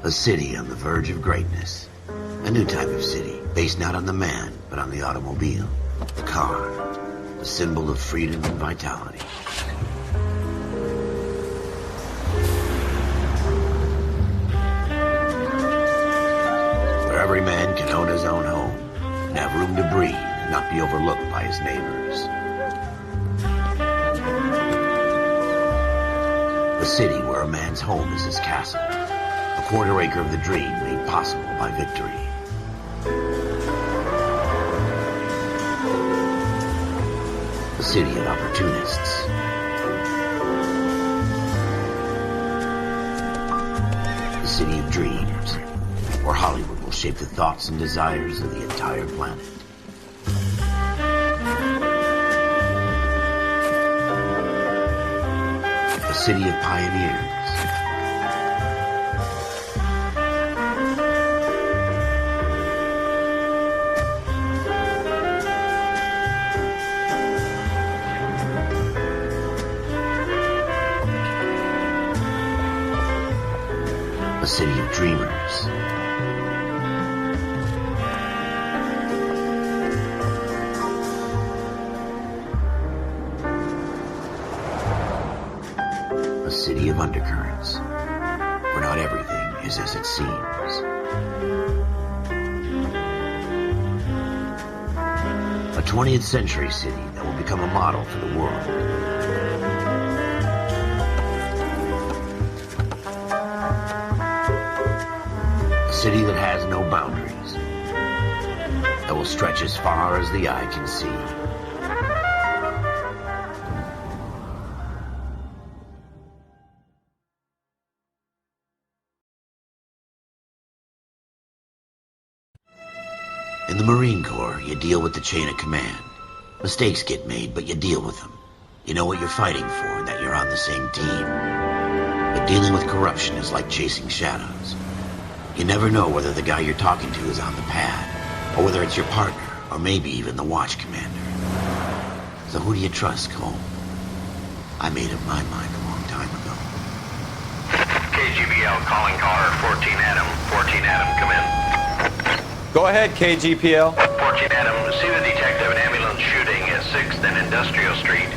A city on the verge of greatness. A new type of city, based not on the man, but on the automobile. The car. The symbol of freedom and vitality. Where every man can own his own home, and have room to breathe, and not be overlooked by his neighbors. A city where a man's home is his castle. A quarter acre of the dream made possible by victory. A city of opportunists. A city of dreams, where Hollywood will shape the thoughts and desires of the entire planet. A city of pioneers. A city of dreamers. A city of undercurrents, where not everything is as it seems. A 20th century city that will become a model for the world. A city that has no boundaries, that will stretch as far as the eye can see. In the Marine Corps, you deal with the chain of command. Mistakes get made, but you deal with them. You know what you're fighting for and that you're on the same team. But dealing with corruption is like chasing shadows. You never know whether the guy you're talking to is on the pad, or whether it's your partner, or maybe even the watch commander. So who do you trust, Cole? I made up my mind a long time ago. KGBL calling caller 14 Adam. 14 Adam, come in. Go ahead, KGPL. 14 Adam, see the detective, an ambulance shooting at 6th and Industrial Street.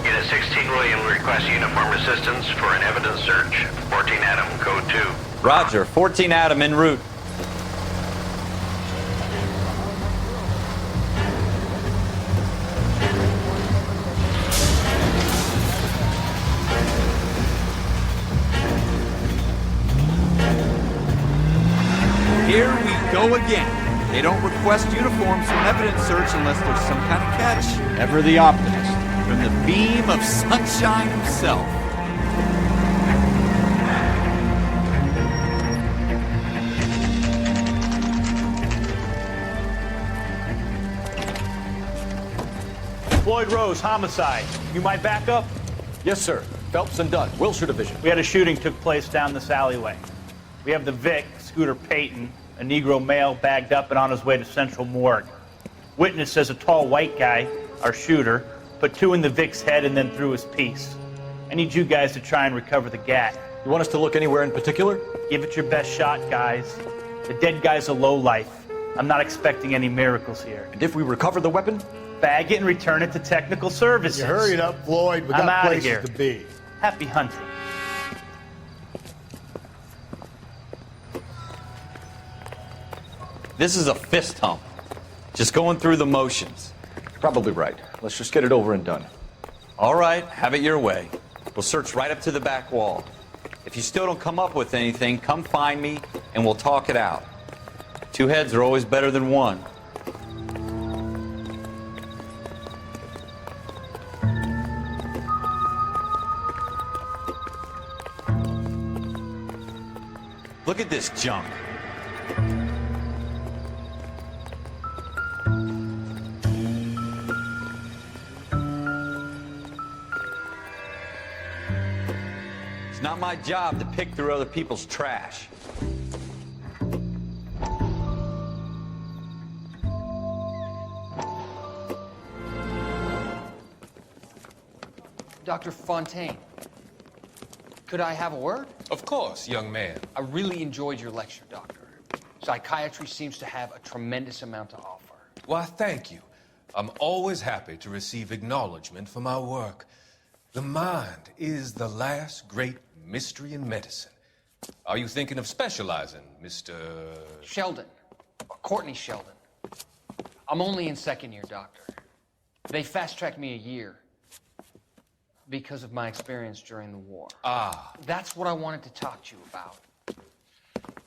Unit 16 William requests uniform assistance for an evidence search. 14 Adam, code 2. Roger, 14 Adam en route. Here we go again. They don't request uniforms for an evidence search unless there's some kind of catch. Ever the optimist. From the beam of sunshine himself. Floyd Rose, homicide. You my backup? Yes, sir. Phelps and Dunn, Wilshire Division. We had a shooting took place down this alleyway. We have the Vic, Scooter Payton, a Negro male bagged up and on his way to Central Morgue. Witness says a tall white guy, our shooter, put 2 in the Vic's head and then threw his piece. I need you guys to try and recover the gat. You want us to look anywhere in particular? Give it your best shot, guys. The dead guy's a lowlife. I'm not expecting any miracles here. And if we recover the weapon? Bag it and return it to technical services. You hurried up, Floyd. We I'm got outta places here. to be. Happy hunting. This is a fist hump. Just going through the motions. Probably right. Let's just get it over and done. All right, have it your way. We'll search right up to the back wall. If you still don't come up with anything, come find me and we'll talk it out. 2 heads are always better than 1. Look at this junk. It's not my job to pick through other people's trash. Dr. Fontaine. Could I have a word? Of course, young man. I really enjoyed your lecture, Doctor. Psychiatry seems to have a tremendous amount to offer. Why, thank you. I'm always happy to receive acknowledgement for my work. The mind is the last great mystery in medicine. Are you thinking of specializing, Mr. Sheldon. Courtney Sheldon. I'm only in second year, Doctor. They fast-tracked me a year because of my experience during the war. Ah. That's what I wanted to talk to you about.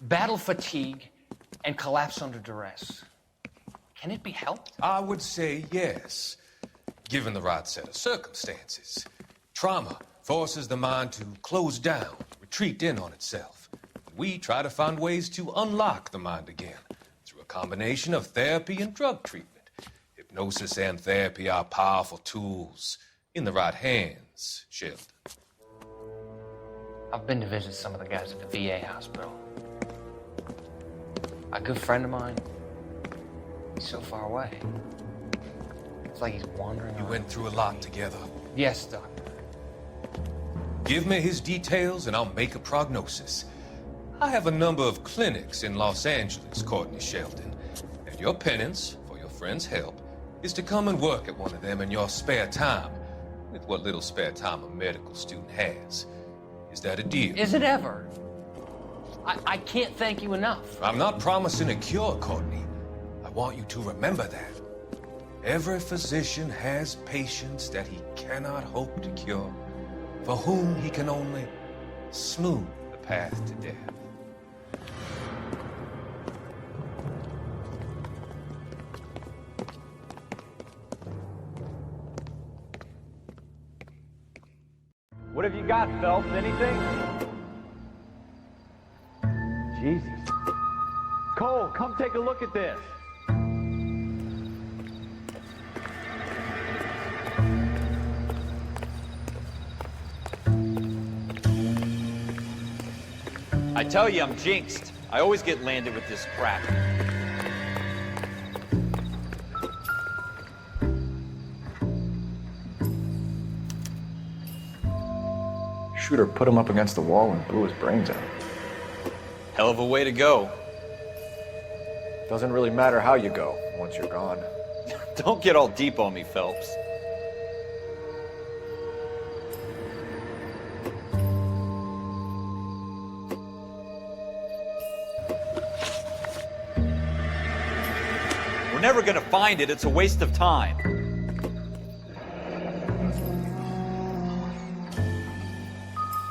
Battle fatigue and collapse under duress. Can it be helped? I would say yes, given the right set of circumstances. Trauma forces the mind to close down, retreat in on itself. We try to find ways to unlock the mind again through a combination of therapy and drug treatment. Hypnosis and therapy are powerful tools in the right hands, Sheldon. I've been to visit some of the guys at the VA hospital. A good friend of mine, he's so far away. It's like he's wandering You around. went through a lot together. Yes, Doctor. Give me his details and I'll make a prognosis. I have a number of clinics in Los Angeles, Courtney Sheldon, and your penance for your friend's help is to come and work at one of them in your spare time, with what little spare time a medical student has. Is that a deal? Is it ever? I can't thank you enough. I'm not promising a cure, Courtney. I want you to remember that. Every physician has patients that he cannot hope to cure, for whom he can only smooth the path to death. What have you got, Phelps? Anything? Jesus. Cole, come take a look at this. I tell you, I'm jinxed. I always get landed with this crap. Shooter put him up against the wall and blew his brains out. Hell of a way to go. Doesn't really matter how you go once you're gone. Don't get all deep on me, Phelps. We're never gonna find it. It's a waste of time.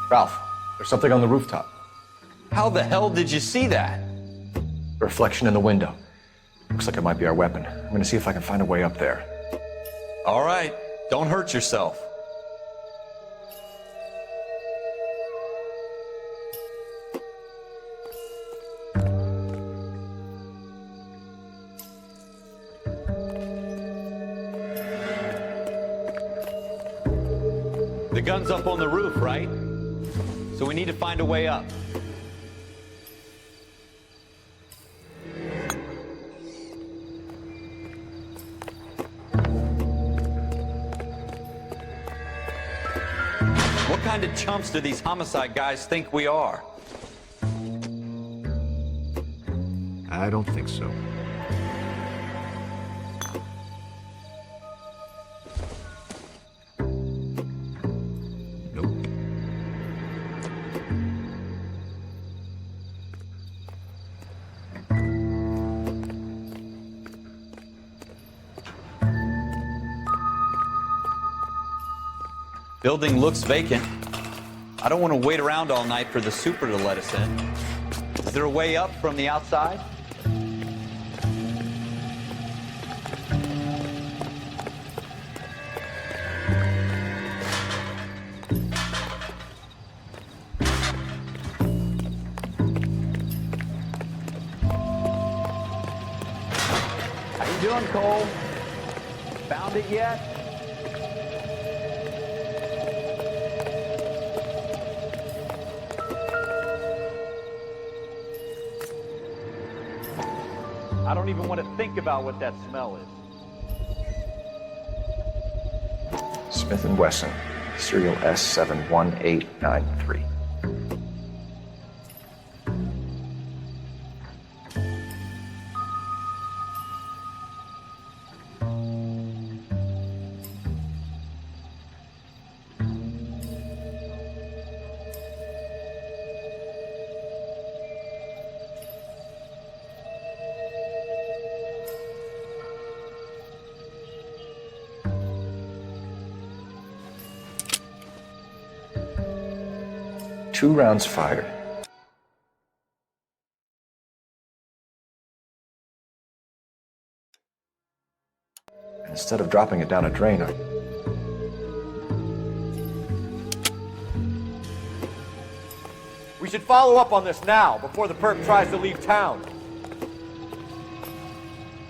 Ralph, there's something on the rooftop. How the hell did you see that? A reflection in the window. Looks like it might be our weapon. I'm gonna see if I can find a way up there. All right, don't hurt yourself. The gun's up on the roof, right? So we need to find a way up. What kind of chumps do these homicide guys think we are? I don't think so. Nope. Building looks vacant. I don't want to wait around all night for the super to let us in. Is there a way up from the outside? How you doing, Cole? Found it yet? I don't even want to think about what that smell is. Smith & Wesson, serial S71893. 2 rounds fired. And instead of dropping it down a drain, We should follow up on this now, before the perp tries to leave town.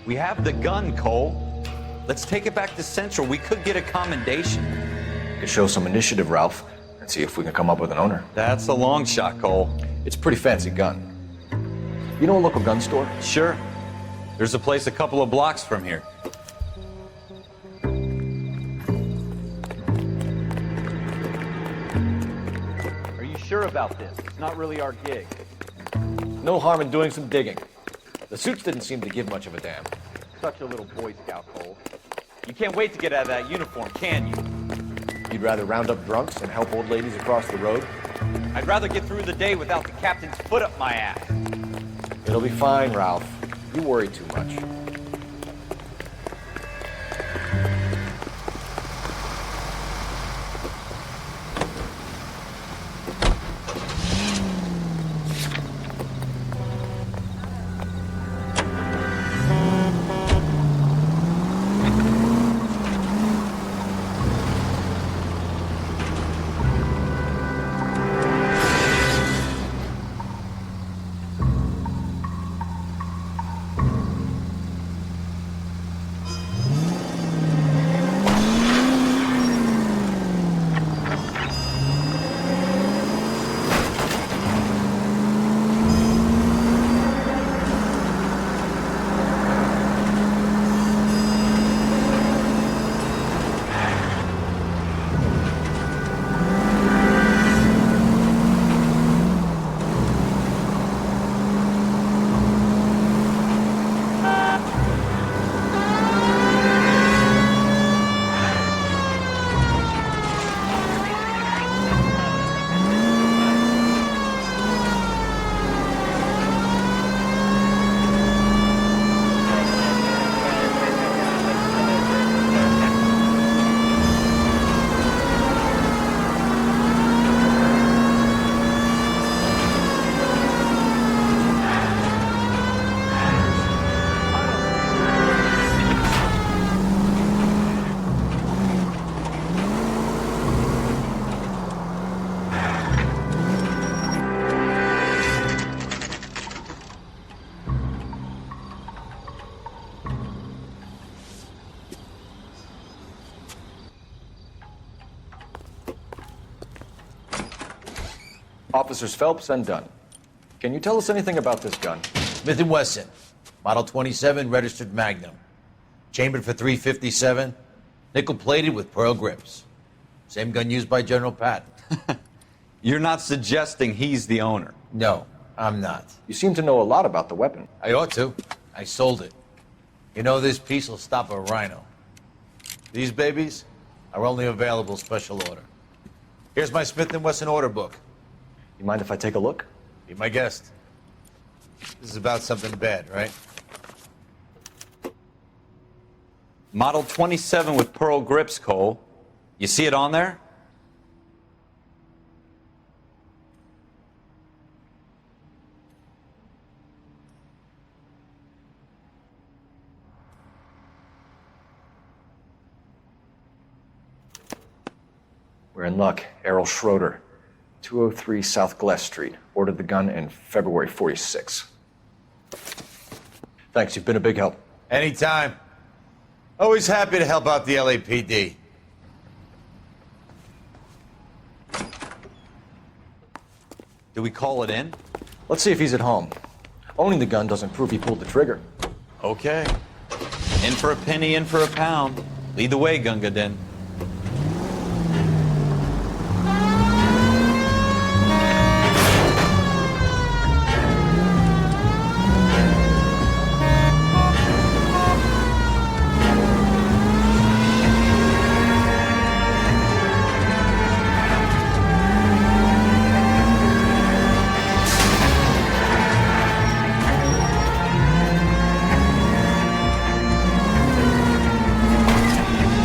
We have the gun, Cole. Let's take it back to Central. We could get a commendation. we could show some initiative, Ralph, and see if we can come up with an owner. That's a long shot, Cole. It's a pretty fancy gun. You know a local gun store? Sure. There's a place a couple of blocks from here. Are you sure about this? It's not really our gig. No harm in doing some digging. The suits didn't seem to give much of a damn. Such a little Boy Scout, Cole. You can't wait to get out of that uniform, can you? You'd rather round up drunks and help old ladies across the road? I'd rather get through the day without the captain's foot up my ass. It'll be fine, Ralph. You worry too much. Officers Phelps and Dunn. Can you tell us anything about this gun? Smith & Wesson, Model 27, registered Magnum. Chambered for .357, nickel-plated with pearl grips. Same gun used by General Patton. You're not suggesting he's the owner? No, I'm not. You seem to know a lot about the weapon. I ought to. I sold it. You know, this piece will stop a rhino. These babies are only available special order. Here's my Smith & Wesson order book. You mind if I take a look? Be my guest. This is about something bad, right? Model 27 with pearl grips, Cole. You see it on there? We're in luck. Errol Schroeder, 203 South Glass Street. Ordered the gun in February '46. Thanks, you've been a big help. Anytime. Always happy to help out the LAPD. Do we call it in? Let's see if he's at home. Owning the gun doesn't prove he pulled the trigger. Okay. In for a penny, in for a pound. Lead the way, Gunga Din.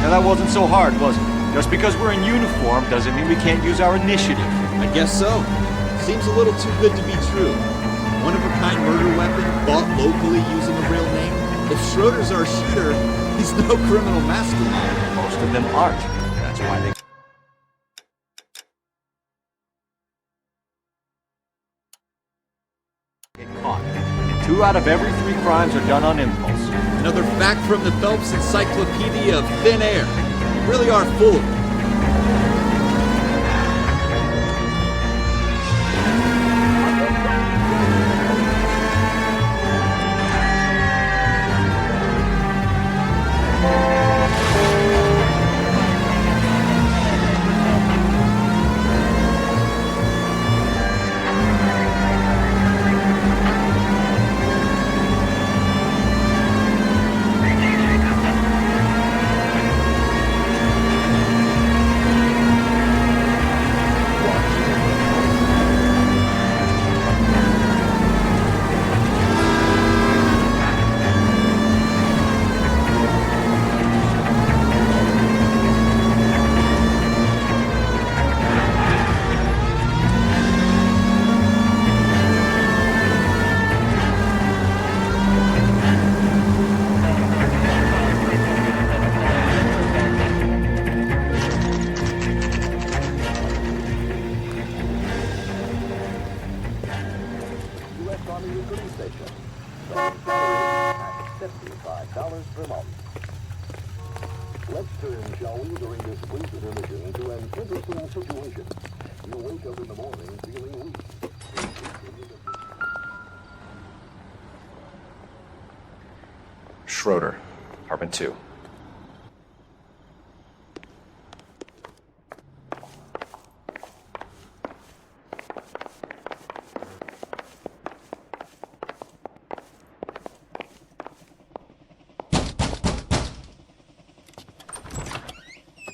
That wasn't so hard, was it? Just because we're in uniform doesn't mean we can't use our initiative. I guess so. Seems a little too good to be true. One-of-a-kind murder weapon bought locally using a real name. If Schroeder's our shooter, he's no criminal mastermind. Most of them aren't. That's why they get caught. And 2 out of every 3 crimes are done on impulse. Another fact from the Phelps Encyclopedia of Thin Air. You really are full of it. Let's turn, shall we, during this brief intermission to an interesting situation. You wake up in the morning feeling weak. Schroeder, apartment 2.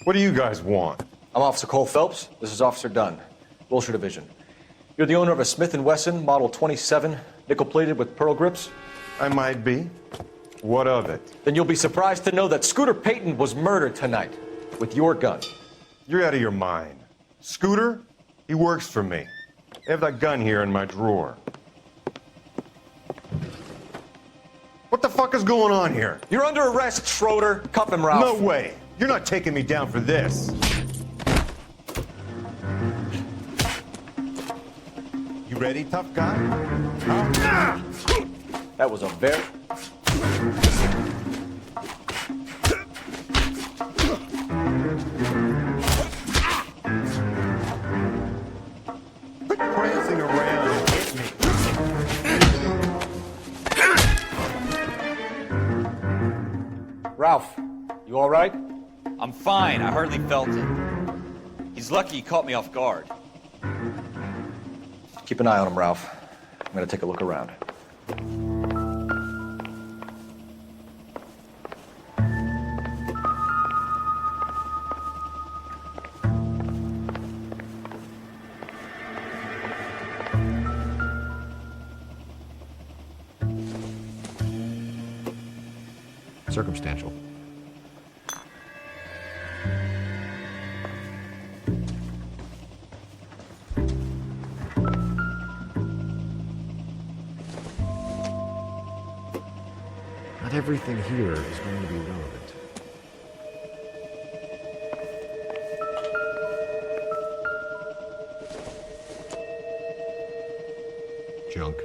What do you guys want? I'm Officer Cole Phelps. This is Officer Dunn, Wilshire Division. You're the owner of a Smith & Wesson Model 27, nickel-plated with pearl grips? I might be. What of it? Then you'll be surprised to know that Scooter Payton was murdered tonight with your gun. You're out of your mind. Scooter? He works for me. I have that gun here in my drawer. What the fuck is going on here? You're under arrest, Schroeder. Cuff him, Ralph. No way. You're not taking me down for this. You ready, tough guy? Huh? That was a very... Quit prancing around and hit me. Ralph, you all right? I'm fine. I hardly felt it. He's lucky he caught me off guard. Keep an eye on him, Ralph. I'm gonna take a look around. Circumstantial. Not everything here is going to be relevant. Junk.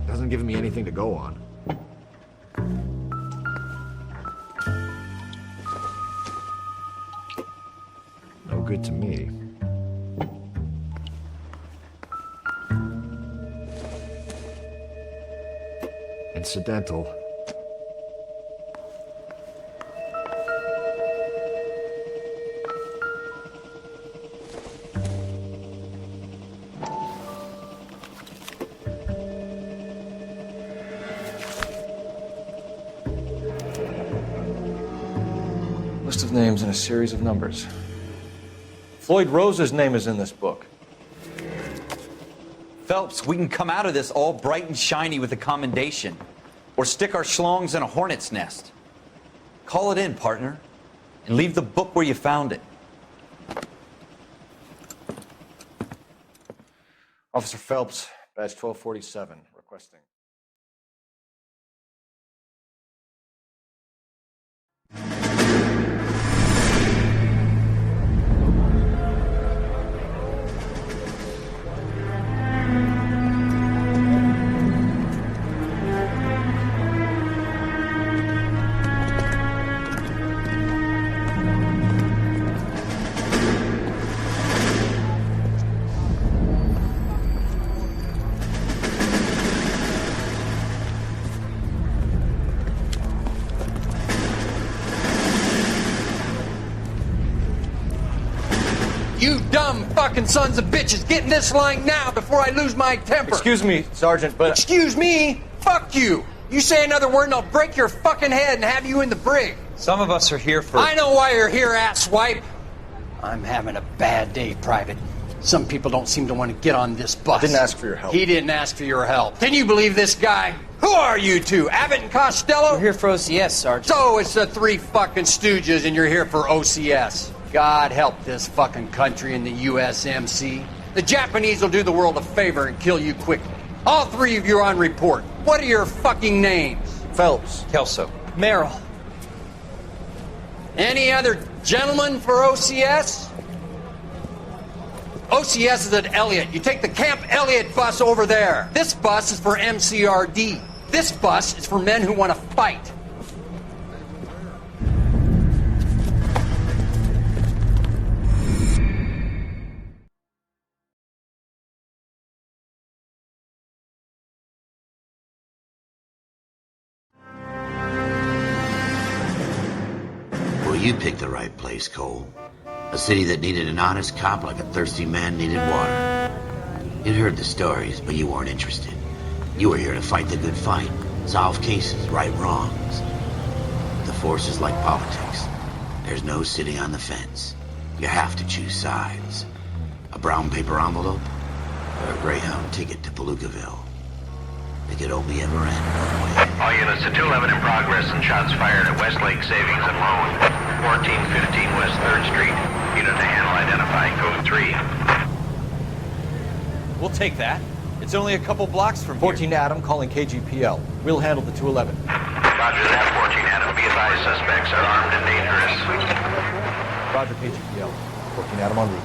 Doesn't give me anything to go on. No good to me. Incidental. List of names and a series of numbers. Floyd Rose's name is in this book. Phelps, we can come out of this all bright and shiny with a commendation. or stick our schlongs in a hornet's nest. Call it in, partner, and leave the book where you found it. Officer Phelps, badge 1247, requesting. You dumb fucking sons of bitches, get in this line now before I lose my temper. Excuse me, Sergeant, but... Excuse me? Fuck you. You say another word and I'll break your fucking head and have you in the brig. Some of us are here for... I know why you're here, asswipe. I'm having a bad day, Private. Some people don't seem to want to get on this bus. I didn't ask for your help. He didn't ask for your help. Can you believe this guy? Who are you two? Abbott and Costello? We're here for OCS, Sergeant. So it's the three fucking stooges and you're here for OCS. God help this fucking country and the USMC. The Japanese will do the world a favor and kill you quickly. All three of you are on report. What are your fucking names? Phelps. Kelso. Merrill. Any other gentlemen for OCS? OCS is at Elliott. You take the Camp Elliott bus over there. This bus is for MCRD. This bus is for men who want to fight. Well, you picked the right place, Cole. A city that needed an honest cop like a thirsty man needed water. You'd heard the stories, but you weren't interested. You were here to fight the good fight, solve cases, right wrongs. The force is like politics. There's no sitting on the fence. You have to choose sides. A brown paper envelope or a Greyhound ticket to Palookaville. It could only ever end one way. All units to 211 in progress and shots fired at Westlake Savings and Loan, 1415 West 3rd Street. Unit to handle identifying code 3. We'll take that. It's only a couple blocks from 14 Adam calling KGPL. We'll handle the 211. Roger that, 14 Adam. Be advised, suspects are armed and dangerous. Roger, KGPL. 14 Adam en route.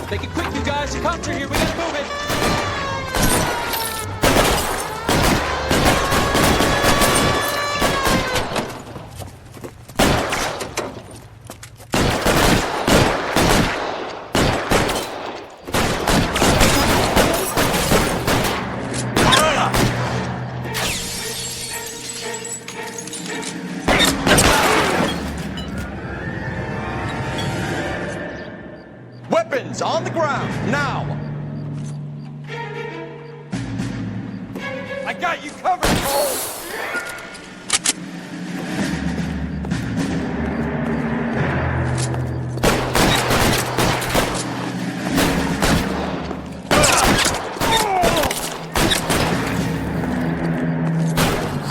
Take it quick, you guys. The cops are here. We gotta move it. Weapons on the ground, now! I got you covered, Cole!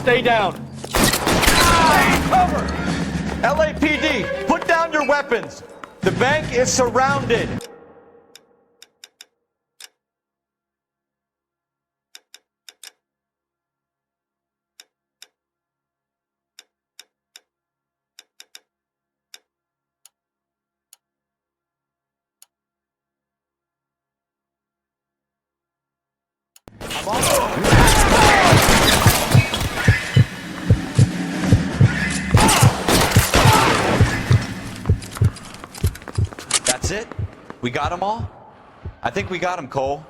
Stay down. Cover! LAPD, put down your weapons. The bank is surrounded. That's it? We got them all? I think we got them, Cole.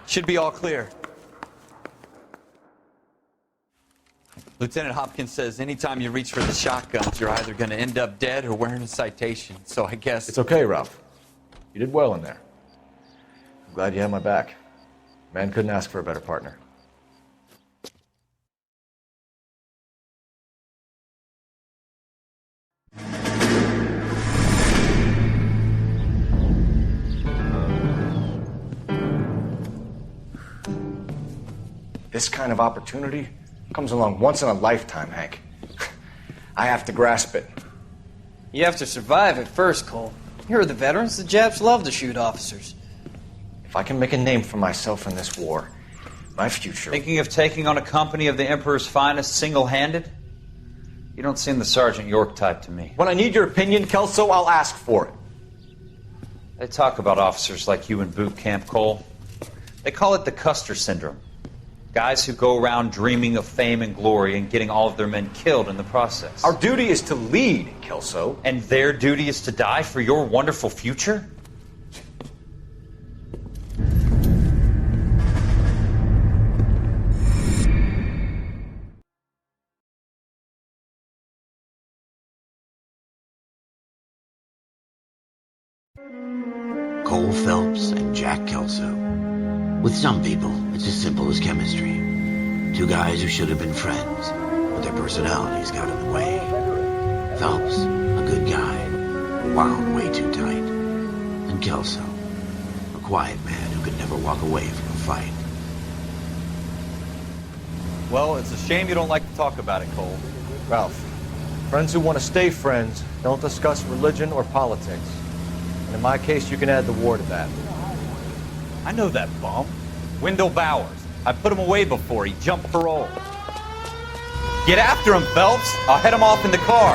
Should be all clear. Lieutenant Hopkins says anytime you reach for the shotguns, you're either going to end up dead or wearing a citation. So I guess... It's okay, Ralph. You did well in there. Glad you had my back. Man couldn't ask for a better partner. This kind of opportunity comes along once in a lifetime, Hank. I have to grasp it. You have to survive at first, Cole. Here are the veterans. The Japs love to shoot officers. If I can make a name for myself in this war, my future... Thinking of taking on a company of the Emperor's finest single-handed? You don't seem the Sergeant York type to me. When I need your opinion, Kelso, I'll ask for it. They talk about officers like you in boot camp, Cole. They call it the Custer Syndrome. Guys who go around dreaming of fame and glory and getting all of their men killed in the process. Our duty is to lead, Kelso. And their duty is to die for your wonderful future? Cole Phelps and Jack Kelso. With some people, it's as simple as chemistry. Two guys who should have been friends, but their personalities got in the way. Phelps, a good guy, wound way too tight. And Kelso, a quiet man who could never walk away from a fight. Well, it's a shame you don't like to talk about it, Cole. Ralph, friends who want to stay friends don't discuss religion or politics. And in my case, you can add the war to that. I know that bum. Wendell Bowers. I put him away before he jumped parole. Get after him, Phelps. I'll head him off in the car.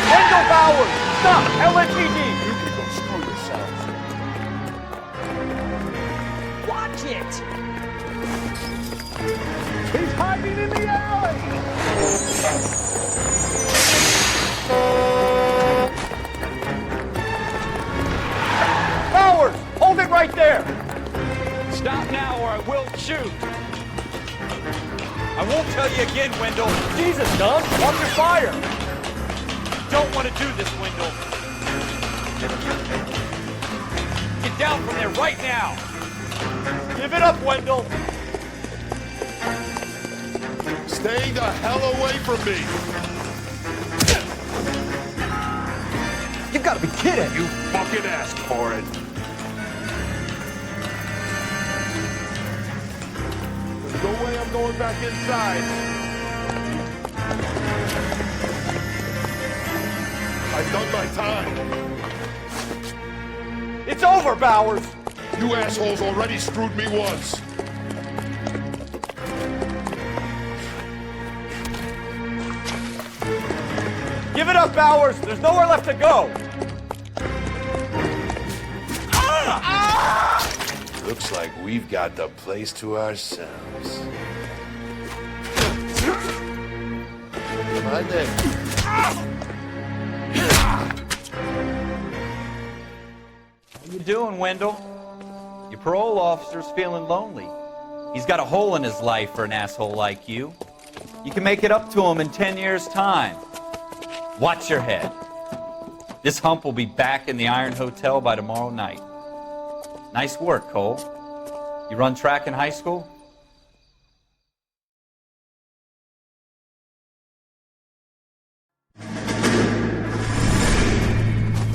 Wendell Bowers! Stop! LAPD! You can go screw yourselves. Watch it! He's hiding in the alley! Bowers! Hold it right there! Stop now or I will shoot. I won't tell you again, Wendell. Jesus, Don! Watch your fire! Don't want to do this, Wendell. Get down from there right now. Give it up, Wendell! Stay the hell away from me! You gotta be kidding! You fucking asked for it! There's no way I'm going back inside. I've done my time. It's over, Bowers! You assholes already screwed me once. Give it up, Bowers! There's nowhere left to go! Looks like we've got the place to ourselves. Come on then. How you doing, Wendell? Your parole officer's feeling lonely. He's got a hole in his life for an asshole like you. You can make it up to him in 10 years' time. Watch your head. This hump will be back in the Iron Hotel by tomorrow night. Nice work, Cole. You run track in high school?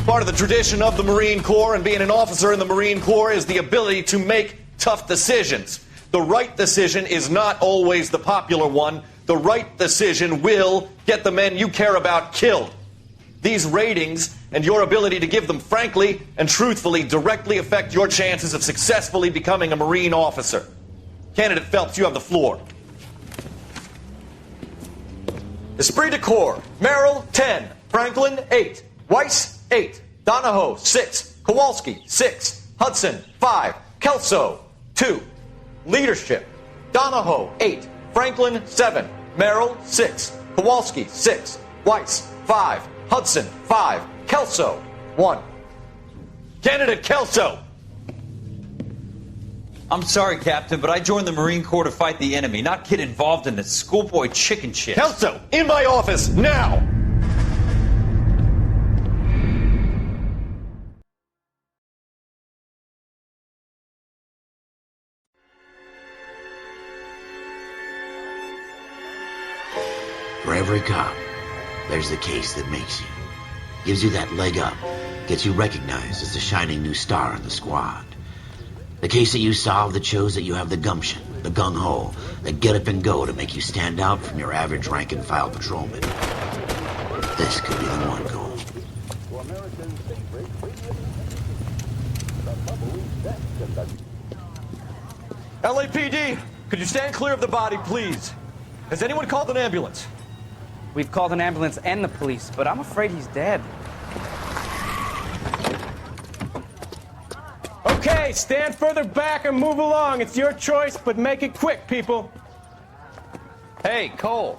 Part of the tradition of the Marine Corps and being an officer in the Marine Corps is the ability to make tough decisions. The right decision is not always the popular one. The right decision will get the men you care about killed. These ratings and your ability to give them frankly and truthfully directly affect your chances of successfully becoming a Marine officer. Candidate Phelps, you have the floor. Esprit de Corps, Merrill, 10. Franklin, 8. Weiss, 8. Donahoe, 6. Kowalski, 6. Hudson, 5. Kelso, 2. Leadership, Donahoe, 8. Franklin, 7. Merrill, 6. Kowalski, 6. Weiss, 5. Hudson, 5. Kelso, 1. Candidate Kelso! I'm sorry, Captain, but I joined the Marine Corps to fight the enemy, not get involved in this schoolboy chicken shit. Kelso, in my office, now! For every cop, there's the case that makes you. Gives you that leg up. Gets you recognized as the shining new star in the squad. The case that you solve that shows that you have the gumption, the gung-ho, the get up and go to make you stand out from your average rank-and-file patrolman. This could be the one, Cole. LAPD, could you stand clear of the body, please? Has anyone called an ambulance? We've called an ambulance and the police, but I'm afraid he's dead. Okay, stand further back and move along. It's your choice, but make it quick, people. Hey, Cole.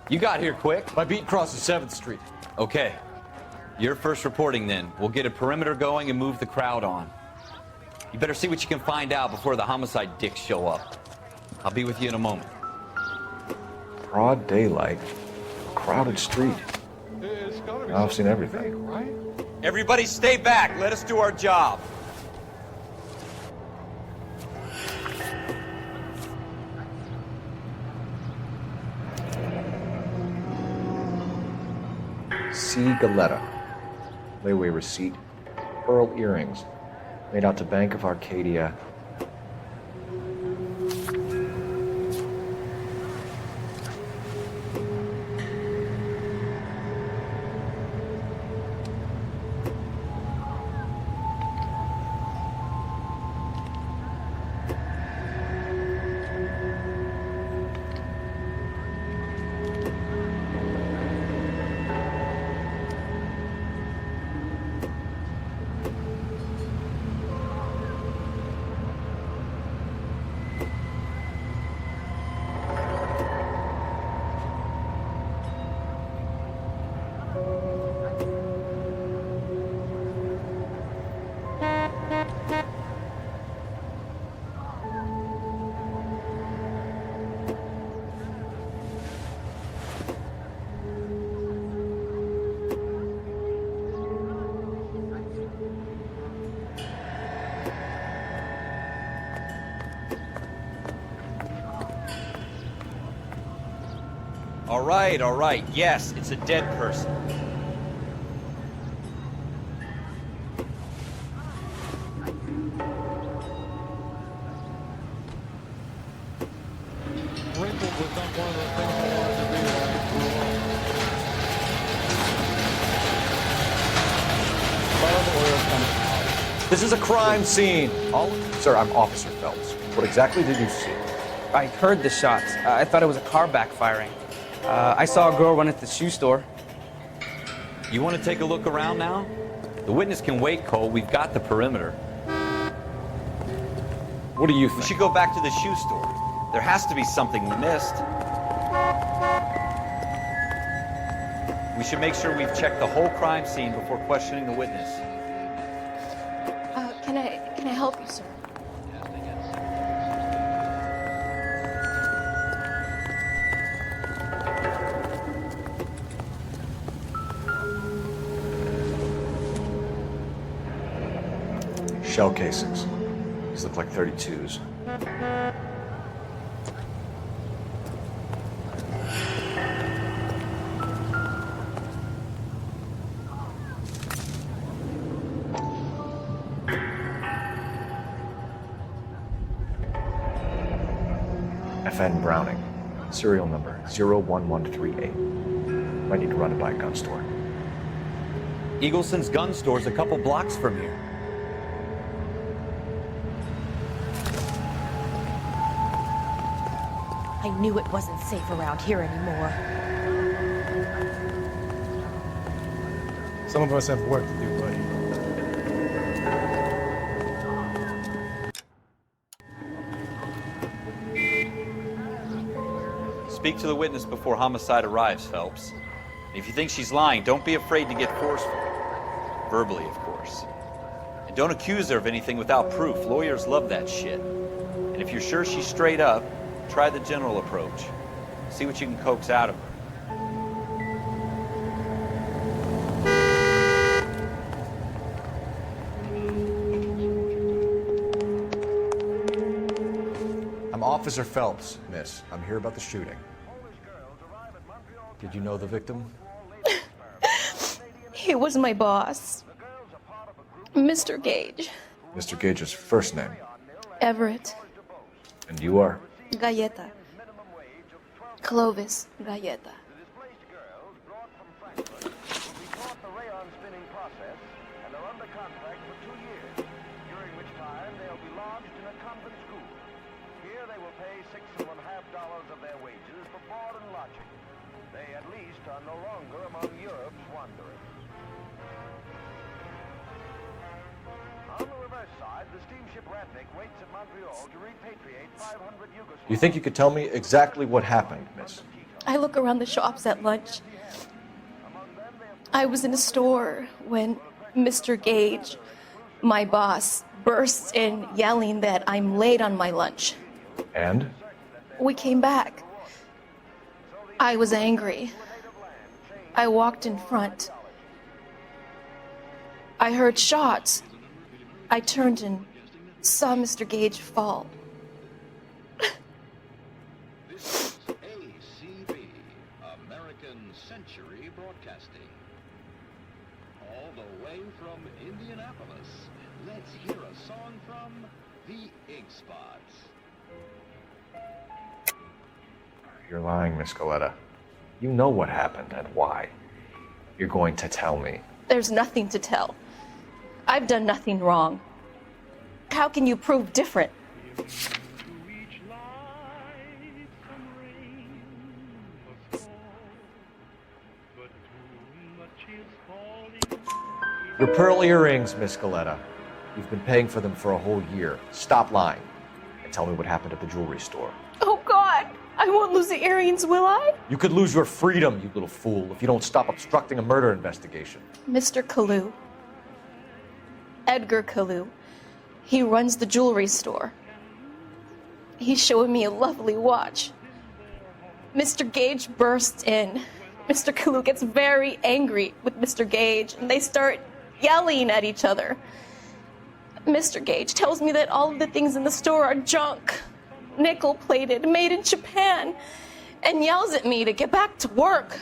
You got here quick. My beat crosses 7th Street. Okay. You're first reporting then. We'll get a perimeter going and move the crowd on. You better see what you can find out before the homicide dicks show up. I'll be with you in a moment. Broad daylight. Crowded street. Now I've seen everything. Everybody stay back. Let us do our job. C. Galetta. Layaway receipt. Pearl earrings. Made out to Bank of Arcadia. All right. Yes, it's a dead person. This is a crime scene. Sir, I'm Officer Phelps. What exactly did you see? I heard the shots. I thought it was a car backfiring. I saw a girl run at the shoe store. You want to take a look around now? The witness can wait, Cole. We've got the perimeter. What do you think? We should go back to the shoe store. There has to be something we missed. We should make sure we've checked the whole crime scene before questioning the witness. Can I help you, sir? Shell casings. These look like 32s. FN Browning. Serial number 01138. Might need to run it by a gun store. Eagleson's gun store's a couple blocks from here. I knew it wasn't safe around here anymore. Some of us have work to do, buddy. Speak to the witness before homicide arrives, Phelps. If you think she's lying, don't be afraid to get forceful. Verbally, of course. And don't accuse her of anything without proof. Lawyers love that shit. And if you're sure she's straight up, try the general approach. See what you can coax out of her. I'm Officer Phelps, miss. I'm here about the shooting. Did you know the victim? He was my boss, Mr. Gage. Mr. Gage's first name. Everett. And you are? Galleta. Clovis Galleta. $6.50 of their wages for board and lodging. They at least are no longer among Europe's wanderers. On the reverse side, the steamship Ratnik waits at Montreal to repatriate 500 Yugoslavs. You think you could tell me exactly what happened, miss? I look around the shops at lunch. I was in a store when Mr. Gage, my boss, bursts in yelling that I'm late on my lunch. And? We came back. I was angry. I walked in front. I heard shots. I turned and saw Mr. Gage fall. ACB, American Century Broadcasting. All the way from Indianapolis, let's hear a song from the Ink Spots. You're lying, Miss Galleta. You know what happened and why. You're going to tell me. There's nothing to tell. I've done nothing wrong. How can you prove different? Your pearl earrings, Miss Galleta. You've been paying for them for a whole year. Stop lying and tell me what happened at the jewelry store. Oh, God! I won't lose the earrings, will I? You could lose your freedom, you little fool, if you don't stop obstructing a murder investigation. Mr. Kalu. Edgar Kalu. He runs the jewelry store. He's showing me a lovely watch. Mr. Gage bursts in. Mr. Kalu gets very angry with Mr. Gage, and they start yelling at each other. Mr. Gage tells me that all of the things in the store are junk, nickel-plated, made in Japan, and yells at me to get back to work.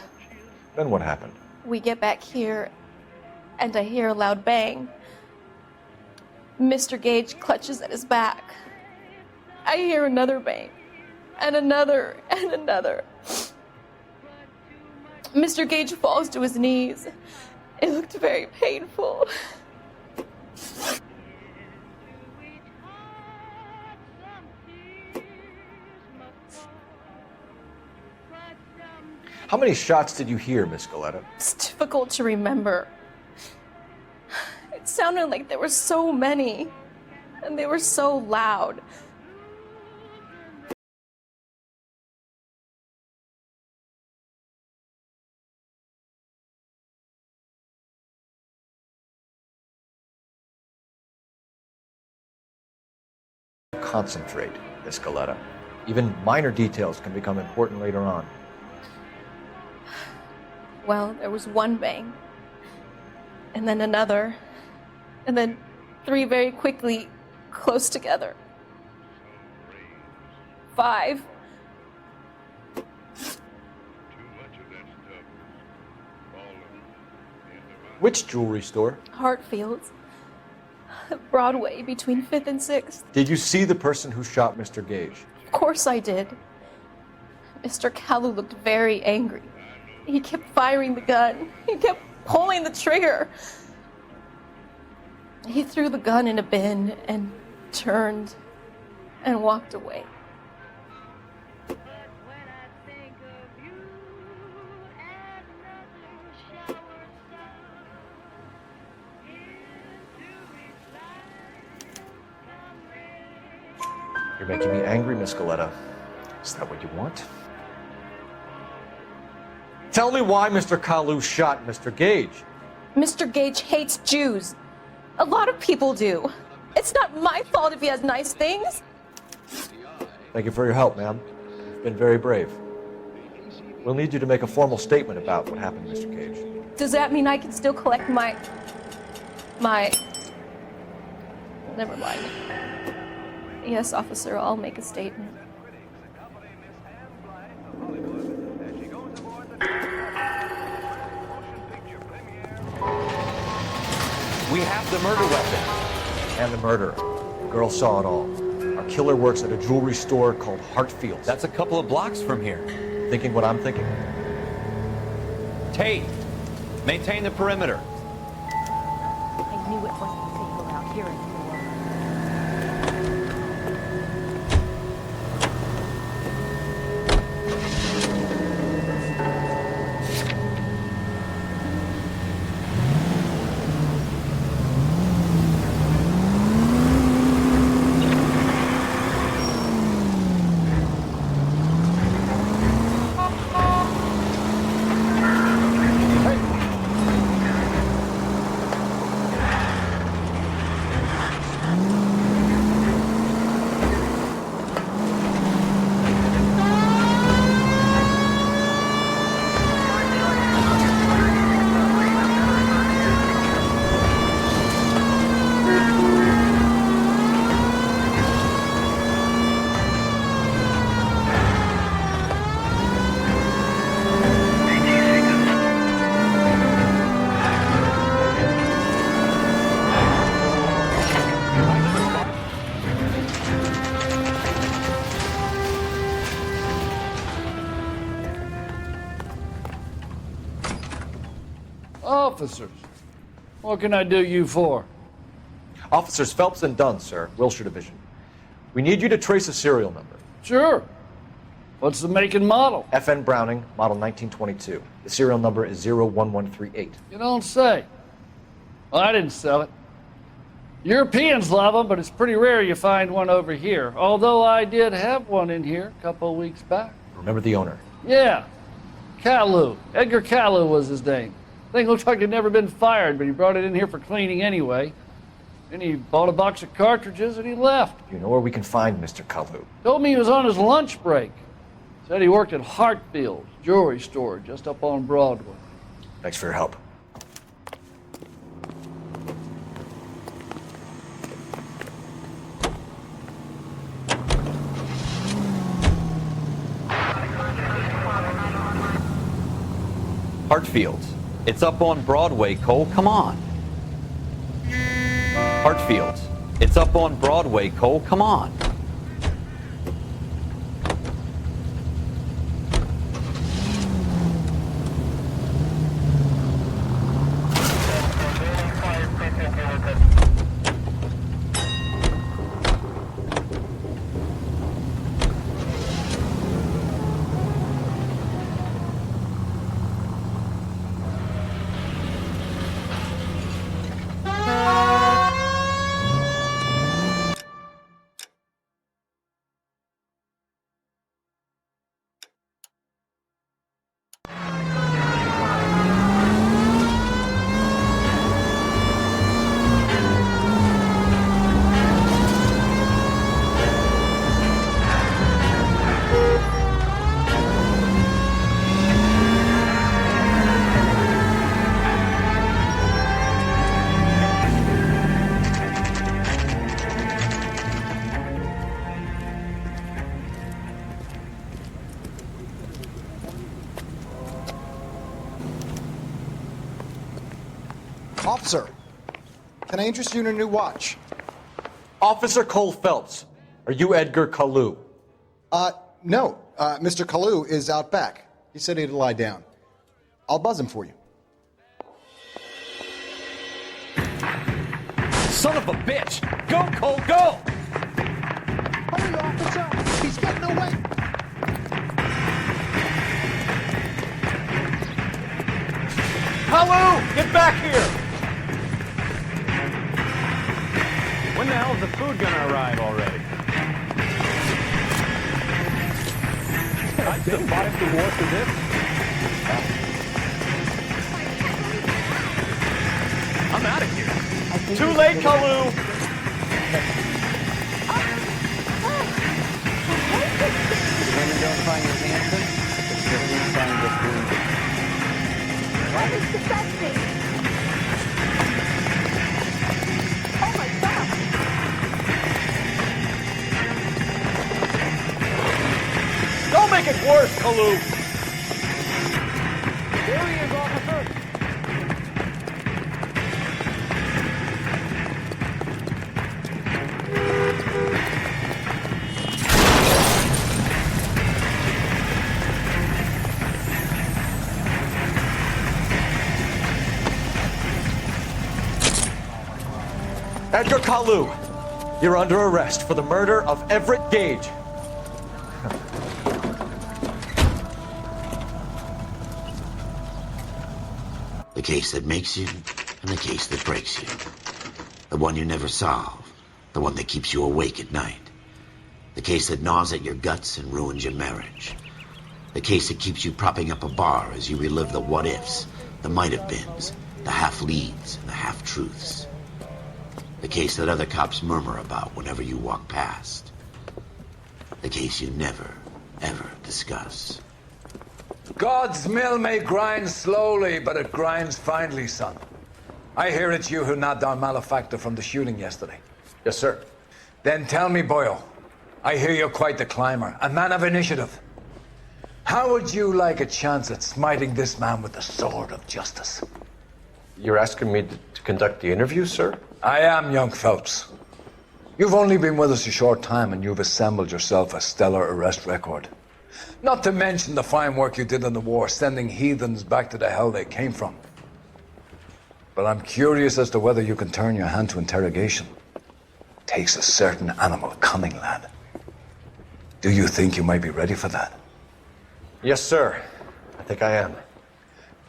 Then what happened? We get back here, and I hear a loud bang. Mr. Gage clutches at his back. I hear another bang, and another, and another. Mr. Gage falls to his knees. It looked very painful. How many shots did you hear, Miss Galleta? It's difficult to remember. It sounded like there were so many, and they were so loud. Concentrate, Miss Galleta. Even minor details can become important later on. Well, there was one bang, and then another, and then three very quickly, close together. 5. Which jewelry store? Hartfield's. Broadway, between 5th and 6th. Did you see the person who shot Mr. Gage? Of course I did. Mr. Kalu looked very angry. He kept firing the gun. He kept pulling the trigger. He threw the gun in a bin and turned and walked away. You're making me angry, Miss Galleta. Is that what you want? Tell me why Mr. Kalu shot Mr. Gage. Mr. Gage hates Jews. A lot of people do. It's not my fault if he has nice things. Thank you for your help, ma'am. You've been very brave. We'll need you to make a formal statement about what happened to Mr. Gage. Does that mean I can still collect my... Never mind. Yes, officer, I'll make a statement. We have the murder weapon. And the murderer. The girl saw it all. Our killer works at a jewelry store called Hartfield's. That's a couple of blocks from here. Thinking what I'm thinking? Tate, maintain the perimeter. I knew it wasn't safe around here anymore. Officers, what can I do you for? Officers Phelps and Dunn, sir, Wilshire Division. We need you to trace a serial number. Sure. What's the make and model? FN Browning, model 1922. The serial number is 01138. You don't say. Well, I didn't sell it. Europeans love them, but it's pretty rare you find one over here. Although I did have one in here a couple of weeks back. Remember the owner? Yeah. Caillou. Edgar Caillou was his name. Thing looks like it'd never been fired, but he brought it in here for cleaning anyway. Then he bought a box of cartridges and he left. You know where we can find Mr. Caillou? Told me he was on his lunch break. Said he worked at Hartfield's jewelry store just up on Broadway. Thanks for your help. Hartfield's. It's up on Broadway, Cole. Come on. Hartfield's. It's up on Broadway, Cole. Come on. Officer, can I interest you in a new watch? Officer Cole Phelps, are you Edgar Caillou? No. Mr. Caillou is out back. He said he'd lie down. I'll buzz him for you. Son of a bitch! Go, Cole, go! Hurry, officer! He's getting away! Caillou, get back here! When the hell is the food gonna arrive already? I survived the war for this. I'm out of here. Too late, Caillou! Women don't find you handsome, but children find us wounded. What is disgusting? Oh my God! Don't make it worse, Caillou! Here he is, officer! Edgar Kalu, you're under arrest for the murder of Everett Gage. The case that makes you and the case that breaks you. The one you never solve. The one that keeps you awake at night. The case that gnaws at your guts and ruins your marriage. The case that keeps you propping up a bar as you relive the what-ifs, the might-have-beens, the half-leads, and the half-truths. The case that other cops murmur about whenever you walk past. The case you never, ever discuss. God's mill may grind slowly, but it grinds finely, son. I hear it's you who nabbed our malefactor from the shooting yesterday. Yes, sir. Then tell me, Boyle, I hear you're quite the climber, a man of initiative. How would you like a chance at smiting this man with the sword of justice? You're asking me to conduct the interview, sir? I am, young Phelps. You've only been with us a short time and you've assembled yourself a stellar arrest record. Not to mention the fine work you did in the war, sending heathens back to the hell they came from. But I'm curious as to whether you can turn your hand to interrogation. Takes a certain animal cunning, lad. Do you think you might be ready for that? Yes, sir. I think I am.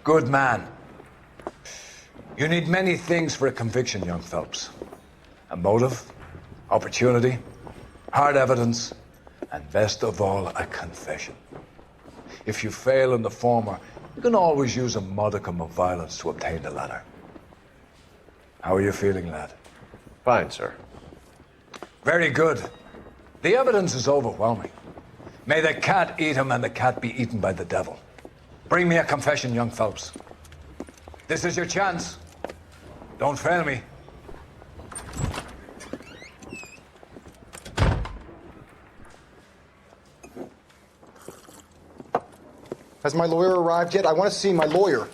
Good man. You need many things for a conviction, young Phelps. A motive, opportunity, hard evidence, and best of all, a confession. If you fail in the former, you can always use a modicum of violence to obtain the latter. How are you feeling, lad? Fine, sir. Very good. The evidence is overwhelming. May the cat eat him and the cat be eaten by the devil. Bring me a confession, young Phelps. This is your chance. Don't fail me. Has my lawyer arrived yet? I want to see my lawyer.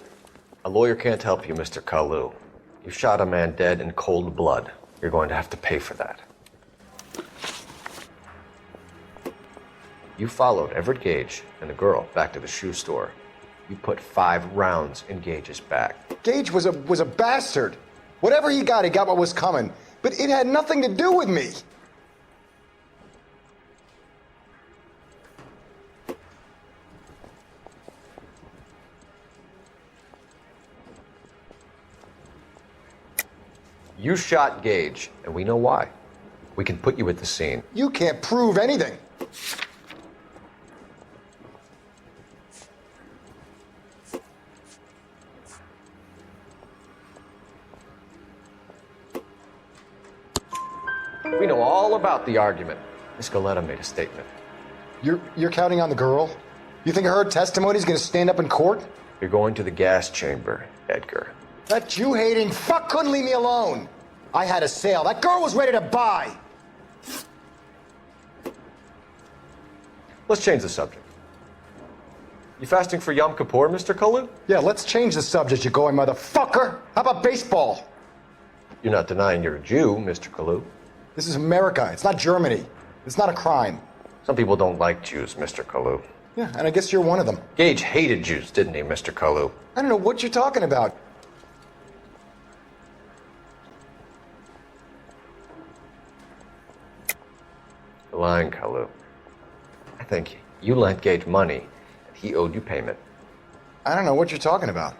A lawyer can't help you, Mr. Kalu. You shot a man dead in cold blood. You're going to have to pay for that. You followed Everett Gage and the girl back to the shoe store. You put 5 rounds in Gage's back. Gage was a bastard. Whatever he got what was coming. But it had nothing to do with me. You shot Gage, and we know why. We can put you at the scene. You can't prove anything. We know all about the argument. Miss Galetta made a statement. You're counting on the girl? You think her testimony is going to stand up in court? You're going to the gas chamber, Edgar. That Jew-hating fuck couldn't leave me alone. I had a sale. That girl was ready to buy. Let's change the subject. You fasting for Yom Kippur, Mr. Kalu? Yeah, let's change the subject, you going motherfucker. How about baseball? You're not denying you're a Jew, Mr. Kalu. This is America. It's not Germany. It's not a crime. Some people don't like Jews, Mr. Kalu. Yeah, and I guess you're one of them. Gage hated Jews, didn't he, Mr. Kalu? I don't know what you're talking about. You're lying, Kalu. I think you lent Gage money, and he owed you payment. I don't know what you're talking about.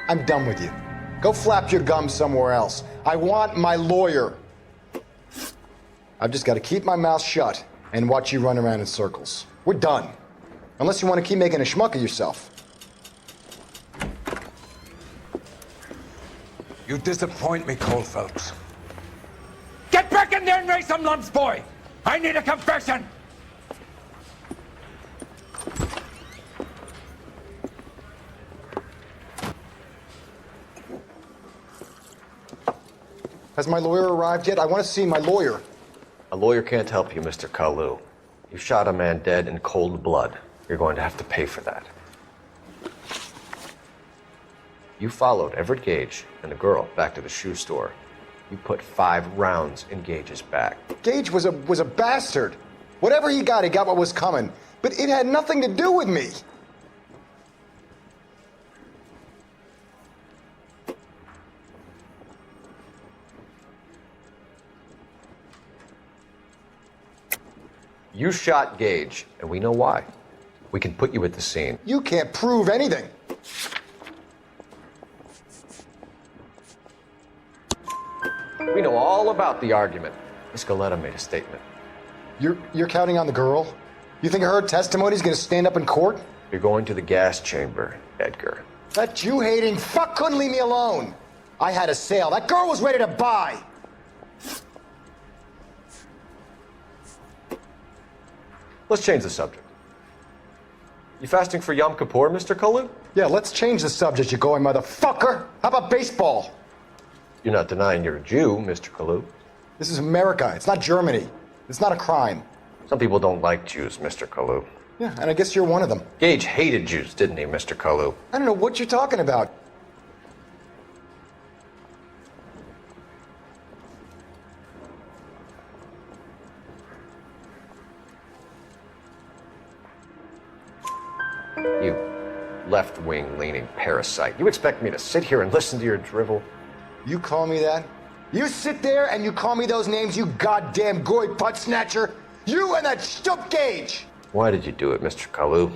I'm done with you. Go flap your gums somewhere else. I want my lawyer. I've just got to keep my mouth shut and watch you run around in circles. We're done. Unless you want to keep making a schmuck of yourself. You disappoint me, Cole Phelps. Get back in there and raise some lumps, boy! I need a confession! Has my lawyer arrived yet? I want to see my lawyer. A lawyer can't help you, Mr. Kalu. You shot a man dead in cold blood. You're going to have to pay for that. You followed Everett Gage and the girl back to the shoe store. You put 5 rounds in Gage's back. Gage was a bastard. Whatever he got what was coming. But it had nothing to do with me. You shot Gage, and we know why. We can put you at the scene. You can't prove anything. We know all about the argument. Miss Galetta made a statement. You're counting on the girl? You think her testimony is going to stand up in court? You're going to the gas chamber, Edgar. That Jew-hating fuck couldn't leave me alone. I had a sale. That girl was ready to buy. Let's change the subject. You fasting for Yom Kippur, Mr. Kalu? Yeah, let's change the subject, you going motherfucker. How about baseball? You're not denying you're a Jew, Mr. Kalu. This is America. It's not Germany. It's not a crime. Some people don't like Jews, Mr. Kalu. Yeah, and I guess you're one of them. Gage hated Jews, didn't he, Mr. Kalu? I don't know what you're talking about. You left-wing leaning parasite. You expect me to sit here and listen to your drivel? You call me that? You sit there and you call me those names, you goddamn goy putt snatcher? You and that stup Gage! Why did you do it, Mr. Kalu?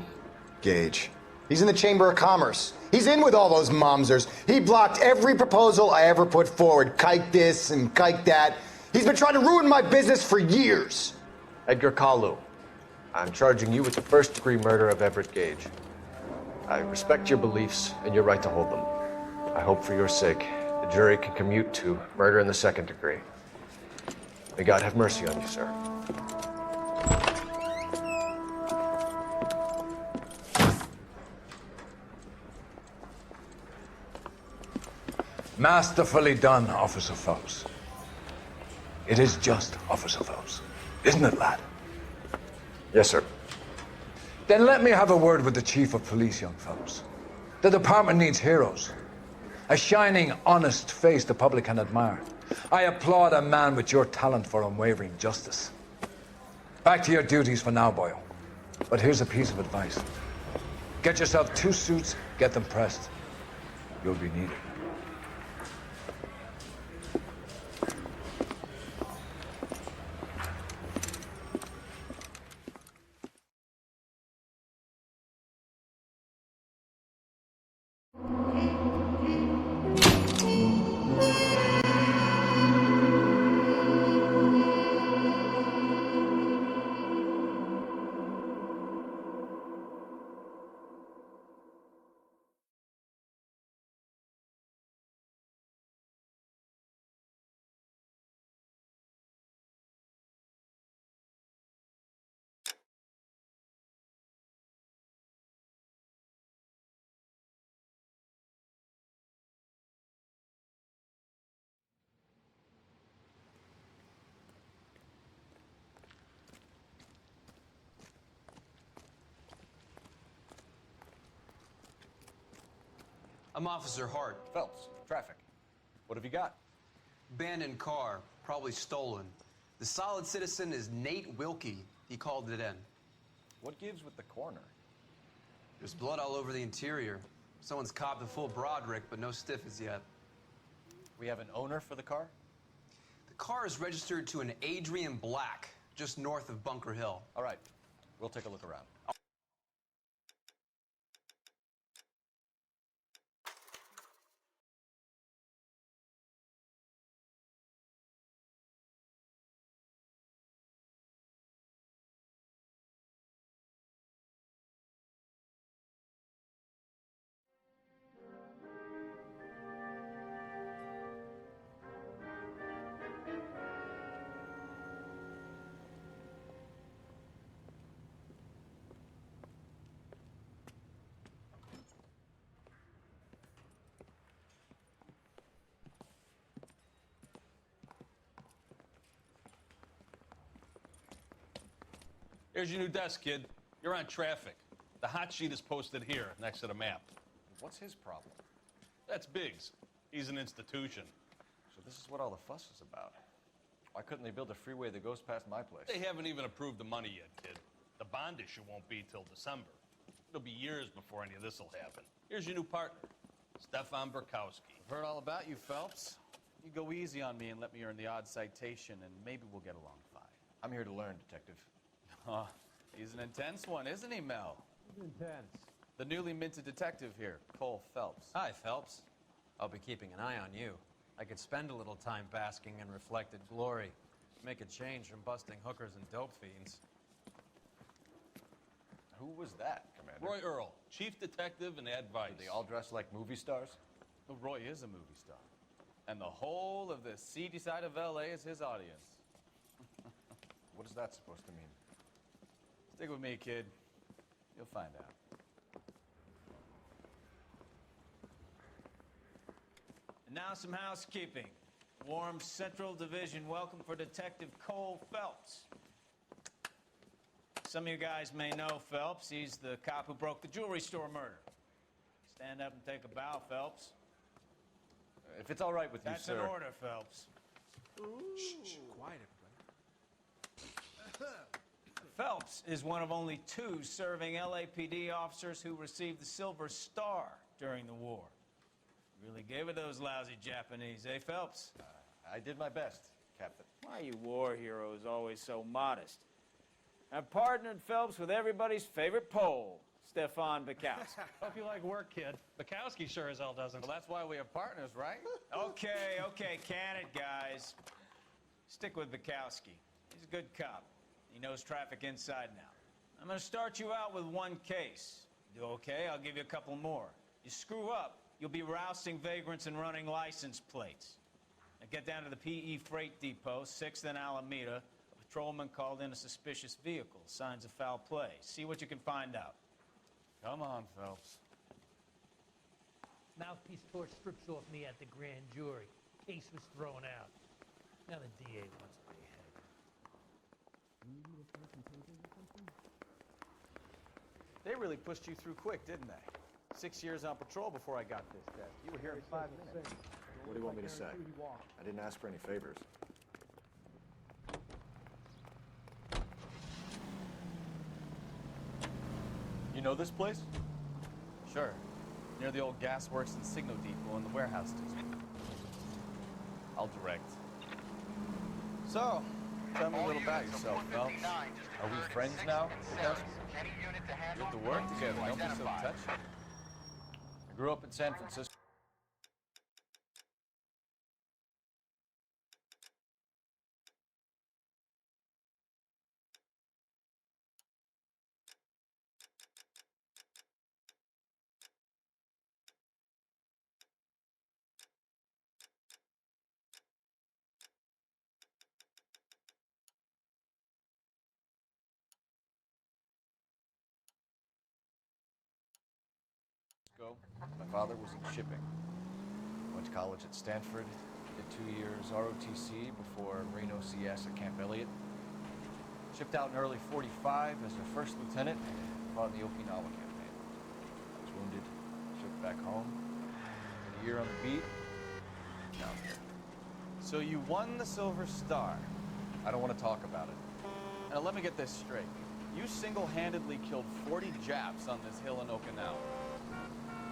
Gage. He's in the Chamber of Commerce. He's in with all those momsers. He blocked every proposal I ever put forward. Kike this and kike that. He's been trying to ruin my business for years. Edgar Kalu, I'm charging you with the first-degree murder of Everett Gage. I respect your beliefs and your right to hold them. I hope for your sake the jury can commute to murder in the second degree. May God have mercy on you, sir. Masterfully done, Officer Phelps. It is just Officer Phelps, isn't it, lad? Yes, sir. Then let me have a word with the Chief of Police, young Phelps. The department needs heroes. A shining, honest face the public can admire. I applaud a man with your talent for unwavering justice. Back to your duties for now, Boyle. But here's a piece of advice. Get yourself 2 suits, get them pressed. You'll be needed. I'm Officer Hart. Phelps, traffic. What have you got? Abandoned car, probably stolen. The solid citizen is Nate Wilkie. He called it in. What gives with the corner? There's blood all over the interior. Someone's copped a full Broderick, but no stiff as yet. We have an owner for the car? The car is registered to an Adrian Black, just north of Bunker Hill. All right. We'll take a look around. Here's your new desk, kid. You're on traffic. The hot sheet is posted here, next to the map. What's his problem? That's Biggs. He's an institution. So this is what all the fuss is about. Why couldn't they build a freeway that goes past my place? They haven't even approved the money yet, kid. The bond issue won't be till December. It'll be years before any of this will happen. Here's your new partner, Stefan Burkowski. I've heard all about you, Phelps. You go easy on me and let me earn the odd citation, and maybe we'll get along fine. I'm here to learn, Detective. Oh, he's an intense one, isn't he, Mel? Intense. The newly minted detective here, Cole Phelps. Hi, Phelps. I'll be keeping an eye on you. I could spend a little time basking in reflected glory. Make a change from busting hookers and dope fiends. Who was that, Commander? Roy Earl, chief detective and advice. Do they all dress like movie stars? Well, Roy is a movie star. And the whole of the seedy side of L.A. is his audience. What is that supposed to mean? Stick with me, kid. You'll find out. And now some housekeeping. Warm Central Division welcome for Detective Cole Phelps. Some of you guys may know Phelps. He's the cop who broke the jewelry store murder. Stand up and take a bow, Phelps. If it's all right with you, That's sir. an order, Phelps. Shh, quiet, everybody. Phelps is one of only 2 serving LAPD officers who received the Silver Star during the war. Really gave it those lousy Japanese, eh, Phelps? I did my best, Captain. Why are you war heroes always so modest? I've partnered Phelps with everybody's favorite Pole, Stefan Bukowski. Hope you like work, kid. Bukowski sure as hell doesn't. Well, that's why we have partners, right? Okay, can it, guys. Stick with Bukowski. He's a good cop. He knows traffic inside and out. I'm gonna start you out with 1 case. Do okay? I'll give you a couple more. You screw up, you'll be rousting vagrants and running license plates. Now get down to the PE Freight Depot, 6th and Alameda. A patrolman called in a suspicious vehicle. Signs of foul play. See what you can find out. Come on, Phelps. Mouthpiece Thor strips off me at the grand jury. Case was thrown out. Now the DA wants my head. They really pushed you through quick, didn't they? 6 years on patrol before I got this desk. You were here in 5 minutes. What do you want me to say? I didn't ask for any favors. You know this place? Sure. Near the old gas works and signal depot in the warehouse district. I'll direct. So, tell me a little about yourself, Phelps. Are we friends now? We have to work together. Don't be so touchy. I grew up in San Francisco. My father was in shipping. Went to college at Stanford, did 2 years ROTC before Reno CS at Camp Elliott. Shipped out in early '45 as a first lieutenant, fought in the Okinawa campaign. I was wounded, shipped back home, did a year on the beat, now I'm here. So you won the Silver Star. I don't want to talk about it. Now let me get this straight. You single-handedly killed 40 Japs on this hill in Okinawa.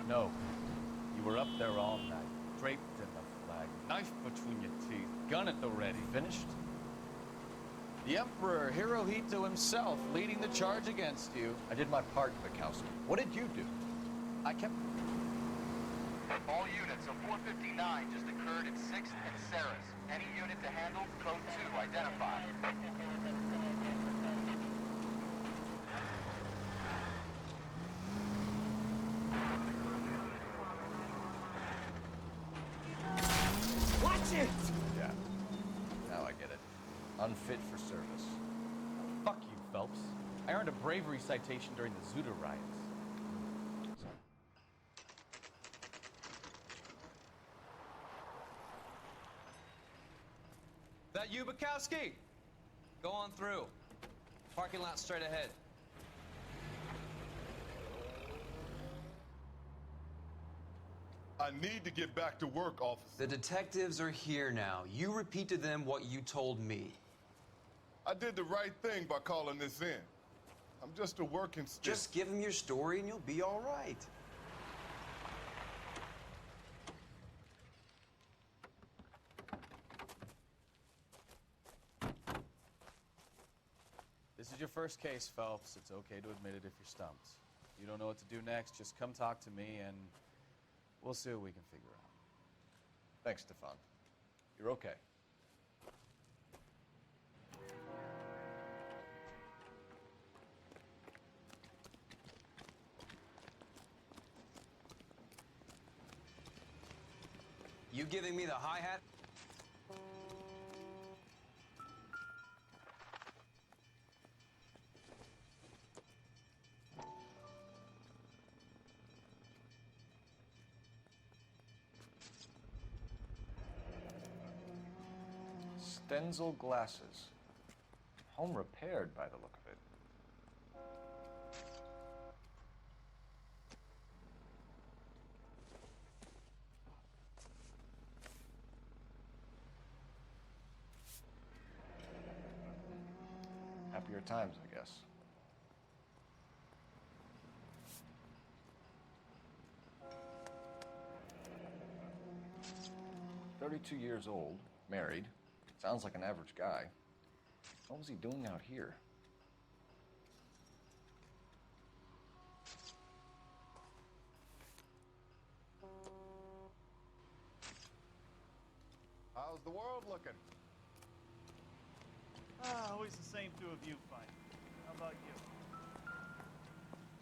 No. You were up there all night, draped in the flag, knife between your teeth, gun at the ready. Finished? The Emperor Hirohito himself leading the charge against you. I did my part, Bukowski. What did you do? I kept... All units, a 459 just occurred at 6th and Saris. Any unit to handle, code 2, identified. Watch it! Yeah. Now I get it. Unfit for service. Fuck you, Phelps. I earned a bravery citation during the Zuda riots. That you, Bukowski? Go on through. Parking lot straight ahead. I need to get back to work, officer. The detectives are here now. You repeat to them what you told me. I did the right thing by calling this in. I'm just a working stiff. Just give them your story and you'll be all right. This This is your first case, Phelps. It's okay to admit it if you're stumped. You don't know what to do next, just come talk to me and we'll see what we can figure out. Thanks, Stefan. You're okay. You giving me the hi-hat? Stenzel glasses. Home repaired by the look of it. Happier times, I guess. "32 years old, married. Sounds like an average guy. What was he doing out here?" How's the world looking? Always the same two of you fighting. How about you?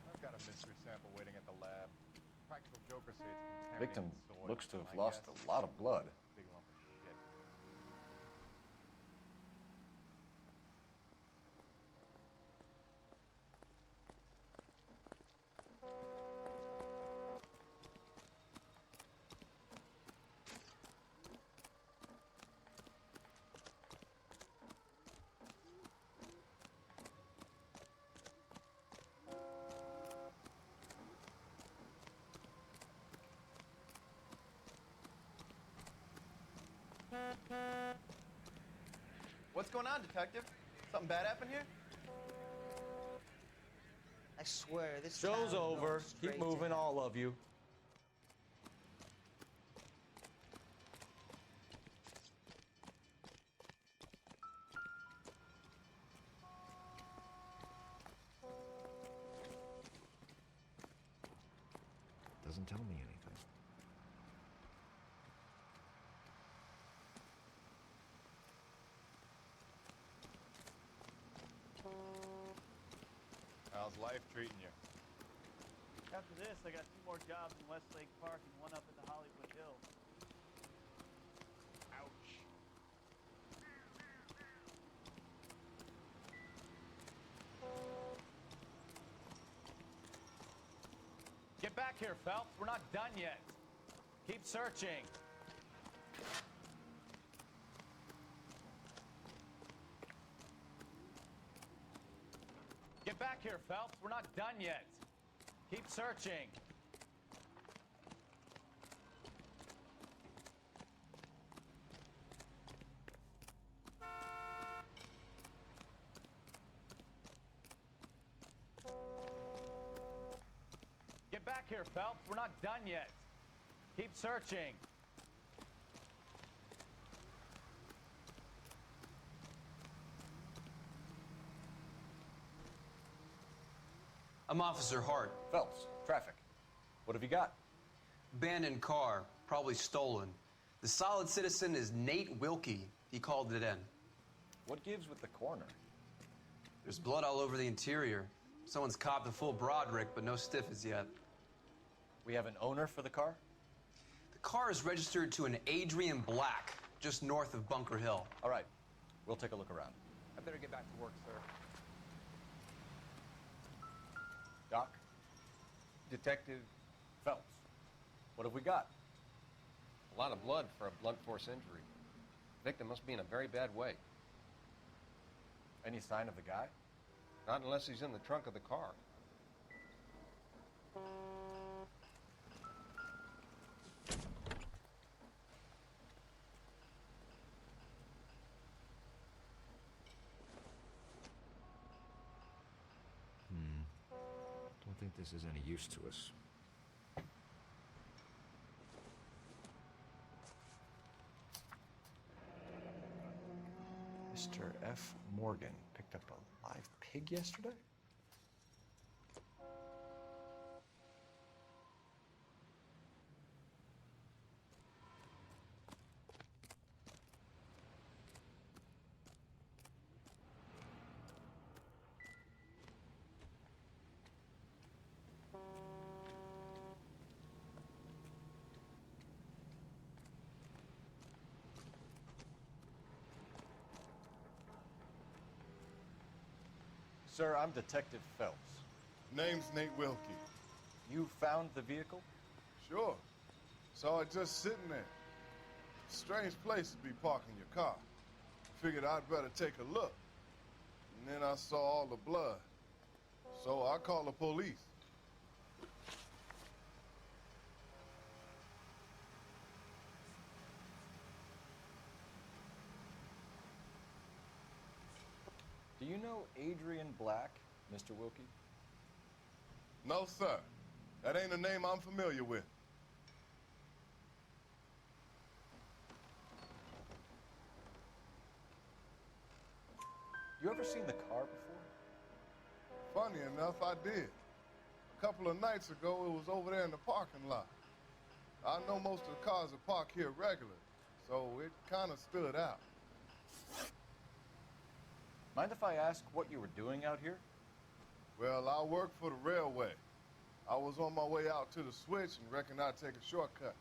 I've got a mystery sample waiting at the lab. Practical Joker says it's Victim contaminated soil. looks to have I lost guess a lot of blood. big lump of shit. What's going on, Detective? Something bad happened here? I swear, this Show's town over. goes Keep straight moving, to all of you. Doesn't tell me anything. How's life treating you? After this, I got 2 more jobs in Westlake Park and 1 up in the Hollywood Hills. Ouch. Get back here, Phelps. We're not done yet. Keep searching. Get back here, Phelps. We're not done yet. Keep searching. Get back here, Phelps. We're not done yet. Keep searching. I'm Officer Hart. Phelps, traffic. What have you got? Abandoned car, probably stolen. The solid citizen is Nate Wilkie. He called it in. What gives with the coroner? There's blood all over the interior. Someone's copped a full Broderick, but no stiff as yet. We have an owner for the car? The car is registered to an Adrian Black, just north of Bunker Hill. All right, we'll take a look around. I better get back to work, sir. Doc? Detective Phelps, what have we got? A lot of blood for a blunt force injury. Victim must be in a very bad way. Any sign of the guy? Not unless he's in the trunk of the car. Don't think this is any use to us. Mr. F. Morgan picked up a live pig yesterday? Sir, I'm Detective Phelps. Name's Nate Wilkie. You found the vehicle? Sure. Saw it just sitting there. Strange place to be parking your car. Figured I'd better take a look. And then I saw all the blood. So I called the police. Do you know Adrian Black, Mr. Wilkie? No, sir. That ain't a name I'm familiar with. You ever seen the car before? Funny enough, I did. A couple of nights ago, it was over there in the parking lot. I know most of the cars are parked here regularly, so it kind of stood out. Mind if I ask what you were doing out here? Well, I work for the railway. I was on my way out to the switch and reckoned I'd take a shortcut.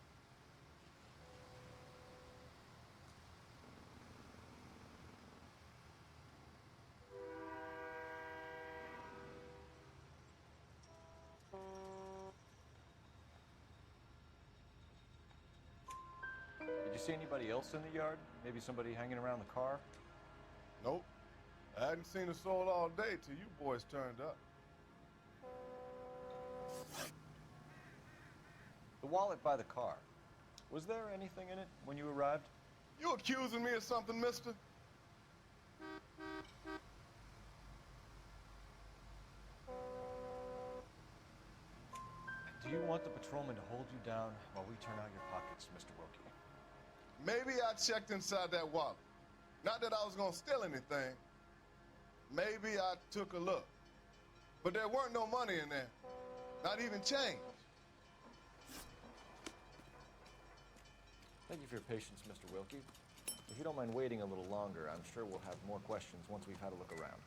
Did you see anybody else in the yard? Maybe somebody hanging around the car? Nope. I hadn't seen a soul all day till you boys turned up. The wallet by the car. Was there anything in it when you arrived? You accusing me of something, mister? Do you want the patrolman to hold you down while we turn out your pockets, Mr. Wilkie? Maybe I checked inside that wallet. Not that I was gonna steal anything. Maybe I took a look. But there weren't no money in there. Not even change. Thank you for your patience, Mr. Wilkie. If you don't mind waiting a little longer, I'm sure we'll have more questions once we've had a look around.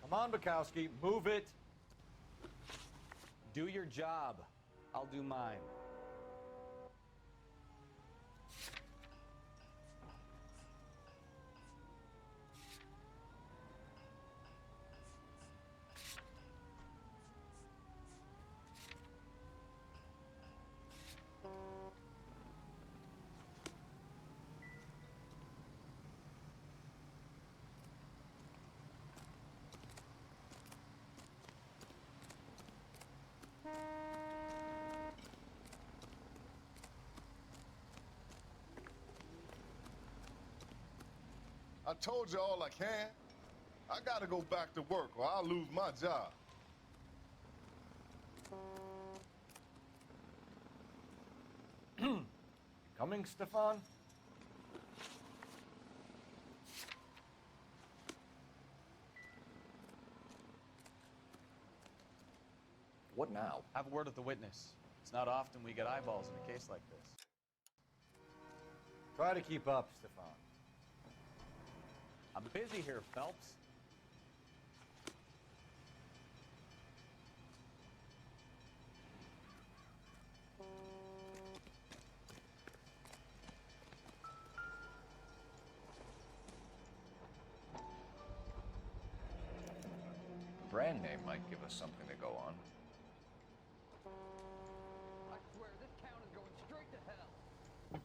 Come on, Bukowski, move it. Do your job. I'll do mine. I told you all I can. I gotta go back to work or I'll lose my job. Coming, Stefan? What now? Have a word with the witness. It's not often we get eyeballs in a case like this. Try to keep up, Stefan. I'm busy here, Phelps. Brand name might give us something to go on. I swear, this town is going straight to hell.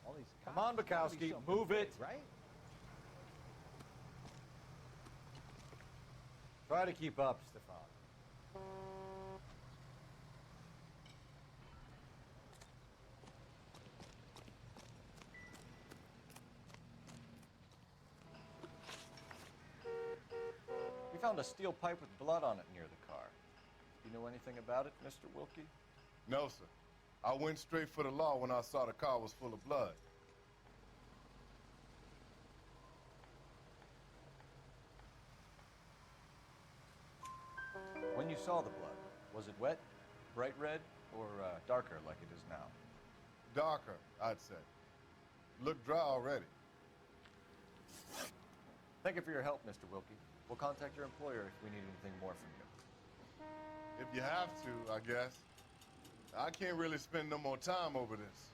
All these Come on, Bukowski, move it. Right? Try to keep up, Stefan. We found a steel pipe with blood on it near the car. Do you know anything about it, Mr. Wilkie? No, sir. I went straight for the law when I saw the car was full of blood. When you saw the blood, was it wet, bright red, or darker like it is now? Darker, I'd say. Looked dry already. Thank you for your help, Mr. Wilkie. We'll contact your employer if we need anything more from you. If you have to, I guess. I can't really spend no more time over this.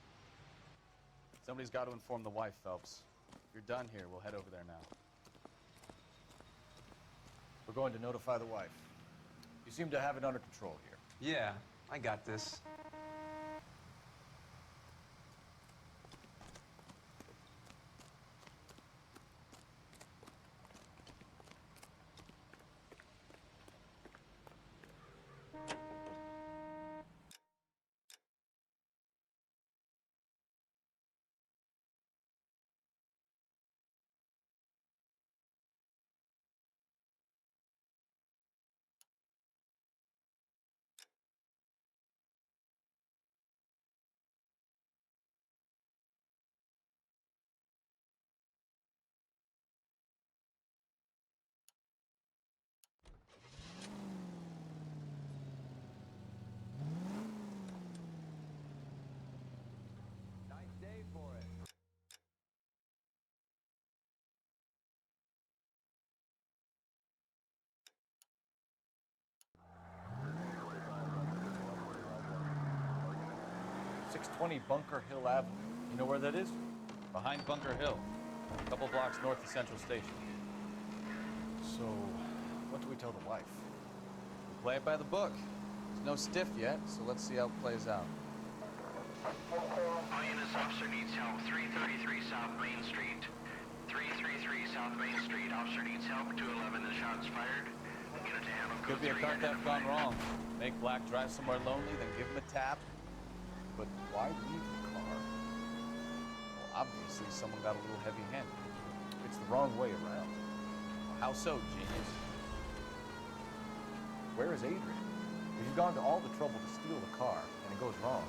Somebody's got to inform the wife, Phelps. If you're done here, we'll head over there now. We're going to notify the wife. You seem to have it under control here. Yeah, I got this. Nice day for it. .620 Bunker Hill Avenue. You know where that is? Behind Bunker Hill, a couple blocks north of Central Station. So, what do we tell the wife? We play it by the book. There's no stiff yet, so let's see how it plays out. INS officer needs help. 333 South Main Street. 333 South Main Street. Officer needs help. 211 and shots fired. Unit to handle Could code be a 3 car theft gone identified. wrong. Make Black drive somewhere lonely, then give him a tap. But why leave the car? Well, obviously someone got a little heavy-handed. It's the wrong way around. How so, genius? Where is Adrian? If you've gone to all the trouble to steal the car and it goes wrong,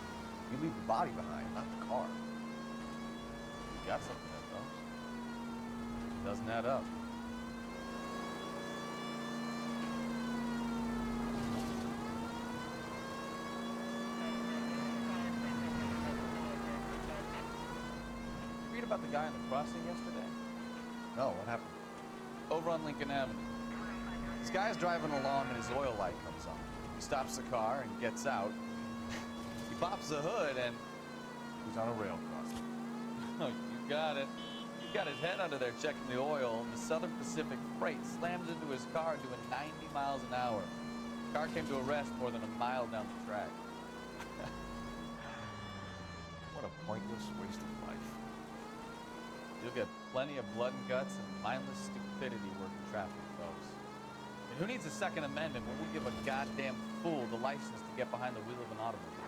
you leave the body behind, not the car. You got something there, Phelps. Doesn't add up. Read about the guy on the crossing yesterday? No, what happened? Over on Lincoln Avenue. This guy's driving along and his oil light comes on. He stops the car and gets out. He pops the hood and he's on a rail crossing. Oh, you got it. He got his head under there checking the oil, and the Southern Pacific Freight slams into his car doing 90 miles an hour. The car came to a rest more than a mile down the track. What a pointless waste of life. You'll get plenty of blood and guts and mindless stupidity working traffic, folks. And who needs a Second Amendment when we give a goddamn fool the license to get behind the wheel of an automobile?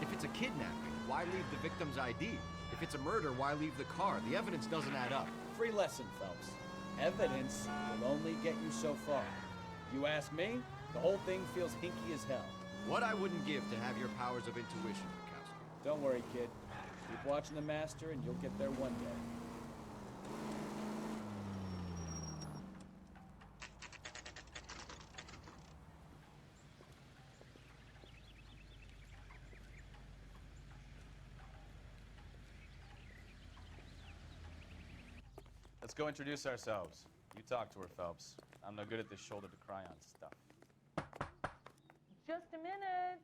If it's a kidnapping, why leave the victim's ID? If it's a murder, why leave the car? The evidence doesn't add up. Free lesson, Phelps. Evidence will only get you so far. You ask me, the whole thing feels hinky as hell. What I wouldn't give to have your powers of intuition, Mikowski. Don't worry, kid. Keep watching the master and you'll get there one day. Let's go introduce ourselves. You talk to her, Phelps. I'm no good at this shoulder to cry on stuff. Just a minute.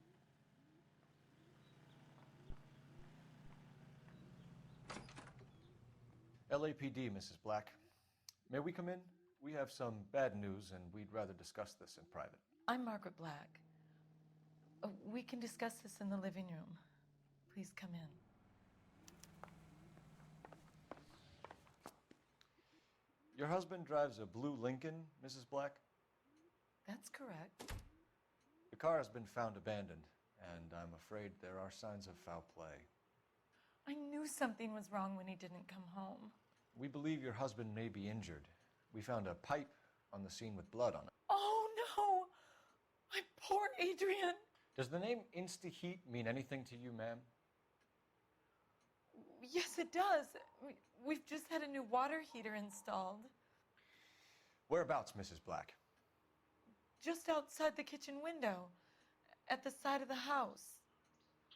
LAPD, Mrs. Black. May we come in? We have some bad news, and we'd rather discuss this in private. I'm Margaret Black. We can discuss this in the living room. Please come in. Your husband drives a blue Lincoln, Mrs. Black? That's correct. The car has been found abandoned, and I'm afraid there are signs of foul play. I knew something was wrong when he didn't come home. We believe your husband may be injured. We found a pipe on the scene with blood on it. Oh, no! Poor Adrian. Does the name Insta-Heat mean anything to you, ma'am? Yes, it does. We've just had a new water heater installed. Whereabouts, Mrs. Black? Just outside the kitchen window, at the side of the house.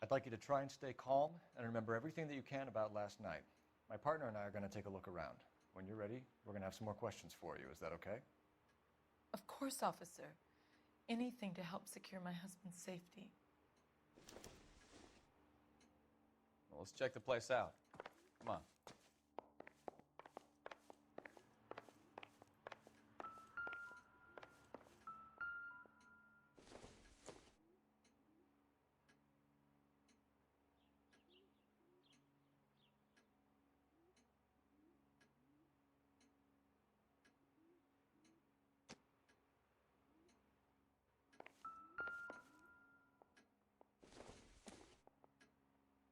I'd like you to try and stay calm and remember everything that you can about last night. My partner and I are going to take a look around. When you're ready, we're going to have some more questions for you. Is that okay? Of course, officer. Anything to help secure my husband's safety. Well, let's check the place out. Come on.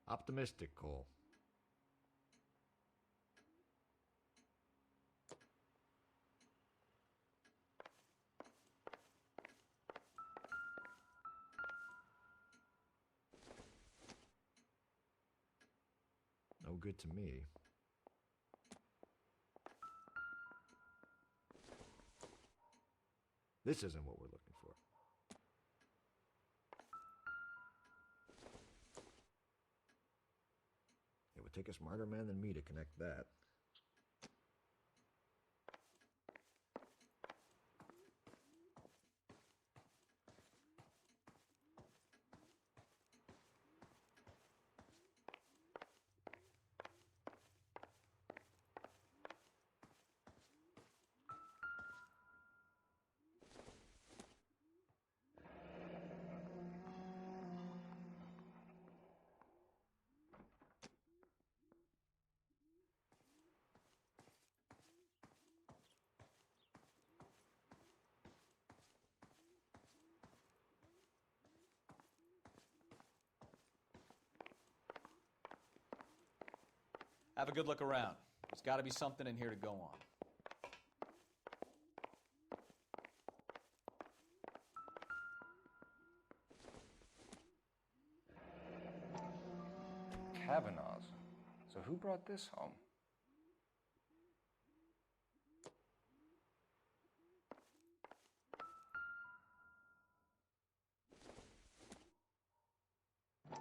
Optimistic, Cole. No good to me. This isn't what we're looking for. It would take a smarter man than me to connect that. Have a good look around. There's got to be something in here to go on. Kavanaugh's. So who brought this home?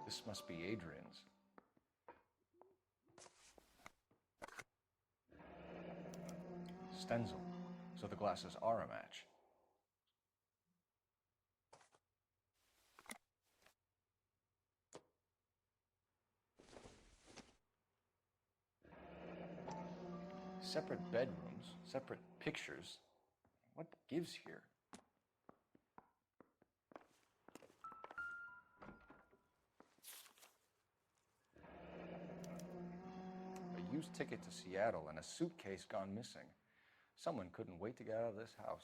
This must be Adrian's. Stenzel. So the glasses are a match. Separate bedrooms, separate pictures. What gives here? A used ticket to Seattle and a suitcase gone missing. Someone couldn't wait to get out of this house.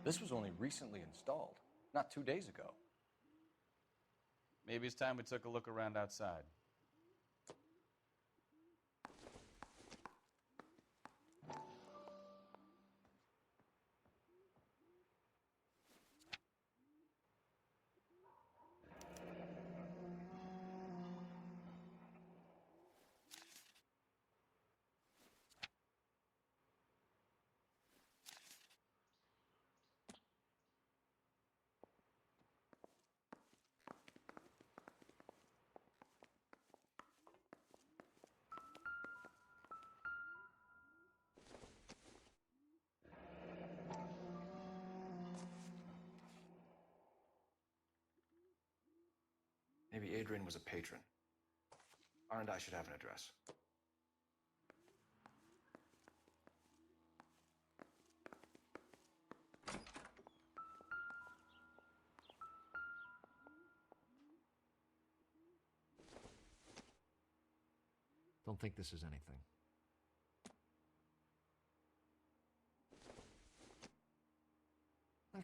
This was only recently installed, not 2 days ago. Maybe it's time we took a look around outside. Maybe Adrian was a patron. R&I should have an address. Don't think this is anything.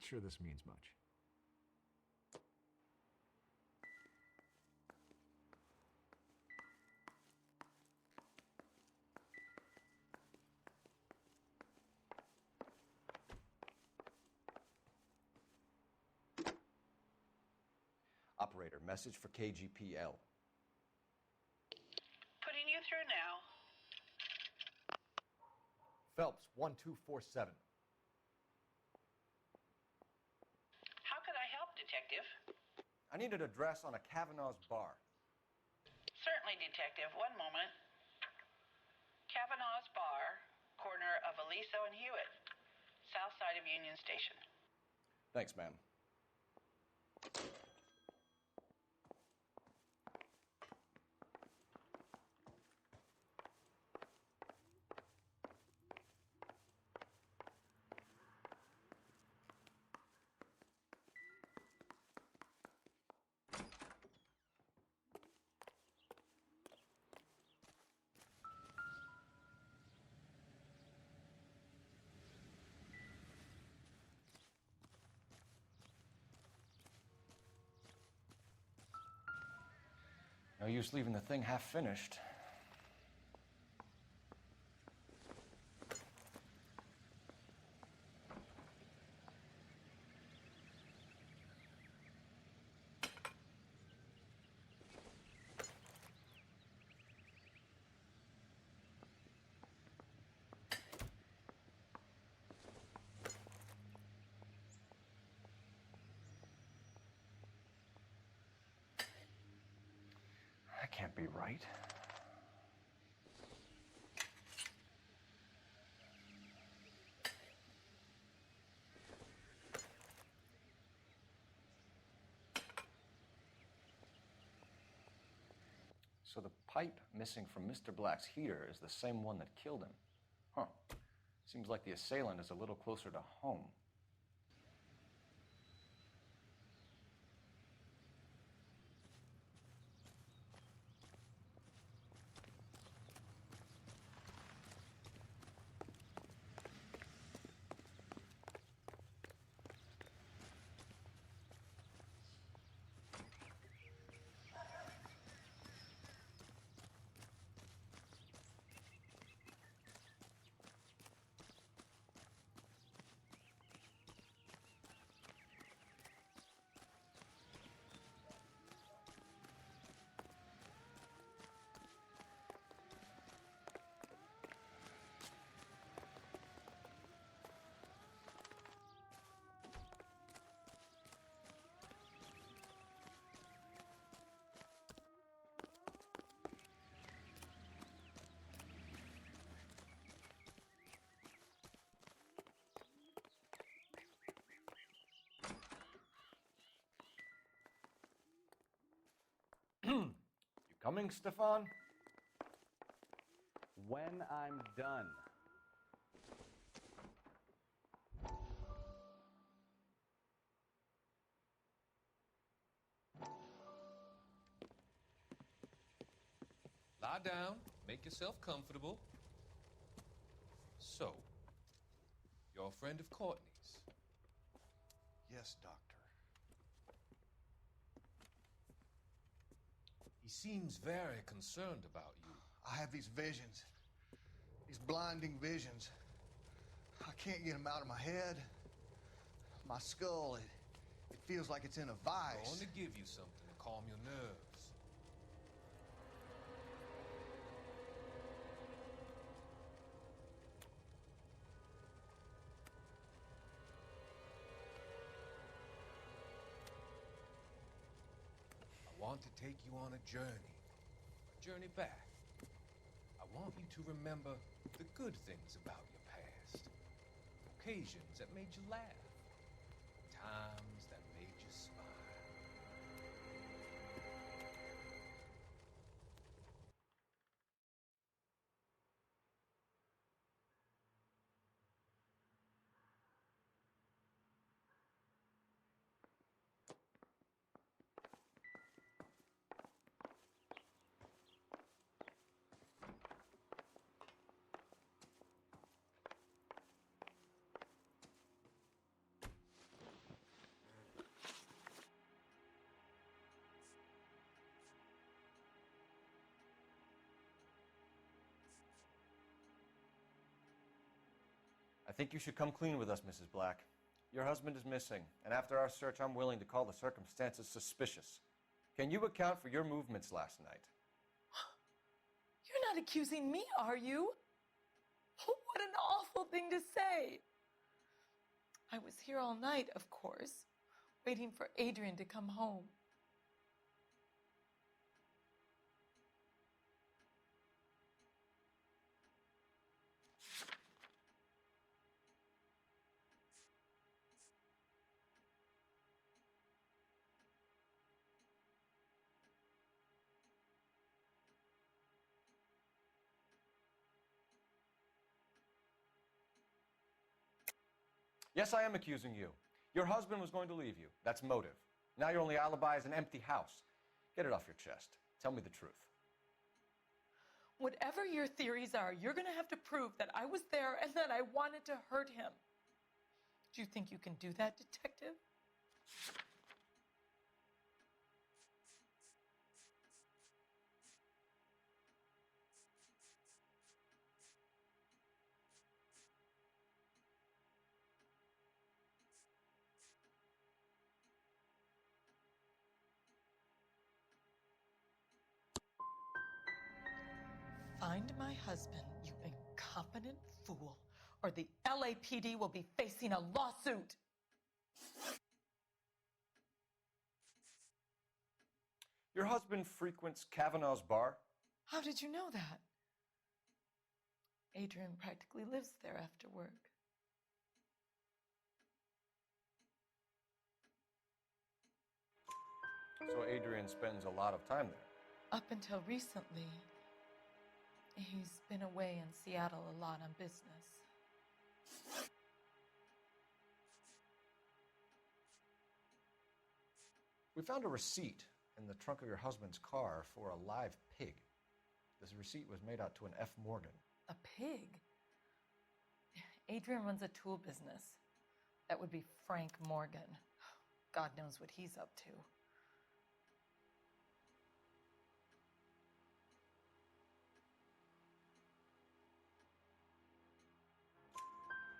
sure this means much. Operator, message for KGPL. Putting you through now. Phelps, 1247. How could I help, Detective? I need an address on a Kavanaugh's bar. Certainly, Detective. One moment. Kavanaugh's Bar, corner of Aliso and Hewitt, south side of Union Station. Thanks, ma'am. No use leaving the thing half finished. That can't be right. So the pipe missing from Mr. Black's heater is the same one that killed him. Huh. Seems like the assailant is a little closer to home. You coming, Stefan? When I'm done. Lie down, make yourself comfortable. So, you're a friend of Courtney's? Yes, Doctor. He seems very concerned about you. I have these visions. These blinding visions. I can't get them out of my head. My skull, it feels like it's in a vice. I want to give you something to calm your nerves. I want to take you on a journey back. I want you to remember the good things about your past. Occasions that made you laugh. Times that made you smile. think you should come clean with us, Mrs. Black. Your husband is missing, and after our search, I'm willing to call the circumstances suspicious. Can you account for your movements last night? You're not accusing me, are you? What an awful thing to say. I was here all night, of course, waiting for Adrian to come home. Yes, I am accusing you. Your husband was going to leave you. That's motive. Now your only alibi is an empty house. Get it off your chest. Tell me the truth. Whatever your theories are, you're going to have to prove that I was there and that I wanted to hurt him. Do you think you can do that, detective? Find my husband, you incompetent fool, or the LAPD will be facing a lawsuit. Your husband frequents Kavanaugh's bar? How did you know that? Adrian practically lives there after work. So Adrian spends a lot of time there. Up until recently, he's been away in Seattle a lot on business. We found a receipt in the trunk of your husband's car for a live pig. This receipt was made out to an F. Morgan. A pig? Adrian runs a tool business. That would be Frank Morgan. God knows what he's up to.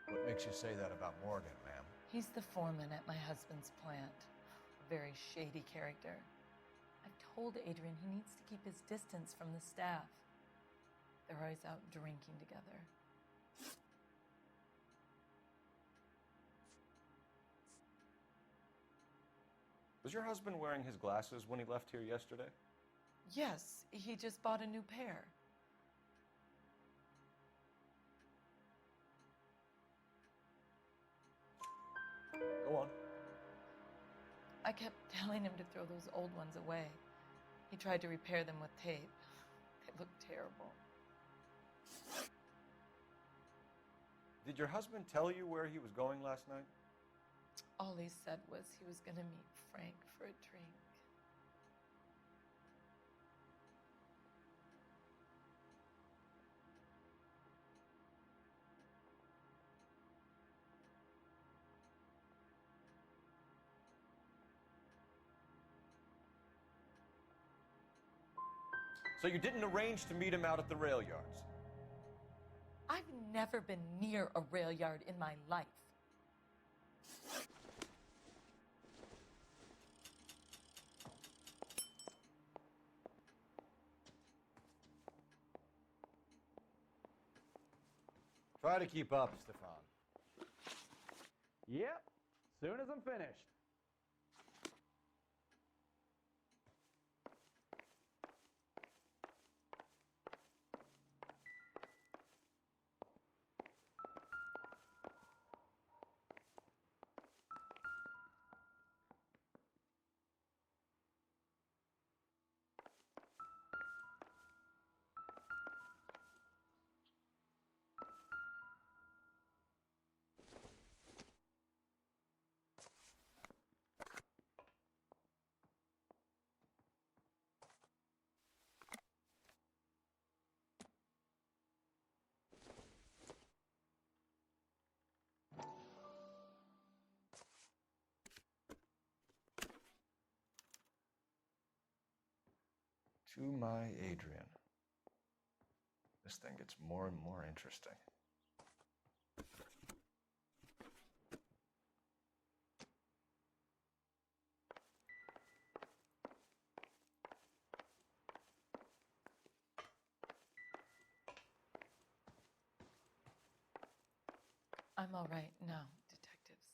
What makes you say that about Morgan, ma'am? He's the foreman at my husband's plant. A very shady character. I've told Adrian he needs to keep his distance from the staff. They're always out drinking together. Was your husband wearing his glasses when he left here yesterday? Yes, he just bought a new pair. Go on. I kept telling him to throw those old ones away. He tried to repair them with tape. They looked terrible. Did your husband tell you where he was going last night? All he said was he was going to meet Frank for a drink. So you didn't arrange to meet him out at the rail yards? I've never been near a rail yard in my life. Try to keep up, Stefan. Yep, soon as I'm finished. To my Adrian. This thing gets more and more interesting. I'm all right now, detectives.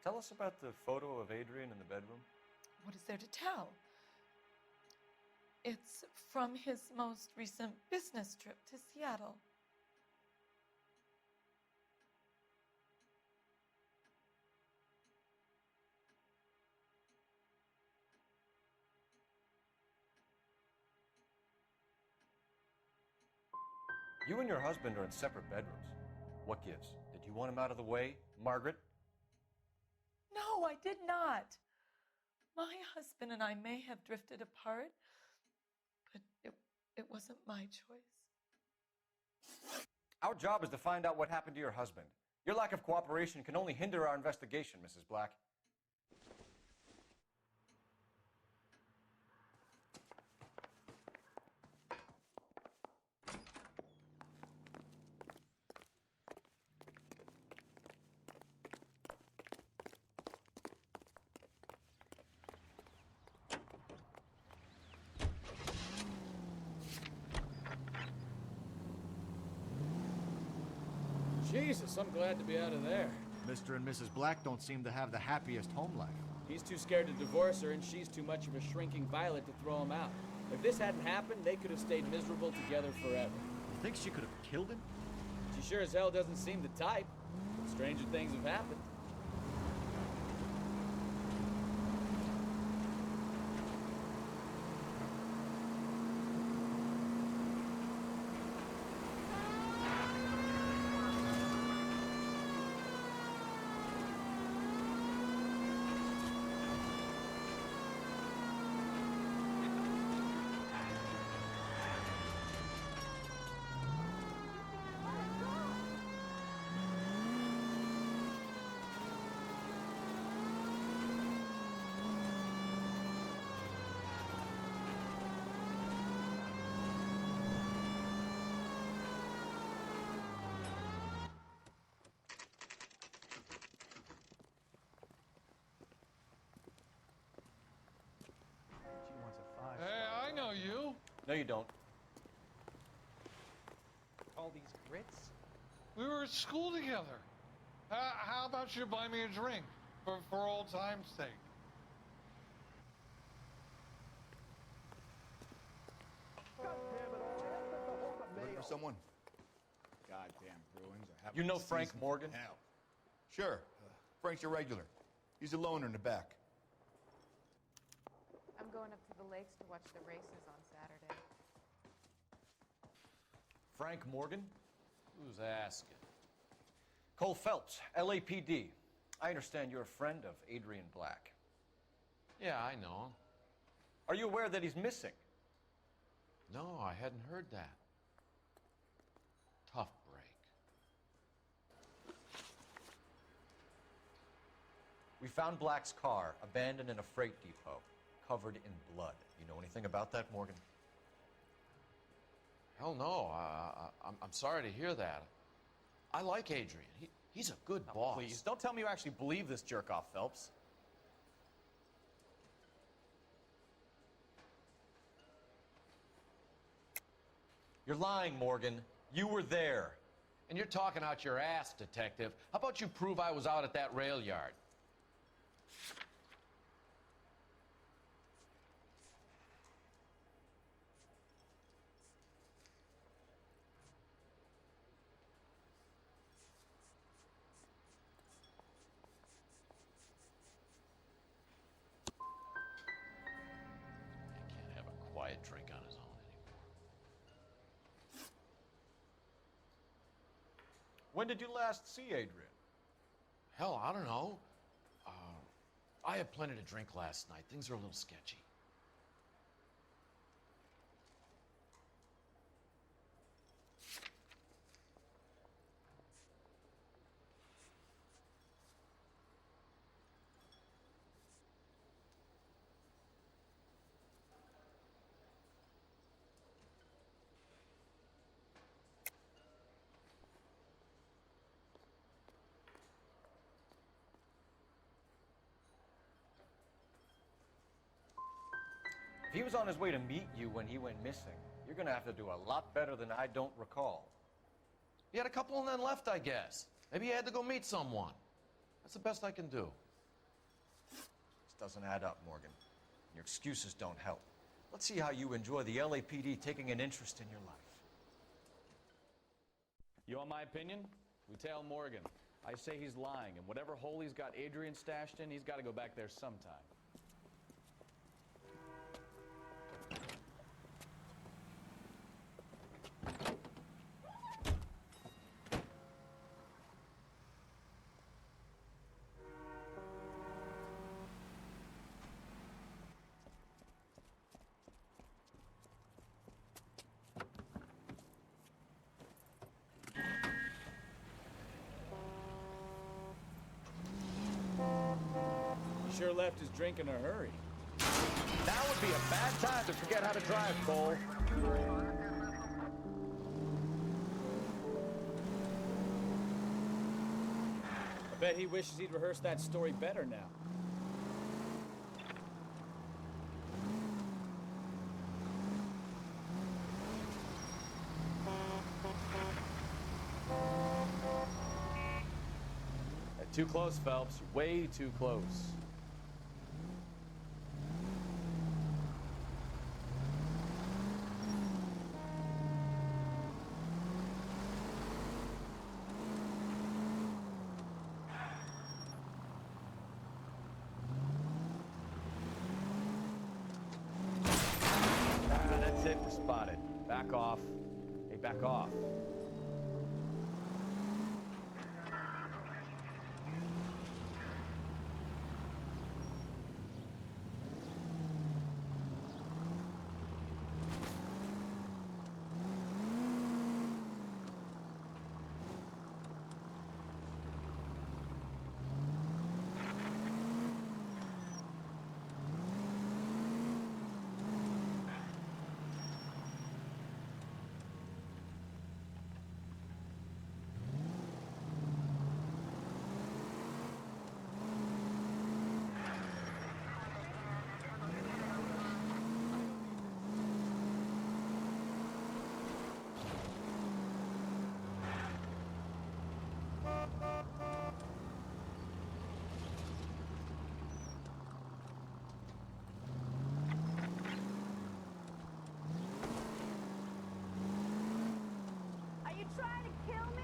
Tell us about the photo of Adrian in the bedroom. What is there to tell? It's from his most recent business trip to Seattle. You and your husband are in separate bedrooms. What gives? Did you want him out of the way, Margaret? No, I did not. My husband and I may have drifted apart, but it wasn't my choice. Our job is to find out what happened to your husband. Your lack of cooperation can only hinder our investigation, Mrs. Black. Jesus, I'm glad to be out of there. Mr. and Mrs. Black don't seem to have the happiest home life. He's too scared to divorce her, and she's too much of a shrinking violet to throw him out. If this hadn't happened, they could have stayed miserable together forever. You think she could have killed him? She sure as hell doesn't seem the type. But stranger things have happened. Hey, I know you. No, you don't. All these grits? We were at school together. How about you buy me a drink for old time's sake? Looking for someone? Goddamn Bruins are having You know a Frank season Morgan? from hell. Sure. Frank's your regular. He's a loner in the back. I'm going up to the lakes to watch the races on Saturday. Frank Morgan? Who's asking? Cole Phelps, LAPD. I understand you're a friend of Adrian Black. Yeah, I know him. Are you aware that he's missing? No, I hadn't heard that. Tough break. We found Black's car abandoned in a freight depot, covered in blood. You know anything about that, Morgan? Hell no. I'm sorry to hear that. I like Adrian. He's a good boss. Please, don't tell me you actually believe this jerk-off, Phelps. You're lying, Morgan. You were there. And you're talking out your ass, detective. How about you prove I was out at that rail yard? Can't have a quiet drink on his own anymore. When did you last see Adrian? Hell, I don't know. I had plenty to drink last night. Things are a little sketchy. If he was on his way to meet you when he went missing, You're gonna have to do a lot better than I don't recall. He had a couple and then left, I guess. Maybe he had to go meet someone. That's the best I can do. This doesn't add up, Morgan. Your excuses don't help. Let's see how you enjoy the LAPD taking an interest in your life. You want my opinion? We tail Morgan. I say he's lying, and whatever hole he's got Adrian stashed in, he's got to go back there sometime. Sure left his drink in a hurry. Now would be a bad time to forget how to drive, Cole. I bet he wishes he'd rehearsed that story better now. Too close, Phelps. You're way too close. That's it. We're spotted. Back off. Hey, back off. Are you trying to kill me?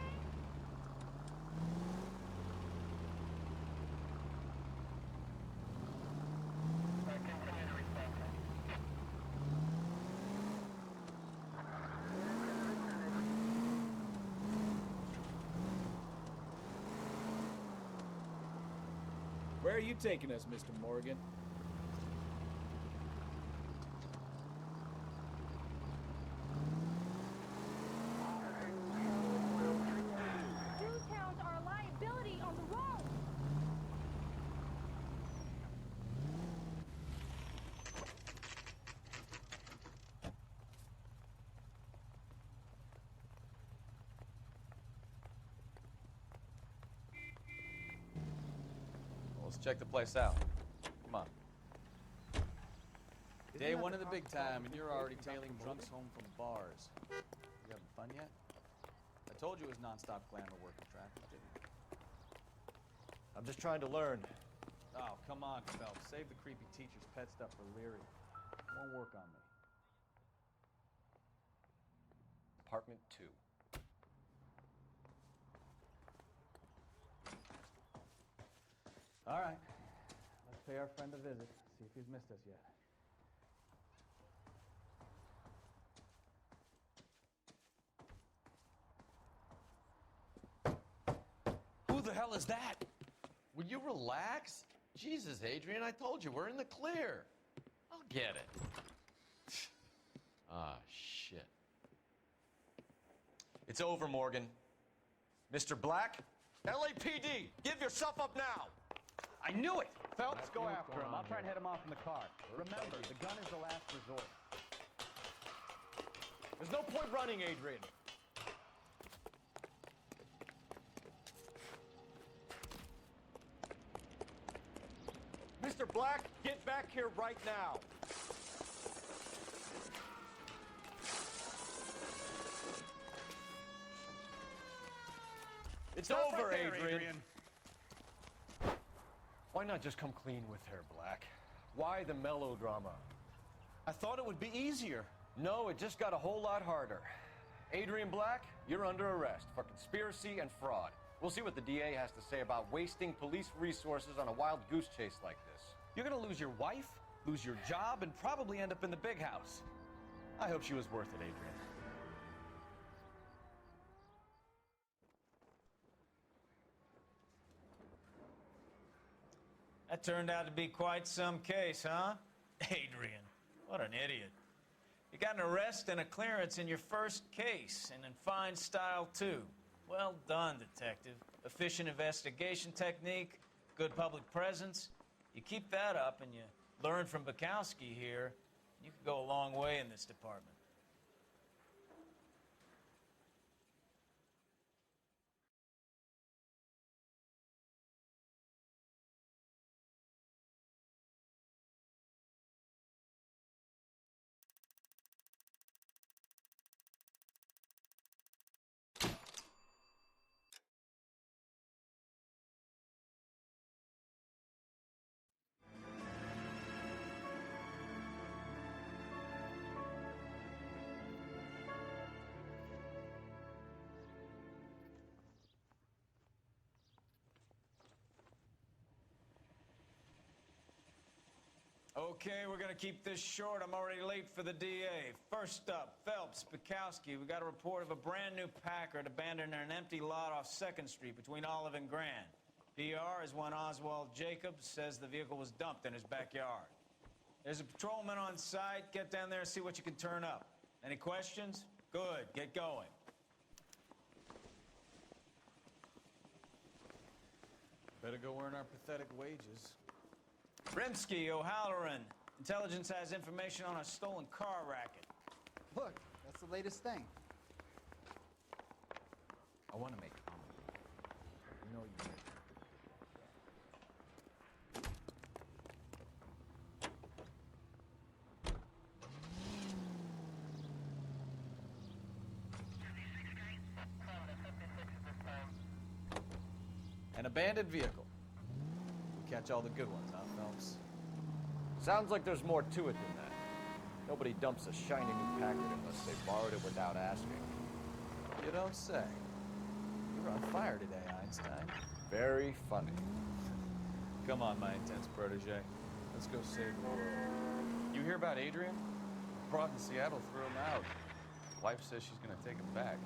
Where are you taking us, Mr. Morgan? Newtowns are a liability on the road. Let's check the place out. Come on. Day one of the big time, and you're already tailing drunks home from bars. You having fun yet? I told you it was nonstop glamour work in traffic, didn't I? I'm just trying to learn. Oh, come on, Phelps. Save the creepy teacher's pet stuff for Leary. It won't work on me. Apartment 2. All right. Let's pay our friend a visit. See if he's missed us yet. Who the hell is that? Will you relax? Jesus, Adrian, I told you, we're in the clear. I'll get it. Ah, shit. It's over, Morgan. Mr. Black, LAPD, give yourself up now! I knew it! Phelps, go after him. I'll try and head him off in the car. Remember, the gun is the last resort. There's no point running, Adrian. Mr. Black, get back here right now. It's over, Adrian. Why not just come clean with her, Black? Why the melodrama? I thought it would be easier. No, it just got a whole lot harder. Adrian Black, you're under arrest for conspiracy and fraud. We'll see what the DA has to say about wasting police resources on a wild goose chase like this. You're gonna lose your wife, lose your job, and probably end up in the big house. I hope she was worth it, Adrian. That turned out to be quite some case, huh? Adrian, what an idiot. You got an arrest and a clearance in your first case, and in fine style, too. Well done, detective. Efficient investigation technique, good public presence. You keep that up and you learn from Bukowski here, you could go a long way in this department. Okay, we're gonna keep this short. I'm already late for the DA. First up, Phelps, Bukowski. We got a report of a brand new Packard abandoned in an empty lot off 2nd Street between Olive and Grand. PR is one Oswald Jacobs says the vehicle was dumped in his backyard. There's a patrolman on site. Get down there and see what you can turn up. Any questions? Good, get going. Better go earn our pathetic wages. Rimsky, O'Halloran. Intelligence has information on a stolen car racket. Look, that's the latest thing. I want to make comedy. You know you An abandoned vehicle. We catch all the good ones, huh, Phelps? Sounds like there's more to it than that. Nobody dumps a shiny new Packard unless they borrowed it without asking. You don't say. You're on fire today, Einstein. Very funny. Come on, my intense protege. Let's go save the world. You hear about Adrian? Broad in Seattle threw him out. Wife says she's gonna take him back.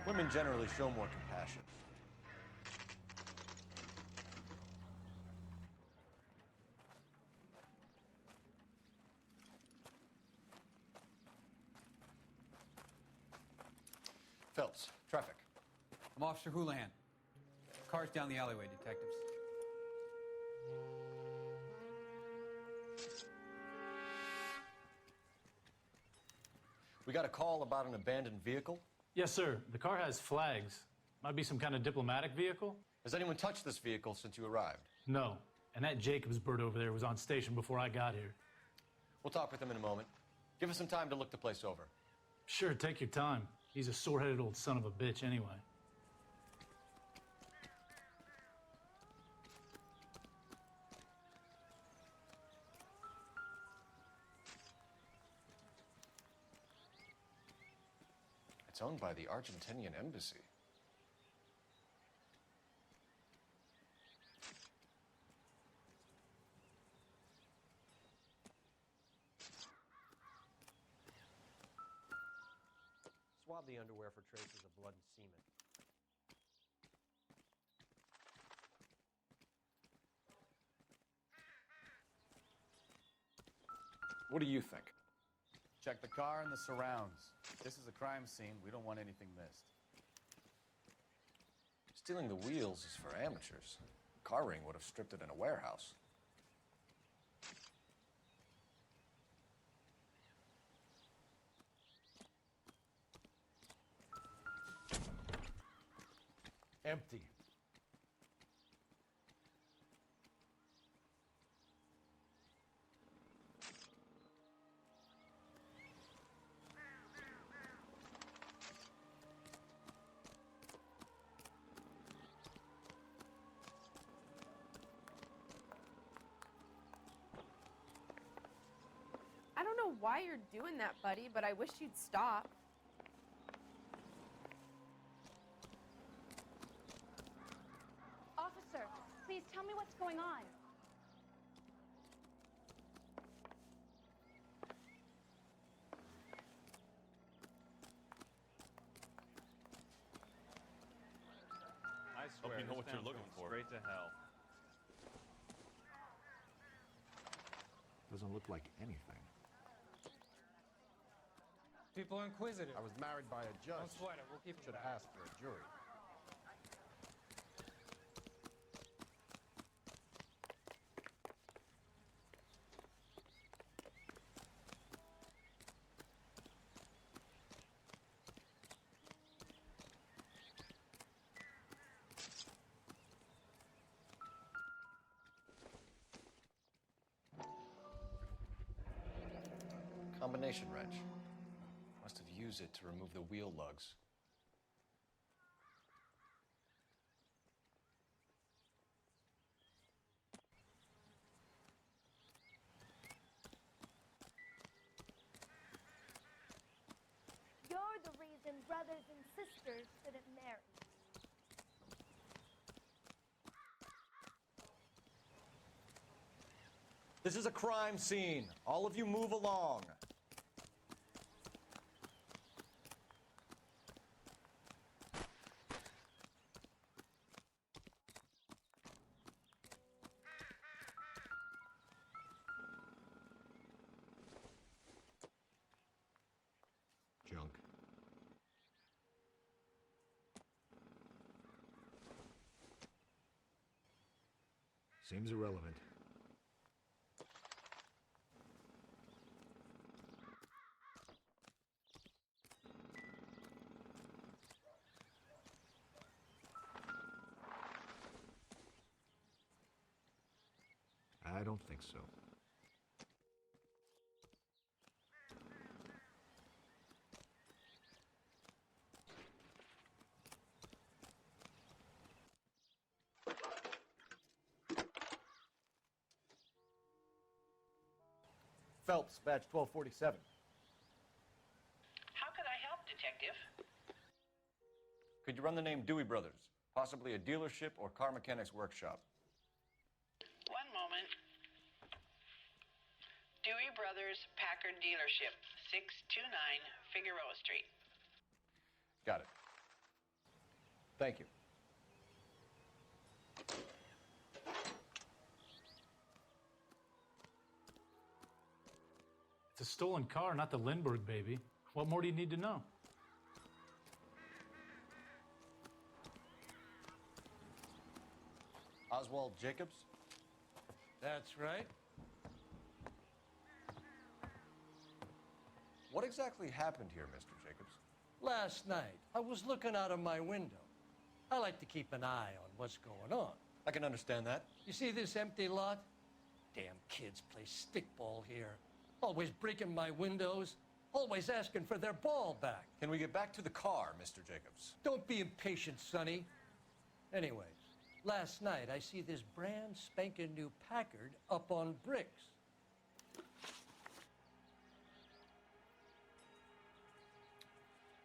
Women generally show more compassion. Phelps, traffic. I'm Officer Houlihan. Car's down the alleyway, detectives. We got a call about an abandoned vehicle. Yes, sir. The car has flags. Might be some kind of diplomatic vehicle. Has anyone touched this vehicle since you arrived? No. And that Jacobs bird over there was on station before I got here. We'll talk with him in a moment. Give us some time to look the place over. Sure, take your time. He's a sore-headed old son of a bitch anyway. It's owned by the Argentinian embassy. Swab the underwear for traces of blood and semen. What do you think? Check the car and the surrounds. This is a crime scene. We don't want anything missed. Stealing the wheels is for amateurs. Car ring would have stripped it in a warehouse. Empty. know why you're doing that, buddy, but I wish you'd stop. Officer, please tell me what's going on. I swear, Hope you know this what you're town's looking going for. Straight to hell. Doesn't look like anything. People are inquisitive. I was married by a judge. Don't sweat it. We'll keep it Should back. ask for a jury. Combination wrench. Must have used it to remove the wheel lugs. You're the reason brothers and sisters shouldn't marry. This is a crime scene. All of you move along. Junk. Seems irrelevant. I don't think so. Phelps, badge 1247. How can I help, Detective? Could you run the name Dewey Brothers? Possibly a dealership or car mechanics workshop. One moment. Dewey Brothers Packard Dealership, 629 Figueroa Street. Got it. Thank you. It's a stolen car, not the Lindbergh baby. What more do you need to know? Oswald Jacobs? That's right. What exactly happened here, Mr. Jacobs? Last night, I was looking out of my window. I like to keep an eye on what's going on. I can understand that. You see this empty lot? Damn kids play stickball here. Always breaking my windows, always asking for their ball back. Can we get back to the car, Mr. Jacobs? Don't be impatient, Sonny. Anyways, last night I see this brand spanking new Packard up on bricks.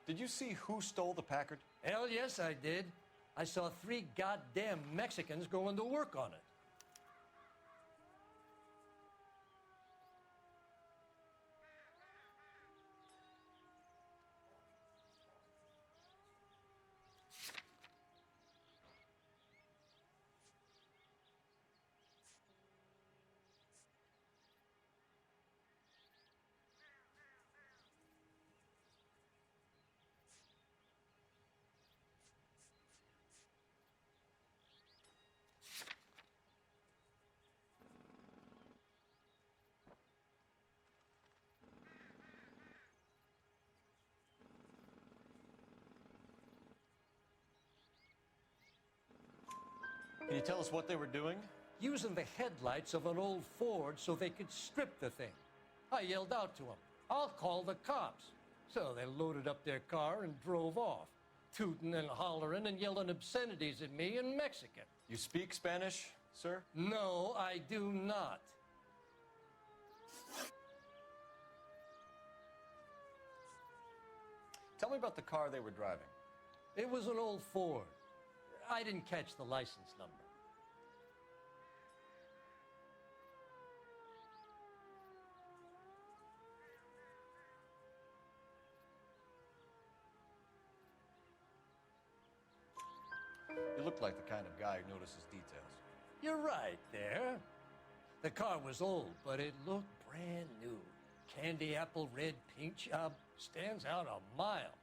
Did you see who stole the Packard? Hell yes, I did. I saw 3 goddamn Mexicans going to work on it. Can you tell us what they were doing? Using the headlights of an old Ford so they could strip the thing. I yelled out to them, "I'll call the cops." So they loaded up their car and drove off, tooting and hollering and yelling obscenities at me in Mexican. You speak Spanish, sir? No, I do not. Tell me about the car they were driving. It was an old Ford. I didn't catch the license number. You look like the kind of guy who notices details. You're right there. The car was old, but it looked brand new. Candy apple red paint job stands out a mile.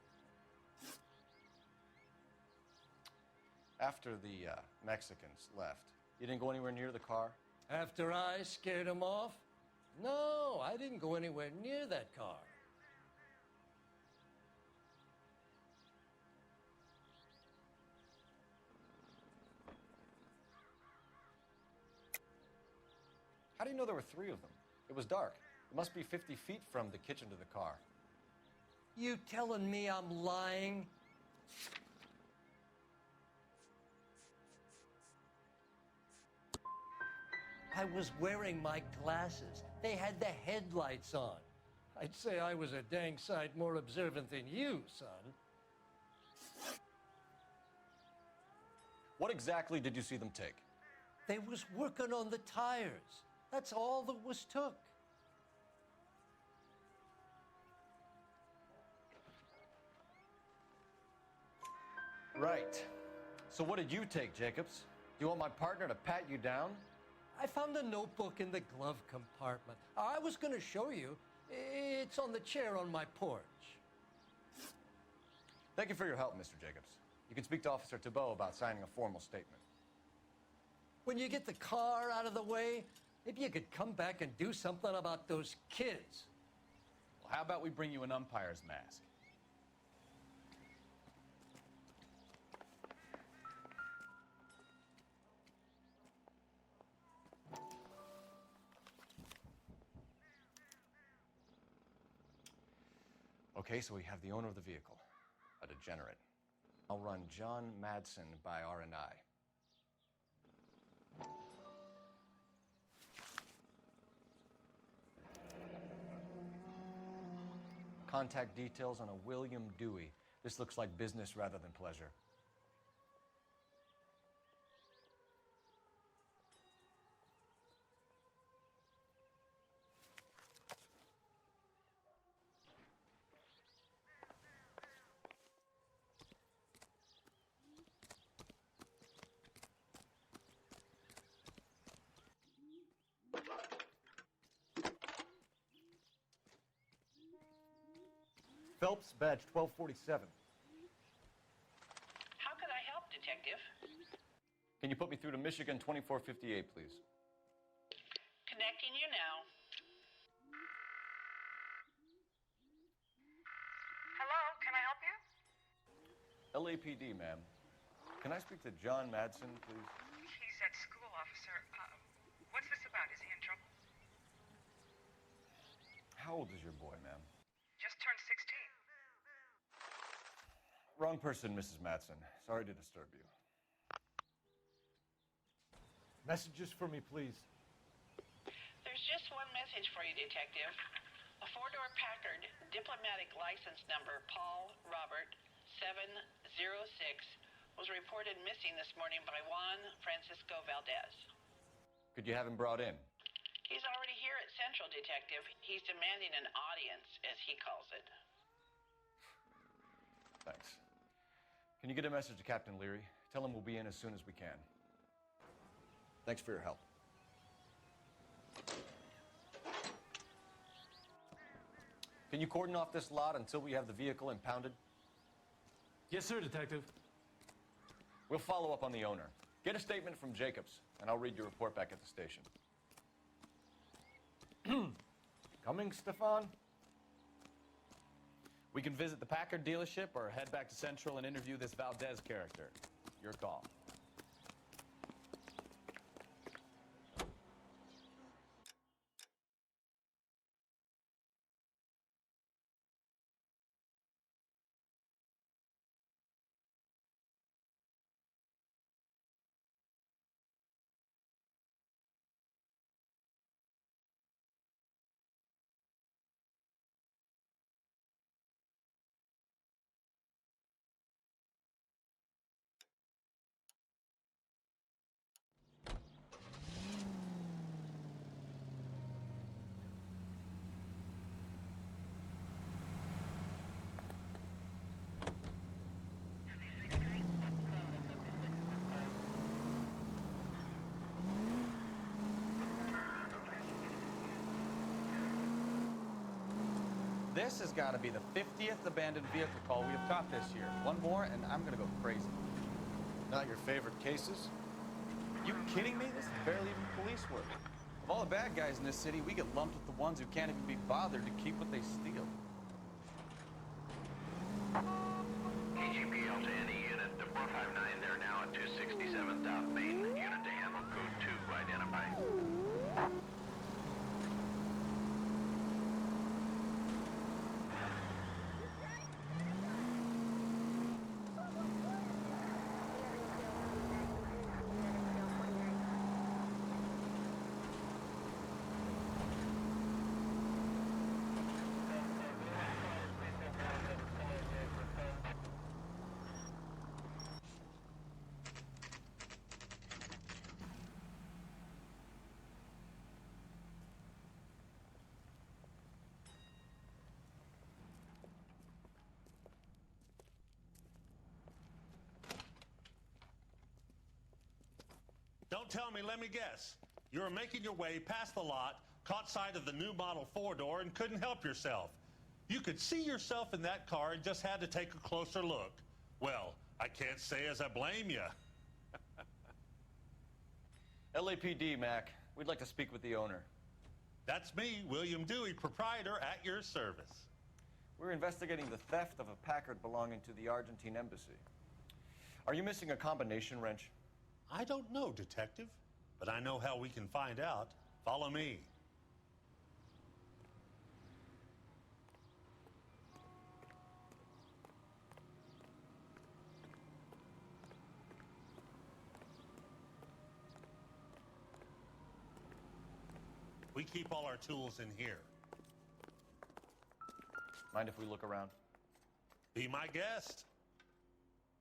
After the Mexicans left, you didn't go anywhere near the car? After I scared him off? No, I didn't go anywhere near that car. How do you know there were 3 of them? It was dark. It must be 50 feet from the kitchen to the car. You telling me I'm lying? I was wearing my glasses. They had the headlights on. I'd say I was a dang sight more observant than you, son. What exactly did you see them take? They was working on the tires. That's all that was took. Right. So what did you take, Jacobs? Do you want my partner to pat you down? I found a notebook in the glove compartment. I was going to show you. It's on the chair on my porch. Thank you for your help, Mr. Jacobs. You can speak to Officer Thibault about signing a formal statement. When you get the car out of the way, maybe you could come back and do something about those kids. Well, how about we bring you an umpire's mask? Okay, so we have the owner of the vehicle, a degenerate. I'll run John Madsen by R&I. Contact details on a William Dewey. This looks like business rather than pleasure. Phelps, badge 1247. How could I help, Detective? Can you put me through to Michigan 2458, please? Connecting you now. Hello, can I help you? LAPD, ma'am. Can I speak to John Madsen, please? He's at school, officer. What's this about? Is he in trouble? How old is your boy, ma'am? Just turned 16. Wrong person, Mrs. Madsen. Sorry to disturb you. Messages for me, please. There's just one message for you, Detective. A 4-door Packard, diplomatic license number Paul Robert 706, was reported missing this morning by Juan Francisco Valdez. Could you have him brought in? He's already here at Central, Detective. He's demanding an audience, as he calls it. Thanks. Can you get a message to Captain Leary? Tell him we'll be in as soon as we can. Thanks for your help. Can you cordon off this lot until we have the vehicle impounded? Yes, sir, Detective. We'll follow up on the owner. Get a statement from Jacobs, and I'll read your report back at the station. Coming, Stefan? We can visit the Packard dealership or head back to Central and interview this Valdez character. Your call. This has got to be the 50th abandoned vehicle call we have caught this year. One more, and I'm going to go crazy. Not your favorite cases? You kidding me? This is barely even police work. Of all the bad guys in this city, we get lumped with the ones who can't even be bothered to keep what they steal. KGPL to any unit. The 459, they're now at 267 South Main. Unit to handle code 2, identify. Don't tell me, let me guess. You were making your way past the lot, caught sight of the new model four-door, and couldn't help yourself. You could see yourself in that car and just had to take a closer look. Well, I can't say as I blame you. LAPD, Mac. We'd like to speak with the owner. That's me, William Dewey, proprietor, at your service. We're investigating the theft of a Packard belonging to the Argentine embassy. Are you missing a combination wrench? I don't know, Detective, but I know how we can find out. Follow me. We keep all our tools in here. Mind if we look around? Be my guest.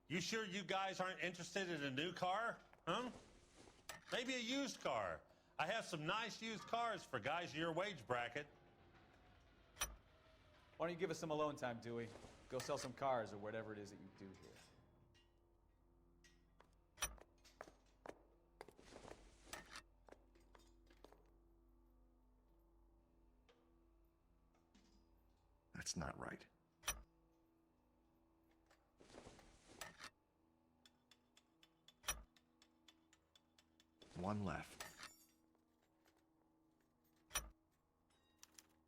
You sure you guys aren't interested in a new car? Huh? Maybe a used car. I have some nice used cars for guys in your wage bracket. Why don't you give us some alone time, Dewey? Go sell some cars or whatever it is that you do here. That's not right. One left.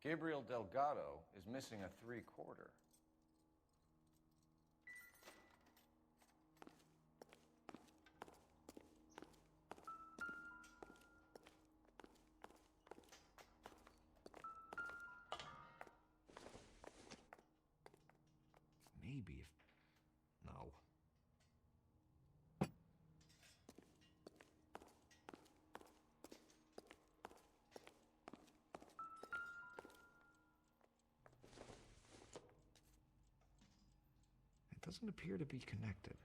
Gabriel Delgado is missing a 3/4. Maybe if... No. It doesn't appear to be connected.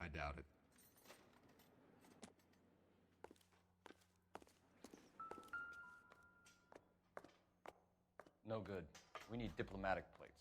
I doubt it. No good. We need diplomatic plates.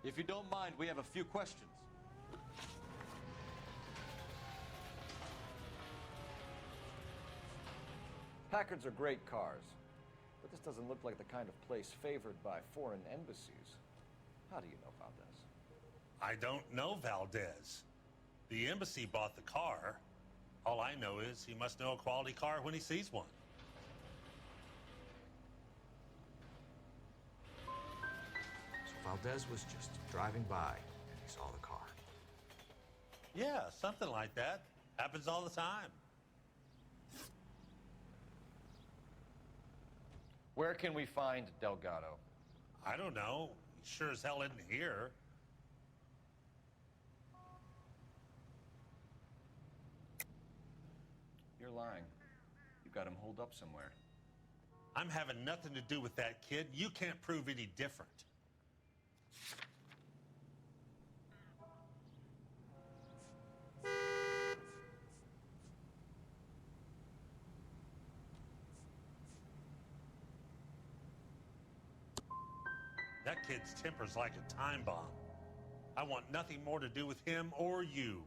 If you don't mind, we have a few questions. Packards are great cars, but this doesn't look like the kind of place favored by foreign embassies. How do you know Valdez? I don't know Valdez. The embassy bought the car. All I know is he must know a quality car when he sees one. So Valdez was just driving by and he saw the car. Yeah, something like that. Happens all the time. Where can we find Delgado? I don't know. He sure as hell isn't here. You're lying. You got him holed up somewhere. I'm having nothing to do with that kid. You can't prove any different. That kid's temper's like a time bomb. I want nothing more to do with him or you.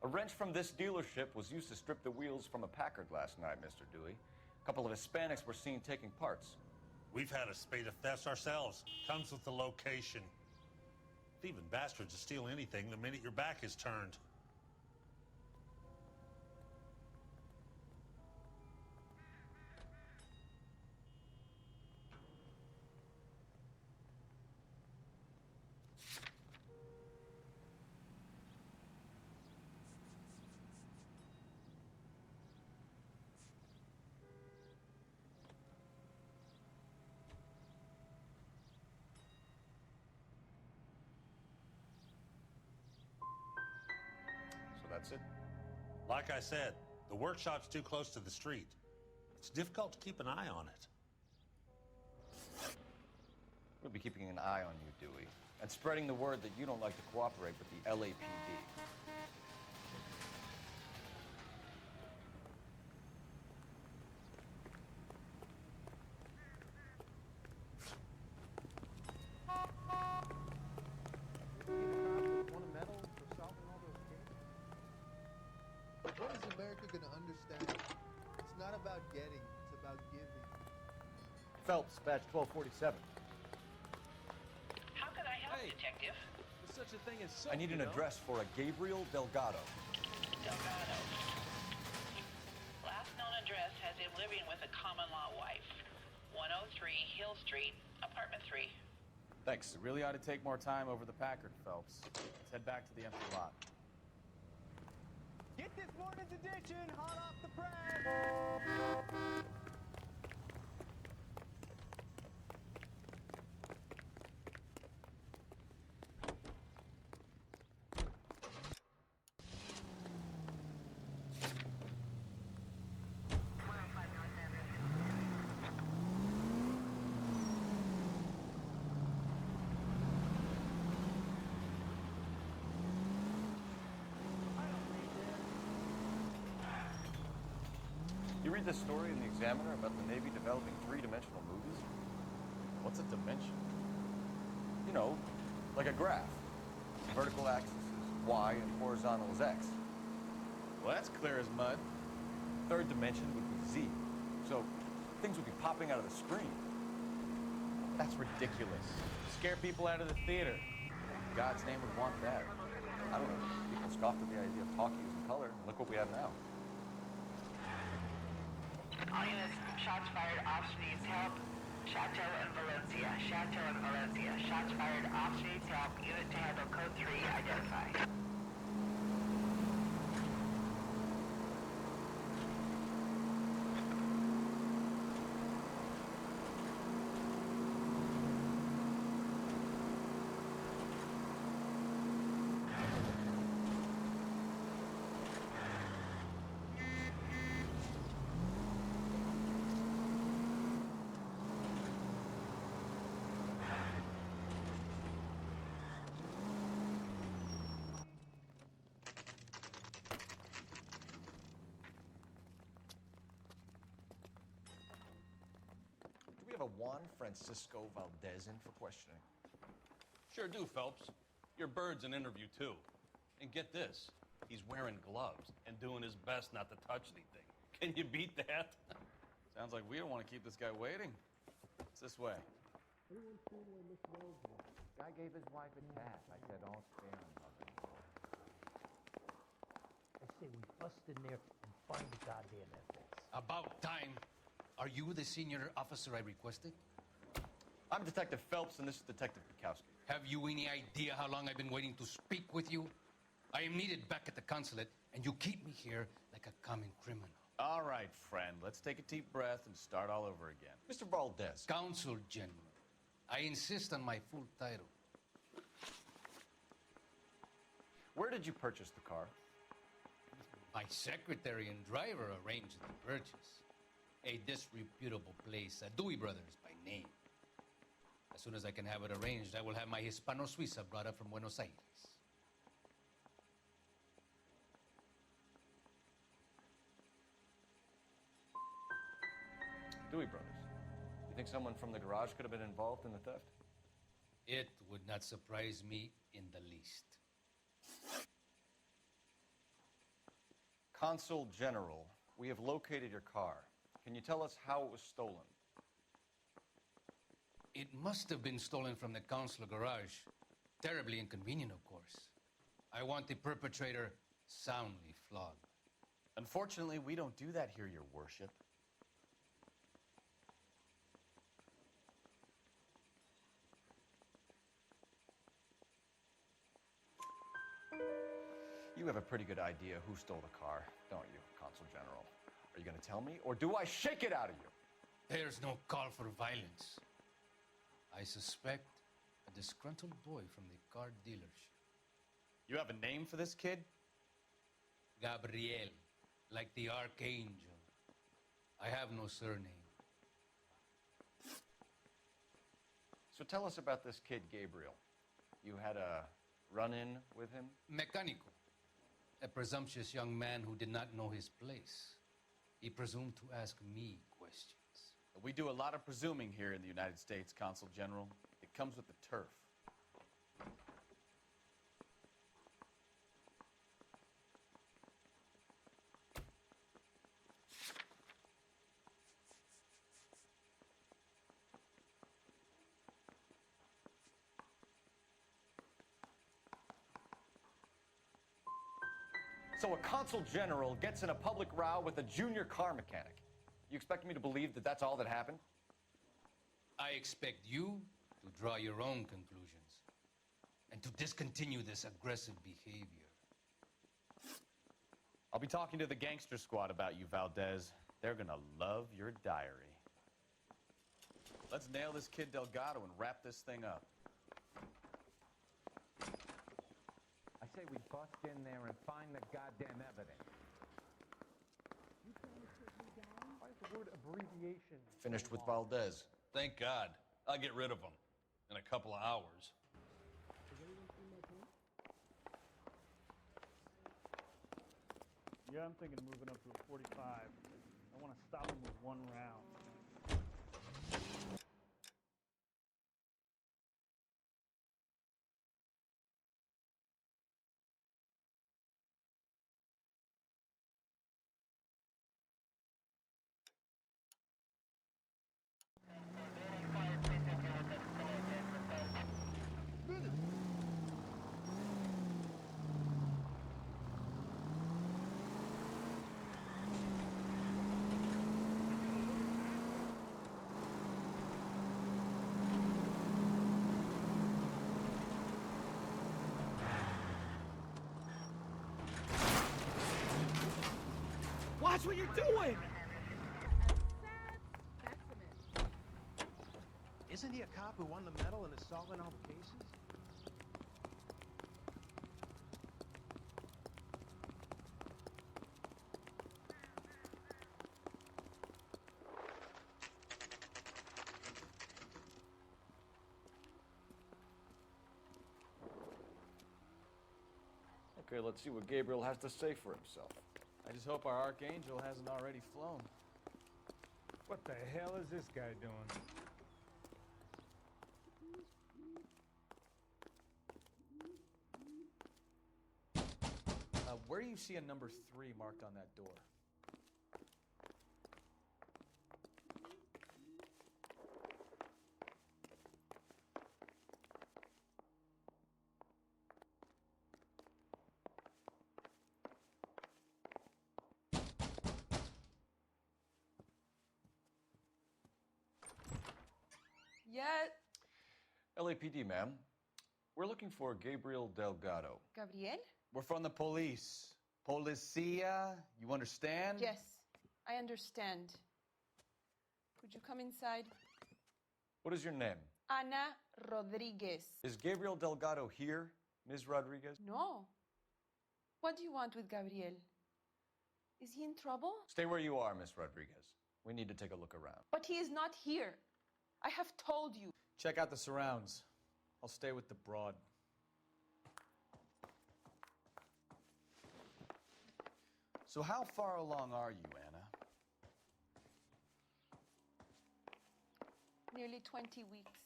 A wrench from this dealership was used to strip the wheels from a Packard last night, Mr. Dewey. A couple of Hispanics were seen taking parts. We've had a spate of thefts ourselves. Comes with the location. Thieving bastards will steal anything the minute your back is turned. That's it? Like I said, the workshop's too close to the street. It's difficult to keep an eye on it. We'll be keeping an eye on you, Dewey, and spreading the word that you don't like to cooperate with the LAPD. What is America going to understand? It's not about getting, it's about giving. Phelps, badge 1247. How can I help, Detective? There's such a thing as I need an address for a Gabriel Delgado. Delgado. Last known address has him living with a common-law wife. 103 Hill Street, apartment 3. Thanks. We really ought to take more time over the Packard, Phelps. Let's head back to the empty lot. Get this morning's edition hot off the press! You read this story in the Examiner about the Navy developing three-dimensional movies? What's a dimension? You know, like a graph. Vertical axis is Y and horizontal is X. Well, that's clear as mud. Third dimension would be Z. So things would be popping out of the screen. That's ridiculous. Scare people out of the theater. In God's name would want that. I don't know. People scoffed at the idea of talkies in color. Look what we have now. All units, shots fired, ops needs help. Chateau and Valencia. Chateau and Valencia. Shots fired, ops needs help. Unit to handle code 3, identify. Do we have a Juan Francisco Valdez in for questioning? Sure do, Phelps. Your bird's an interview, too. And get this, He's wearing gloves and doing his best not to touch anything. Can you beat that? Sounds like we don't want to keep this guy waiting. It's this way. Guy gave his wife a tap. I said, all spare him, mother. I say we bust in there and find the goddamn evidence. About time. Are you the senior officer I requested? I'm Detective Phelps, and this is Detective Bukowski. Have you any idea how long I've been waiting to speak with you? I am needed back at the consulate, and you keep me here like a common criminal. All right, friend. Let's take a deep breath and start all over again. Mr. Valdez. Consul General. I insist on my full title. Where did you purchase the car? My secretary and driver arranged the purchase. A disreputable place, Dewey Brothers by name. As soon as I can have it arranged, I will have my Hispano Suiza brought up from Buenos Aires. Dewey Brothers. You think someone from the garage could have been involved in the theft? It would not surprise me in the least. Consul General, we have located your car. Can you tell us how it was stolen? It must have been stolen from the consular garage. Terribly inconvenient, of course. I want the perpetrator soundly flogged. Unfortunately, we don't do that here, Your Worship. You have a pretty good idea who stole the car, don't you, Consul General? Are you going to tell me, or do I shake it out of you? There's no call for violence. I suspect a disgruntled boy from the car dealership. You have a name for this kid? Gabriel, like the archangel. I have no surname. So tell us about this kid, Gabriel. You had a run-in with him? Mecánico. A presumptuous young man who did not know his place. He presumed to ask me questions. We do a lot of presuming here in the United States, Consul General. It comes with the turf. So a consul general gets in a public row with a junior car mechanic. You expect me to believe that that's all that happened? I expect you to draw your own conclusions and to discontinue this aggressive behavior. I'll be talking to the gangster squad about you, Valdez. They're gonna love your diary. Let's nail this kid Delgado and wrap this thing up. I say we bust in there and find the goddamn evidence. Why is the word abbreviation? Finished with Valdez. Thank God. I'll get rid of him in a couple of hours. Yeah, I'm thinking of moving up to a 45. I want to stop him with one round. Watch what you're doing! Isn't he a cop who won the medal and is solving all the cases? Okay, let's see what Gabriel has to say for himself. I just hope our archangel hasn't already flown. What the hell is this guy doing? Where Where do you see a number 3 marked on that door? Yet. LAPD, ma'am. We're looking for Gabriel Delgado. Gabriel? We're from the police. Policia, you understand? Yes, I understand. Could you come inside? What is your name? Ana Rodriguez. Is Gabriel Delgado here, Ms. Rodriguez? No. What do you want with Gabriel? Is he in trouble? Stay where you are, Ms. Rodriguez. We need to take a look around. But he is not here. I have told you. Check out the surrounds. I'll stay with the broad. So how far along are you, Anna? Nearly 20 weeks.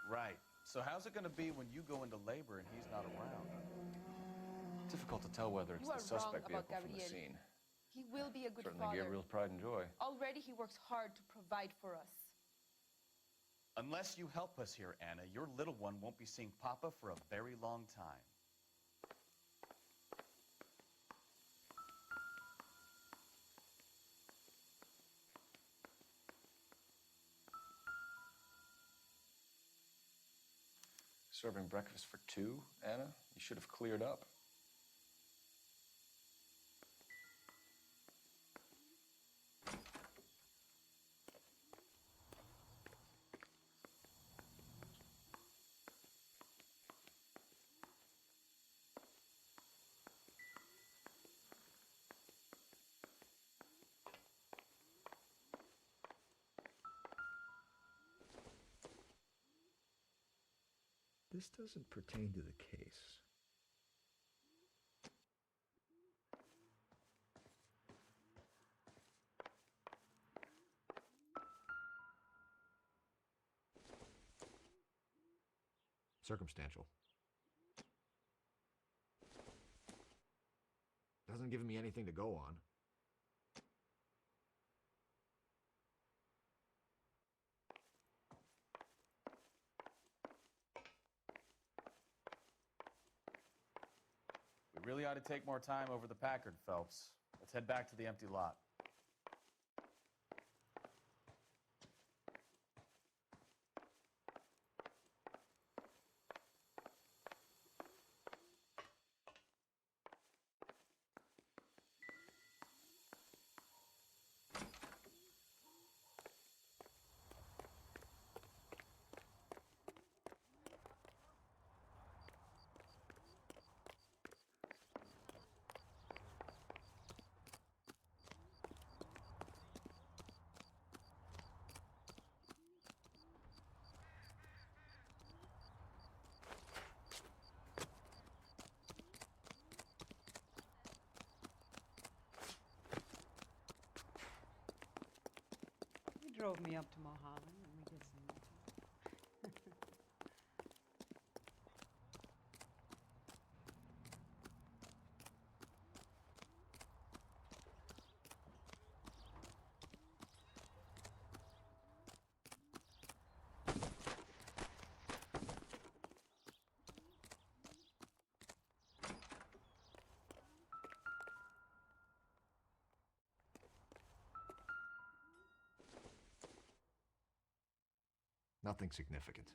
Right. So how's it going to be when you go into labor and he's not around? Difficult to tell whether it's You are the suspect wrong about vehicle from the Gabriel. scene. He will be a good Certainly father. Gabriel's pride and joy. Already he works hard to provide for us. Unless you help us here, Anna, your little one won't be seeing Papa for a very long time. Serving breakfast for 2, Anna? You should have cleared up. This doesn't pertain to the case. Circumstantial. Doesn't give me anything to go on. We really ought to take more time over the Packard, Phelps. Let's head back to the empty lot. He drove me up to Mulholland and we did some meeting. Nothing significant.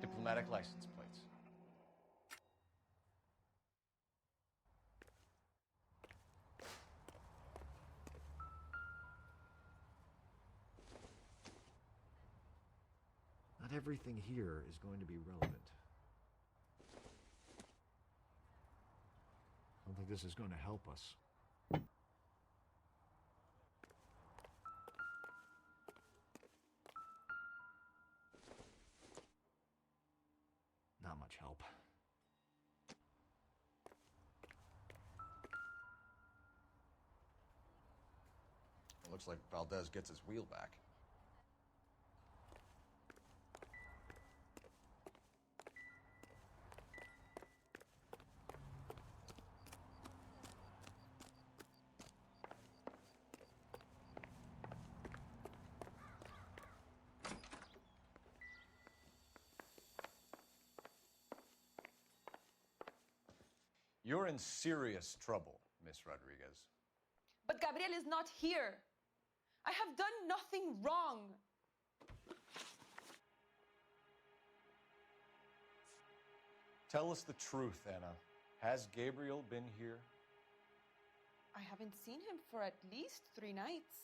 Diplomatic license plates. Not everything here is going to be relevant. I don't think this is going to help us. Not much help. It looks like Valdez gets his wheel back. You're in serious trouble, Miss Rodriguez. But Gabriel is not here. I have done nothing wrong. Tell us the truth, Anna. Has Gabriel been here? I haven't seen him for at least 3 nights.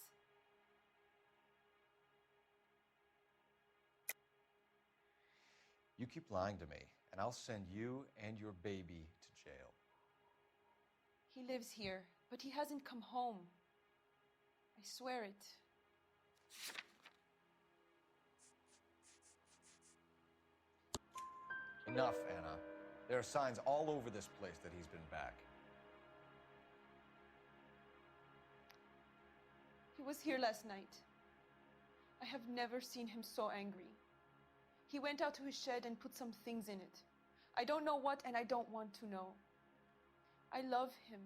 You keep lying to me, and I'll send you and your baby to jail. He lives here, but he hasn't come home. I swear it. Enough, Anna. There are signs all over this place that he's been back. He was here last night. I have never seen him so angry. He went out to his shed and put some things in it. I don't know what, and I don't want to know. I love him.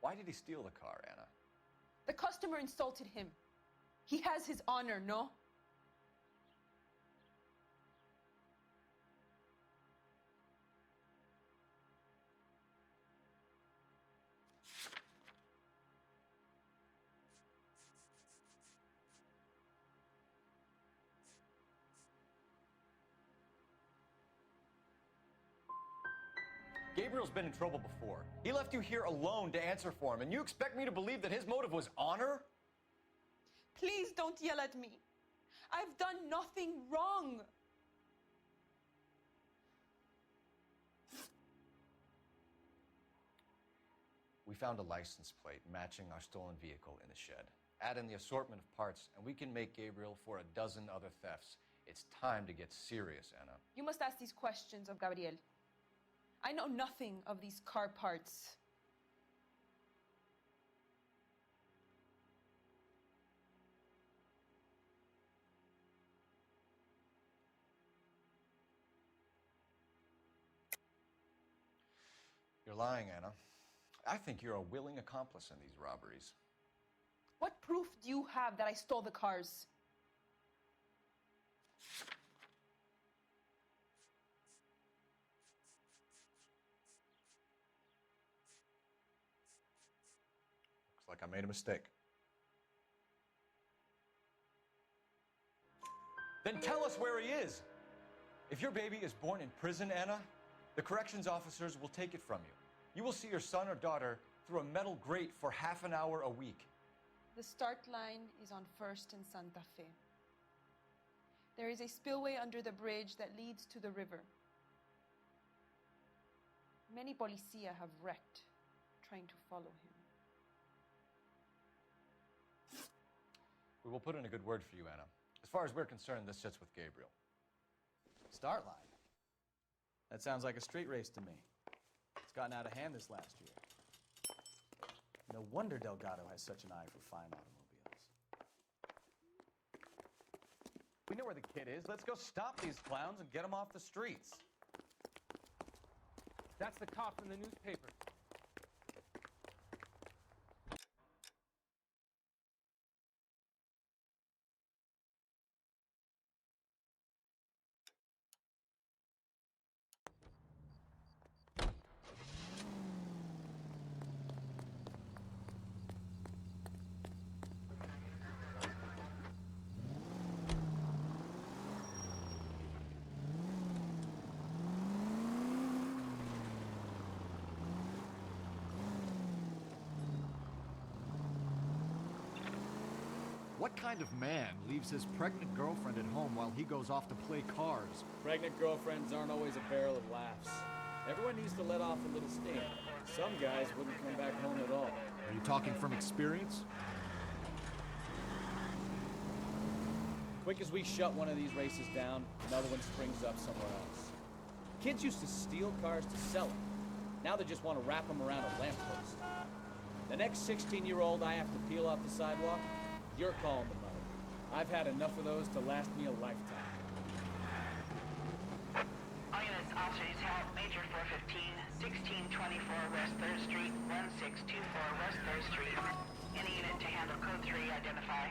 Why did he steal the car, Anna? The customer insulted him. He has his honor, no? Gabriel's been in trouble before. He left you here alone to answer for him, and you expect me to believe that his motive was honor? Please don't yell at me. I've done nothing wrong. We found a license plate matching our stolen vehicle in the shed. Add in the assortment of parts, and we can make Gabriel for a dozen other thefts. It's time to get serious, Anna. You must ask these questions of Gabriel. I know nothing of these car parts. You're lying, Anna. I think you're a willing accomplice in these robberies. What proof do you have that I stole the cars? Looks like I made a mistake. Then tell us where he is. If your baby is born in prison, Anna, the corrections officers will take it from you. You will see your son or daughter through a metal grate for half an hour a week. The start line is on 1st and Santa Fe. There is a spillway under the bridge that leads to the river. Many policia have wrecked trying to follow him. We will put in a good word for you, Anna. As far as we're concerned, this sits with Gabriel. Start line. That sounds like a street race to me. It's gotten out of hand this last year. No wonder Delgado has such an eye for fine automobiles. We know where the kid is. Let's go stop these clowns and get him off the streets. That's the cop from the newspaper. What kind of man leaves his pregnant girlfriend at home while he goes off to play cars? Pregnant girlfriends aren't always a barrel of laughs. Everyone needs to let off a little steam. Some guys wouldn't come back home at all. Are you talking from experience? Quick as we shut one of these races down, another one springs up somewhere else. Kids used to steal cars to sell them. Now they just want to wrap them around a lamppost. The next 16-year-old I have to peel off the sidewalk, you're calling the mother. I've had enough of those to last me a lifetime. All units, officers help. Major 415, 1624 West 3rd Street, 1624 West 3rd Street. Any unit to handle code 3, identify.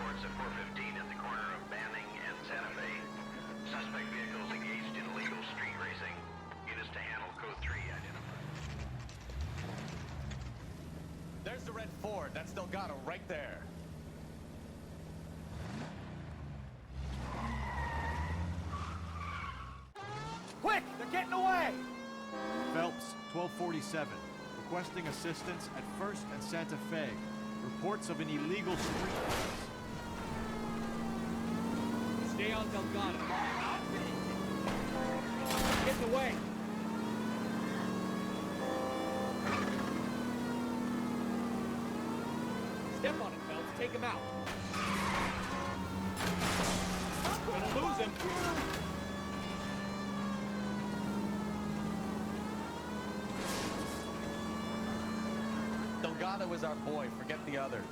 reports at 415 at the corner of Banning and Santa Fe. Suspect vehicles engaged in illegal street racing. Units to handle code 3 identified. There's the red Ford. That's Delgado right there. Quick! They're getting away! Phelps, 1247. Requesting assistance at 1st and Santa Fe. Reports of an illegal street race. Stay on Delgado. Get away. Step on it, Phelps. Take him out. Gonna lose him. Delgado is our boy. Forget the others.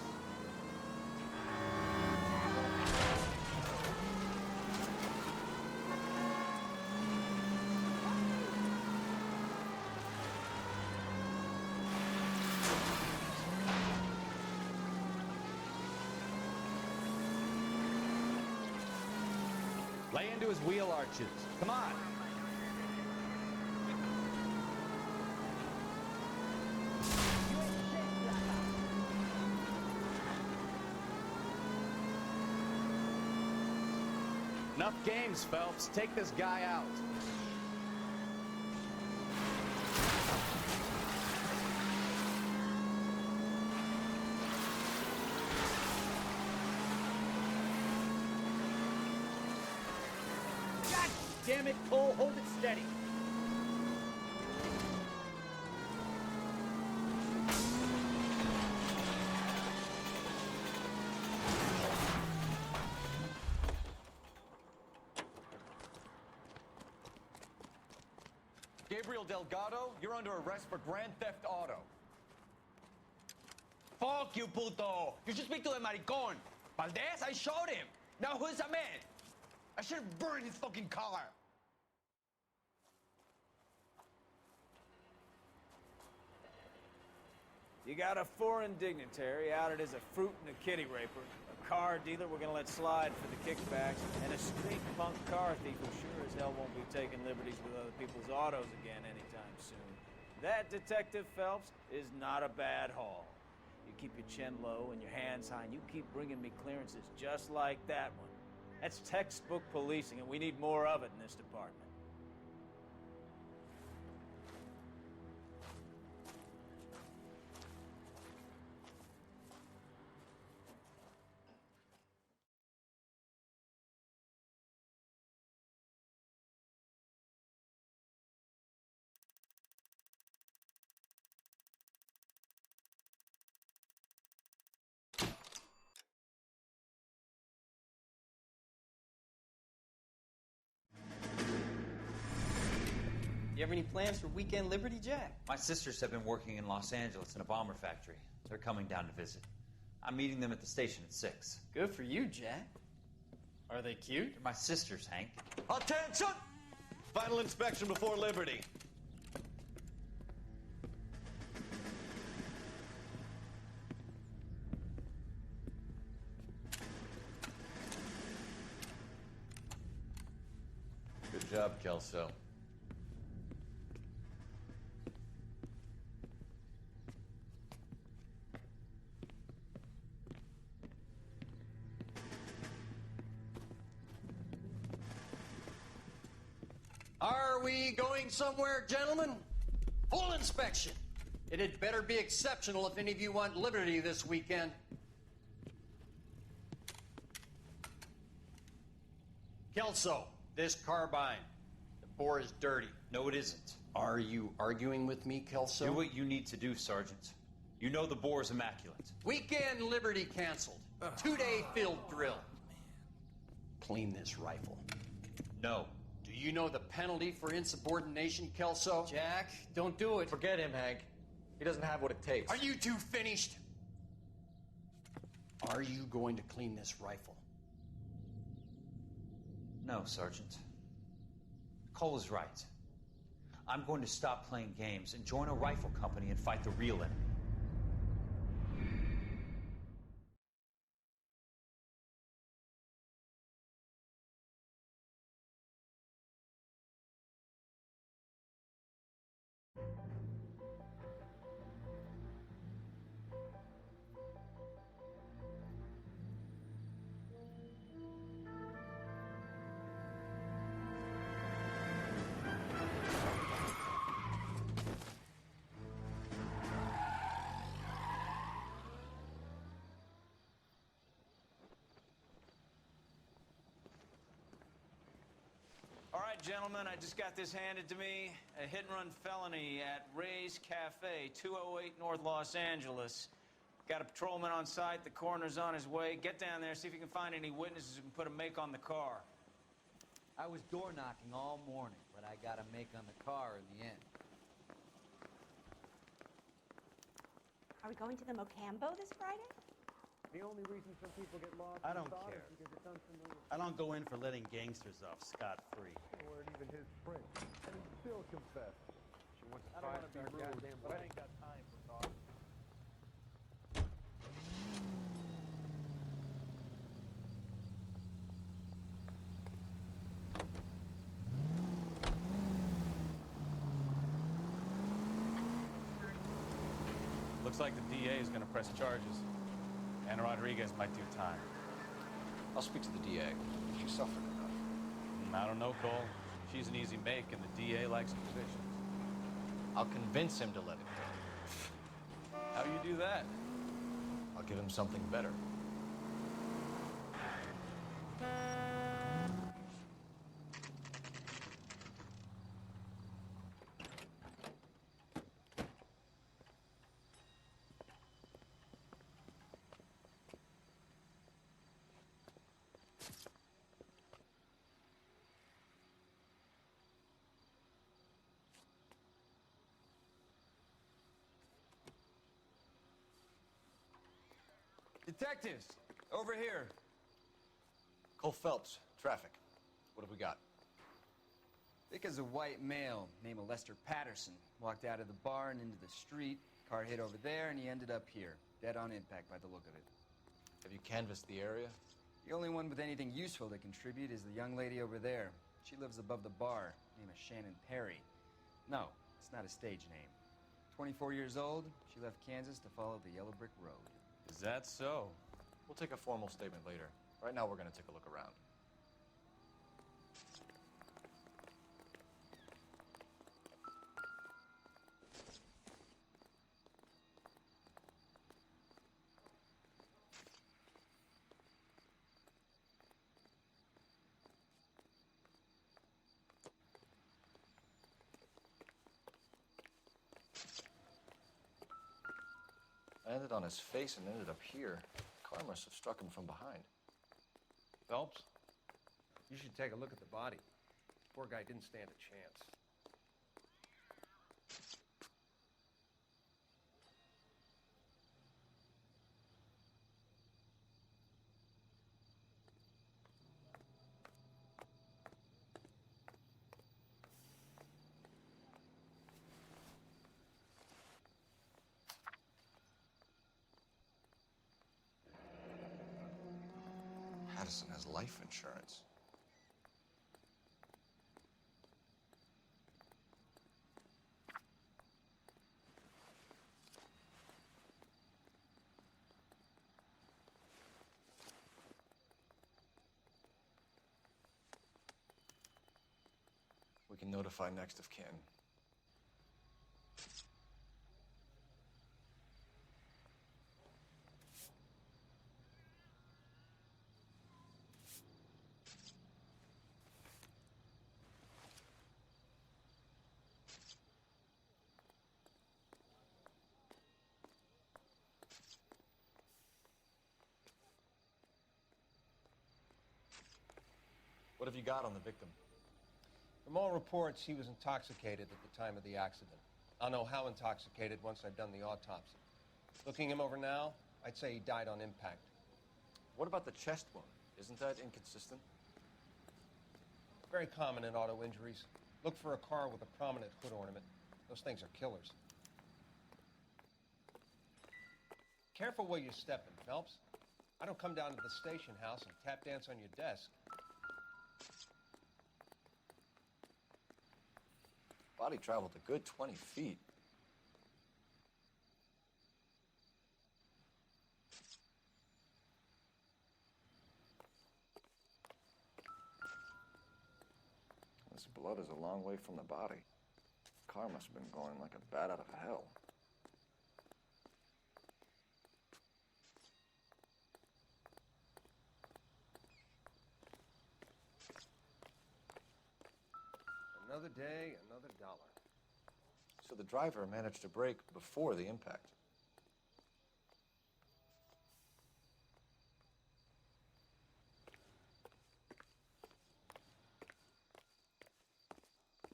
Lay into his wheel arches. Come on. Enough games, Phelps. Take this guy out. God damn it, Cole. Hold it steady. Gabriel Delgado, you're under arrest for Grand Theft Auto. Fuck you, puto! You should speak to the maricón. Valdez, I showed him. Now who's the man? I should have burned his fucking car. You got a foreign dignitary outed as a fruit and a kitty raper, a car dealer we're gonna let slide for the kickbacks, and a street punk car thief who sure as hell won't be taking liberties with other people's autos again anytime soon. That, Detective Phelps, is not a bad haul. You keep your chin low and your hands high, and you keep bringing me clearances just like that one. That's textbook policing, and we need more of it in this department. You have any plans for weekend Liberty, Jack? My sisters have been working in Los Angeles in a bomber factory. They're coming down to visit. I'm meeting them at the station at 6. Good for you, Jack. Are they cute? They're my sisters, Hank. Attention! Final inspection before Liberty. Good job, Kelso. Are we going somewhere, gentlemen? Full inspection. It had better be exceptional if any of you want liberty this weekend. Kelso, this carbine. The bore is dirty. No, it isn't. Are you arguing with me, Kelso? Do what you need to do, Sergeant. You know the bore is immaculate. Weekend liberty canceled. 2-day field drill. Clean this rifle. No. Do you know the penalty for insubordination, Kelso? Jack, don't do it. Forget him, Hank. He doesn't have what it takes. Are you two finished? Are you going to clean this rifle? No, Sergeant. Cole is right. I'm going to stop playing games and join a rifle company and fight the real enemy. gentlemen, I just got this handed to me. A hit-and-run felony at Ray's Cafe, 208 North Los Angeles. Got a patrolman on site. The coroner's on his way. Get down there, see if you can find any witnesses who can put a make on the car. I was door knocking all morning, but I got a make on the car in the end. Are we going to the Mocambo this Friday? The only reason some people get lost I in don't thought care. is because it's unfamiliar. I don't go in for letting gangsters off scot-free. Weren't even his print, and he still confessed. She wants I don't want to be rude, but I ain't got time for talk. Looks like the DA is going to press charges. And Rodriguez might do time. I'll speak to the DA. She suffered enough. I don't know, Cole. She's an easy make, and the DA likes convictions. I'll convince him to let it go. How you do that? I'll give him something better. Detectives, over here. Cole Phelps, traffic. What have we got? Thick as a white male named Lester Patterson walked out of the bar and into the street. Car hit over there, and he ended up here, dead on impact by the look of it. Have you canvassed the area? The only one with anything useful to contribute is the young lady over there. She lives above the bar. Name is Shannon Perry. No, it's not a stage name. 24 years old, she left Kansas to follow the Yellow Brick Road. Is that so? We'll take a formal statement later. Right now, we're going to take a look around. Landed on his face and ended up here. Car must have struck him from behind. Phelps, you should take a look at the body. Poor guy didn't stand a chance. Patterson has life insurance. We can notify next of kin. What have you got on the victim? From all reports, he was intoxicated at the time of the accident. I'll know how intoxicated once I've done the autopsy. Looking him over now, I'd say he died on impact. What about the chest wound? Isn't that inconsistent? Very common in auto injuries. Look for a car with a prominent hood ornament. Those things are killers. Careful where you're stepping, Phelps. I don't come down to the station house and tap dance on your desk. Body traveled a good 20 feet. This blood is a long way from the body. The car must have been going like a bat out of hell. Another day, another dollar. So the driver managed to brake before the impact.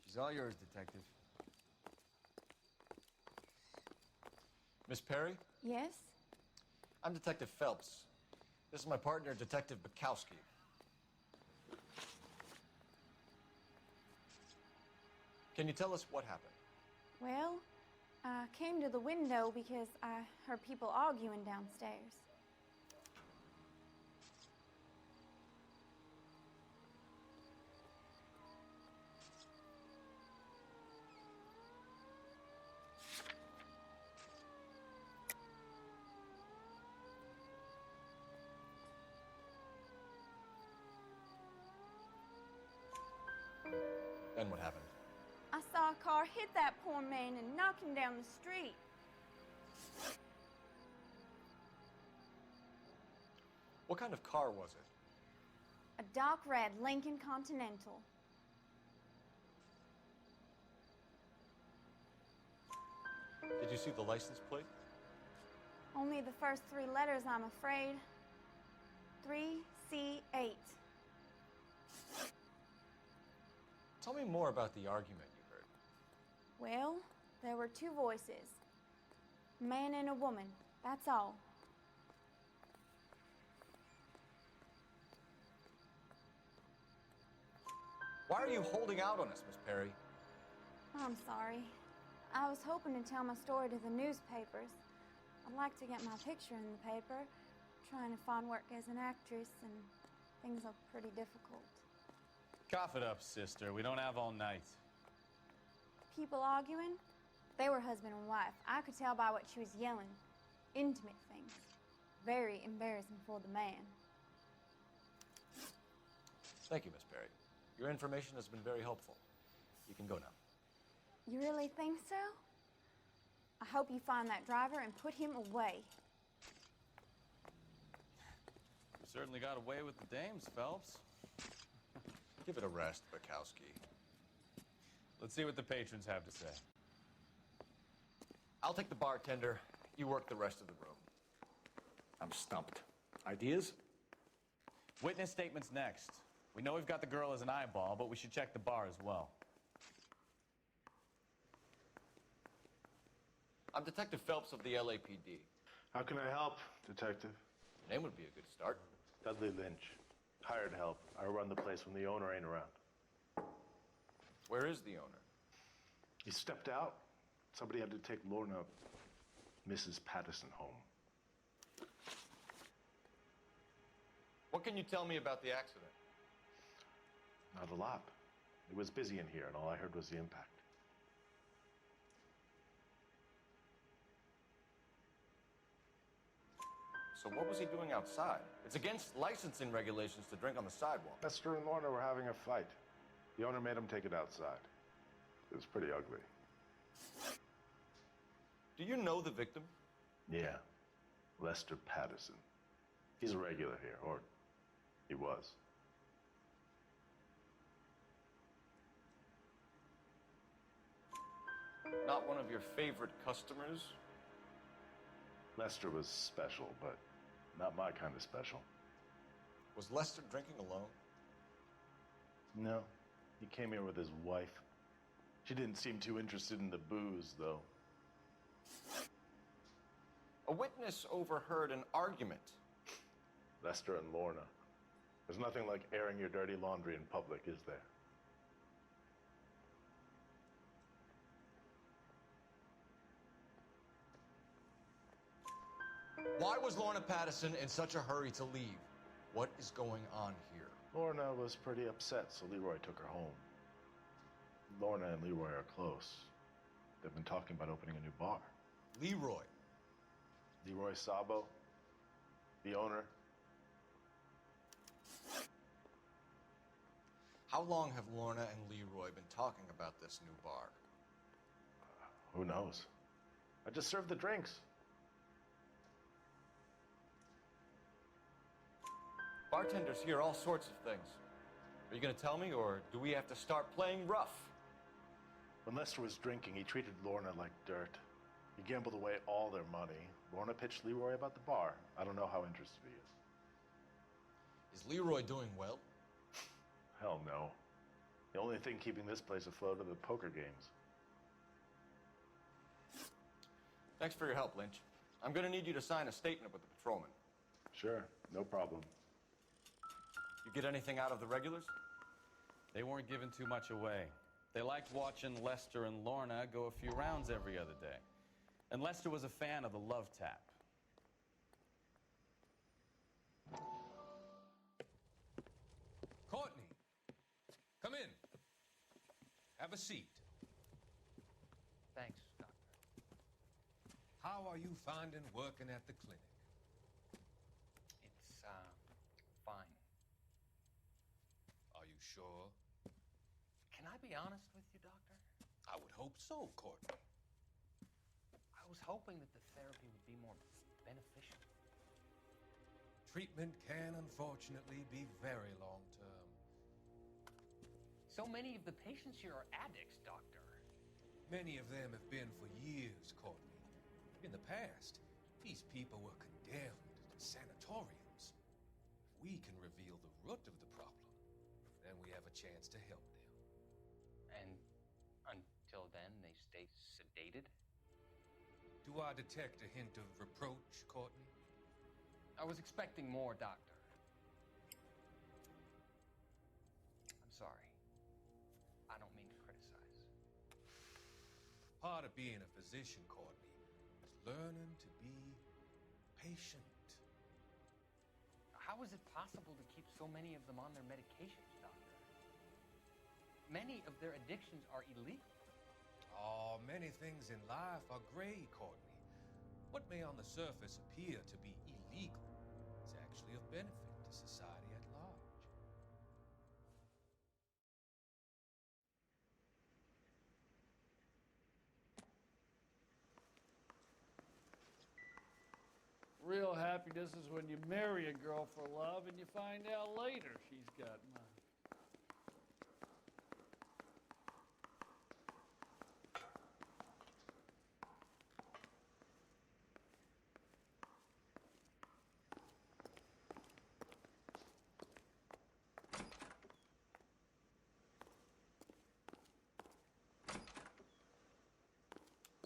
She's all yours, Detective. Miss Perry? Yes? I'm Detective Phelps. This is my partner, Detective Bukowski. Can you tell us what happened? Well, I came to the window because I heard people arguing downstairs. Then what happened? I saw a car hit that poor man and knock him down the street. What kind of car was it? A dark red Lincoln Continental. Did you see the license plate? Only the first 3 letters, I'm afraid. 3C8. Tell me more about the argument you heard. Well, there were 2 voices. A man and a woman, that's all. Why are you holding out on us, Miss Perry? I'm sorry. I was hoping to tell my story to the newspapers. I'd like to get my picture in the paper. Trying to find work as an actress, and things are pretty difficult. Cough it up, sister. We don't have all night. People arguing? They were husband and wife. I could tell by what she was yelling. Intimate things. Very embarrassing for the man. Thank you, Miss Perry. Your information has been very helpful. You can go now. You really think so? I hope you find that driver and put him away. You certainly got away with the dames, Phelps. Give it a rest, Bukowski. Let's see what the patrons have to say. I'll take the bartender. You work the rest of the room. I'm stumped. Ideas? Witness statements next. We know we've got the girl as an eyeball, but we should check the bar as well. I'm Detective Phelps of the LAPD. How can I help, Detective? Name would be a good start. Dudley Lynch. Hired help. I run the place when the owner ain't around. Where is the owner? He stepped out. Somebody had to take Lorna, Mrs. Patterson, home. What can you tell me about the accident? Not a lot. It was busy in here, and all I heard was the impact. So what was he doing outside? It's against licensing regulations to drink on the sidewalk. Lester and Lorna were having a fight. The owner made him take it outside. It was pretty ugly. Do you know the victim? Yeah. Lester Patterson. He's a regular here, or he was. Not one of your favorite customers? Lester was special, but not my kind of special. Was Lester drinking alone? No. He came here with his wife. She didn't seem too interested in the booze, though. A witness overheard an argument. Lester and Lorna. There's nothing like airing your dirty laundry in public, is there? Why was Lorna Patterson in such a hurry to leave? What is going on here? Lorna was pretty upset, so Leroy took her home. Lorna and Leroy are close. They've been talking about opening a new bar. Leroy? Leroy Sabo, the owner. How long have Lorna and Leroy been talking about this new bar? Who knows? I just served the drinks. Bartenders hear all sorts of things. Are you going to tell me, or do we have to start playing rough? When Lester was drinking, he treated Lorna like dirt. He gambled away all their money. Lorna pitched Leroy about the bar. I don't know how interested he is. Is Leroy doing well? Hell no. The only thing keeping this place afloat are the poker games. Thanks for your help, Lynch. I'm gonna need you to sign a statement with the patrolman. Sure, no problem. You get anything out of the regulars? They weren't giving too much away. They liked watching Lester and Lorna go a few rounds every other day. And Lester was a fan of the love tap. Courtney, come in. Have a seat. Thanks, Doctor. How are you finding working at the clinic? It's, fine. Are you sure? Can I be honest with you, Doctor? I would hope so, Courtney. I was hoping that the therapy would be more beneficial. Treatment can unfortunately be very long-term. So many of the patients here are addicts, Doctor. Many of them have been for years, Courtney. In the past, these people were condemned to sanatoriums. If we can reveal the root of the problem, then we have a chance to help them. And until then, they stay sedated? Do I detect a hint of reproach, Courtney? I was expecting more, Doctor. I'm sorry. I don't mean to criticize. Part of being a physician, Courtney, is learning to be patient. How is it possible to keep so many of them on their medications, Doctor? Many of their addictions are illegal. Oh, many things in life are gray, Courtney. What may on the surface appear to be illegal is actually of benefit to society at large. Real happiness is when you marry a girl for love and you find out later she's got money.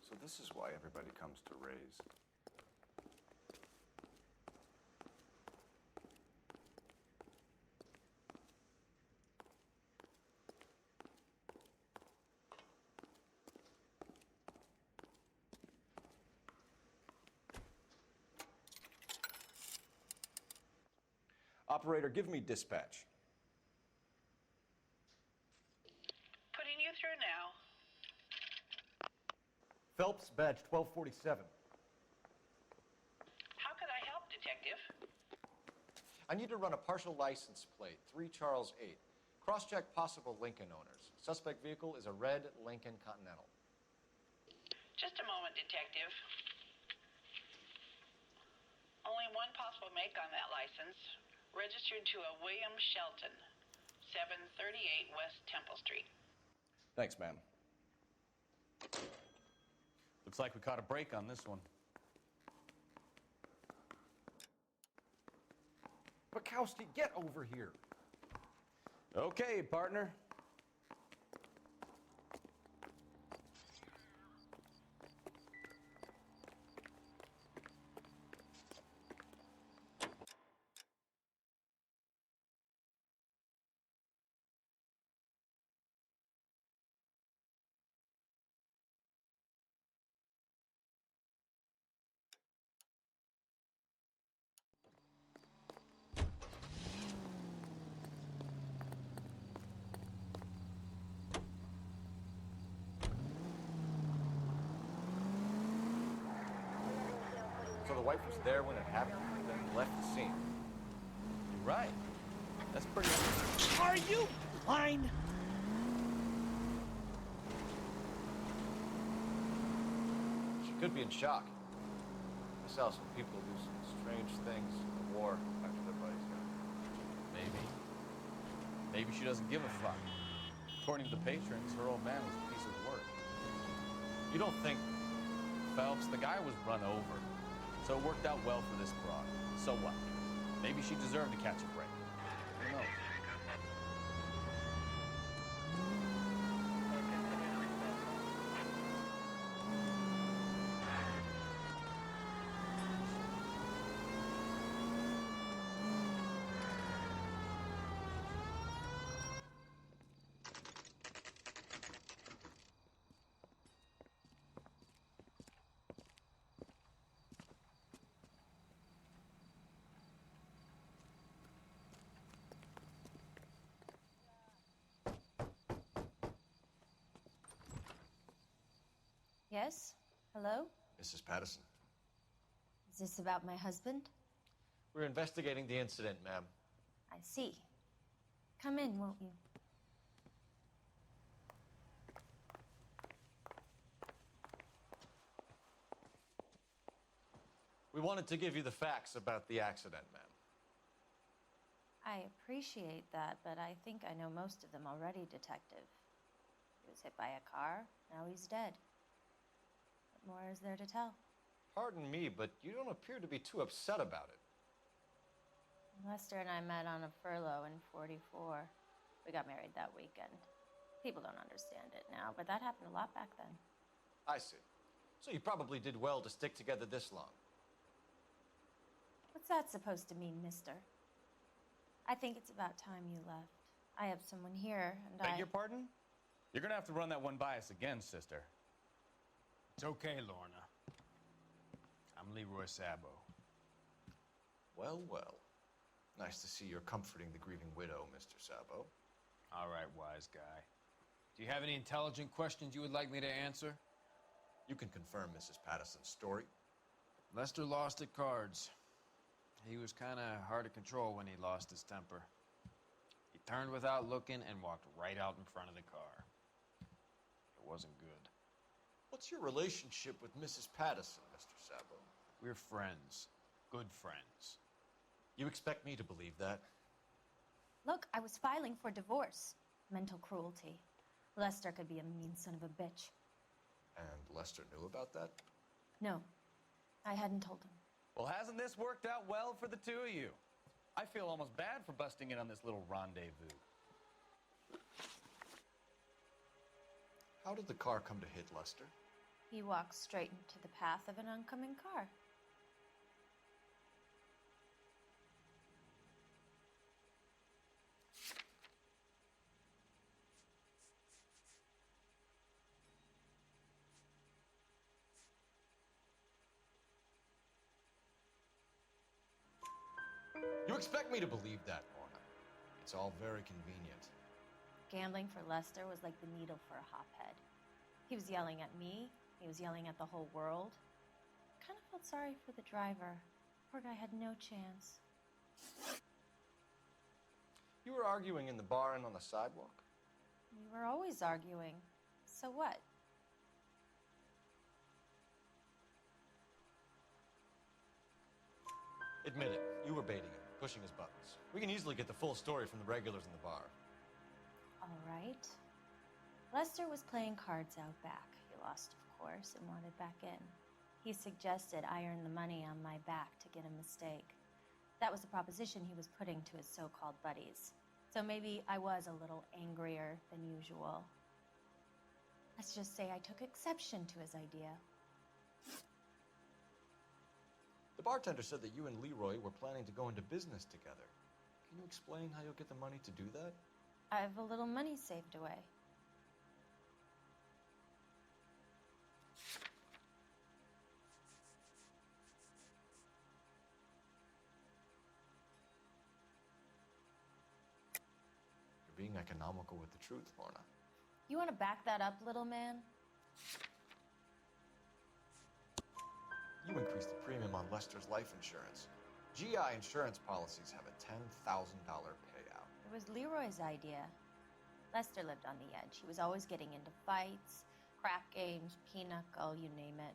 So this is why everybody comes to Ray's. Operator, give me dispatch. Putting you through now. Phelps, badge 1247. How could I help, Detective? I need to run a partial license plate, 3 Charles 8. Cross-check possible Lincoln owners. Suspect vehicle is a red Lincoln Continental. Just a moment, Detective. Only one possible make on that license. Registered to a William Shelton, 738 West Temple Street. Thanks, ma'am. Looks like we caught a break on this one. Bukowski, get over here. Okay, partner. So the wife was there when it happened, then left the scene. You're right. That's pretty... Are you blind? She could be in shock. I saw some people do some strange things in the war after their buddies got killed. Maybe. Maybe she doesn't give a fuck. According to the patrons, her old man was a piece of work. You don't think... Phelps, the guy was run over. So it worked out well for this broad. So what? Maybe she deserved to catch a break. Who knows? Yes? Hello? Mrs. Patterson. Is this about my husband? We're investigating the incident, ma'am. I see. Come in, won't you? We wanted to give you the facts about the accident, ma'am. I appreciate that, but I think I know most of them already, Detective. He was hit by a car, now he's dead. What more is there to tell? Pardon me, but you don't appear to be too upset about it. Lester and I met on a furlough in '44. We got married that weekend. People don't understand it now, but that happened a lot back then. I see. So you probably did well to stick together this long. What's that supposed to mean, mister? I think it's about time you left. I have someone here, and Beg your pardon? You're gonna have to run that one by us again, sister. It's okay, Lorna. I'm Leroy Sabo. Well, well. Nice to see you're comforting the grieving widow, Mr. Sabo. All right, wise guy. Do you have any intelligent questions you would like me to answer? You can confirm Mrs. Patterson's story. Lester lost at cards. He was kind of hard to control when he lost his temper. He turned without looking and walked right out in front of the car. It wasn't good. What's your relationship with Mrs. Patterson, Mr. Sabo? We're friends. Good friends. You expect me to believe that? Look, I was filing for divorce. Mental cruelty. Lester could be a mean son of a bitch. And Lester knew about that? No, I hadn't told him. Well, hasn't this worked out well for the two of you? I feel almost bad for busting in on this little rendezvous. How did the car come to hit Lester? He walked straight into the path of an oncoming car. You expect me to believe that, Lorna? It's all very convenient. Gambling for Lester was like the needle for a hophead. He was yelling at me. He was yelling at the whole world. I kind of felt sorry for the driver. Poor guy had no chance. You were arguing in the bar and on the sidewalk? We were always arguing. So what? Admit it, you were baiting him, pushing his buttons. We can easily get the full story from the regulars in the bar. All right. Lester was playing cards out back. He lost, of course, and wanted back in. He suggested I earn the money on my back to get a mistake. That was the proposition he was putting to his so-called buddies. So maybe I was a little angrier than usual. Let's just say I took exception to his idea. The bartender said that you and Leroy were planning to go into business together. Can you explain how you'll get the money to do that? I have a little money saved away. You're being economical with the truth, Lorna. You want to back that up, little man? You increased the premium on Lester's life insurance. GI insurance policies have a $10,000 payout. It was Leroy's idea. Lester lived on the edge. He was always getting into fights, crack games, pinochle, you name it.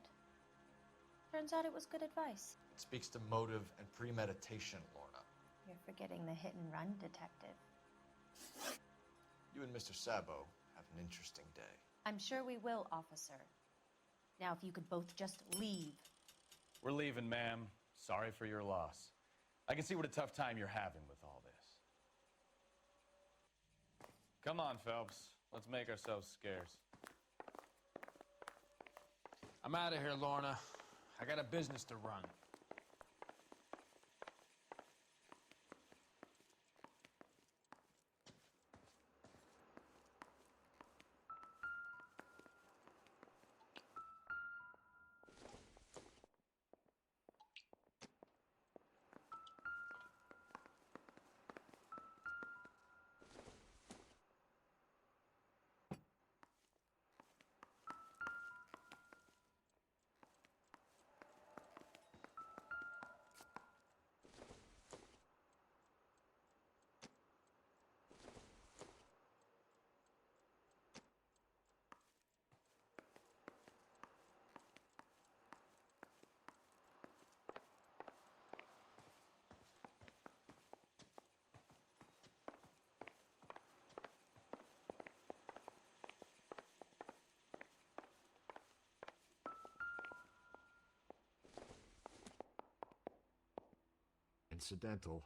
Turns out it was good advice. It speaks to motive and premeditation, Lorna. You're forgetting the hit and run, detective. You and Mr. Sabo have an interesting day. I'm sure we will, officer. Now, if you could both just leave. We're leaving, ma'am. Sorry for your loss. I can see what a tough time you're having with all this. Come on, Phelps. Let's make ourselves scarce. I'm out of here, Lorna. I got a business to run. Incidental.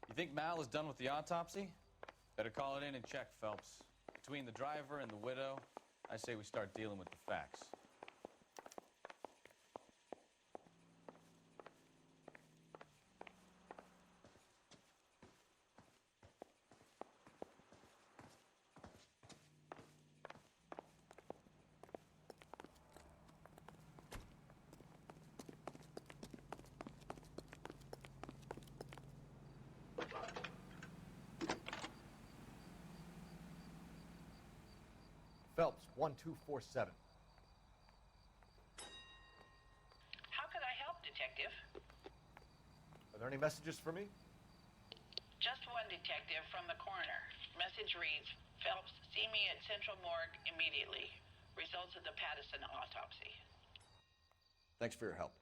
You think Mal is done with the autopsy? Better call it in and check, Phelps. Between the driver and the widow, I say we start dealing with the facts. Phelps, 1247. How could I help, Detective? Are there any messages for me? Just one, Detective, from the coroner. Message reads, Phelps, see me at Central Morgue immediately. Results of the Pattison autopsy. Thanks for your help.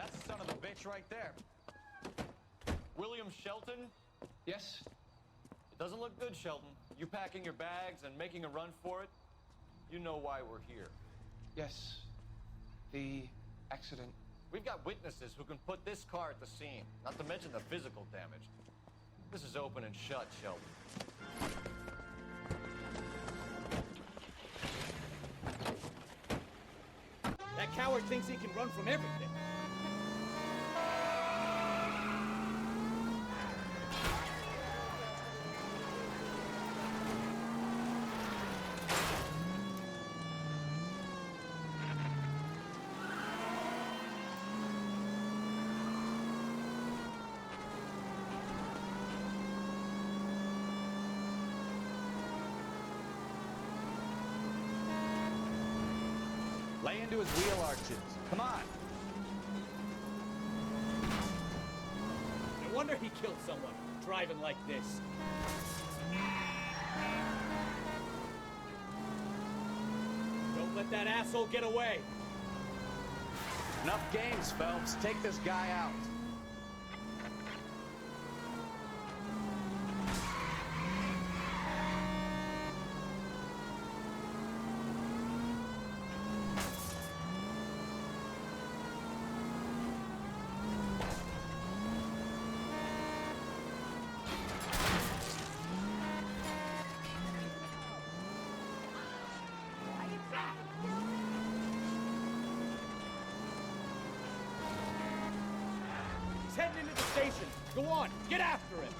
That's the son of a bitch right there. William Shelton? Yes? It doesn't look good, Shelton. You packing your bags and making a run for it? You know why we're here. Yes. The accident. We've got witnesses who can put this car at the scene, not to mention the physical damage. This is open and shut, Shelton. That coward thinks he can run from everything. Lay into his wheel arches. Come on. wonder he killed someone, driving like this. Don't let that asshole get away. Enough games, Phelps. Take this guy out. He's heading into the station. Go on, get after him.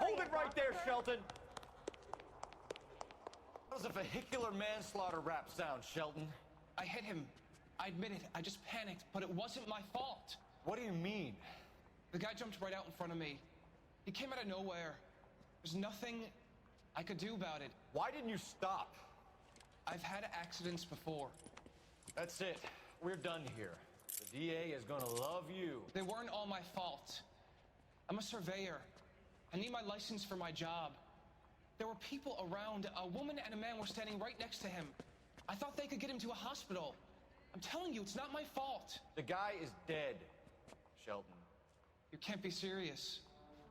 Hold it right there, Shelton. That was a vehicular manslaughter rap sound, Shelton. I hit him. I admit it. I just panicked, but it wasn't my fault. What do you mean? The guy jumped right out in front of me. He came out of nowhere. There's nothing I could do about it. Why didn't you stop? I've had accidents before. That's it. We're done here. The DA is gonna love you. They weren't all my fault. I'm a surveyor. I need my license for my job. There were people around. A woman and a man were standing right next to him. I thought they could get him to a hospital. I'm telling you, it's not my fault. The guy is dead, Shelton. You can't be serious.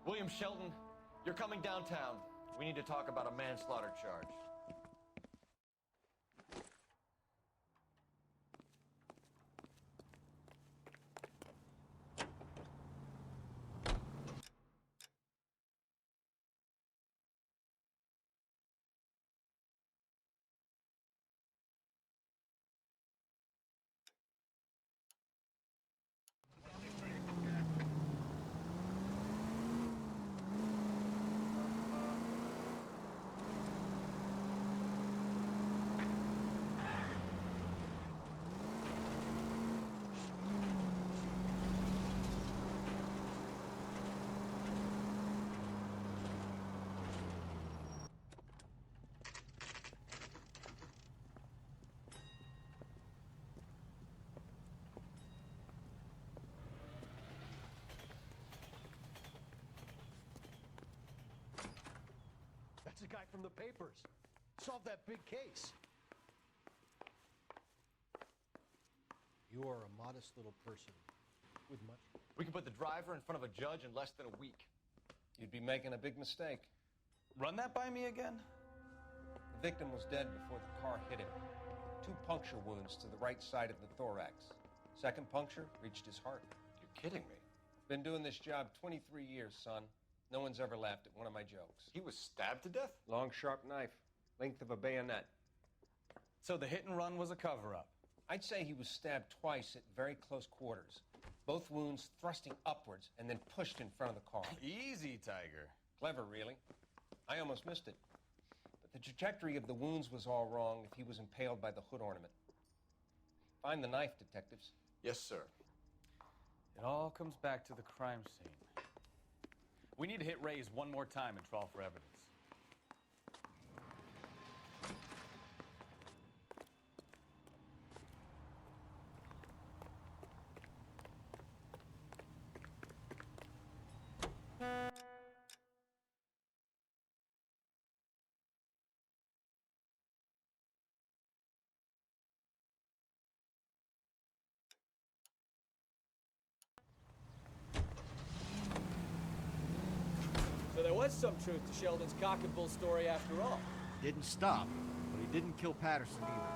William Shelton, you're coming downtown. We need to talk about a manslaughter charge. That's the guy from the papers. Solved that big case. You are a modest little person with much. We can put the driver in front of a judge in less than a week. You'd be making a big mistake. Run that by me again? The victim was dead before the car hit him. 2 puncture wounds to the right side of the thorax. Second puncture reached his heart. You're kidding me. Been doing this job 23 years, son. No one's ever laughed at one of my jokes. He was stabbed to death? Long, sharp knife. Length of a bayonet. So the hit and run was a cover-up? I'd say he was stabbed twice at very close quarters. Both wounds thrusting upwards and then pushed in front of the car. Easy, Tiger. Clever, really. I almost missed it. But the trajectory of the wounds was all wrong if he was impaled by the hood ornament. Find the knife, detectives. Yes, sir. It all comes back to the crime scene. We need to hit Ray's one more time and trawl for evidence. So there was some truth to Sheldon's cock and bull story after all. Didn't stop, but he didn't kill Patterson either.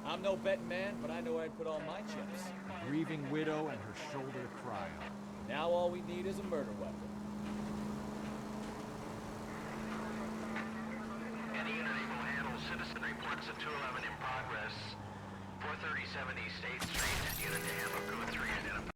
I'm no betting man, but I know where I'd put all my chips. A grieving widow and her shoulder to cry on. Now all we need is a murder weapon. Any unit able to handle citizen reports of 211 in progress. 437 East 8th Street, unit to handle code 3 identified.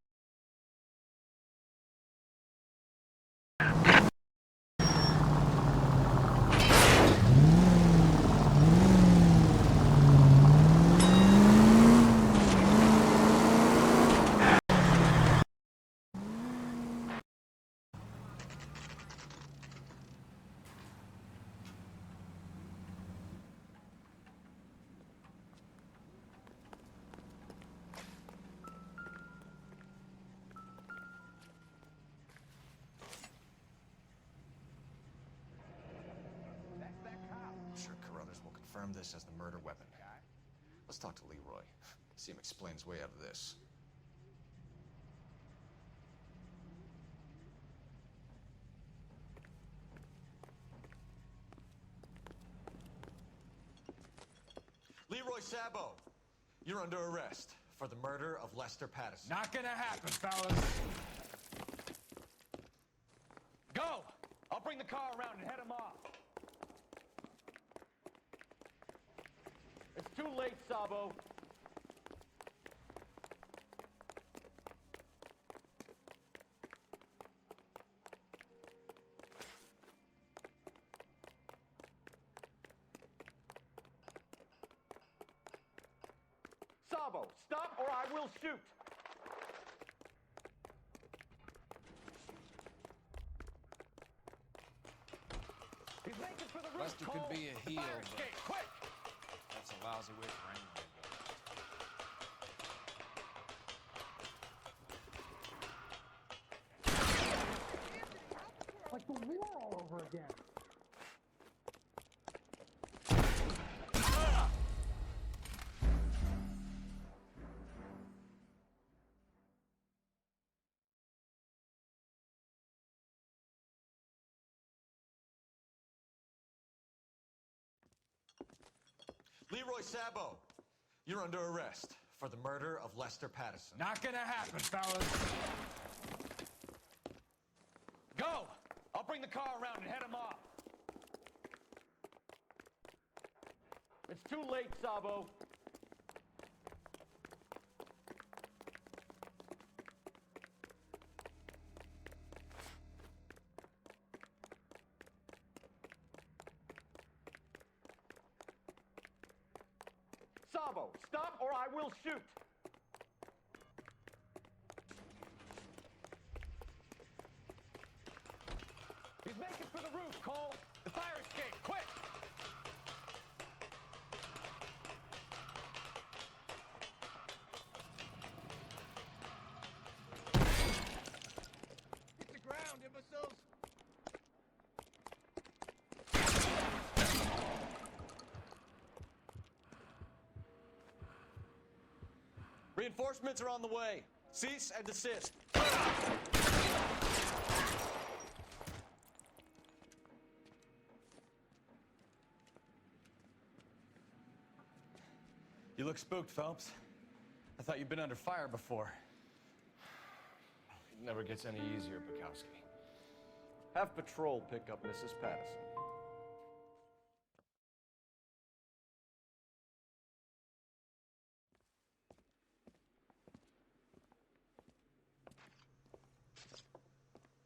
confirm this as the murder weapon. Let's talk to Leroy. See him explain his way out of this. Leroy Sabo, you're under arrest for the murder of Lester Patterson. Not gonna happen, fellas. Go! I'll bring the car around and head him off. It's too late, Sabo. Sabo, stop or I will shoot. He's making for the roof. Lester could be a heel, Fire but escape, quick! that's a lousy way for anyone to go. Like the war all over again. Leroy Sabo, you're under arrest for the murder of Lester Patterson. Not gonna happen, fellas. Go! I'll bring the car around and head him off. It's too late, Sabo. Sabo, stop or I will shoot. He's making for the roof, Cole. The fire escape, quick! Hit the ground, imbeciles. Reinforcements are on the way. Cease and desist. You look spooked, Phelps. I thought you'd been under fire before. It never gets any easier, Bukowski. Have patrol pick up Mrs. Patterson.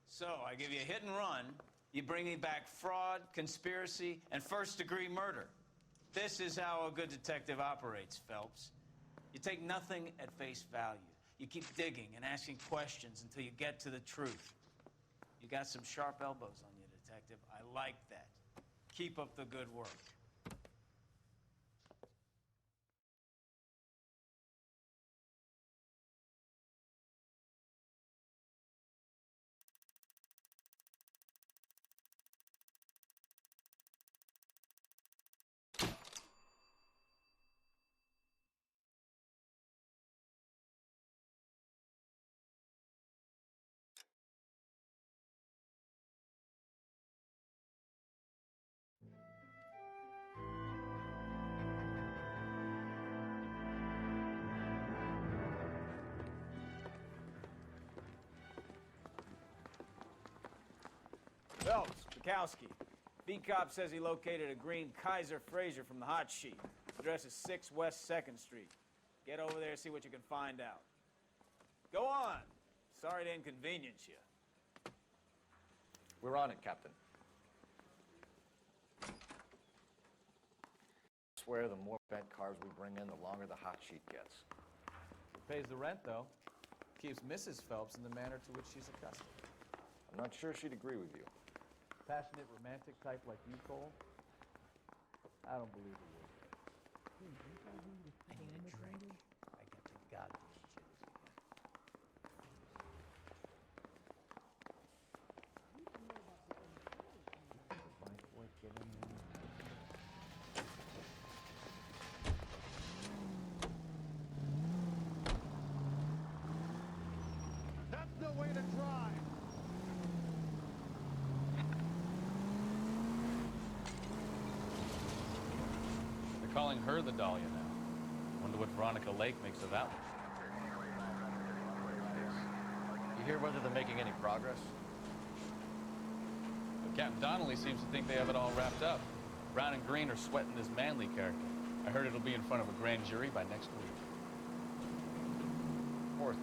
So, I give you a hit and run. You bring me back fraud, conspiracy, and first-degree murder. This is how a good detective operates, Phelps. You take nothing at face value. You keep digging and asking questions until you get to the truth. You got some sharp elbows on you, detective. I like that. Keep up the good work. Phelps, Bukowski. B-Cop says he located a green Kaiser Fraser from the hot sheet. Address is 6 West 2nd Street. Get over there and see what you can find out. Go on. Sorry to inconvenience you. We're on it, Captain. I swear the more bent cars we bring in, the longer the hot sheet gets. It pays the rent, though. Keeps Mrs. Phelps in the manner to which she's accustomed. I'm not sure she'd agree with you. Passionate, romantic type like you, Cole? I don't believe it would. I need a drink. I got to goddamn shit. My boy, get in there. calling her the Dahlia now. Wonder what Veronica Lake makes of that one. You hear whether they're making any progress? But Captain Donnelly seems to think they have it all wrapped up. Brown and Green are sweating this Manley character. I heard it'll be in front of a grand jury by next week. Poor thing.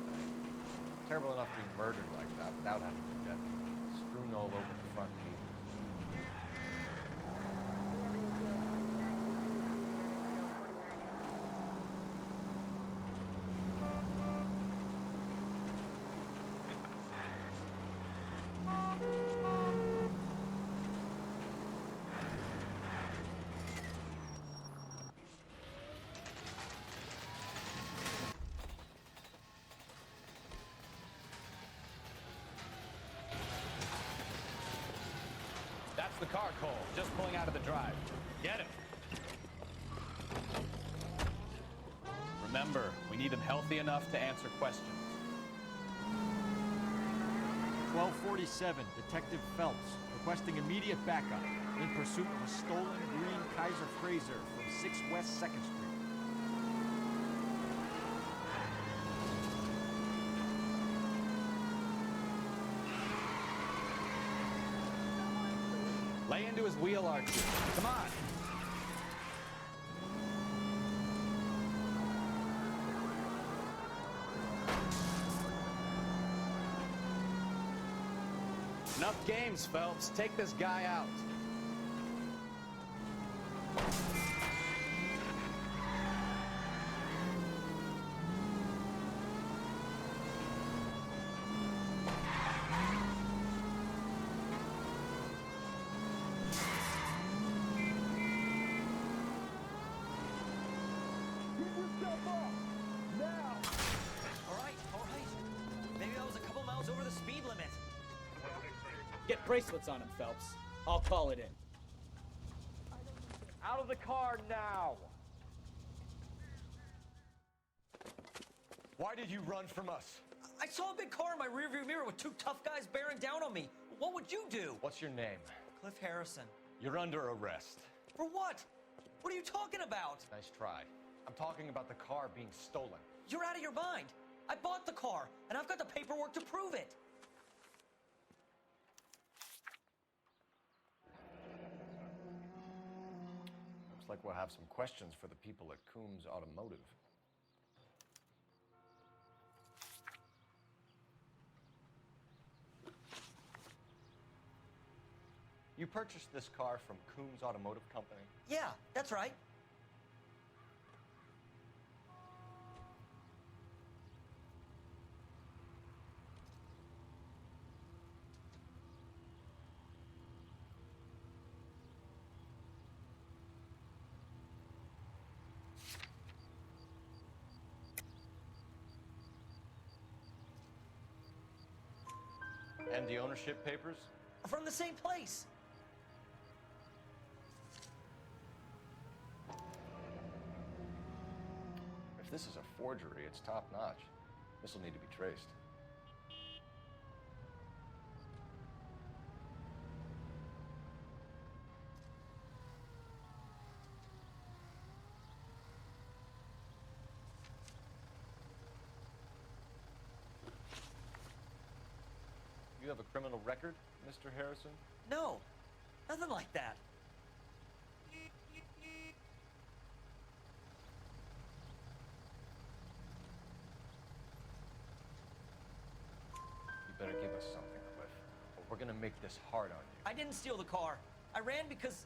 Terrible enough to be murdered like that without having to death. Strewn all over the front pages. That's the car, Cole. Just pulling out of the drive. Get him. Remember, we need him healthy enough to answer questions. 1247, Detective Phelps, requesting immediate backup in pursuit of a stolen green Kaiser Frazer from 6 West 2nd Street. Lay into his wheel arches. Come on. Enough games, Phelps. Take this guy out. Get bracelets on him, Phelps. I'll call it in. Out of the car now! Why did you run from us? I saw a big car in my rearview mirror with 2 tough guys bearing down on me. What would you do? What's your name? Cliff Harrison. You're under arrest. For what? What are you talking about? Nice try. I'm talking about the car being stolen. You're out of your mind. I bought the car, and I've got the paperwork to prove it. Looks like we'll have some questions for the people at Coombs Automotive. You purchased this car from Coombs Automotive Company? Yeah, that's right. And the ownership papers? From the same place. If this is a forgery, it's top-notch. This will need to be traced. You have a criminal record, Mr. Harrison? No, nothing like that. You better give us something, Cliff, or we're gonna make this hard on you. I didn't steal the car. I ran because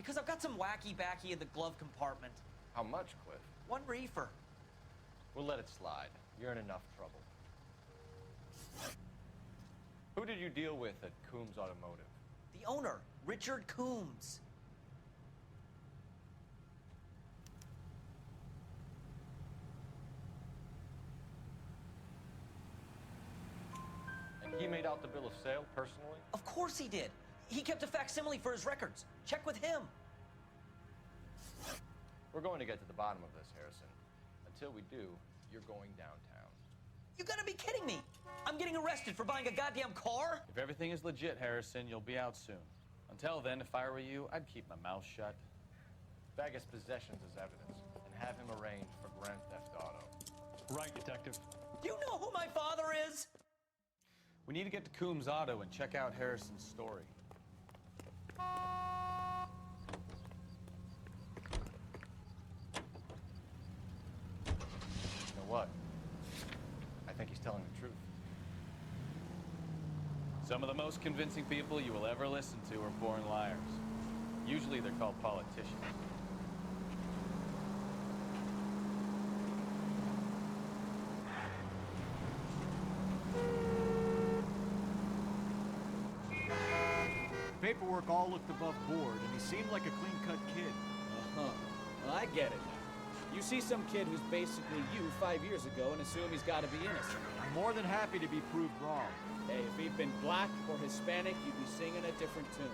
I've got some wacky backy in the glove compartment. How much, Cliff? 1 reefer. We'll let it slide. You're in enough trouble. Who did you deal with at Coombs Automotive? The owner, Richard Coombs. And he made out the bill of sale personally? Of course he did. He kept a facsimile for his records. Check with him. We're going to get to the bottom of this, Harrison. Until we do, you're going downtown. You gotta be kidding me. I'm getting arrested for buying a goddamn car? If everything is legit, Harrison, you'll be out soon. Until then, if I were you, I'd keep my mouth shut. Bag his possessions as evidence, and have him arraigned for Grand Theft Auto. Right, Detective. Do you know who my father is? We need to get to Coombs Auto and check out Harrison's story. You know what? I think he's telling the truth. Some of the most convincing people you will ever listen to are born liars. Usually they're called politicians. Paperwork all looked above board, and he seemed like a clean-cut kid. Uh-huh. Well, I get it now. You see some kid who's basically you 5 years ago and assume he's got to be innocent. I'm more than happy to be proved wrong. Hey, if he'd been black or Hispanic, you'd be singing a different tune.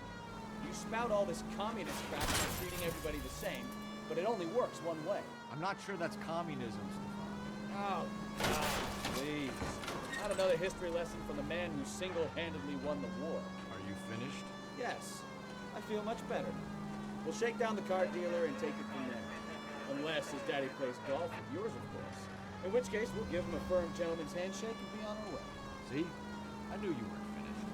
You spout all this communist crap about treating everybody the same, but it only works one way. I'm not sure that's communism, Stefan. Oh, God, please. Not another history lesson from the man who single-handedly won the war. Are you finished? Yes. I feel much better now. We'll shake down the car dealer and take it from there. Unless his daddy plays golf with yours, of course. In which case, we'll give him a firm gentleman's handshake and be on our way. See? I knew you weren't finished.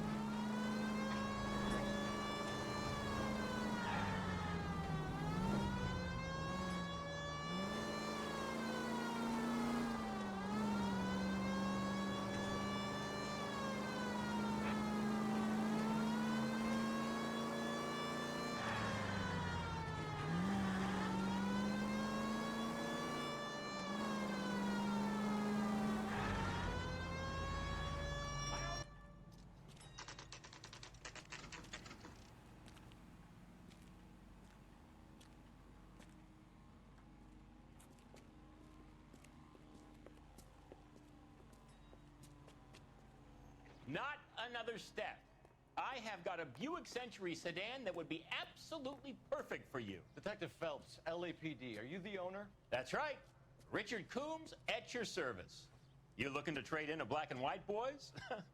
Not another step. I have got a Buick Century sedan that would be absolutely perfect for you. Detective Phelps, LAPD, are you the owner? That's right. Richard Coombs at your service. You looking to trade in a black and white, boys?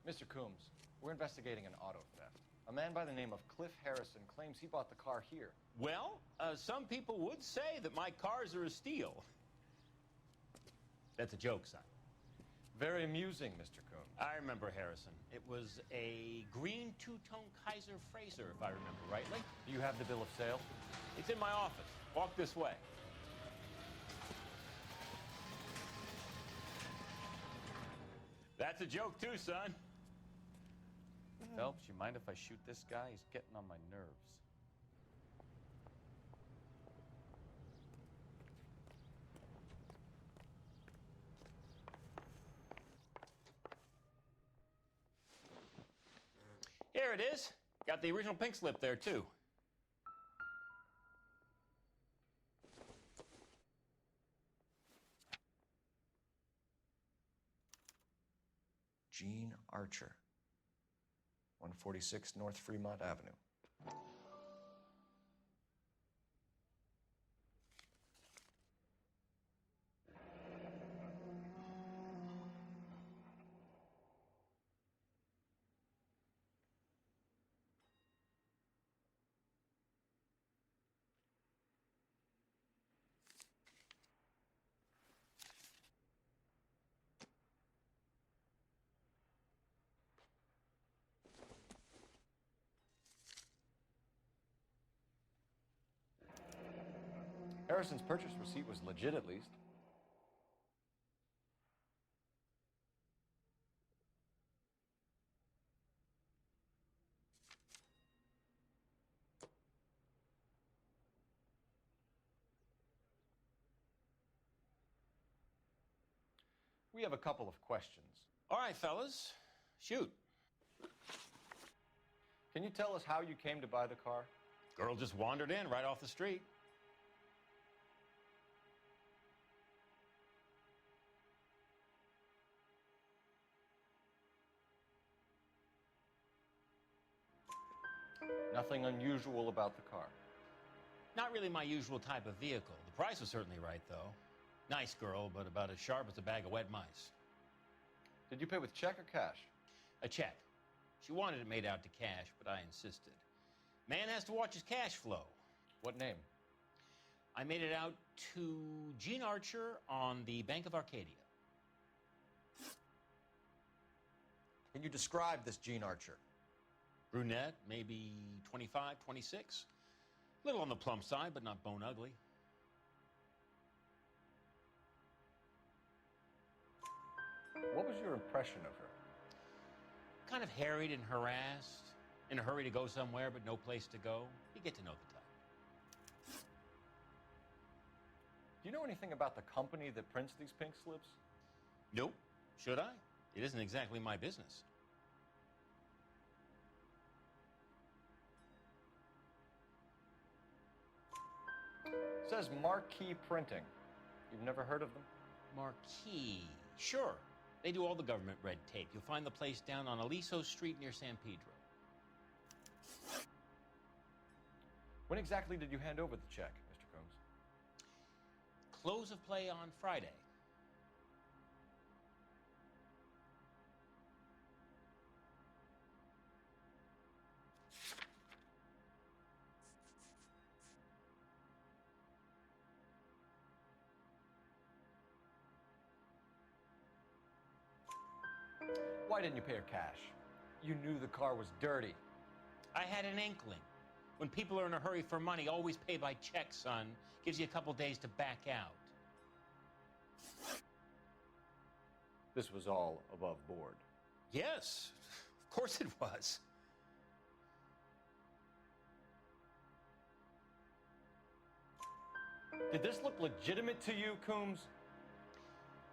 Mr. Coombs, we're investigating an auto theft. A man by the name of Cliff Harrison claims he bought the car here. Well, some people would say that my cars are a steal. That's a joke, son. Very amusing, Mr. Coombs. I remember Harrison. It was a green two-tone Kaiser Frazer, if I remember rightly. Do you have the bill of sale? It's in my office. Walk this way. That's a joke too, son. Phelps, you mind if I shoot this guy? He's getting on my nerves. Here it is. Got the original pink slip there, too. Gene Archer, 146 North Fremont Avenue. Harrison's purchase receipt was legit, at least. We have a couple of questions. All right, fellas. Shoot. Can you tell us how you came to buy the car? Girl just wandered in right off the street. Nothing unusual about the car. Not really my usual type of vehicle. The price was certainly right, though. Nice girl, but about as sharp as a bag of wet mice. Did you pay with check or cash? A check. She wanted it made out to cash, but I insisted. Man has to watch his cash flow. What name? I made it out to Gene Archer on the Bank of Arcadia. Can you describe this Gene Archer? Brunette, maybe 25, 26. Little on the plump side, but not bone ugly. What was your impression of her? Kind of harried and harassed, in a hurry to go somewhere, but no place to go. You get to know the type. Do you know anything about the company that prints these pink slips? Nope. Should I? It isn't exactly my business. It says Marquee Printing. You've never heard of them? Marquee. Sure. They do all the government red tape. You'll find the place down on Aliso Street near San Pedro. When exactly did you hand over the check, Mr. Combs? Close of play on Friday. Why didn't you pay her cash? You knew the car was dirty. I had an inkling. When people are in a hurry for money, always pay by check, son. Gives you a couple days to back out. This was all above board. Yes, of course it was. Did this look legitimate to you, Coombs?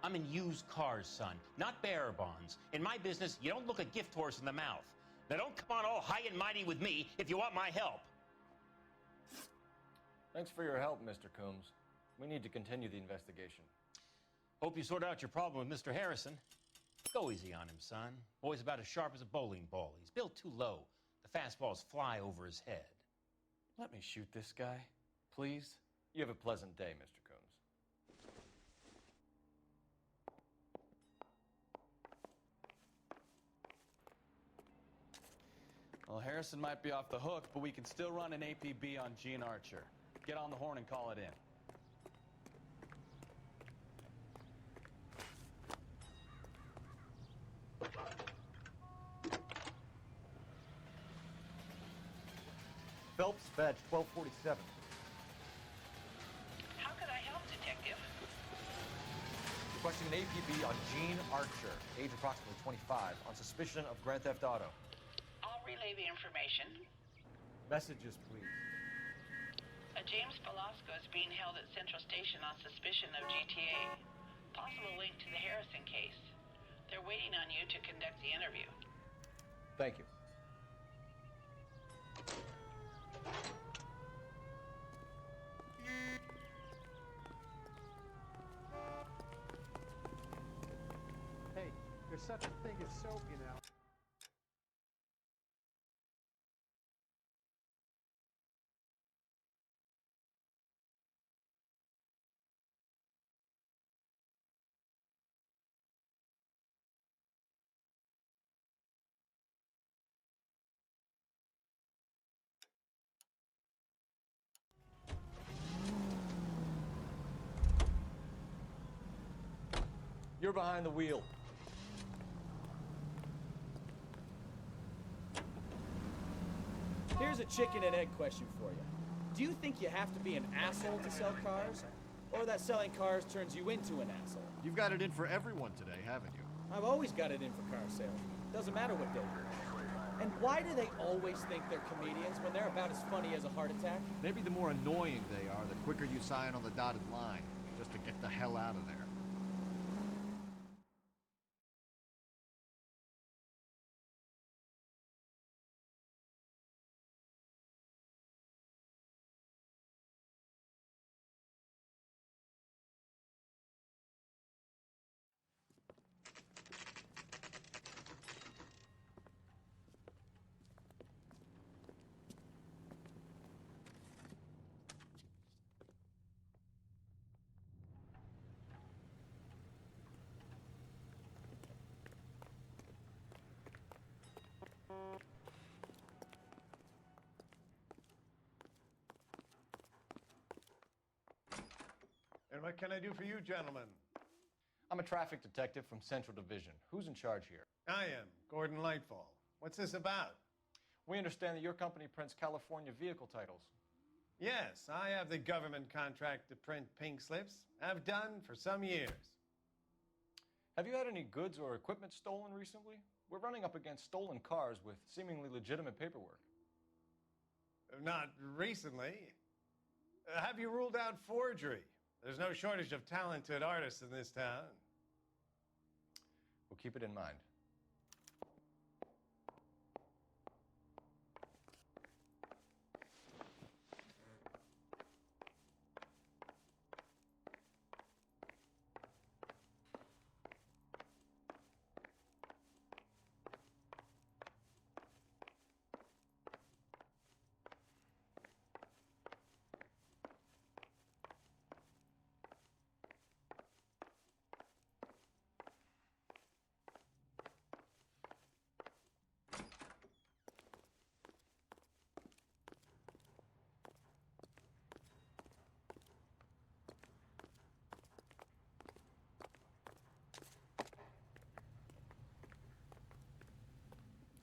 I'm in used cars, son, not bearer bonds. In my business, you don't look a gift horse in the mouth. Now don't come on all high and mighty with me if you want my help. Thanks for your help, Mr. Coombs. We need to continue the investigation. Hope you sort out your problem with Mr. Harrison. Go easy on him, son. Boy's about as sharp as a bowling ball. He's built too low. The fastballs fly over his head. Let me shoot this guy, please. You have a pleasant day, Mr. Coombs. Well, Harrison might be off the hook, but we can still run an APB on Gene Archer. Get on the horn and call it in. Phelps, badge 1247. How could I help, Detective? Requesting an APB on Gene Archer, age approximately 25, on suspicion of grand theft auto. I'll relay the information. Messages, please. A James Velasco is being held at Central Station on suspicion of GTA. Possible link to the Harrison case. They're waiting on you to conduct the interview. Thank you. Hey, there's such a thing as soap, you know. You're behind the wheel. Here's a chicken and egg question for you. Do you think you have to be an asshole to sell cars? Or that selling cars turns you into an asshole? You've got it in for everyone today, haven't you? I've always got it in for car sales. Doesn't matter what day it is. And why do they always think they're comedians when they're about as funny as a heart attack? Maybe the more annoying they are, the quicker you sign on the dotted line, just to get the hell out of there. What can I do for you, gentlemen? I'm a traffic detective from Central Division. Who's in charge here? I am, Gordon Lightfall. What's this about? We understand that your company prints California vehicle titles. Yes, I have the government contract to print pink slips. I've done for some years. Have you had any goods or equipment stolen recently? We're running up against stolen cars with seemingly legitimate paperwork. Not recently. Have you ruled out forgery? There's no shortage of talented artists in this town. We'll keep it in mind.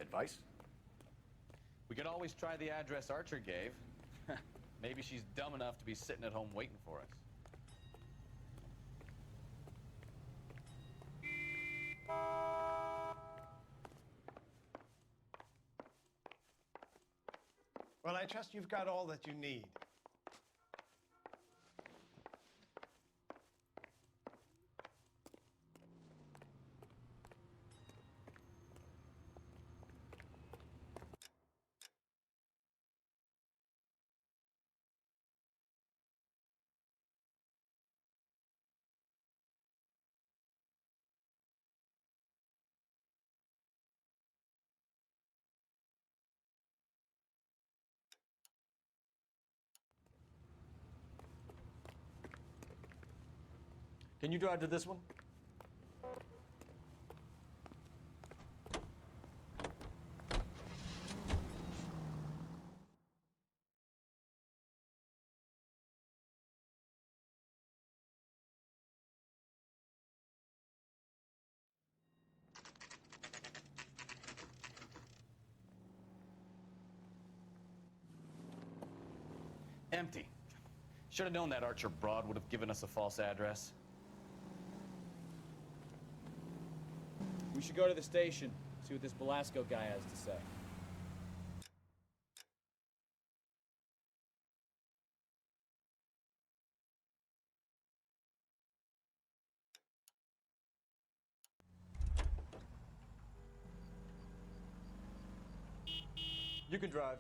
Advice? We could always try the address Archer gave. Maybe she's dumb enough to be sitting at home waiting for us. Well, I trust you've got all that you need. Can you drive to this one? Empty. Should have known that Archer broad would have given us a false address. We should go to the station, see what this Belasco guy has to say. You can drive.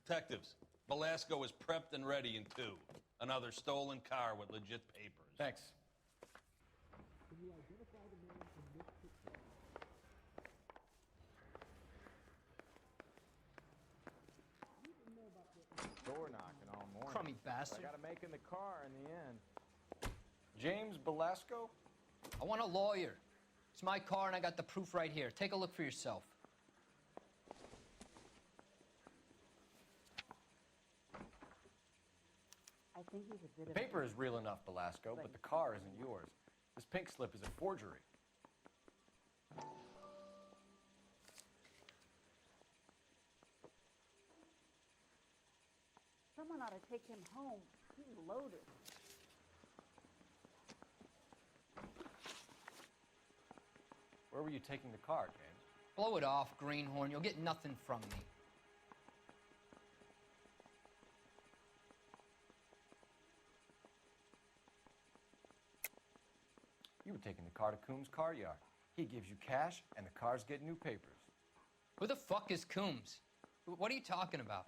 Detectives, Belasco is prepped and ready in 2. Another stolen car with legit papers. Thanks. Door knocking all morning. Crummy bastard. I gotta make in the car in the end. James Belasco? I want a lawyer. It's my car and I got the proof right here. Take a look for yourself. I think he's a bit The of a... paper is real enough, Belasco, but the car isn't yours. This pink slip is a forgery. Someone ought to take him home. He's loaded. Where were you taking the car, James? Blow it off, greenhorn. You'll get nothing from me. You were taking the car to Coombs' car yard. He gives you cash, and the cars get new papers. Who the fuck is Coombs? What are you talking about?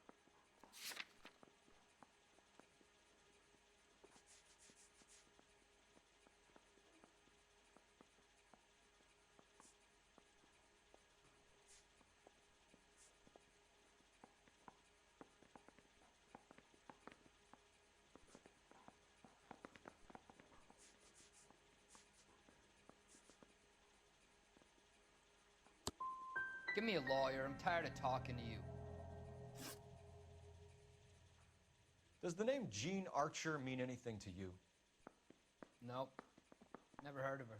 Give me a lawyer. I'm tired of talking to you. Does the name Jean Archer mean anything to you? Nope. Never heard of her.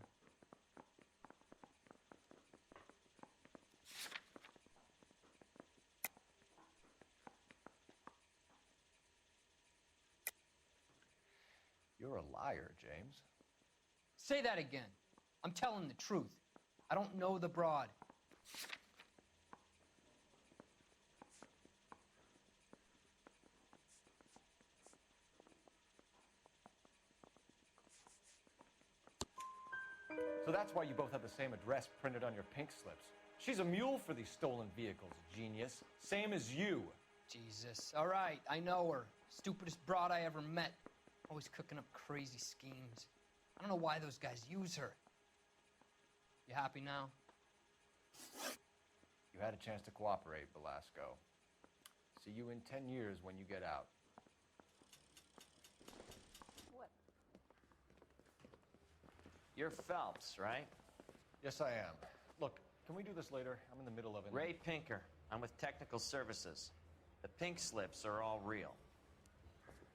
You're a liar, James. Say that again. I'm telling the truth. I don't know the broad. So that's why you both have the same address printed on your pink slips. She's a mule for these stolen vehicles, genius. Same as you. Jesus. All right, I know her. Stupidest broad I ever met. Always cooking up crazy schemes. I don't know why those guys use her. You happy now? You had a chance to cooperate, Belasco. See you in 10 years when you get out. What? You're Phelps, right? Yes, I am. Look, can we do this later? I'm in the middle of it. Ray Pinker. I'm with Technical Services. The pink slips are all real.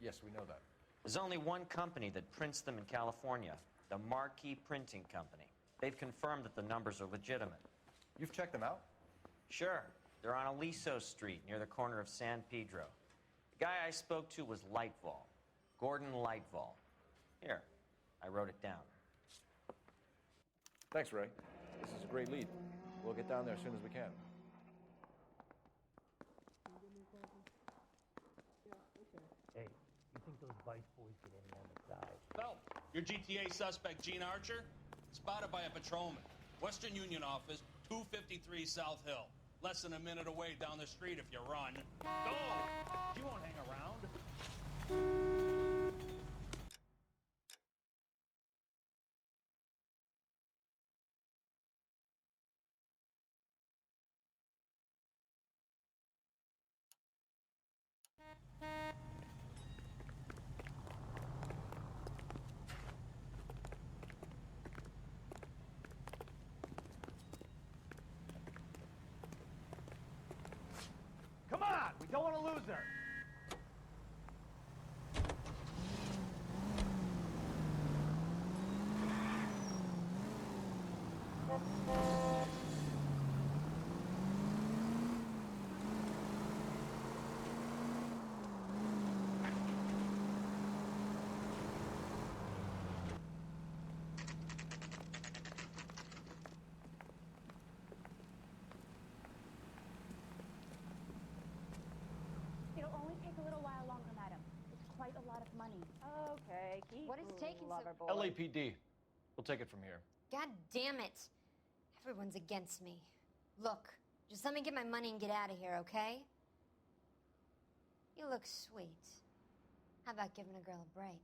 Yes, we know that. There's only one company that prints them in California, the Marquee Printing Company. They've confirmed that the numbers are legitimate. You've checked them out? Sure. They're on Aliso Street, near the corner of San Pedro. The guy I spoke to was Lightval. Gordon Lightval. Here, I wrote it down. Thanks, Ray. This is a great lead. We'll get down there as soon as we can. Hey, you think those Vice boys get any on the side? Phelps, your GTA suspect, Gene Archer, spotted by a patrolman. Western Union office, 253 South Hill. Less than a minute away down the street if you run. Go! You won't hang around. Come on! We don't want to lose her! It'll only take a little while longer, madam. It's quite a lot of money. Okay, keep What is taking lover so... boy. LAPD. We'll take it from here. God damn it. Everyone's against me. Look, just let me get my money and get out of here, okay? You look sweet. How about giving a girl a break?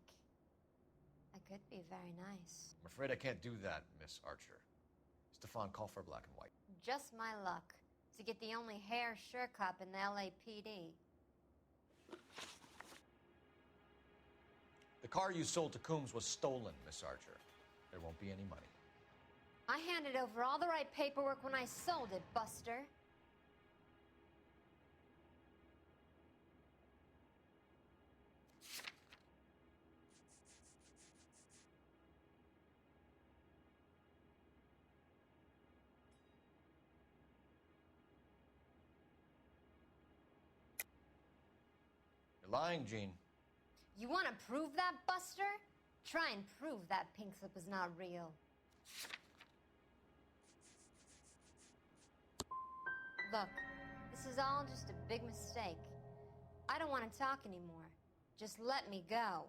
That could be very nice. I'm afraid I can't do that, Miss Archer. Stefan, call for black and white. Just my luck to get the only hair sure cop in the LAPD. The car you sold to Coombs was stolen, Miss Archer. There won't be any money. I handed over all the right paperwork when I sold it, Buster. You're lying, Gene. You want to prove that, Buster? Try and prove that pink slip is not real. Look, this is all just a big mistake. I don't want to talk anymore. Just let me go.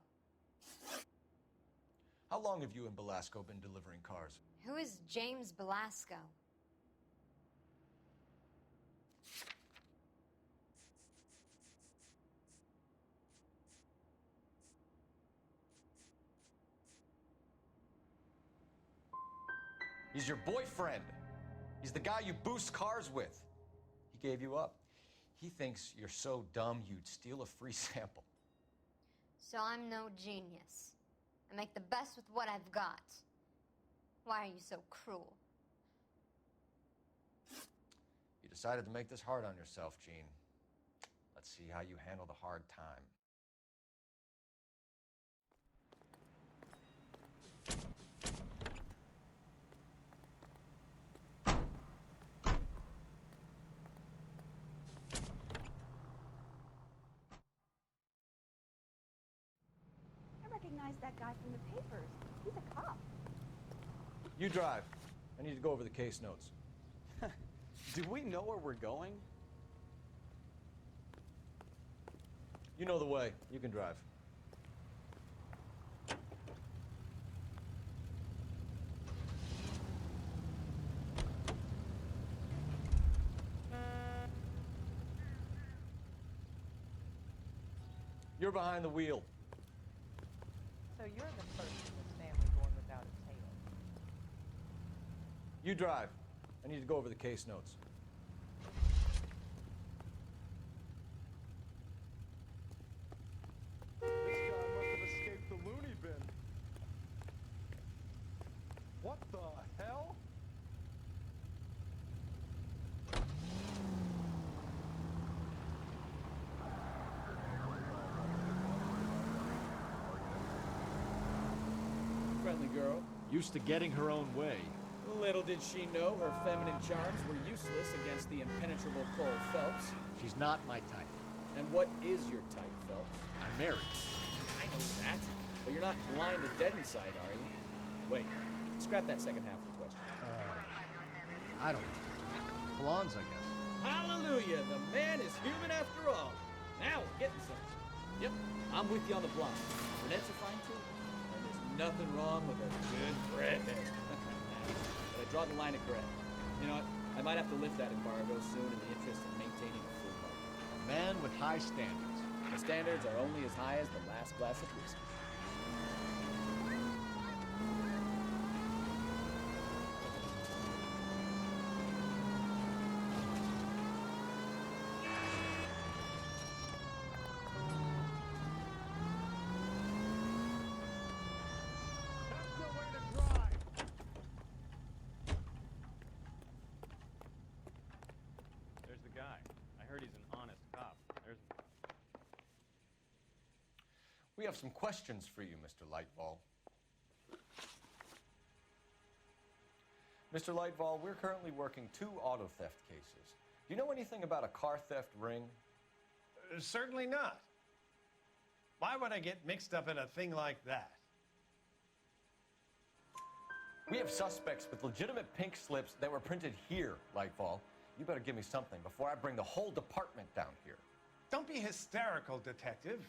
How long have you and Belasco been delivering cars? Who is James Belasco? He's your boyfriend. He's the guy you boost cars with. He gave you up. He thinks you're so dumb you'd steal a free sample. So I'm no genius. I make the best with what I've got. Why are you so cruel? You decided to make this hard on yourself, Gene. Let's see how you handle the hard time. I recognize that guy from the papers. He's a cop. You drive. I need to go over the case notes. Do we know where we're going? You know the way. You can drive. You're behind the wheel. So you're the first in this family born without a tail. You drive. I need to go over the case notes. This guy must have escaped the loony bin. What the hell? Friendly girl. Used to getting her own way. Little did she know her feminine charms were useless against the impenetrable Cole Phelps. She's not my type. And what is your type, Phelps? I'm married. I know that, but you're not blind or dead inside, are you? Wait, scrap that second half of the question. I don't know. Blondes, I guess. Hallelujah, the man is human after all. Now we're getting something. Yep, I'm with you on the blonde. Brunettes are fine too. And there's nothing wrong with a good redhead. But I draw the line at gray. You know what? I might have to lift that embargo soon in the interest of maintaining a free market. A man with high standards. The standards are only as high as the last glass of whiskey. There's the guy. I heard he's an honest cop. There's... We have some questions for you, Mr. Lightball. Mr. Lightball, we're currently working 2 auto theft cases. Do you know anything about a car theft ring? Certainly not. Why would I get mixed up in a thing like that? We have suspects with legitimate pink slips that were printed here, Lightball. You better give me something before I bring the whole department down here. Don't be hysterical, Detective.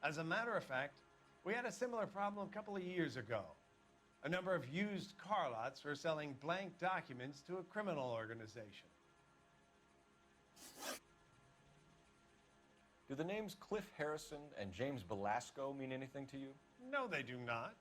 As a matter of fact, we had a similar problem a couple of years ago. A number of used car lots were selling blank documents to a criminal organization. Do the names Cliff Harrison and James Belasco mean anything to you? No, they do not.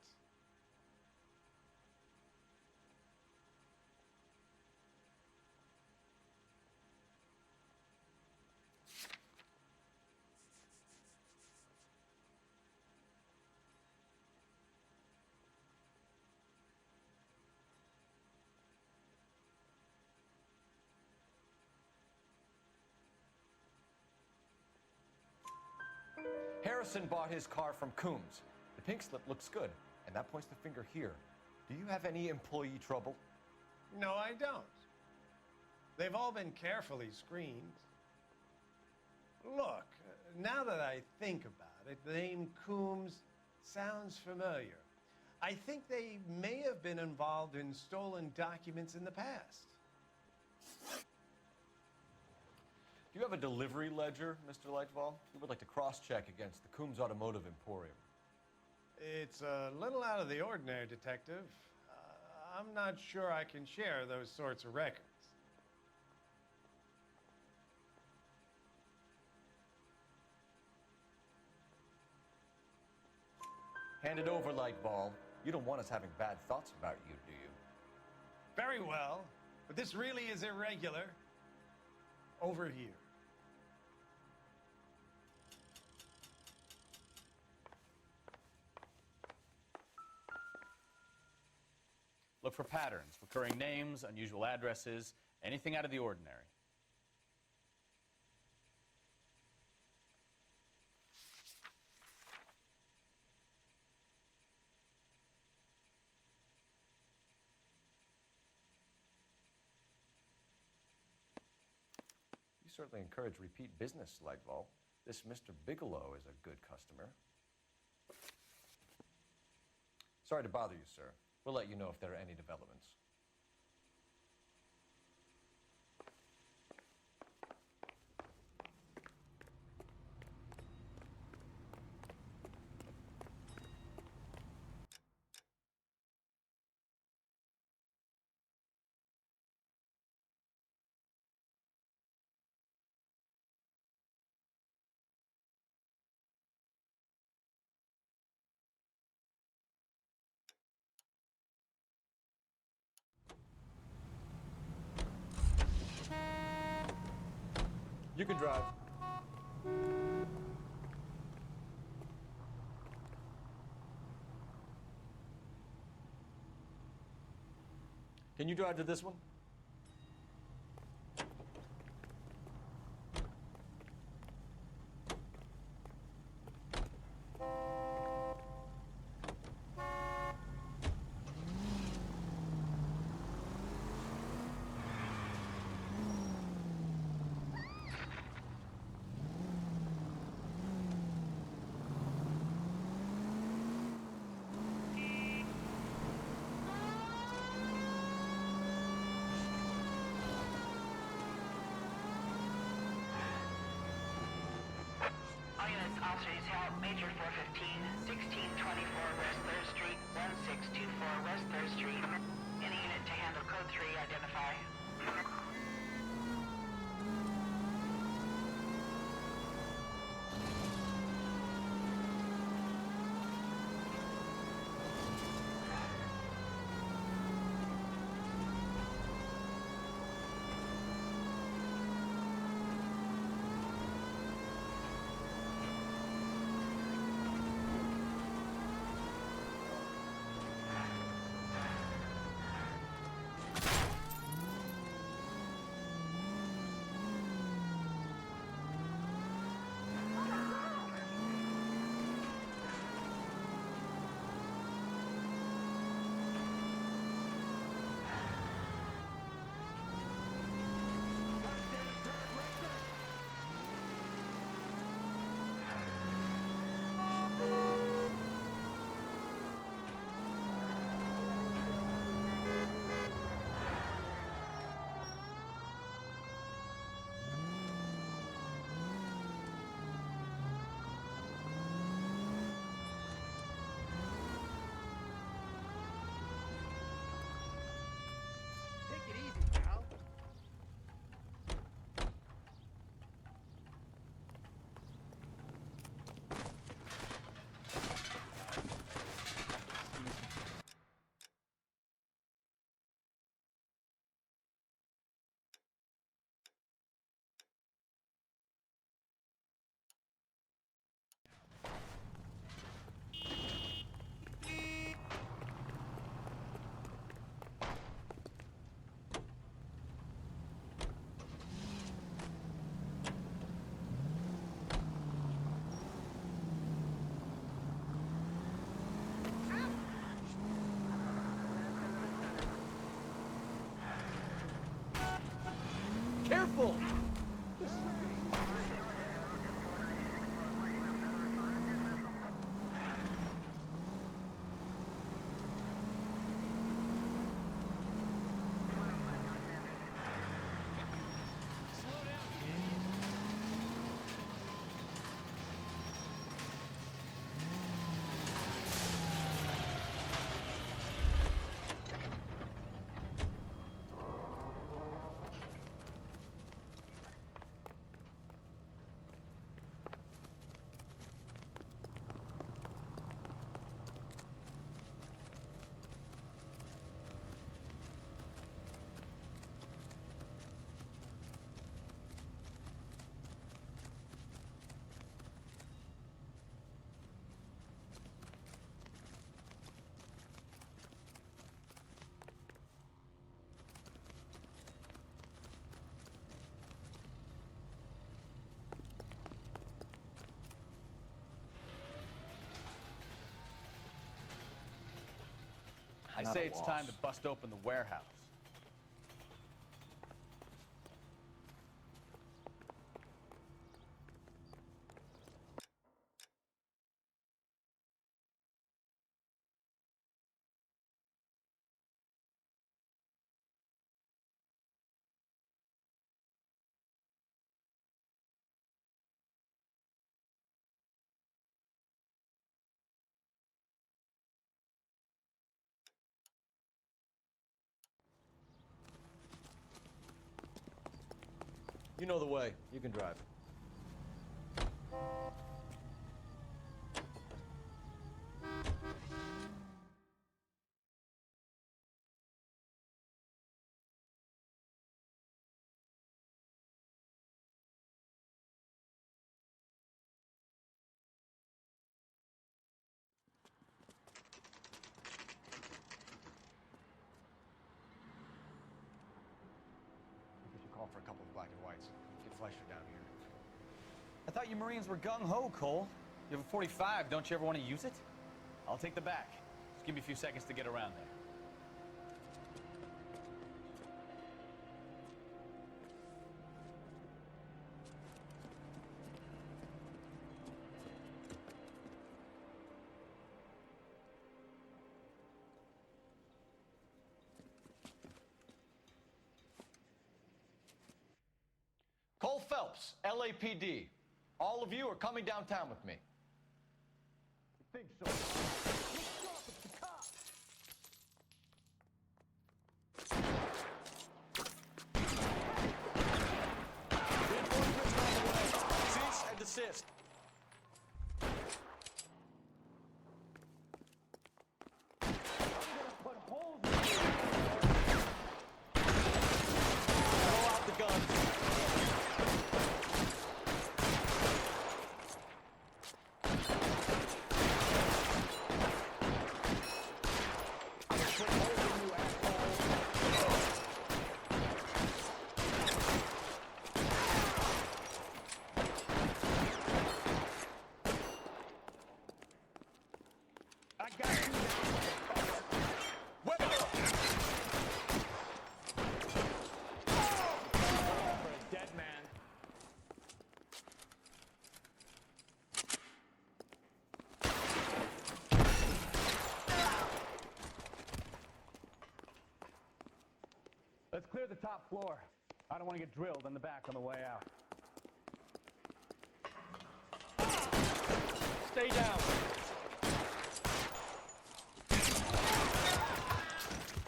Harrison bought his car from Coombs. The pink slip looks good, and that points the finger here. Do you have any employee trouble? No, I don't. They've all been carefully screened. Look, now that I think about it, the name Coombs sounds familiar. I think they may have been involved in stolen documents in the past. Do you have a delivery ledger, Mr. Lightball? We would like to cross-check against the Coombs Automotive Emporium. It's a little out of the ordinary, Detective. I'm not sure I can share those sorts of records. Hand it over, Lightball. You don't want us having bad thoughts about you, do you? Very well, but this really is irregular. Over here. Look for patterns, recurring names, unusual addresses, anything out of the ordinary. certainly encourage repeat business, Lightval. This Mr. Bigelow is a good customer. Sorry to bother you, sir. We'll let you know if there are any developments. You can drive. Can you drive to this one? All units, officers help. Major 415, 1624 West 3rd Street, 1624 West 3rd Street. Any unit to handle code 3, identify. Take it easy, pal. Careful! I say it's time to bust open the warehouse. You know the way. You can drive. We should call for a couple of black and whites. Get Fleischer down here. I thought you Marines were gung-ho, Cole. You have a 45. Don't you ever want to use it? I'll take the back. Just give me a few seconds to get around there. Cole Phelps, LAPD. All of you are coming downtown with me. You think so? Let's drop it, the cops. Reinforcements on the way. Cease and desist. Put holes in you. Throw out the guns. I got you. Weapon up. For a dead man. Let's clear the top floor. I don't want to get drilled in the back on the way out. Stay down.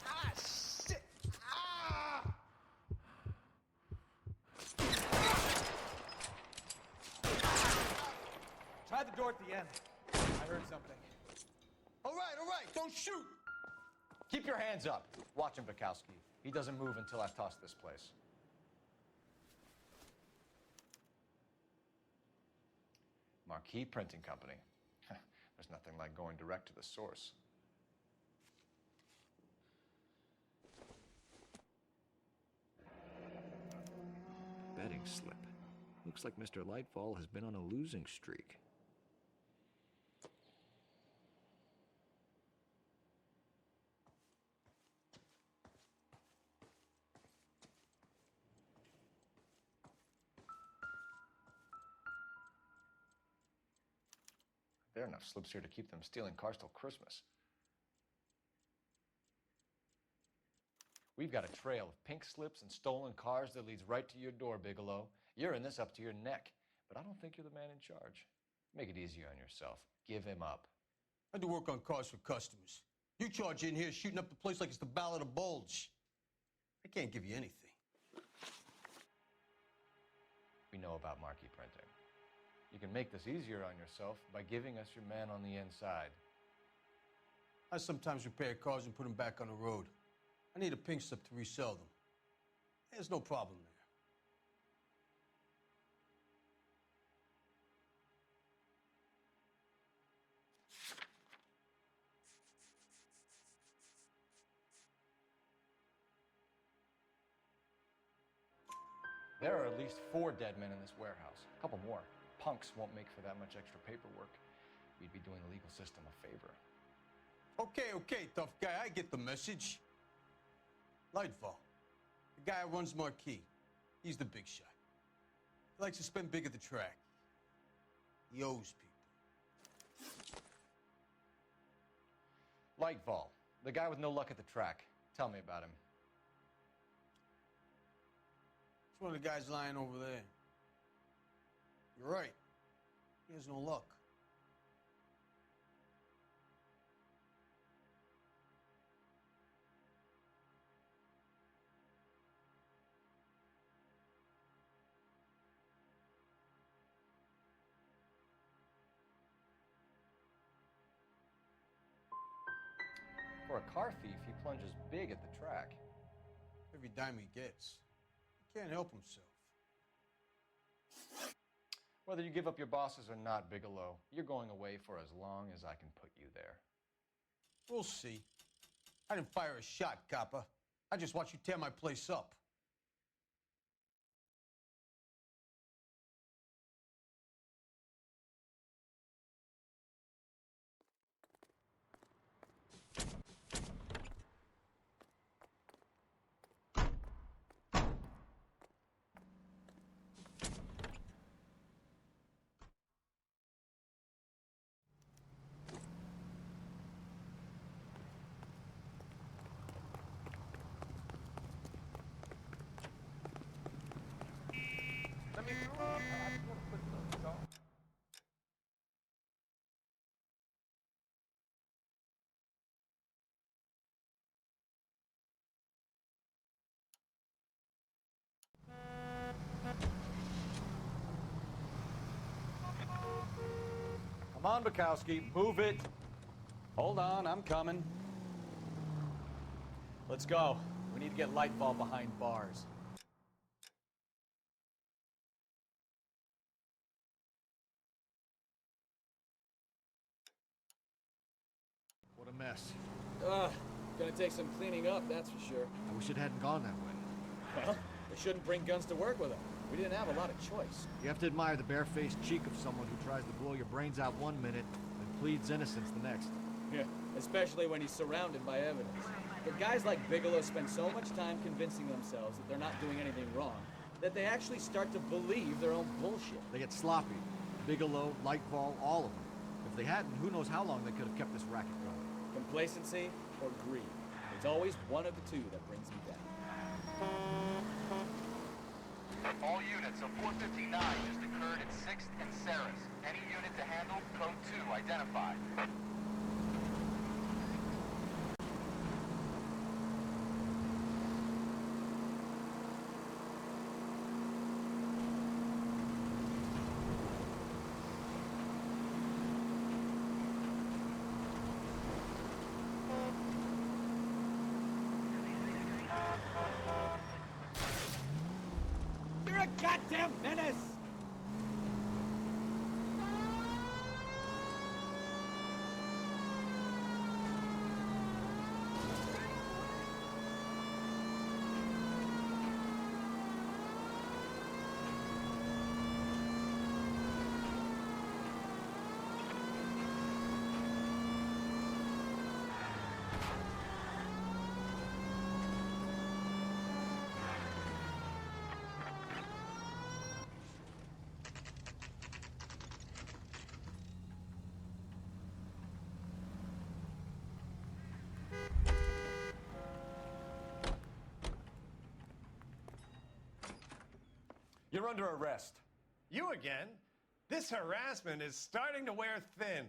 Ah, shit! Ah! Try the door at the end. I heard something. All right, don't shoot. Keep your hands up. Watch him, Bukowski. He doesn't move until I've tossed this place. Marquee Printing Company. There's nothing like going direct to the source. Betting slip. Looks like Mr. Lightfall has been on a losing streak. There are enough slips here to keep them stealing cars till Christmas. We've got a trail of pink slips and stolen cars that leads right to your door, Bigelow. You're in this up to your neck, but I don't think you're the man in charge. Make it easier on yourself. Give him up. I do work on cars for customers. You charge in here shooting up the place like it's the Ballad of Bulge. I can't give you anything. We know about marquee printing. You can make this easier on yourself by giving us your man on the inside. I sometimes repair cars and put them back on the road. I need a pink slip to resell them. There's no problem there. There are at least 4 dead men in this warehouse. A couple more. Punks won't make for that much extra paperwork. We'd be doing the legal system a favor. Okay, tough guy. I get the message. Lightfall, the guy who runs Marquee. He's the big shot. He likes to spend big at the track. He owes people. Lightfall, the guy with no luck at the track. Tell me about him. It's one of the guys lying over there. You're right. He has no luck. For a car thief, he plunges big at the track. Every dime he gets. He can't help himself. Whether you give up your bosses or not, Bigelow, you're going away for as long as I can put you there. We'll see. I didn't fire a shot, copper. I just watched you tear my place up. Come on, Bukowski, move it. Hold on, I'm coming. Let's go. We need to get Lightfall behind bars. What a mess. Gonna take some cleaning up, that's for sure. I wish it hadn't gone that way. Well, they shouldn't bring guns to work with them. We didn't have a lot of choice. You have to admire the barefaced cheek of someone who tries to blow your brains out one minute and pleads innocence the next. Yeah, especially when he's surrounded by evidence. But guys like Bigelow spend so much time convincing themselves that they're not doing anything wrong, that they actually start to believe their own bullshit. They get sloppy. Bigelow, Lightfall, all of them. If they hadn't, who knows how long they could have kept this racket going. Complacency or greed. It's always one of the two that brings me down. All units, a 459 just occurred at 6th and Saris. Any unit to handle, code 2 identified. You're a goddamn menace! You're under arrest. You again? This harassment is starting to wear thin.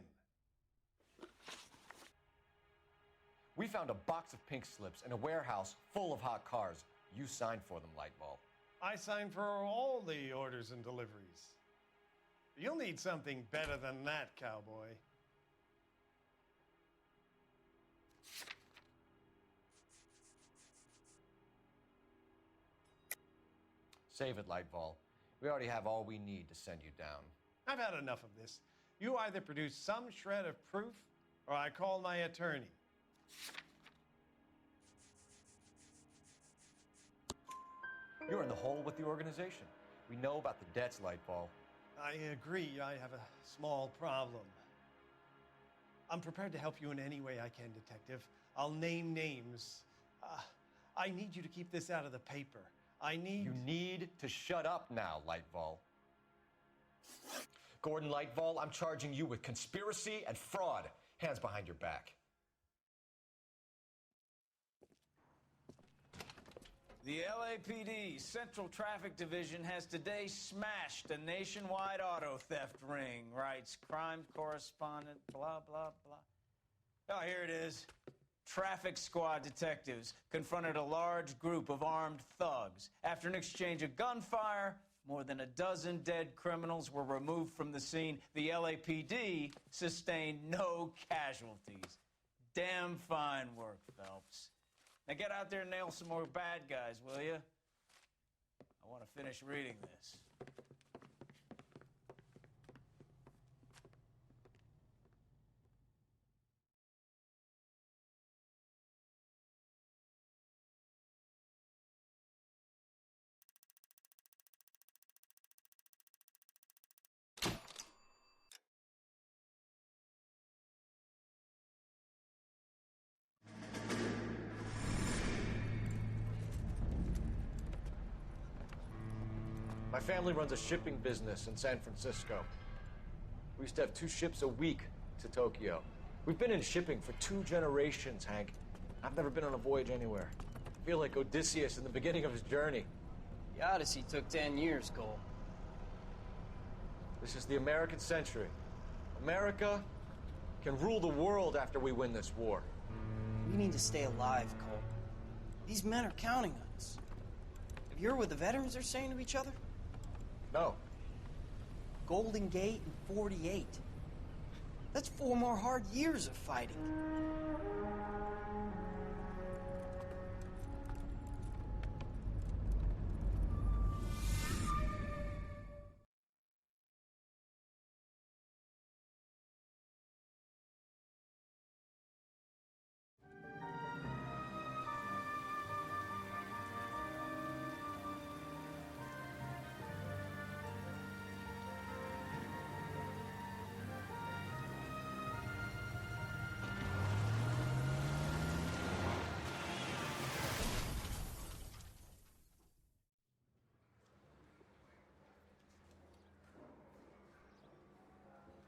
We found a box of pink slips in a warehouse full of hot cars. You signed for them, Lightball. I signed for all the orders and deliveries. You'll need something better than that, cowboy. Save it, Lightball. We already have all we need to send you down. I've had enough of this. You either produce some shred of proof, or I call my attorney. You're in the hole with the organization. We know about the debts, Lightball. I agree, I have a small problem. I'm prepared to help you in any way I can, Detective. I'll name names. I need you to keep this out of the paper. You need to shut up now, Lightball. Gordon Lightball, I'm charging you with conspiracy and fraud. Hands behind your back. The LAPD Central Traffic Division has today smashed a nationwide auto theft ring, writes crime correspondent, blah, blah, blah. Oh, here it is. Traffic squad detectives confronted a large group of armed thugs. After an exchange of gunfire, more than a dozen dead criminals were removed from the scene. The LAPD sustained no casualties. Damn fine work, Phelps. Now get out there and nail some more bad guys, will you? I want to finish reading this. My family runs a shipping business in San Francisco. We used to have 2 ships a week to Tokyo. We've been in shipping for 2 generations, Hank. I've never been on a voyage anywhere. I feel like Odysseus in the beginning of his journey. The Odyssey took 10 years, Cole. This is the American century. America can rule the world after we win this war. We need to stay alive, Cole. These men are counting on us. Have you heard what the veterans are saying to each other? No. Golden Gate and 48. That's 4 more hard years of fighting.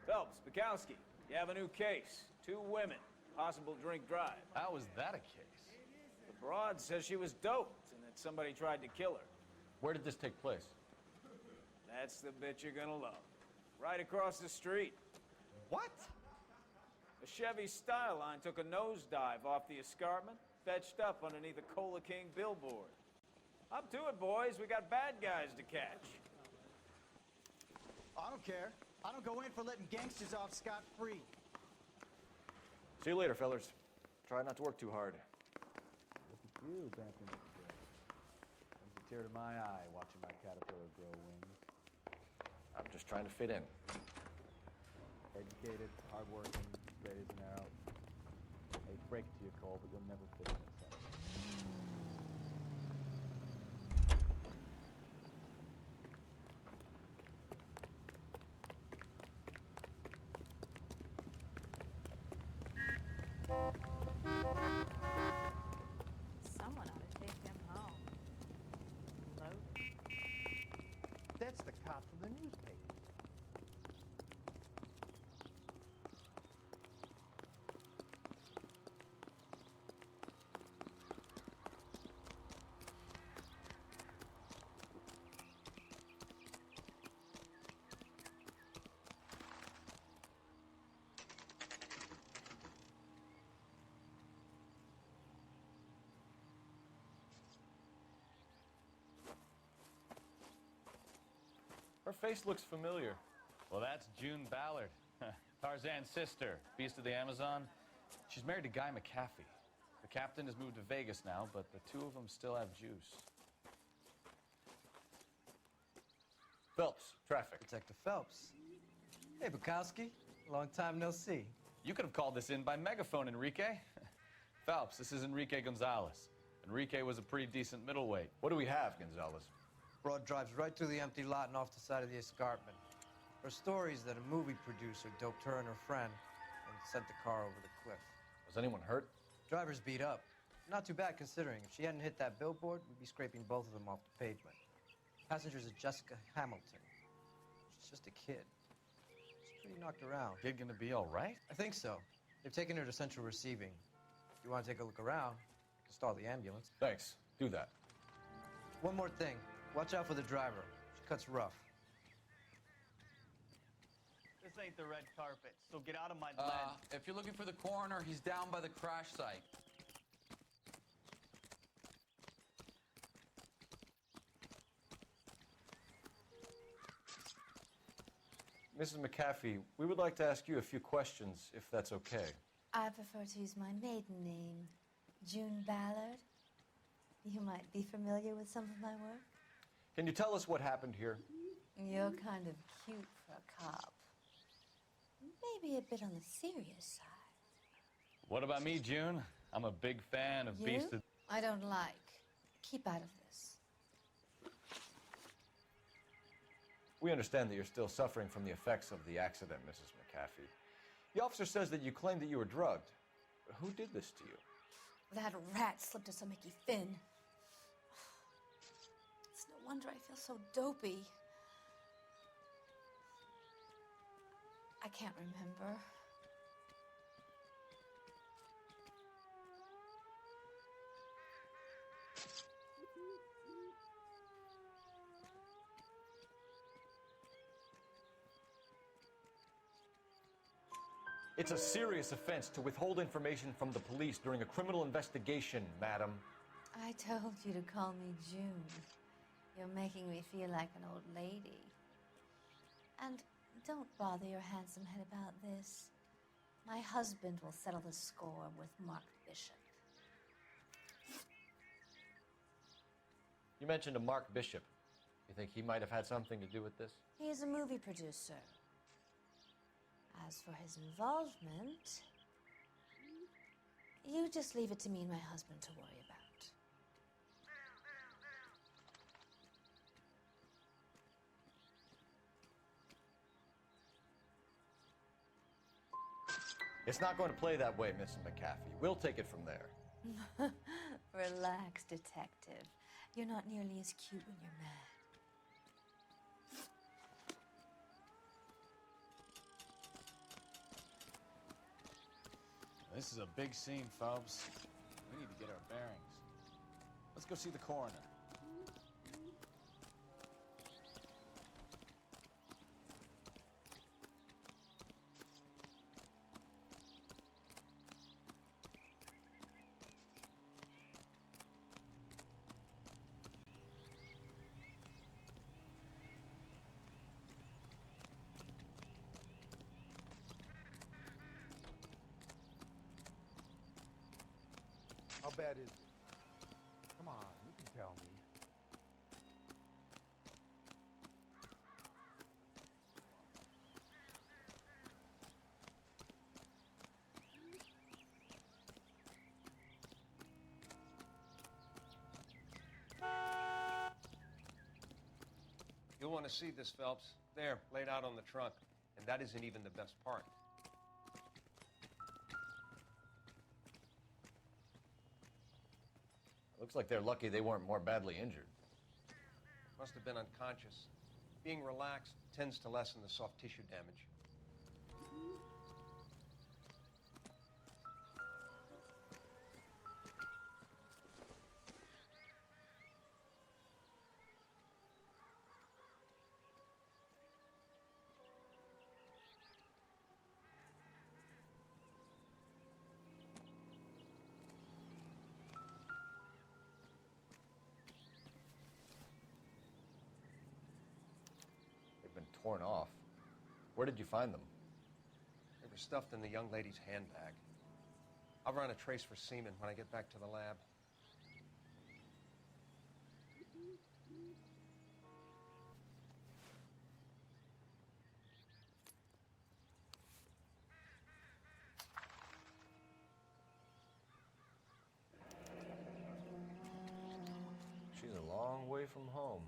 Phelps, Bukowski, you have a new case. 2 women, possible drink drive. How was that a case? The broad says she was doped and that somebody tried to kill her. Where did this take place? That's the bit you're gonna love. Right across the street. What? A Chevy Styline took a nosedive off the escarpment, fetched up underneath a Cola King billboard. Up to it, boys. We got bad guys to catch. I don't care. I don't go in for letting gangsters off scot-free. See you later, fellas. Try not to work too hard. Look at you back in the day. Brings a tear to my eye watching my caterpillar grow wings. I'm just trying to fit in. Educated, hardworking, straight as an arrow. I hate to break it to you, Cole, but you'll never fit in this house. Someone ought to take him home. Loaded. That's the cop from the newspaper. Her face looks familiar. Well, that's June Ballard, Tarzan's sister, beast of the Amazon. She's married to Guy McAfee. The captain has moved to Vegas now, but the 2 of them still have juice. Phelps, traffic. Detective Phelps. Hey, Bukowski. Long time no see. You could have called this in by megaphone, Enrique. Phelps, this is Enrique Gonzalez. Enrique was a pretty decent middleweight. What do we have, Gonzalez? Broad drives right through the empty lot and off the side of the escarpment. Her story is that a movie producer doped her and her friend and sent the car over the cliff. Was anyone hurt? Driver's beat up. Not too bad considering. If she hadn't hit that billboard, we'd be scraping both of them off the pavement. Passenger's a Jessica Hamilton. She's just a kid. She's pretty knocked around. Kid gonna be all right? I think so. They've taken her to central receiving. If you want to take a look around, I can stall the ambulance. Thanks. Do that. One more thing. Watch out for the driver. She cuts rough. This ain't the red carpet, so get out of my lens. If you're looking for the coroner, he's down by the crash site. Mrs. McAfee, we would like to ask you a few questions, if that's okay. I prefer to use my maiden name, June Ballard. You might be familiar with some of my work. Can you tell us what happened here? You're kind of cute for a cop. Maybe a bit on the serious side. What about me, June? I'm a big fan of You? Beast of... I don't like. Keep out of this. We understand that you're still suffering from the effects of the accident, Mrs. McAfee. The officer says that you claimed that you were drugged. Who did this to you? That rat slipped us a Mickey Finn. It's no wonder I feel so dopey. I can't remember. It's a serious offense to withhold information from the police during a criminal investigation, madam. I told you to call me June. You're making me feel like an old lady. And don't bother your handsome head about this. My husband will settle the score with Mark Bishop. You mentioned a Mark Bishop. You think he might have had something to do with this? He is a movie producer. As for his involvement, you just leave it to me and my husband to worry about. It's not going to play that way, Mrs. McAfee. We'll take it from there. Relax, detective. You're not nearly as cute when you're mad. This is a big scene, Phelps. We need to get our bearings. Let's go see the coroner. How bad is it? Come on, you can tell me. You'll want to see this, Phelps. There, laid out on the trunk. And that isn't even the best part. Looks like they're lucky they weren't more badly injured. Must have been unconscious. Being relaxed tends to lessen the soft tissue damage. They've been torn off. Where did you find them? They were stuffed in the young lady's handbag. I'll run a trace for semen when I get back to the lab. She's a long way from home.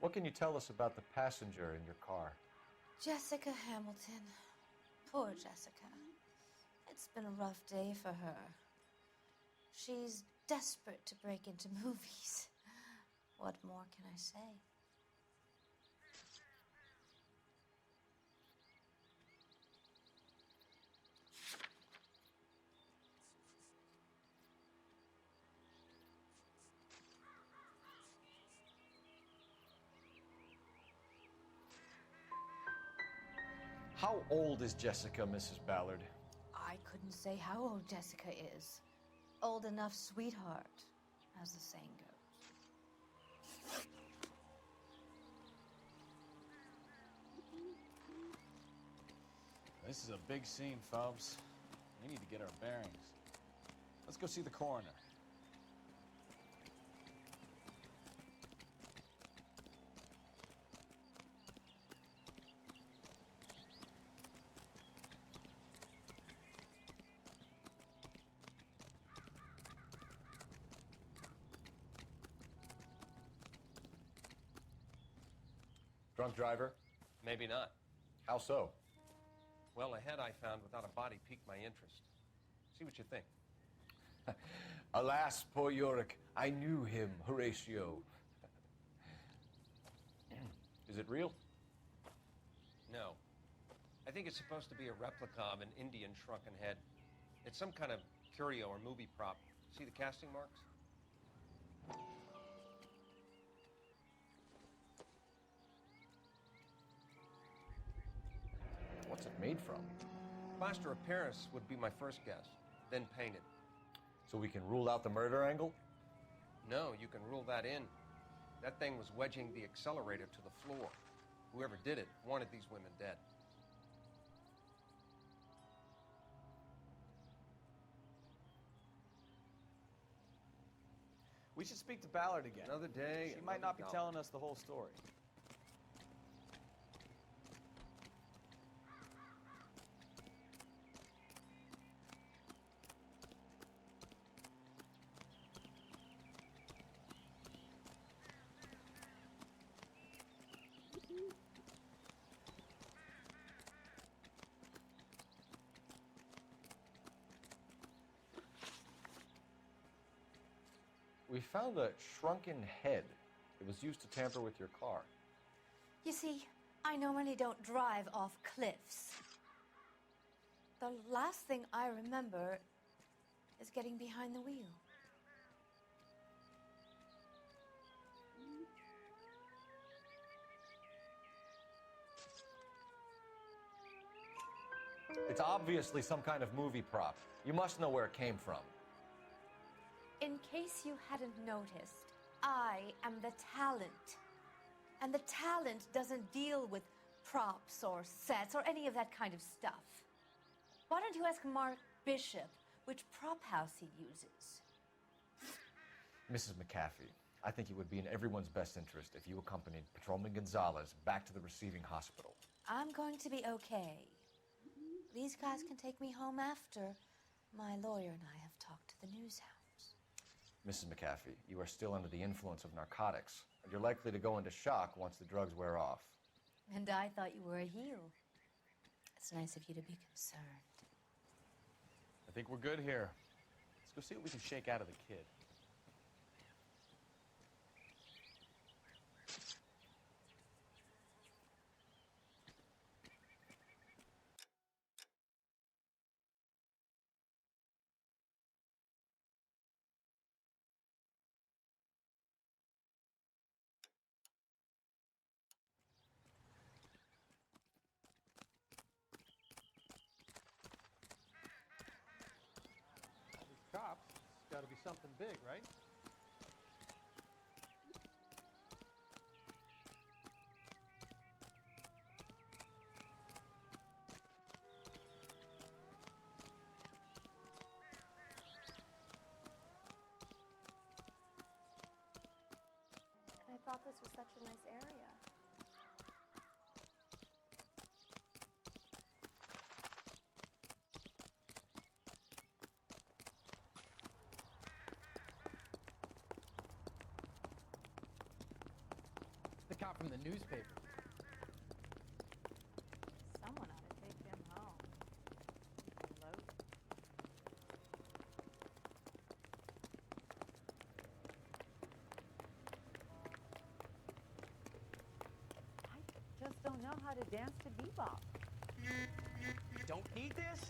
What can you tell us about the passenger in your car? Jessica Hamilton. Poor Jessica. It's been a rough day for her. She's desperate to break into movies. What more can I say? How old is Jessica, Mrs. Ballard? I couldn't say how old Jessica is. Old enough, sweetheart, as the saying goes. This is a big scene, Phelps. We need to get our bearings. Let's go see the coroner. Drunk driver? Maybe not. How so? Well, a head I found without a body piqued my interest. See what you think. Alas, poor Yorick, I knew him, Horatio. Is it real? No. I think it's supposed to be a replica of an Indian shrunken head. It's some kind of curio or movie prop. See the casting marks? What's it made from? Plaster of Paris would be my first guess, then painted. So we can rule out the murder angle? No, you can rule that in. That thing was wedging the accelerator to the floor. Whoever did it wanted these women dead. We should speak to Ballard again. Another day. She might not be telling us the whole story. We found a shrunken head. It was used to tamper with your car. You see, I normally don't drive off cliffs. The last thing I remember is getting behind the wheel. It's obviously some kind of movie prop. You must know where it came from. In case you hadn't noticed, I am the talent. And the talent doesn't deal with props or sets or any of that kind of stuff. Why don't you ask Mark Bishop which prop house he uses? Mrs. McAfee, I think it would be in everyone's best interest if you accompanied Patrolman Gonzalez back to the receiving hospital. I'm going to be okay. These guys can take me home after my lawyer and I have talked to the news house. Mrs. McAfee, you are still under the influence of narcotics, and you're likely to go into shock once the drugs wear off. And I thought you were a heel. It's nice of you to be concerned. I think we're good here. Let's go see what we can shake out of the kid. Cops, it's got to be something big, right? I thought this was such a nice area. The cop from the newspaper. Someone ought to take him home. Loaded. I just don't know how to dance to bebop. You don't need this?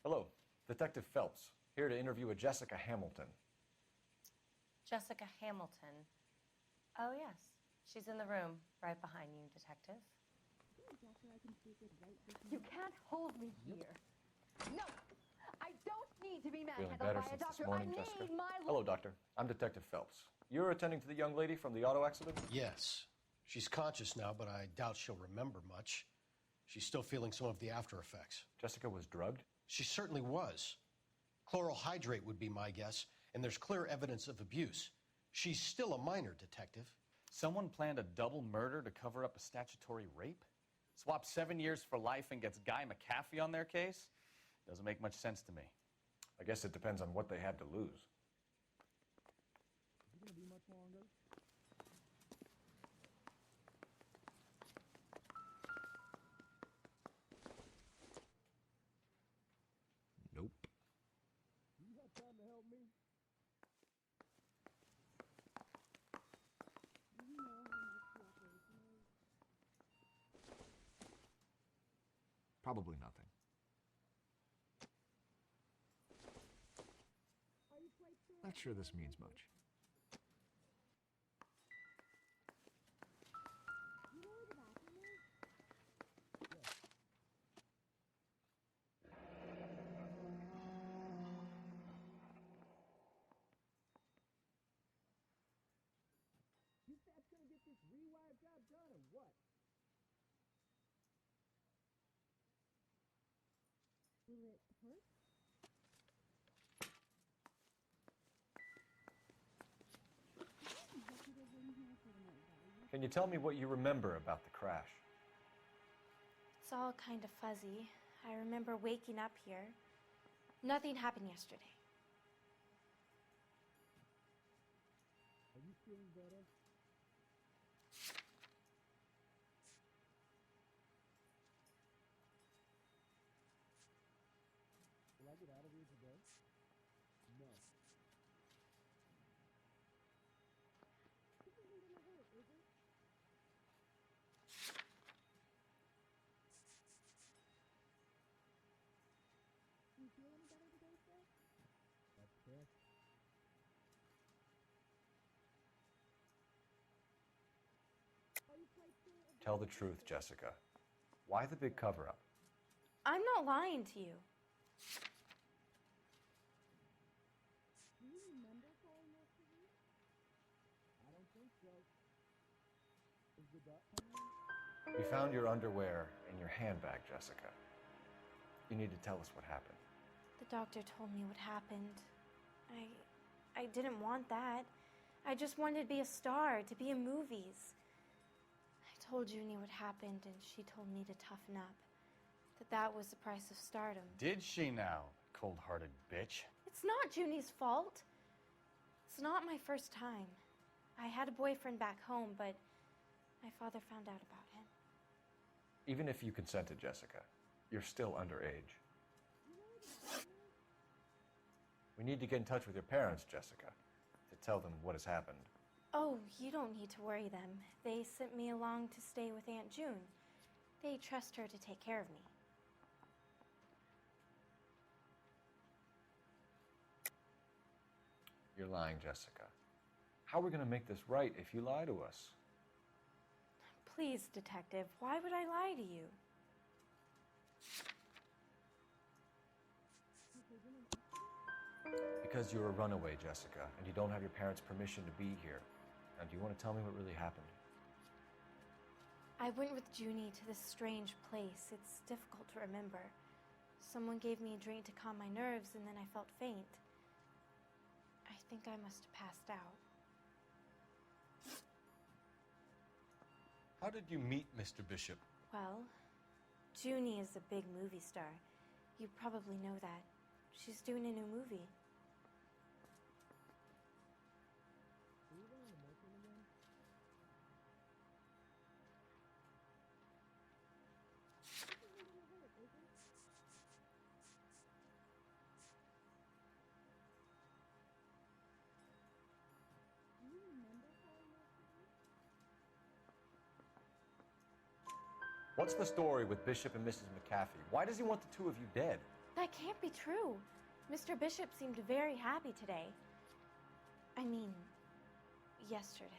Hello, Detective Phelps, here to interview a Jessica Hamilton. Jessica Hamilton. Oh, yes. She's in the room, right behind you, Detective. You can't hold me here. No! I don't need to be Feeling manhandled better by a since doctor. this morning, I Jessica? need my Hello, Doctor. I'm Detective Phelps. You're attending to the young lady from the auto accident? Yes. She's conscious now, but I doubt she'll remember much. She's still feeling some of the after effects. Jessica was drugged? She certainly was. Chloral hydrate would be my guess, and there's clear evidence of abuse. She's still a minor, Detective. Someone planned a double murder to cover up a statutory rape? Swap 7 years for life and gets Guy McAfee on their case? Doesn't make much sense to me. I guess it depends on what they had to lose. Is it gonna be much longer? Nope. Do you have time to help me? Do you know how much the operation is? Probably nothing. Not sure this means much. You know where the bathroom is? Yes. You Fats gonna get this rewire job done or what? Will it hurt? Can you tell me what you remember about the crash? It's all kind of fuzzy. I remember waking up here. Nothing happened yesterday. Are you feeling better? Will I get out of here today? No. This isn't gonna hurt, is it? Do you feel any better today, sir? That's correct. Are you quite sure of Tell the truth, Jessica. Why the big cover-up? I'm not lying to you. Do you remember falling yesterday? I don't think so. Is the doc coming? We found your underwear in your handbag, Jessica. You need to tell us what happened. The doctor told me what happened. I didn't want that. I just wanted to be a star, to be in movies. I told Junie what happened, and she told me to toughen up. That was the price of stardom. Did she now, cold-hearted bitch? It's not Junie's fault. It's not my first time. I had a boyfriend back home, but my father found out about him. Even if you consented, Jessica, you're still underage. We need to get in touch with your parents, Jessica, to tell them what has happened. Oh, you don't need to worry them. They sent me along to stay with Aunt June. They trust her to take care of me. You're lying, Jessica. How are we going to make this right if you lie to us? Please, Detective, why would I lie to you? Because you're a runaway, Jessica, and you don't have your parents' permission to be here. Now, do you want to tell me what really happened? I went with Junie to this strange place. It's difficult to remember. Someone gave me a drink to calm my nerves, and then I felt faint. I think I must have passed out. How did you meet Mr. Bishop? Well, Junie is a big movie star. You probably know that. She's doing a new movie. What's the story with Bishop and Mrs. McAfee? Why does he want the two of you dead? That can't be true. Mr. Bishop seemed very happy today. I mean, yesterday.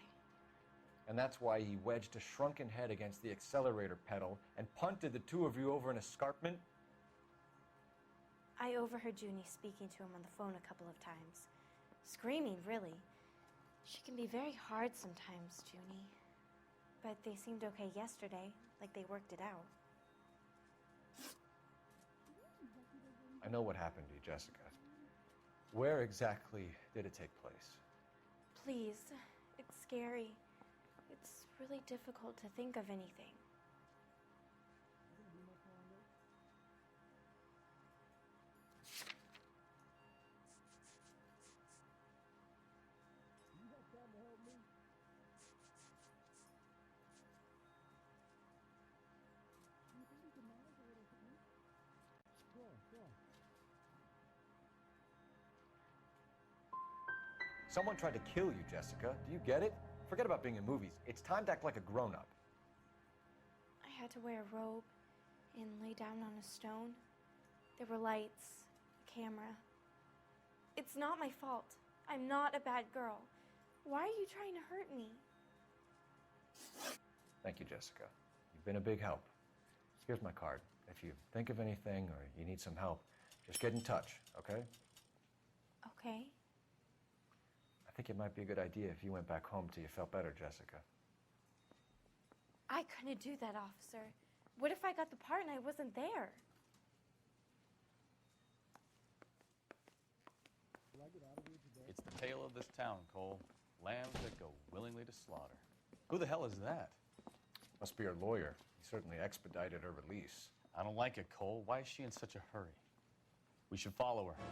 And that's why he wedged a shrunken head against the accelerator pedal and punted the two of you over an escarpment? I overheard Junie speaking to him on the phone a couple of times. Screaming, really. She can be very hard sometimes, Junie. But they seemed okay yesterday, like they worked it out. I know what happened to you, Jessica. Where exactly did it take place? Please, it's scary. It's really difficult to think of anything. Someone tried to kill you, Jessica. Do you get it? Forget about being in movies. It's time to act like a grown-up. I had to wear a robe and lay down on a stone. There were lights, a camera. It's not my fault. I'm not a bad girl. Why are you trying to hurt me? Thank you, Jessica. You've been a big help. Here's my card. If you think of anything or you need some help, just get in touch, okay? Okay. I think it might be a good idea if you went back home till you felt better, Jessica. I couldn't do that, officer. What if I got the part and I wasn't there? It's the tale of this town, Cole. Lambs that go willingly to slaughter. Who the hell is that? Must be her lawyer. He certainly expedited her release. I don't like it, Cole. Why is she in such a hurry? We should follow her.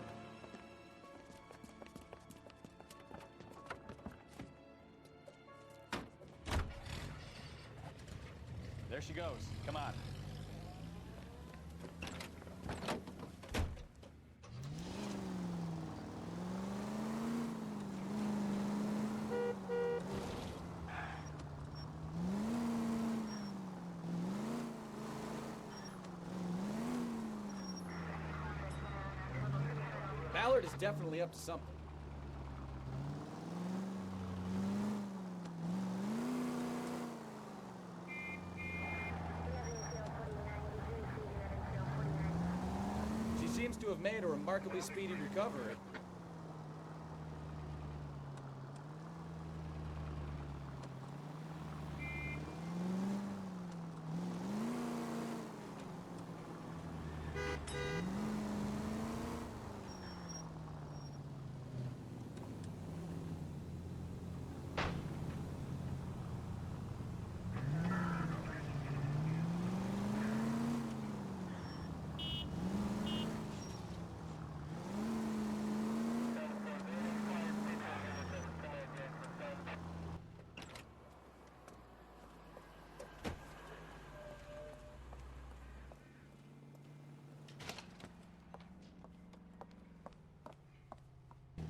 There she goes. Come on. Ballard is definitely up to something. She seems to have made a remarkably speedy recovery.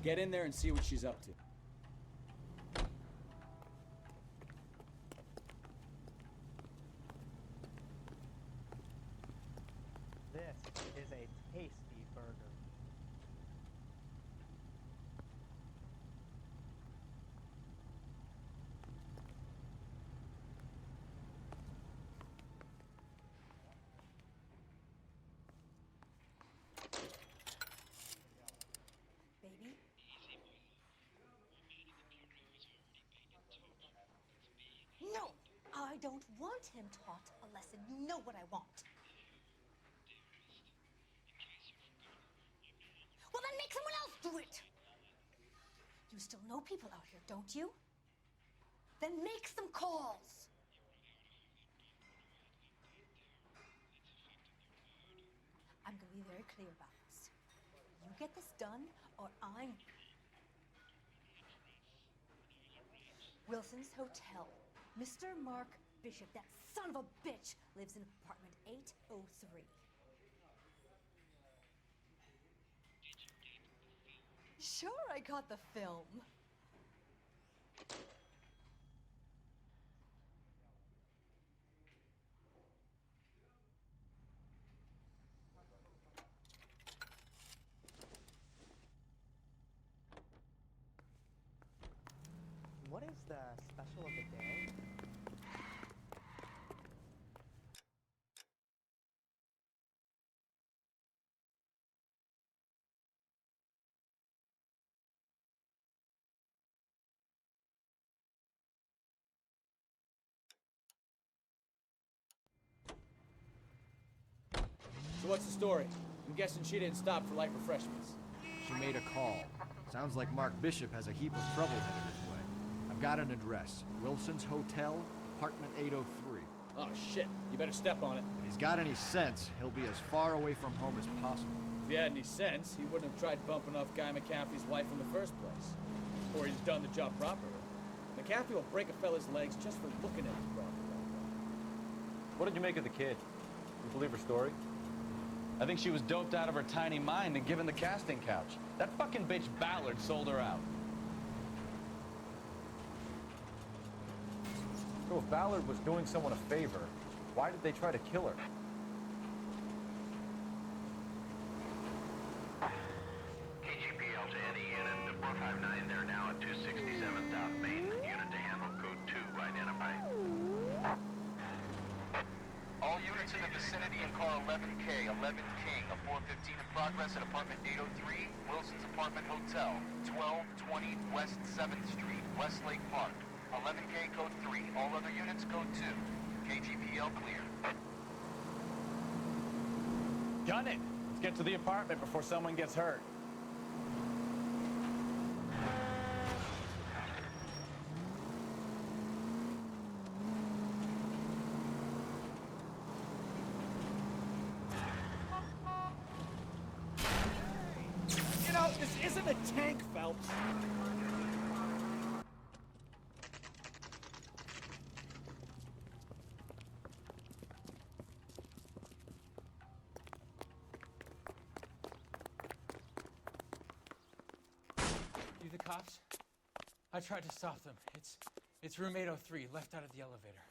Get in there and see what she's up to. This is a tasty burger. Baby? No, I don't want him taught a lesson. You know what I want. Well, then make someone else do it. You still know people out here, don't you? Then make some calls. be very clear about this. You get this done, or I'm... Wilson's Hotel. Mr. Mark Bishop, that son of a bitch, lives in apartment 803. Sure, I caught the film. What is the special of the day? So what's the story? I'm guessing she didn't stop for light refreshments. She made a call. Sounds like Mark Bishop has a heap of trouble headed his way. I've got an address. Wilson's Hotel, apartment 803. Oh, shit. You better step on it. If he's got any sense, he'll be as far away from home as possible. If he had any sense, he wouldn't have tried bumping off Guy McCaffrey's wife in the first place. Or he's done the job properly. McCaffrey will break a fella's legs just for looking at his property. What did you make of the kid? You believe her story? I think she was doped out of her tiny mind and given the casting couch. That fucking bitch Ballard sold her out. So if Ballard was doing someone a favor, why did they try to kill her? KGPL to any unit. The 459 there now at 267 South Main. Unit to handle code 2 identified. All units in the vicinity in car 11K, 11 King, a 415 in progress at apartment 803, Wilson's Apartment Hotel, 1220 West 7th Street, Westlake Park. 11K code 3. All other units code 2. KGPL clear. Gun it! Let's get to the apartment before someone gets hurt. You know, this isn't a tank, Phelps. You the cops? I tried to stop them. It's room 803, left out of the elevator.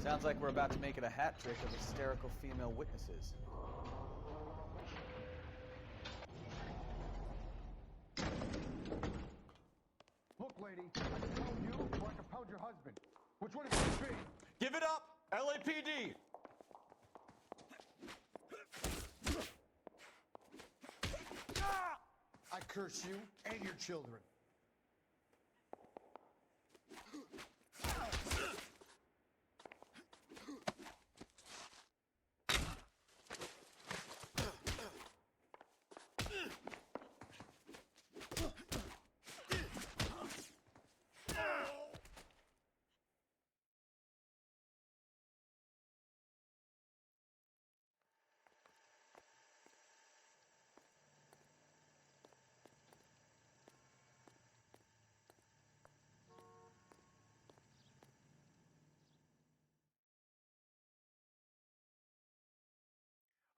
Sounds like we're about to make it a hat trick of hysterical female witnesses. Look, lady, I can pound you or I can pound your husband. Which one is it going to be? Give it up! LAPD! I curse you and your children.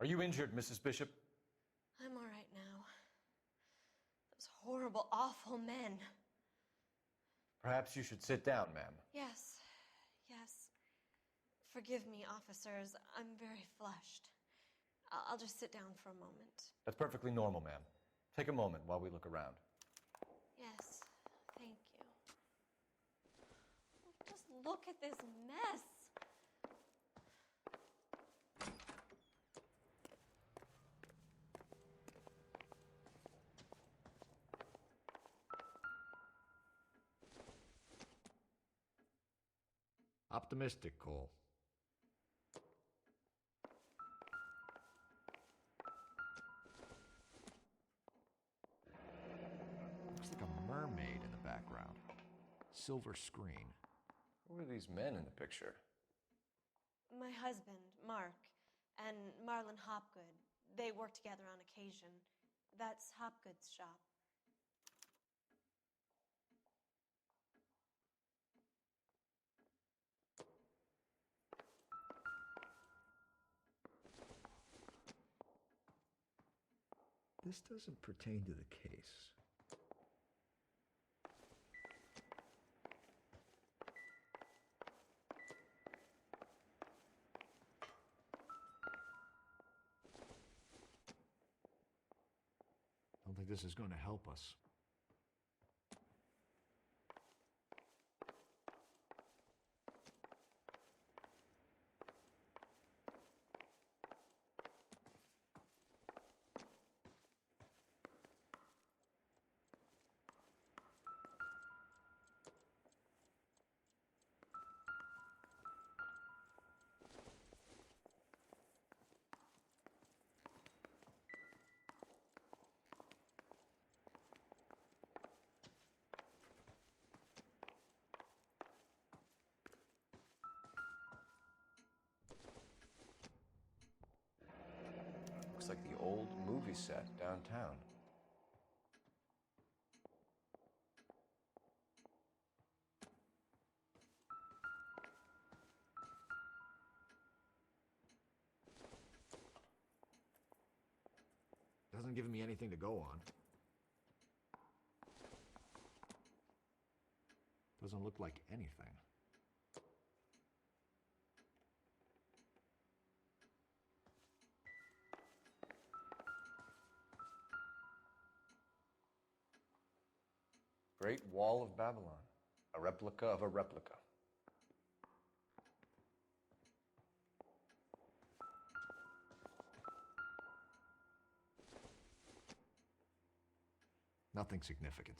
Are you injured, Mrs. Bishop? I'm all right now. Those horrible, awful men. Perhaps you should sit down, ma'am. Yes, yes. Forgive me, officers. I'm very flushed. I'll just sit down for a moment. That's perfectly normal, ma'am. Take a moment while we look around. Yes, thank you. Just look at this mess. Optimistic, Cole. Looks like a mermaid in the background. silver screen. Who are these men in the picture? My husband, Mark, and Marlon Hopgood. They work together on occasion. That's Hopgood's shop. This doesn't pertain to the case. I don't think this is going to help us. Looks like the old movie set downtown. Doesn't give me anything to go on. Doesn't look like anything. Great Wall of Babylon, a replica of a replica. Nothing significant.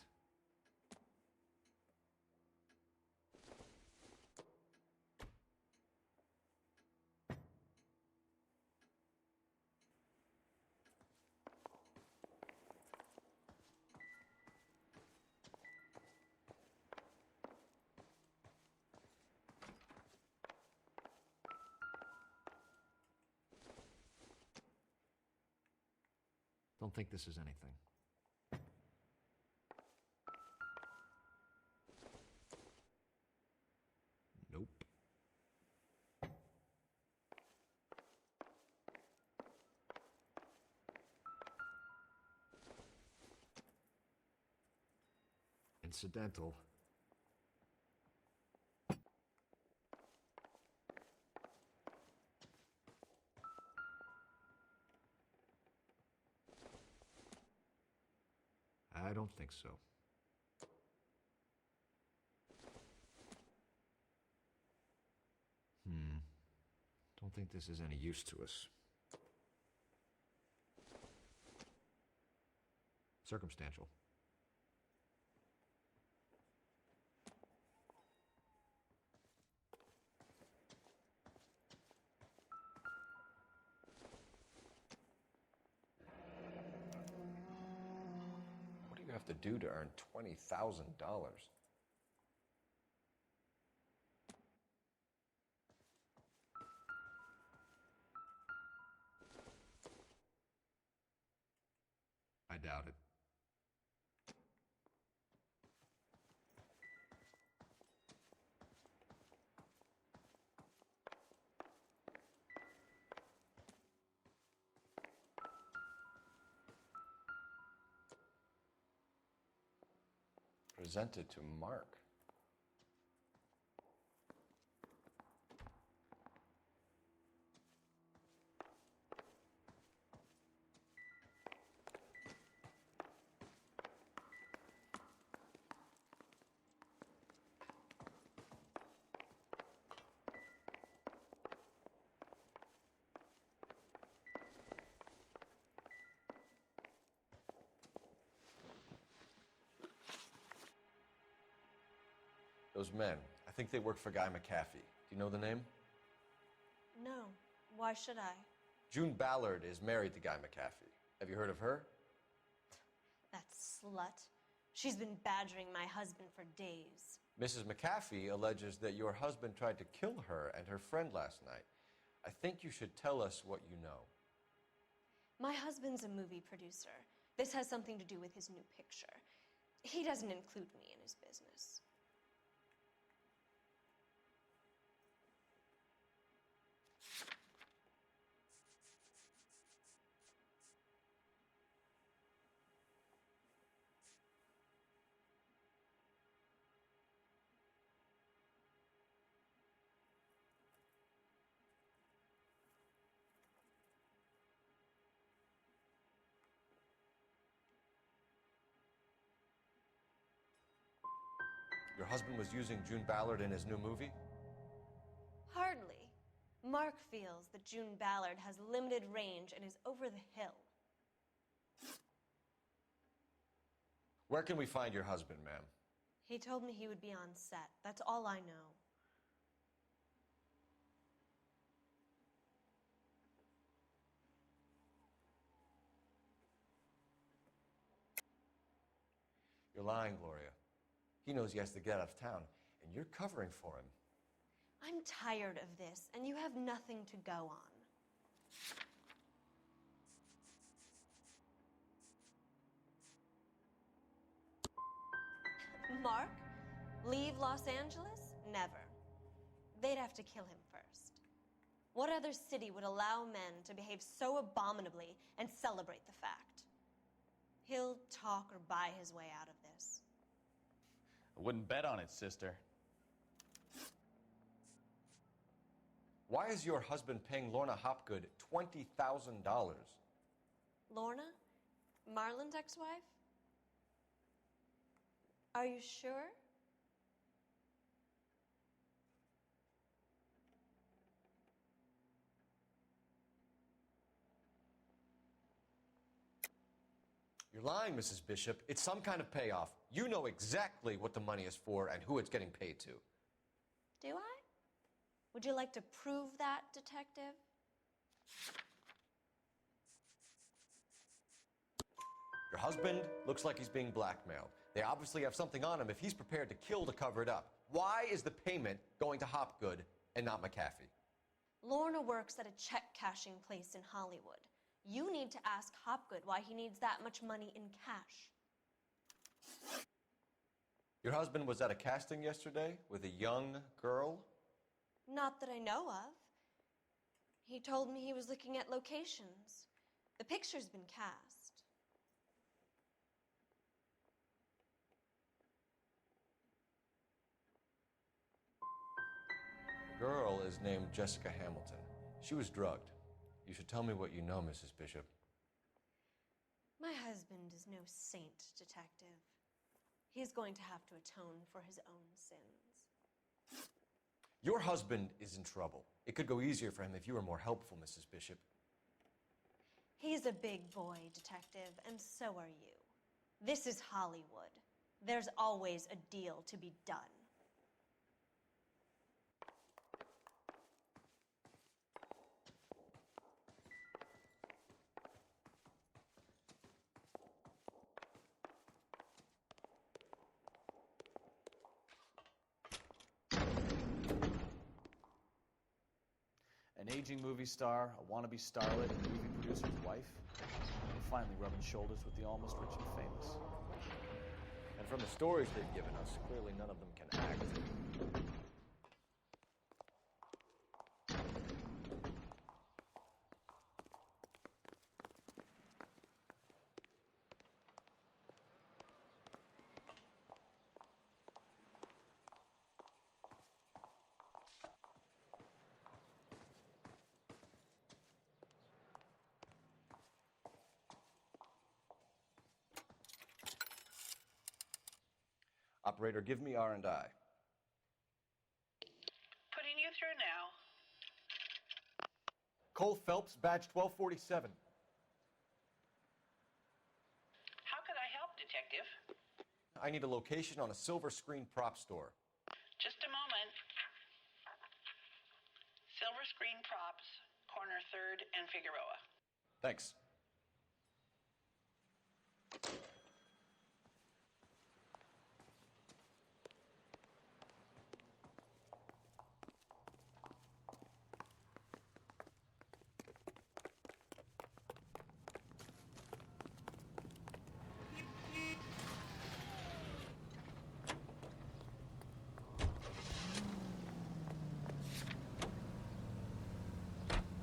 Don't think this is anything. Nope. Incidental. I don't think so. Don't think this is any use to us. Circumstantial. What do you have to do to earn $20,000? I doubt it. Presented to Mark. Those men, I think they work for Guy McAfee. Do you know the name? No. Why should I? June Ballard is married to Guy McAfee. Have you heard of her? That slut. She's been badgering my husband for days. Mrs. McAfee alleges that your husband tried to kill her and her friend last night. I think you should tell us what you know. My husband's a movie producer. This has something to do with his new picture. He doesn't include me in his business. Your husband was using June Ballard in his new movie? Hardly. Mark feels that June Ballard has limited range and is over the hill. Where can we find your husband, ma'am? He told me he would be on set. That's all I know. You're lying, Gloria. He knows he has to get out of town, and you're covering for him. I'm tired of this, and you have nothing to go on. Mark? Leave Los Angeles? Never. They'd have to kill him first. What other city would allow men to behave so abominably and celebrate the fact? He'll talk or buy his way out of this. I wouldn't bet on it, sister. Why is your husband paying Lorna Hopgood $20,000? Lorna? Marlon's ex-wife? Are you sure? You're lying, Mrs. Bishop. It's some kind of payoff. You know exactly what the money is for and who it's getting paid to. Do I? Would you like to prove that, detective? Your husband looks like he's being blackmailed. They obviously have something on him if he's prepared to kill to cover it up. Why is the payment going to Hopgood and not McAfee? Lorna works at a check-cashing place in Hollywood. You need to ask Hopgood why he needs that much money in cash. Your husband was at a casting yesterday with a young girl? Not that I know of. He told me he was looking at locations. The picture's been cast. The girl is named Jessica Hamilton. She was drugged. You should tell me what you know, Mrs. Bishop. My husband is no saint, detective. He's going to have to atone for his own sins. Your husband is in trouble. It could go easier for him if you were more helpful, Mrs. Bishop. He's a big boy, detective, and so are you. This is Hollywood. There's always a deal to be done. An aging movie star, a wannabe starlet, and movie producer's wife. They're finally rubbing shoulders with the almost rich and famous. And from the stories they've given us, clearly none of them can act. Operator, give me R&I. Putting you through now. Cole Phelps, badge 1247. How could I help, Detective? I need a location on a silver screen prop store. Just a moment. Silver Screen Props, corner 3rd and Figueroa. Thanks.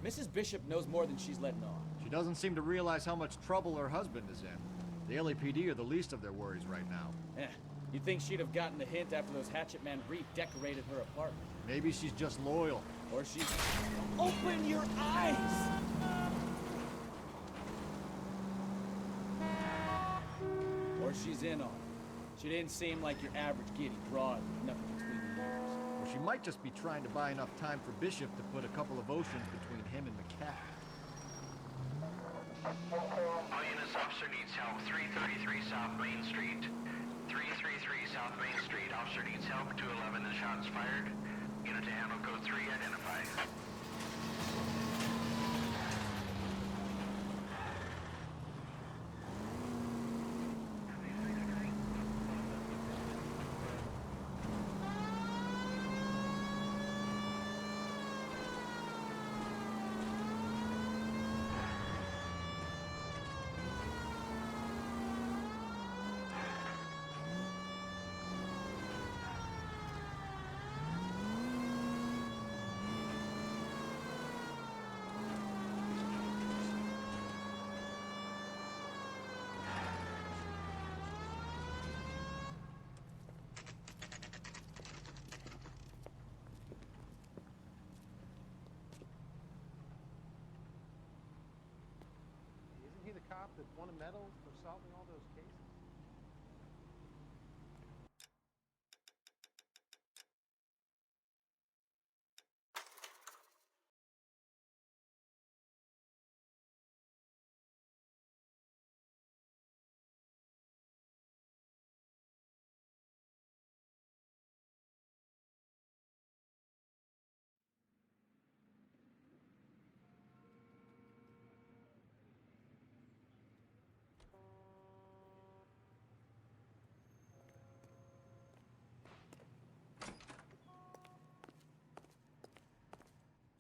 Mrs. Bishop knows more than she's letting on. She doesn't seem to realize how much trouble her husband is in. The LAPD are the least of their worries right now. You'd think she'd have gotten the hint after those Hatchet Men redecorated her apartment. Maybe she's just loyal. Or she's... Open your eyes! Or she's in on it. She didn't seem like your average giddy broad with nothing between the ears. Or she might just be trying to buy enough time for Bishop to put a couple of oceans between him and the cat. All units, officer needs help. 333 South Main Street. 333 South Main Street. Officer needs help. 211 and shots fired. Unit to handle code 3 identified. Isn't he the cop that won a medal for solving all those cases?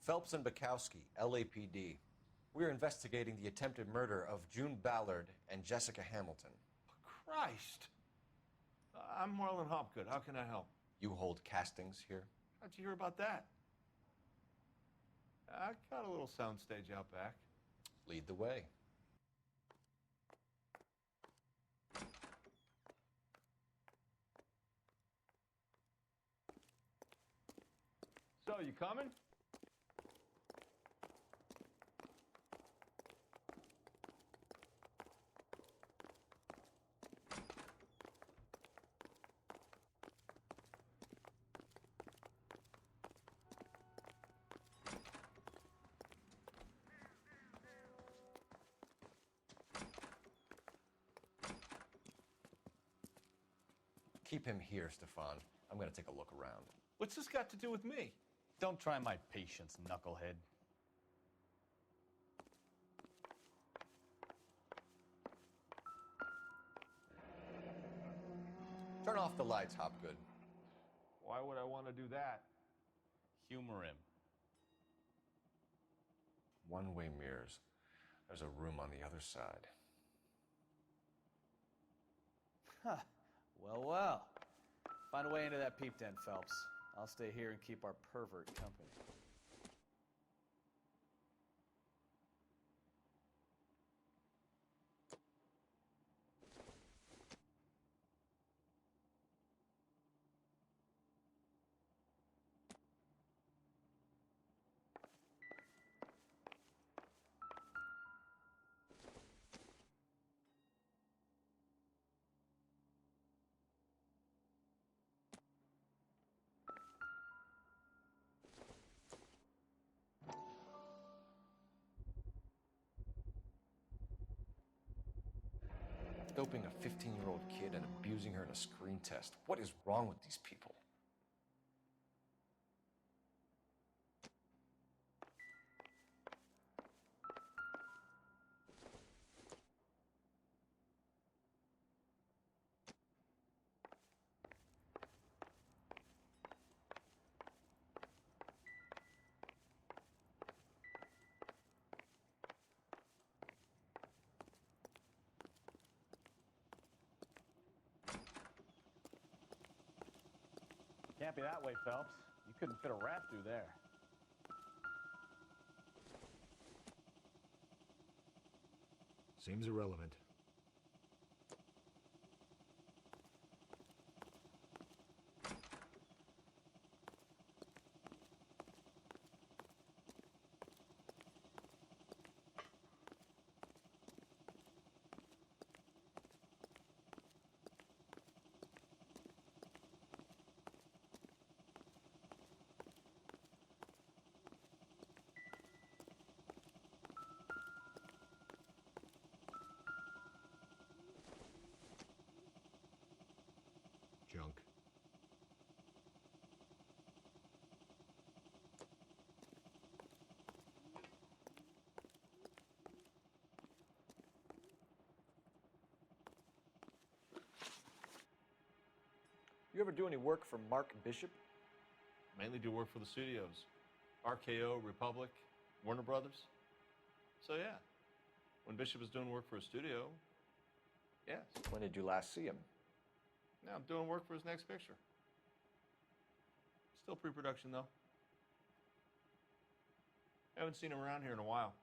Phelps and Bukowski, LAPD. We're investigating the attempted murder of June Ballard and Jessica Hamilton. Christ! I'm Marlon Hopgood. How can I help? You hold castings here? How'd you hear about that? I got a little soundstage out back. Lead the way. So, you coming? Keep him here, Stefan. I'm gonna take a look around. What's this got to do with me? Don't try my patience, knucklehead. Turn off the lights, Hopgood. Why would I want to do that? Humor him. One-way mirrors. There's a room on the other side. Huh. Well, well. Find a way into that peep den, Phelps. I'll stay here and keep our pervert company. Doping a 15-year-old kid and abusing her in a screen test. What is wrong with these people? Can't be that way, Phelps. You couldn't fit a rat through there. Seems irrelevant. Junk. You ever do any work for Mark Bishop? Mainly do work for the studios. RKO, Republic, Warner Brothers. So yeah, when Bishop is doing work for a studio, yes. When did you last see him? Now I'm doing work for his next picture. Still pre-production though. Haven't seen him around here in a while.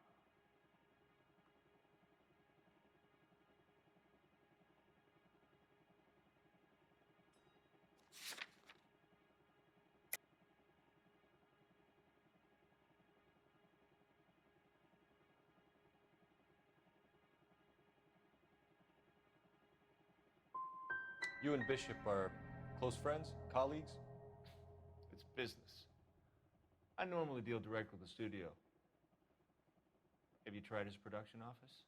You and Bishop are close friends, colleagues? It's business. I normally deal direct with the studio. Have you tried his production office?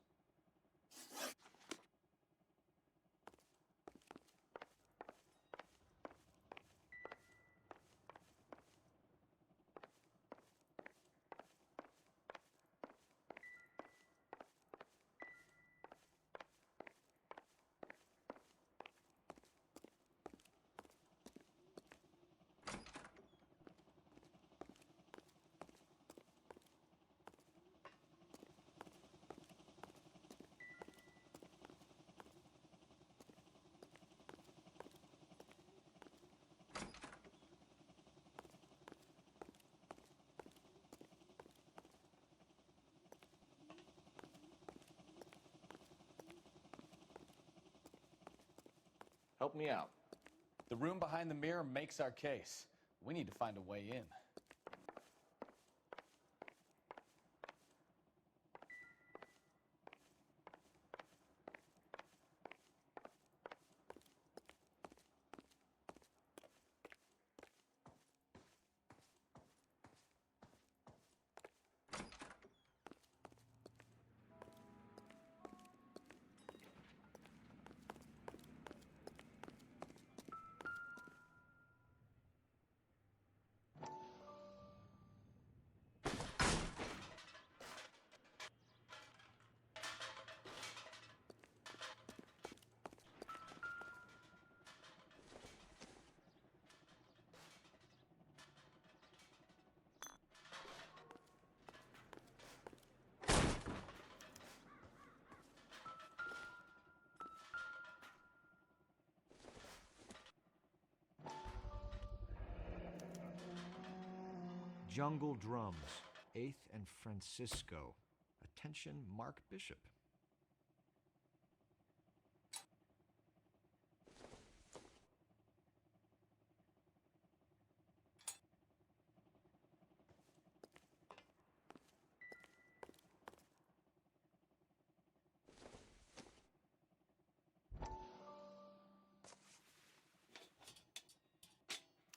Help me out. The room behind the mirror makes our case. We need to find a way in. Jungle Drums, 8th and Francisco. Attention, Mark Bishop.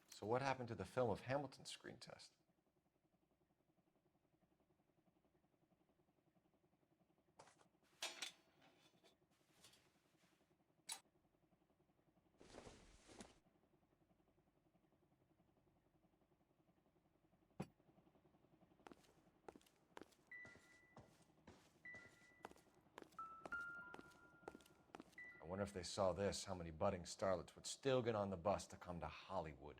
So what happened to the film of Hamilton's screen test? I wonder if they saw this, how many budding starlets would still get on the bus to come to Hollywood.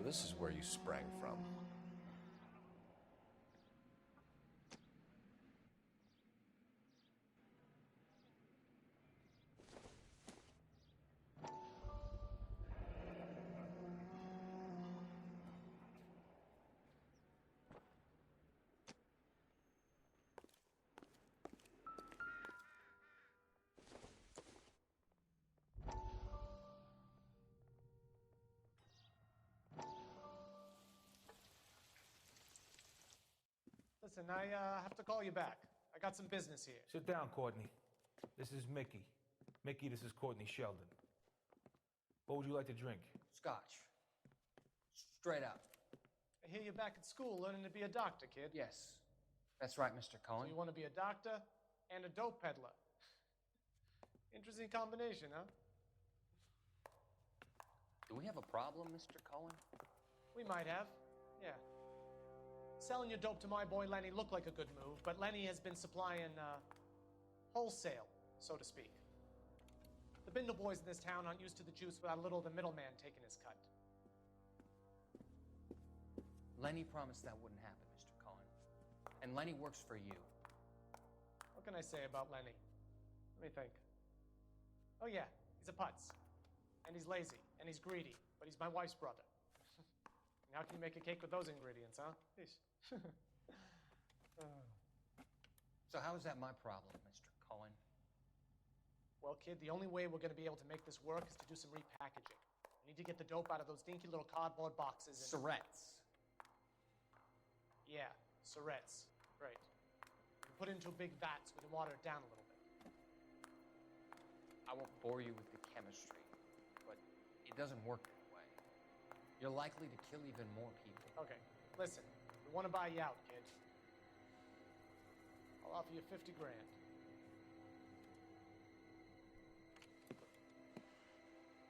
this is where you sprang from. Listen, I have to call you back. I got some business here. Sit down, Courtney. This is Mickey. Mickey, this is Courtney Sheldon. What would you like to drink? Scotch. Straight up. I hear you're back at school learning to be a doctor, kid. Yes. That's right, Mr. Cohen. So you want to be a doctor and a dope peddler. Interesting combination, huh? Do we have a problem, Mr. Cohen? We might have, yeah. Selling your dope to my boy Lenny looked like a good move, but Lenny has been supplying, wholesale, so to speak. The Bindle boys in this town aren't used to the juice without a little of the middleman taking his cut. Lenny promised that wouldn't happen, Mr. Cohen. And Lenny works for you. What can I say about Lenny? Let me think. Oh yeah, he's a putz. And he's lazy, and he's greedy, but he's my wife's brother. And how can you make a cake with those ingredients, huh? So how is that my problem, Mr. Cohen? Well, kid, the only way we're going to be able to make this work is to do some repackaging. We need to get the dope out of those dinky little cardboard boxes and... Surrettes. Yeah, surrettes. Right. And put it into big vats. We can water it down a little bit. I won't bore you with the chemistry, but it doesn't work that way. You're likely to kill even more people. Okay, listen. We want to buy you out, kid. I'll offer you 50 grand.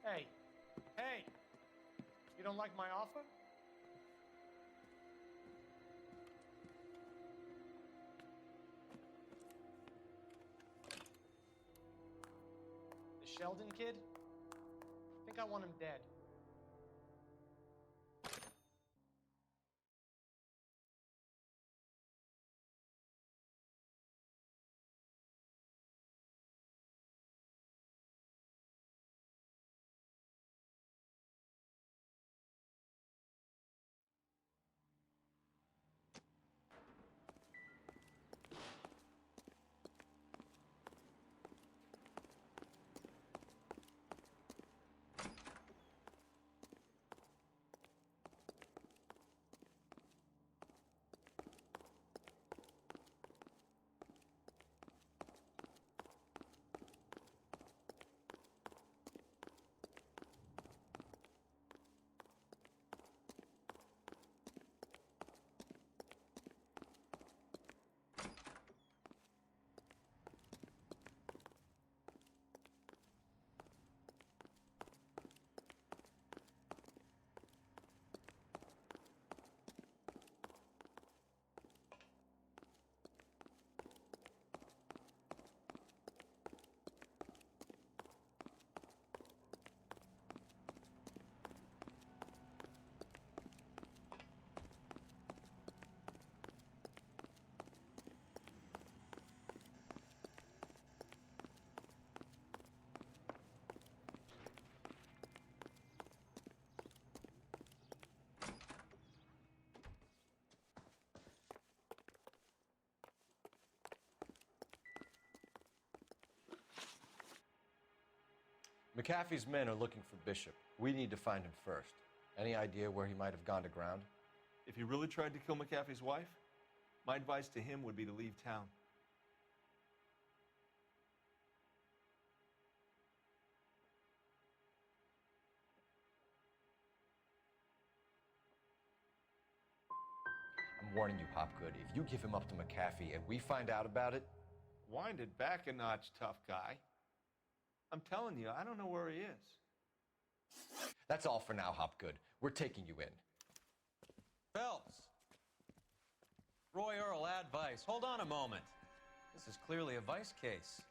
Hey, hey! You don't like my offer? The Sheldon kid? I think I want him dead. McAfee's men are looking for Bishop. We need to find him first. Any idea where he might have gone to ground? If he really tried to kill McAfee's wife, my advice to him would be to leave town. I'm warning you, Hopgood. If you give him up to McAfee and we find out about it... Wind it back a notch, tough guy. I'm telling you, I don't know where he is. That's all for now, Hopgood. We're taking you in. Phelps! Roy Earl, advice. Hold on a moment. This is clearly a vice case.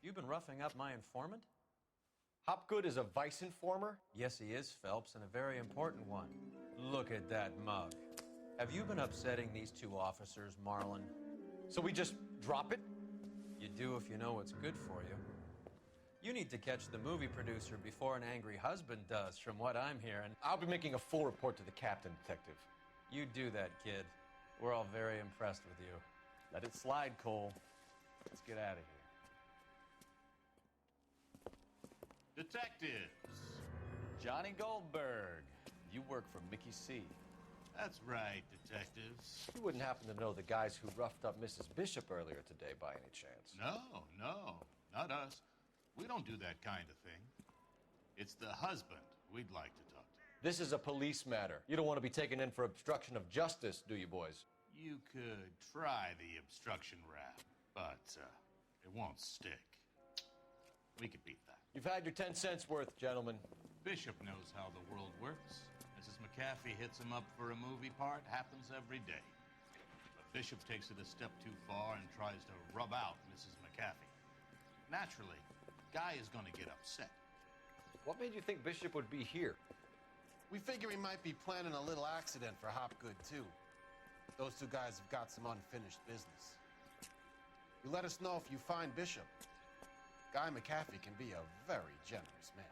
You've been roughing up my informant? Hopgood is a vice informer? Yes, he is, Phelps, and a very important one. Look at that mug. Have you been upsetting these two officers, Marlon? So we just drop it? You do if you know what's good for you. You need to catch the movie producer before an angry husband does, from what I'm hearing. I'll be making a full report to the captain, Detective. You do that, kid. We're all very impressed with you. Let it slide, Cole. Let's get out of here. Detectives. Johnny Goldberg. You work for Mickey C. That's right, detectives. You wouldn't happen to know the guys who roughed up Mrs. Bishop earlier today by any chance? No, not us. We don't do that kind of thing. It's the husband we'd like to talk to. This is a police matter. You don't want to be taken in for obstruction of justice, do you, boys? You could try the obstruction rap, but it won't stick. We could beat that. You've had your 10 cents worth, gentlemen. Bishop knows how the world works. Mrs. McAfee hits him up for a movie part. Happens every day. But Bishop takes it a step too far and tries to rub out Mrs. McAfee. Naturally, Guy is going to get upset. What made you think Bishop would be here? We figure he might be planning a little accident for Hopgood, too. Those two guys have got some unfinished business. You let us know if you find Bishop. Guy McAfee can be a very generous man.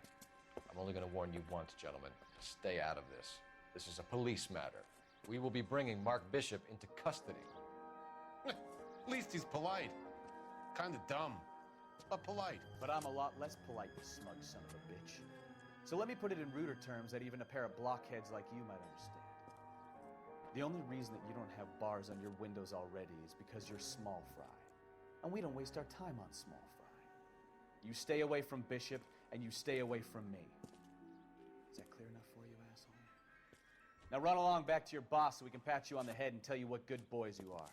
I'm only going to warn you once, gentlemen. Stay out of this. This is a police matter. We will be bringing Mark Bishop into custody. At least he's polite. Kind of dumb, but polite. But I'm a lot less polite, you smug son of a bitch. So let me put it in ruder terms that even a pair of blockheads like you might understand. The only reason that you don't have bars on your windows already is because you're small fry. And we don't waste our time on small fry. You stay away from Bishop, and you stay away from me. Is that clear enough for you, asshole? Now run along back to your boss so we can pat you on the head and tell you what good boys you are.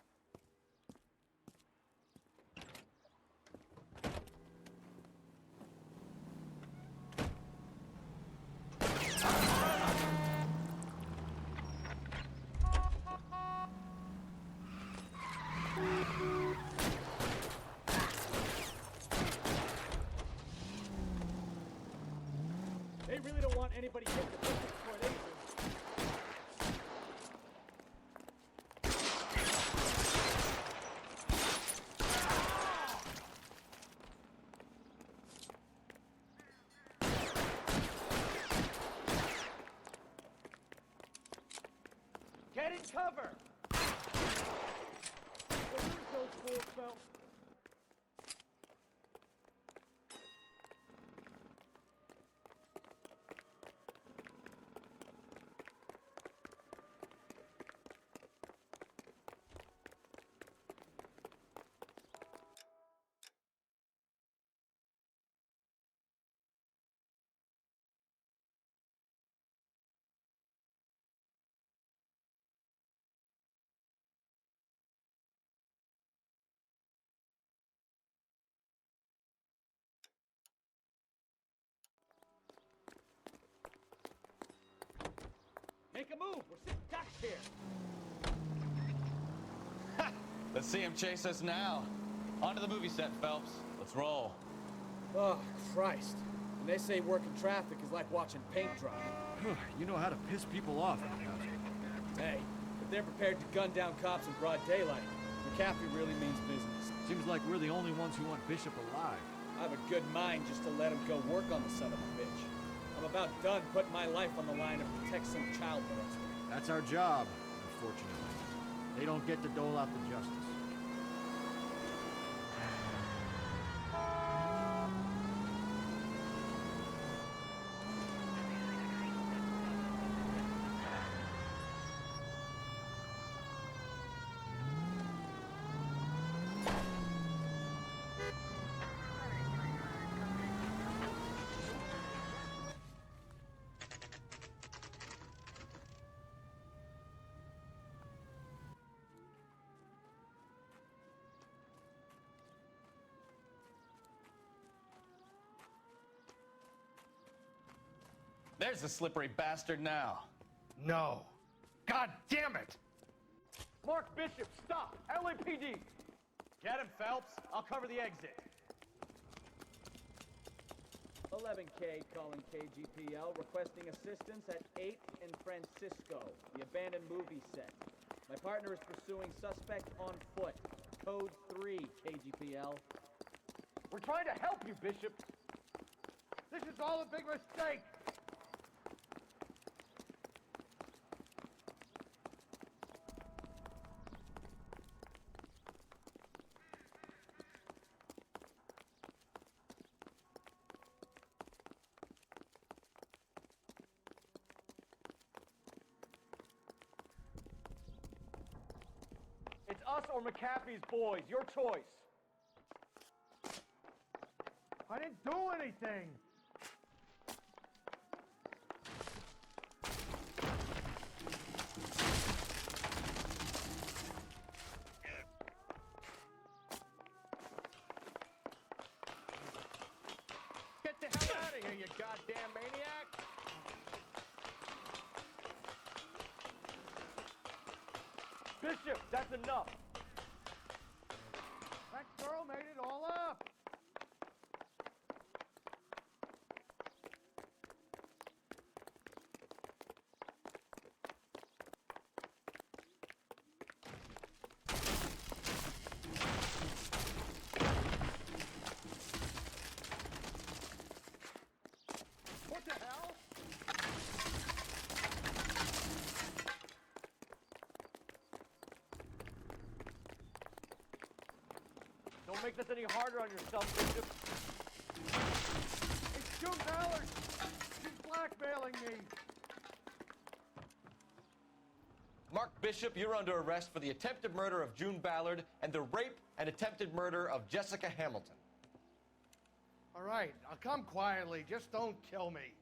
They really don't want anybody getting the business before they do. Get in cover! Where's those fools, Phelps? Make a move! We're sitting ducks here! Let's see him chase us now. Onto the movie set, Phelps. Let's roll. Oh, Christ. And they say working traffic is like watching paint dry. You know how to piss people off, Alcázar. Hey, if they're prepared to gun down cops in broad daylight, McAfee really means business. Seems like we're the only ones who want Bishop alive. I have a good mind just to let him go work on the son of a bitch. I'm about done putting my life on the line to protect some child molester. That's our job, unfortunately. They don't get to dole out the justice. There's the slippery bastard now. No. God damn it! Mark Bishop, stop! LAPD! Get him, Phelps. I'll cover the exit. Well, 11K calling KGPL, requesting assistance at 8th and Francisco, the abandoned movie set. My partner is pursuing suspect on foot. Code 3, KGPL. We're trying to help you, Bishop. This is all a big mistake. It's us or McAfee's boys. Your choice. I didn't do anything. Get the hell out of here, you goddamn maniac! Bishop, that's enough. That girl made it all up. What the hell? Don't make this any harder on yourself, Bishop. It's June Ballard. She's blackmailing me. Mark Bishop, you're under arrest for the attempted murder of June Ballard and the rape and attempted murder of Jessica Hamilton. All right, I'll come quietly. Just don't kill me.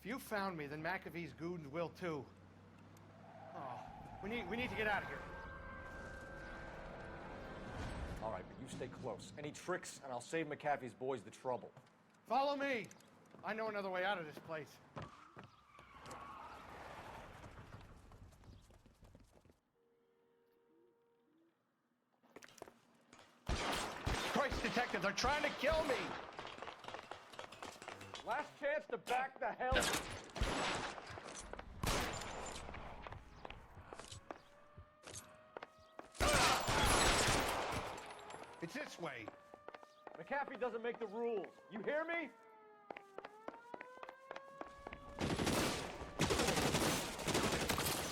If you found me, then McAfee's goons will too. Oh, we need to get out of here. All right, but you stay close. Any tricks, and I'll save McAfee's boys the trouble. Follow me. I know another way out of this place. Christ, detective, they're trying to kill me. Last chance to back the hell. It's this way. McAfee doesn't make the rules. You hear me?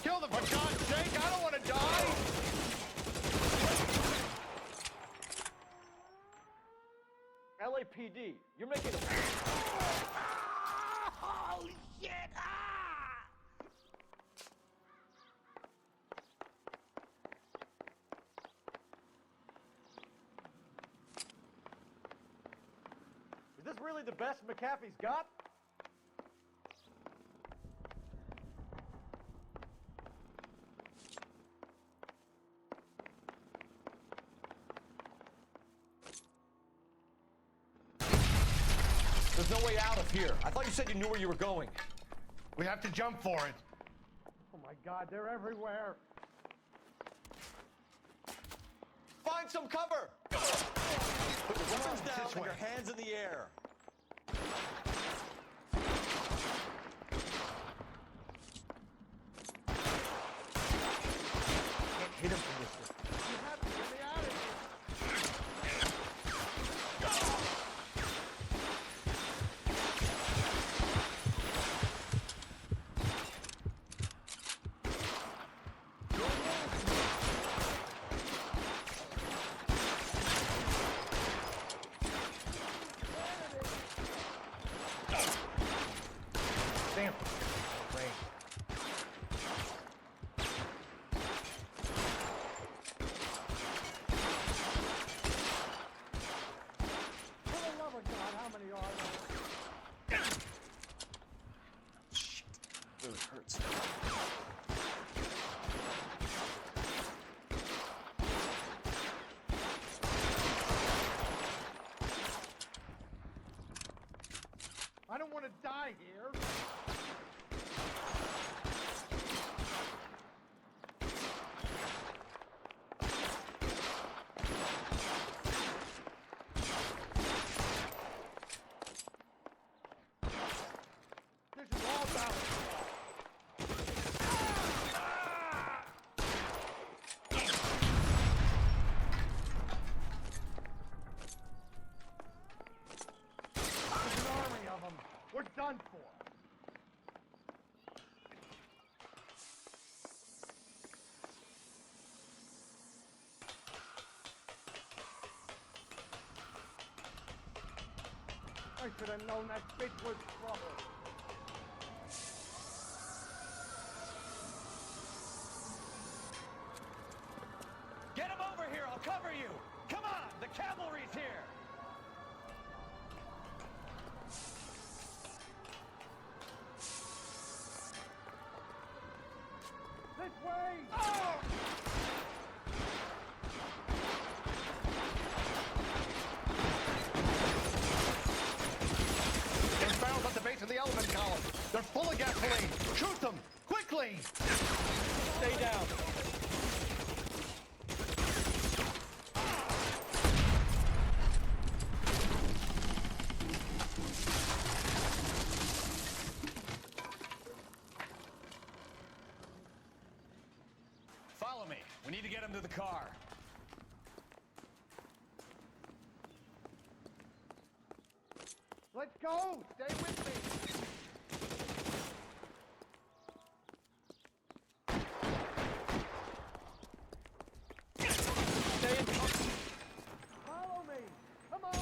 Kill them, for God's sake! I don't want to die! LAPD, you're making a... Holy shit! Is this really the best McAfee's got? There's no way out of here. I thought you said you knew where you were going. We have to jump for it. Oh my God, they're everywhere. Find some cover! Put your weapons down and your hands in the air. Can't hit him from this distance. You have to get me out of here. Damn. Rain. For the love of God, how many are there? Shit. Really hurts. I don't want to die here. We're done for. I should have known that bitch was trouble. Get him over here! I'll cover you! Come on! The cavalry's here! This way! Oh! There's barrels at the base of the element column. They're full of gasoline. Shoot them! Quickly! Stay down. Follow me. We need to get him to the car. Let's go! Stay with me! Stay in. Follow me! Come on!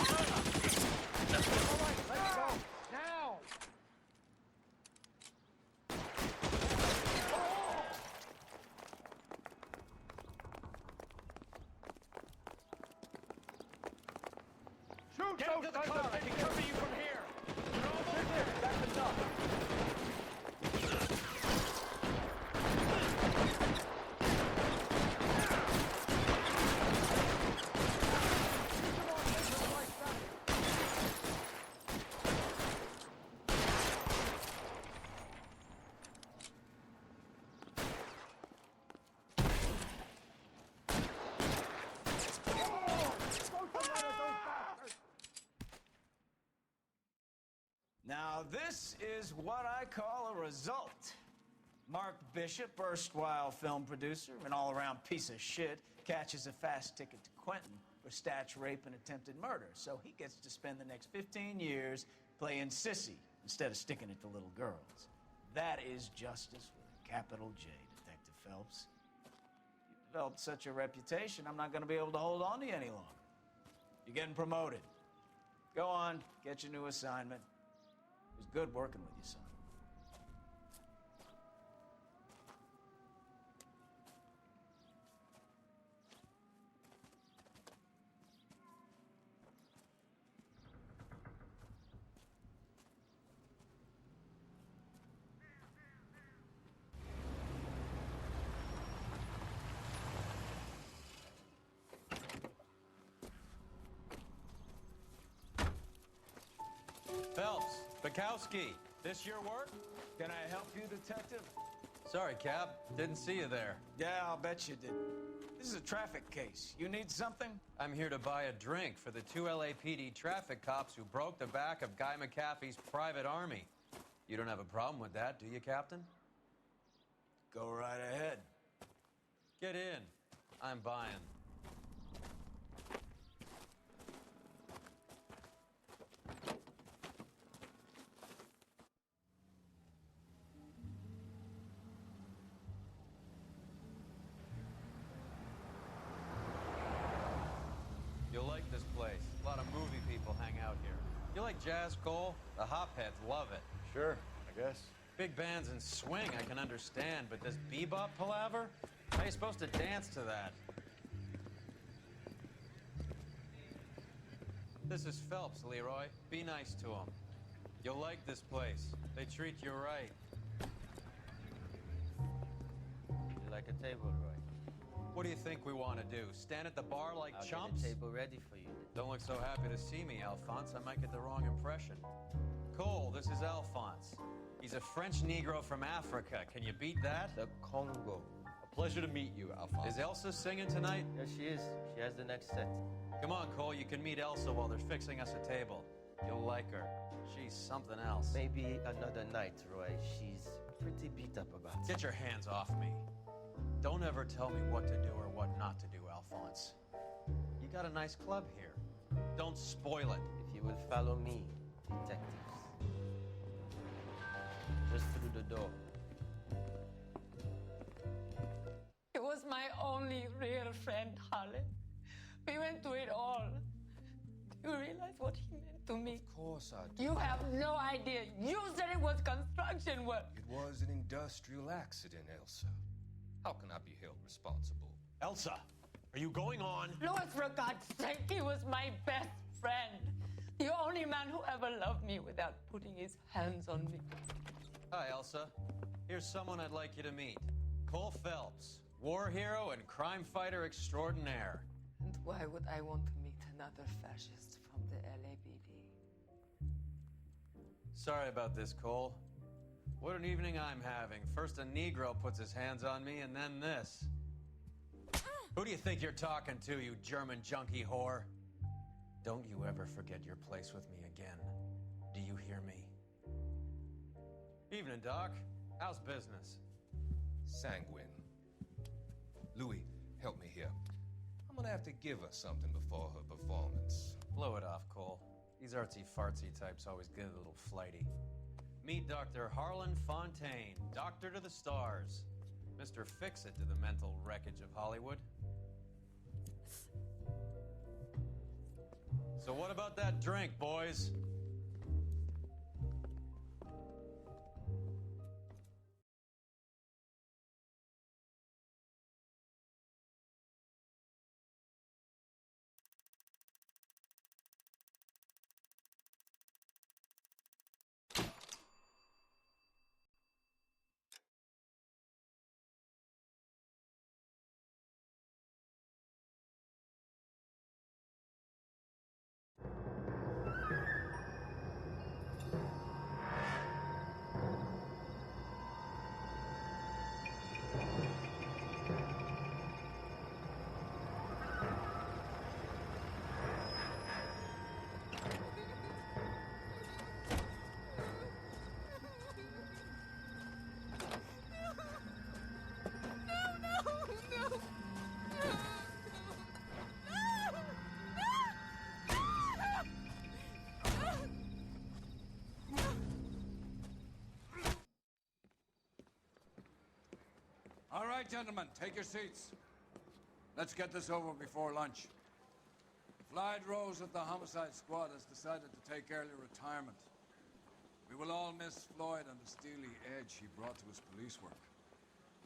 All right, let's go! Now! Shoot Get him those to the sons car. of I can bitches! cover you from here. You're almost there. That's enough. Now, this is what I call a result. Mark Bishop, erstwhile film producer and all-around piece of shit, catches a fast ticket to Quentin for statch rape and attempted murder. So he gets to spend the next 15 years playing sissy instead of sticking it to little girls. That is justice with a capital J, Detective Phelps. You've developed such a reputation, I'm not going to be able to hold on to you any longer. You're getting promoted. Go on, get your new assignment. It was good working with you, son. Phelps, Bukowski, this your work? Can I help you, Detective? Sorry, Cap. Didn't see you there. Yeah, I'll bet you did. This is a traffic case. You need something? I'm here to buy a drink for the 2 LAPD traffic cops who broke the back of Guy McAfee's private army. You don't have a problem with that, do you, Captain? Go right ahead. Get in. I'm buying. You'll like this place. A lot of movie people hang out here. You like jazz, Cole? The hopheads love it. Sure, I guess. Big bands and swing I can understand, but this bebop palaver? How are you supposed to dance to that? This is Phelps, Leroy. Be nice to him. You'll like this place. They treat you right. You like a table, Roy? What do you think we want to do? Stand at the bar like I'll chumps? get a table ready for you. Don't look so happy to see me, Alphonse. I might get the wrong impression. Cole, this is Alphonse. He's a French Negro from Africa. Can you beat that? The Congo. A pleasure to meet you, Alphonse. Is Elsa singing tonight? Yes, she is. She has the next set. Come on, Cole. You can meet Elsa while they're fixing us a table. You'll like her. She's something else. Maybe another night, Roy. She's pretty beat up about it. Get your hands off me. Don't ever tell me what to do or what not to do, Alphonse. You got a nice club here. Don't spoil it. If you will follow me, detectives. Just through the door. He was my only real friend, Harlan. We went through it all. Do you realize what he meant to me? Of course I do. You have no idea. You said it was construction work. It was an industrial accident, Elsa. How can I be held responsible? Elsa, are you going on? Louis, for God's sake, he was my best friend. The only man who ever loved me without putting his hands on me. Hi, Elsa. Here's someone I'd like you to meet. Cole Phelps, war hero and crime fighter extraordinaire. And why would I want to meet another fascist from the LAPD? Sorry about this, Cole. What an evening I'm having. First a Negro puts his hands on me, and then this. Who do you think you're talking to, you German junkie whore? Don't you ever forget your place with me again. Do you hear me? Evening, Doc. How's business? Sanguine. Louis, help me here. I'm gonna have to give her something before her performance. Blow it off, Cole. These artsy-fartsy types always get a little flighty. Meet Dr. Harlan Fontaine, doctor to the stars. Mr. Fix-It to the mental wreckage of Hollywood. So what about that drink, boys? All right, gentlemen, take your seats. Let's get this over before lunch. Clyde Rose of the Homicide Squad has decided to take early retirement. We will all miss Floyd and the steely edge he brought to his police work.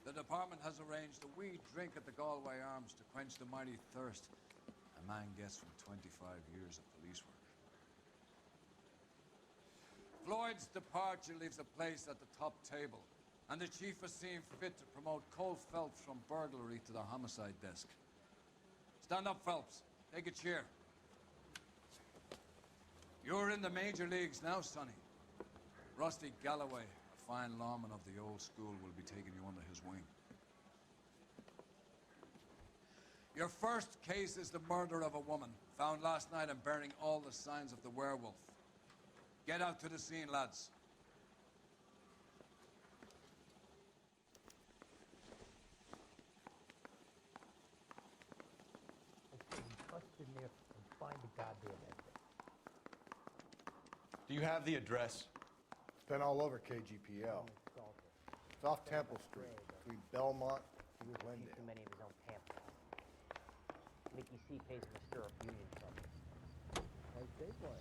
The department has arranged a wee drink at the Galway Arms to quench the mighty thirst a man gets from 25 years of police work. Floyd's departure leaves a place at the top table, and the chief has seen fit to promote Cole Phelps from burglary to the homicide desk. Stand up, Phelps. Take a chair. You're in the major leagues now, Sonny. Rusty Galloway, a fine lawman of the old school, will be taking you under his wing. Your first case is the murder of a woman, found last night and bearing all the signs of the werewolf. Get out to the scene, lads. Do you have the address? It's been all over KGPL. It's off Temple Street, between Belmont and Glendale. Too many of his own pamphlets. Mickey C pays him to stir up union trouble. Like they play.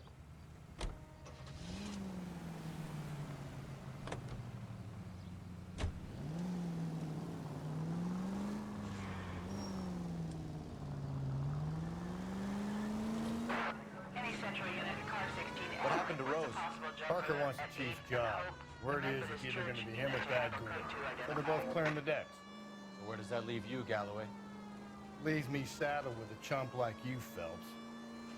What happened to Rose? Parker wants the chief's job. Word is it's either going to be him or Thad Gould. So they're both clearing the decks. So where does that leave you, Galloway? Leaves me saddled with a chump like you, Phelps.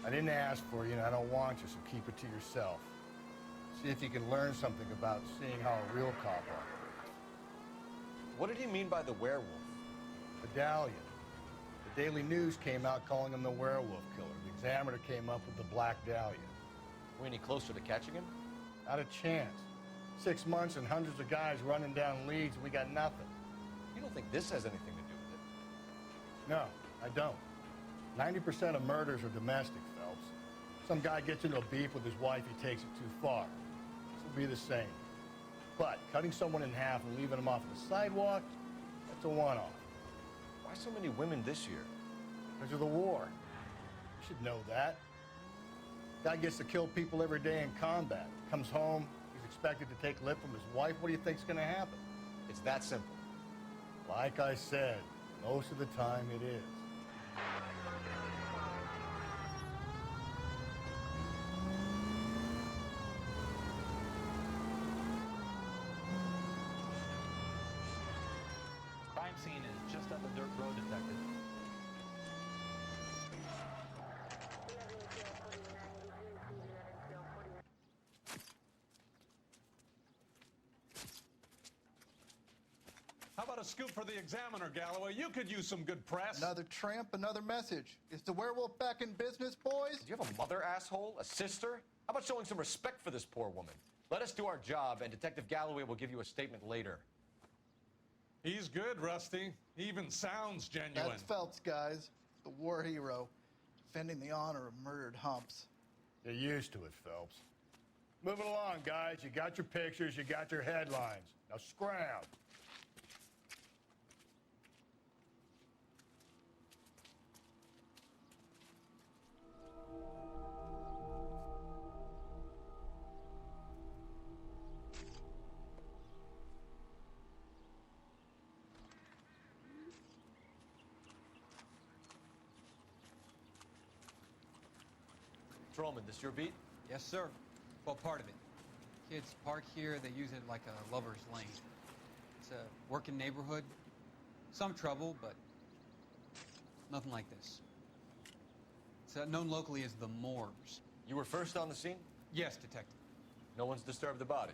I didn't ask for you, and I don't want you, so keep it to yourself. See if you can learn something about seeing how a real cop operates. What did he mean by the werewolf? Medallion. The Daily News came out calling him the werewolf killer. The Examiner came up with the Black Dahlia. We any closer to catching him? Not a chance. 6 months and hundreds of guys running down leads, and we got nothing. You don't think this has anything to do with it? No, I don't. 90% of murders are domestic, Phelps. Some guy gets into a beef with his wife, he takes it too far. This will be the same. But cutting someone in half and leaving them off the sidewalk, that's a one-off. Why so many women this year? Because of the war. You should know that. Guy gets to kill people every day in combat. Comes home, he's expected to take lip from his wife. What do you think's gonna happen? It's that simple. Like I said, most of the time it is. Crime scene is just up the dirt road, Detective. How about a scoop for the Examiner, Galloway? You could use some good press. Another tramp, another message. Is the werewolf back in business, boys? Do you have a mother, asshole? A sister? How about showing some respect for this poor woman? Let us do our job, and Detective Galloway will give you a statement later. He's good, Rusty. He even sounds genuine. That's Phelps, guys. The war hero. Defending the honor of murdered humps. You're used to it, Phelps. Moving along, guys. You got your pictures, you got your headlines. Now scram. Trollman, this your beat? Yes, sir. Well, part of it. Kids park here, they use it like a lover's lane. It's a working neighborhood. Some trouble, but nothing like this. It's known locally as the Moors. You were first on the scene? Yes, Detective. No one's disturbed the body?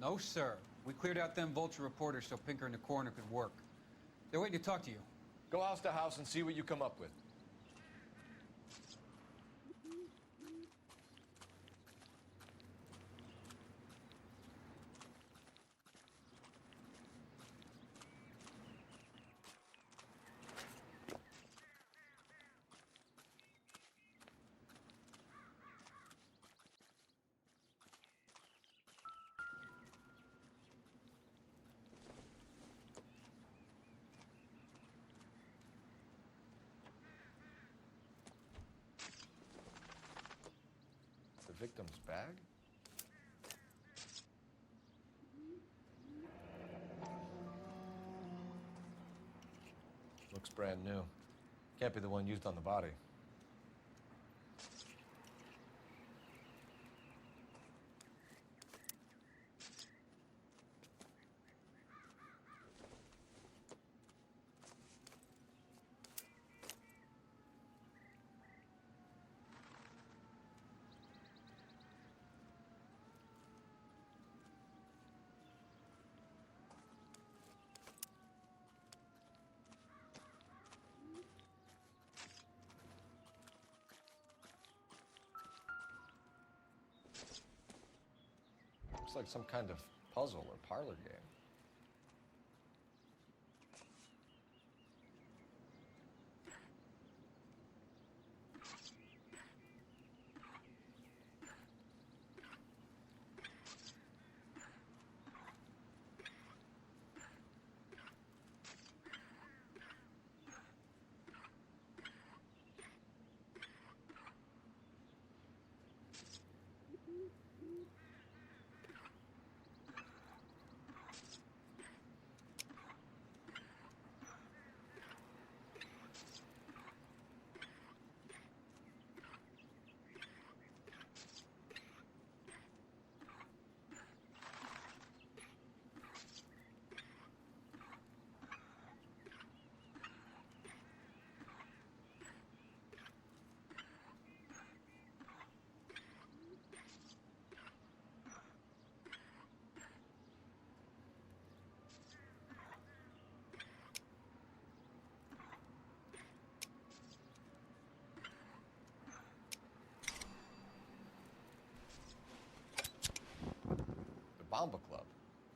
No, sir. We cleared out them vulture reporters so Pinker and the coroner could work. They're waiting to talk to you. Go house to house and see what you come up with. The victim's bag? Looks brand new. Can't be the one used on the body. Looks like some kind of puzzle or parlor game.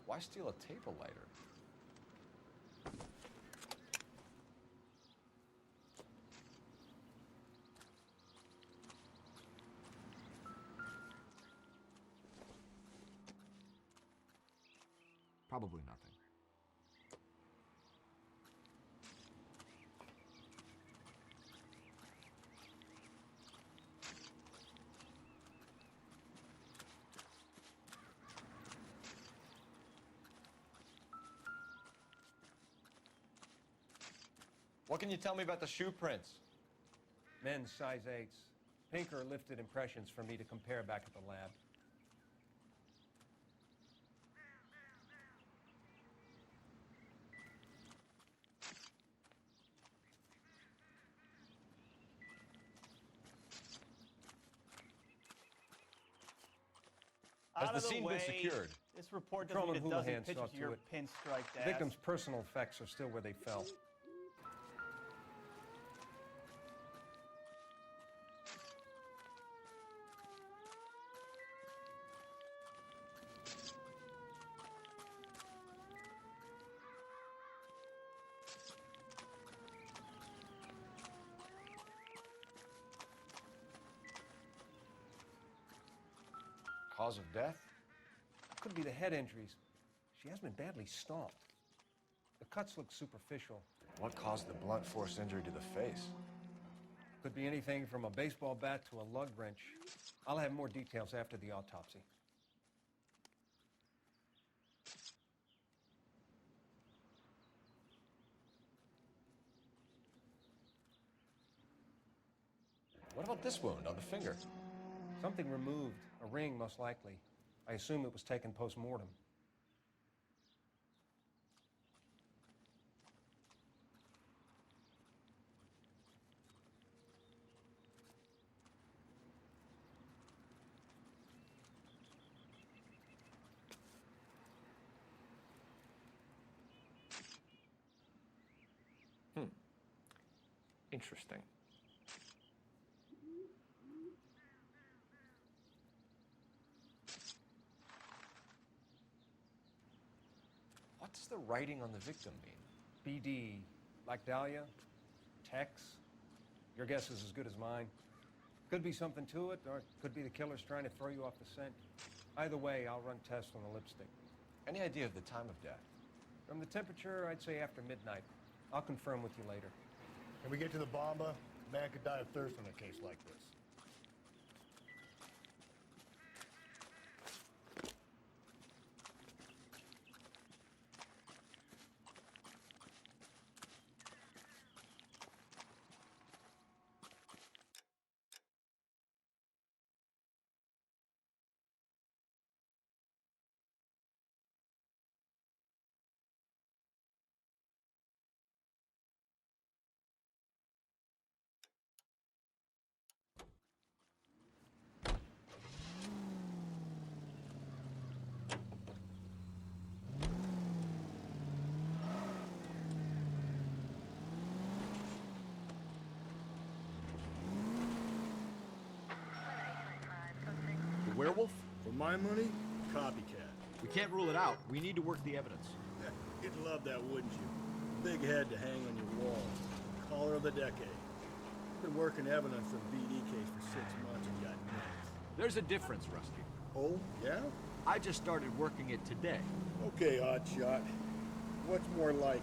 Why steal a table lighter? Probably nothing. What can you tell me about the shoe prints? Men's size 8s. Pinker lifted impressions for me to compare back at the lab. Out Has of the scene been way. secured? This report Patrolman doesn't need a dozen Houlihan pictures saw of to your it. pinstriped The ass. victim's personal effects are still where they fell. Cause of death? Could be the head injuries. She has been badly stomped. The cuts look superficial. What caused the blunt force injury to the face? Could be anything from a baseball bat to a lug wrench. I'll have more details after the autopsy. What about this wound on the finger? Something removed. A ring, most likely. I assume it was taken post-mortem. Interesting. What does the writing on the victim mean? BD. Like Dahlia? Tex? Your guess is as good as mine. Could be something to it, or it could be the killer's trying to throw you off the scent. Either way, I'll run tests on the lipstick. Any idea of the time of death? From the temperature, I'd say after midnight. I'll confirm with you later. Can we get to the bomba? A man could die of thirst in a case like this. The werewolf? For my money, copycat. We can't rule it out. We need to work the evidence. You'd love that, wouldn't you? Big head to hang on your wall. Caller of the decade. Been working evidence on BD case for 6 months and got nothing. There's a difference, Rusty. Oh, yeah? I just started working it today. Okay, Oddshot. What's more likely?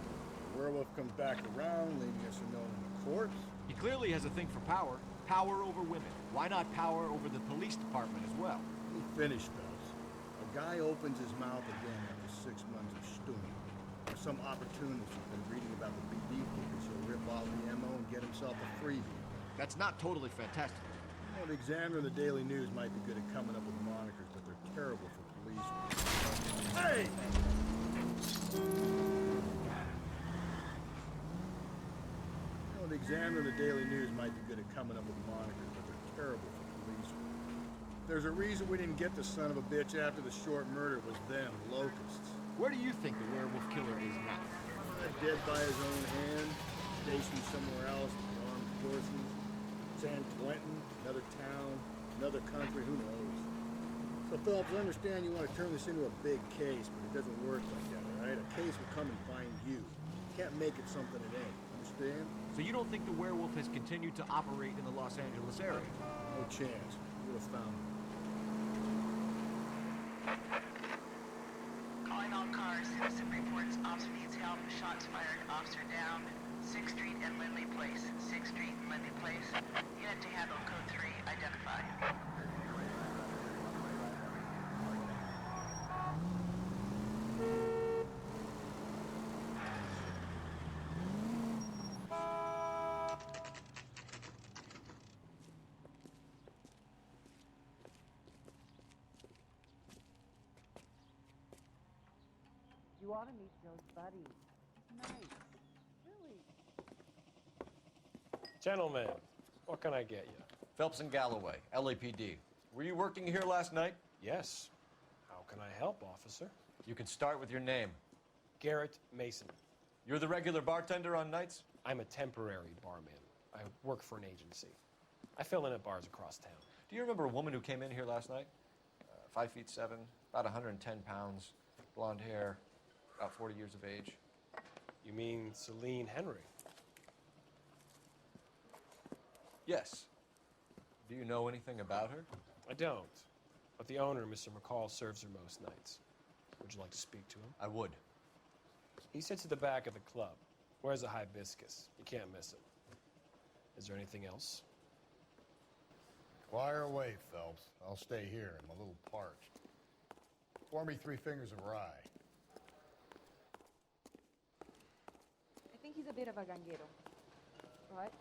The werewolf comes back around, leaving us a note in the corpse? He clearly has a thing for power. Power over women. Why not power over the police department as well? Let me finish, fellas. A guy opens his mouth again after 6 months of stewing. Or some opportunist who's been reading about the BD figures, he'll rip off the MO and get himself a freebie. That's not totally fantastic. Well, the Examiner and the Daily News might be good at coming up with monikers, but they're terrible for police. Hey! The Examiner and the Daily News might be good at coming up with monikers, but they're terrible for police. There's a reason we didn't get the son of a bitch after the short murder. It was them, locusts. Where do you think the werewolf killer is now? Dead by his own hand, stationed somewhere else, with armed forces. San Quentin, another town, another country, who knows? So Well, Phelps, I understand you want to turn this into a big case, but it doesn't work like that, all right? A case will come and find you. You can't make it something it ain't. Understand? So you don't think the werewolf has continued to operate in the Los Angeles area? No chance. You would have found him. Calling all cars. Citizen reports officer needs help. Shots fired. Officer down. 6th Street and Lindley Place. 6th Street and Lindley Place. Unit to handle code 3. Identify. You ought to meet Joe's buddy. Nice. Really. Gentlemen, what can I get you? Phelps and Galloway, LAPD. Were you working here last night? Yes. How can I help, officer? You can start with your name. Garrett Mason. You're the regular bartender on nights? I'm a temporary barman. I work for an agency. I fill in at bars across town. Do you remember a woman who came in here last night? 5'7", about 110 pounds, blonde hair, about 40 years of age. You mean Celine Henry? Yes. Do you know anything about her? I don't. But the owner, Mr. McCall, serves her most nights. Would you like to speak to him? I would. He sits at the back of the club. Wears a hibiscus. You can't miss him. Is there anything else? Fire away, Phelps. I'll stay here. I'm a little parched. Pour me 3 fingers of rye. I think he's a bit of a ganguero. But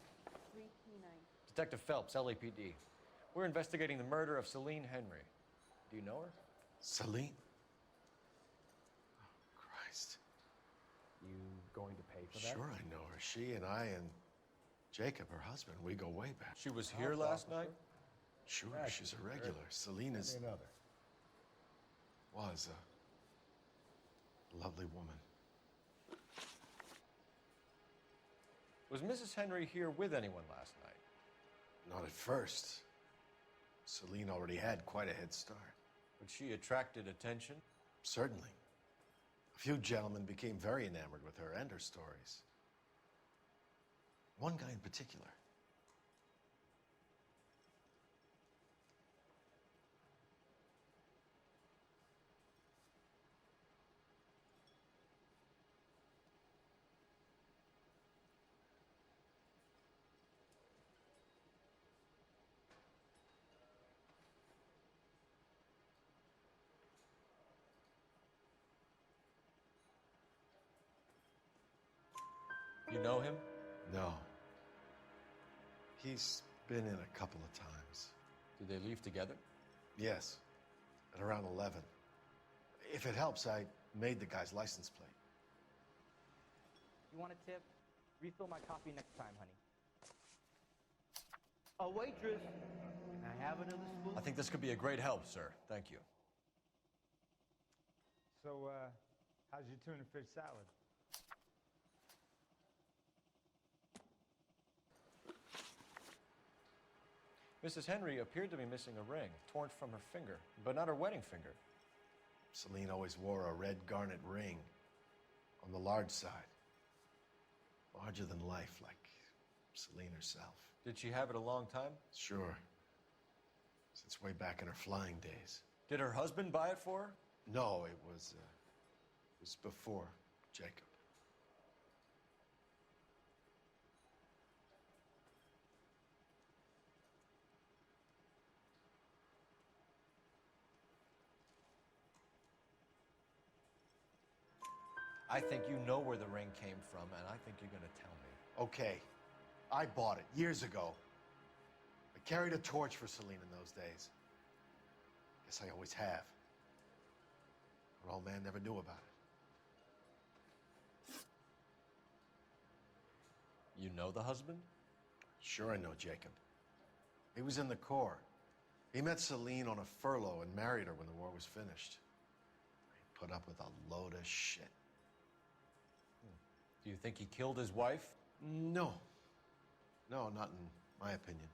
3 P9. Detective Phelps, LAPD. We're investigating the murder of Celine Henry. Do you know her? Celine? Oh, Christ. You going to pay for that? Sure, I know her. She and I and Jacob, her husband, we go way back. She was here last night? Sure, she's a regular. Celine is... Another. Was a lovely woman. Was Mrs. Henry here with anyone last night? Not at first. Celine already had quite a head start. But she attracted attention? Certainly. A few gentlemen became very enamored with her and her stories. One guy in particular. You know him? No. He's been in a couple of times. Did they leave together? Yes. At around 11. If it helps, I made the guy's license plate. You want a tip? Refill my coffee next time, honey. A waitress. Can I have another spoon? I think this could be a great help, sir. Thank you. So, how's your tuna fish salad? Mrs. Henry appeared to be missing a ring, torn from her finger, but not her wedding finger. Celine always wore a red garnet ring on the large side. Larger than life, like Celine herself. Did she have it a long time? Sure. Since way back in her flying days. Did her husband buy it for her? No, it was before Jacob. I think you know where the ring came from, and I think you're going to tell me. Okay. I bought it years ago. I carried a torch for Celine in those days. Guess I always have. Her old man never knew about it. You know the husband? Sure I know Jacob. He was in the Corps. He met Celine on a furlough and married her when the war was finished. He put up with a load of shit. Do you think he killed his wife? No. No, not in my opinion.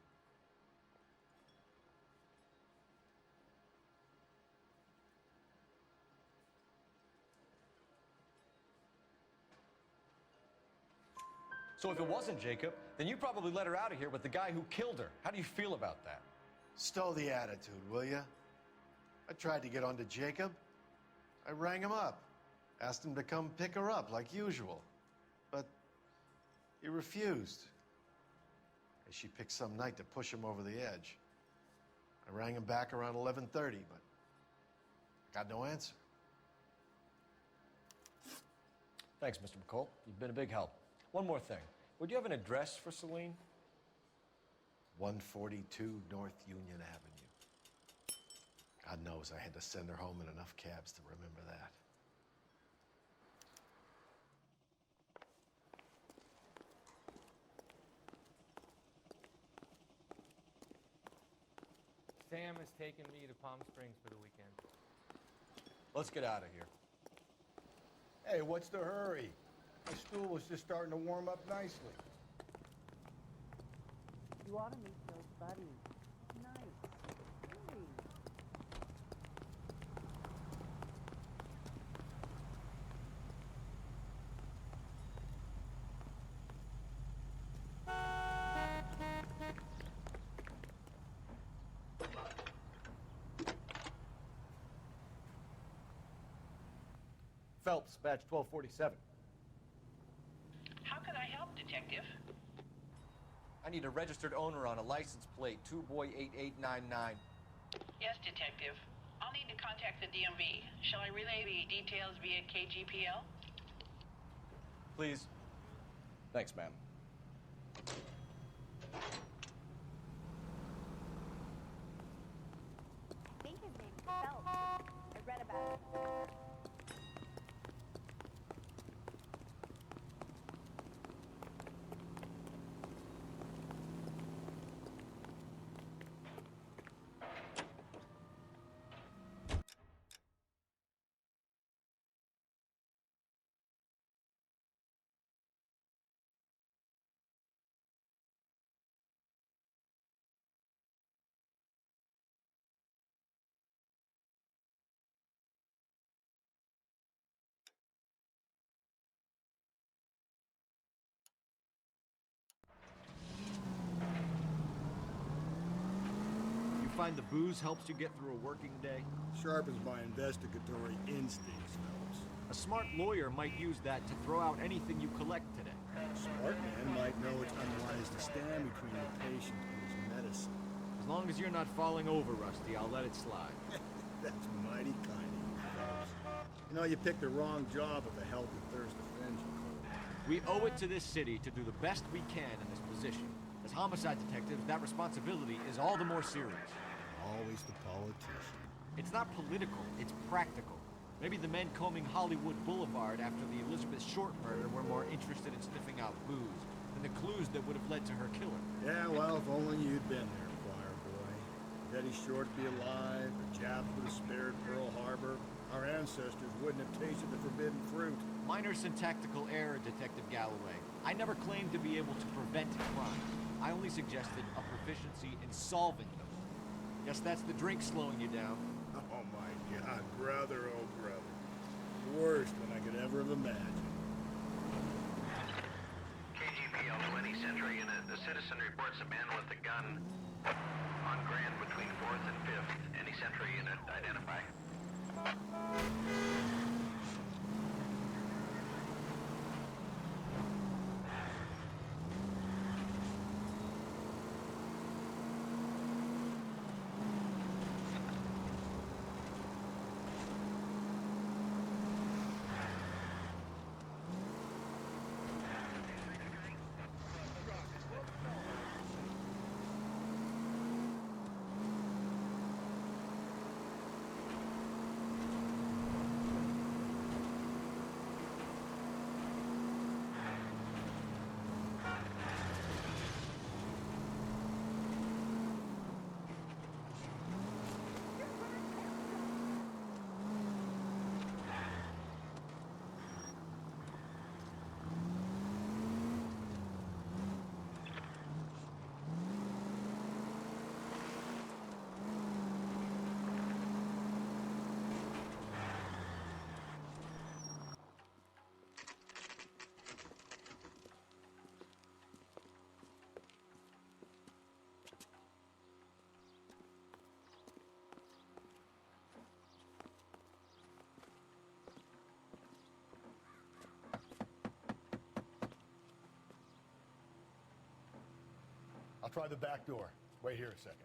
So if it wasn't Jacob, then you probably let her out of here with the guy who killed her. How do you feel about that? Stow the attitude, will ya? I tried to get onto Jacob. I rang him up, asked him to come pick her up like usual. But he refused. And she picked some night to push him over the edge. I rang him back around 11:30, but I got no answer. Thanks, Mr. McCall. You've been a big help. One more thing. Would you have an address for Celine? 142 North Union Avenue. God knows I had to send her home in enough cabs to remember that. Sam has taken me to Palm Springs for the weekend. Let's get out of here. Hey, what's the hurry? The stool was just starting to warm up nicely. You ought to meet Phil's buddy. Nice. Hey. Phelps, badge 1247. How can I help, Detective? I need a registered owner on a license plate, 2boy8899. Yes, Detective. I'll need to contact the DMV. Shall I relay the details via KGPL? Please. Thanks, ma'am. I think his name's Phelps. I read about it. You find the booze helps you get through a working day? Sharpens my investigatory instincts, Phelps. A smart lawyer might use that to throw out anything you collect today. A smart man might know it's unwise to stand between the patient and his medicine. As long as you're not falling over, Rusty, I'll let it slide. That's mighty kind of you, Phelps. You know, you picked the wrong job if a health and thirst offends you, Cole. We owe it to this city to do the best we can in this position. As homicide detectives, that responsibility is all the more serious. Always the politician. It's not political, it's practical. Maybe the men combing Hollywood Boulevard after the Elizabeth Short murder were more interested in sniffing out booze than the clues that would have led to her killing. Yeah, well, if only you'd been there, choir boy. Betty Short be alive, the Japs would have spared Pearl Harbor. Our ancestors wouldn't have tasted the forbidden fruit. Minor syntactical error, Detective Galloway. I never claimed to be able to prevent crime. I only suggested a proficiency in solving them. Guess that's the drink slowing you down. Oh my God, brother, oh brother. Worst than I could ever have imagined. KGPL 20 Central Unit. The citizen reports a man with a gun on Grand between 4th and 5th. Any Central Unit identify. try the back door. Wait here a second.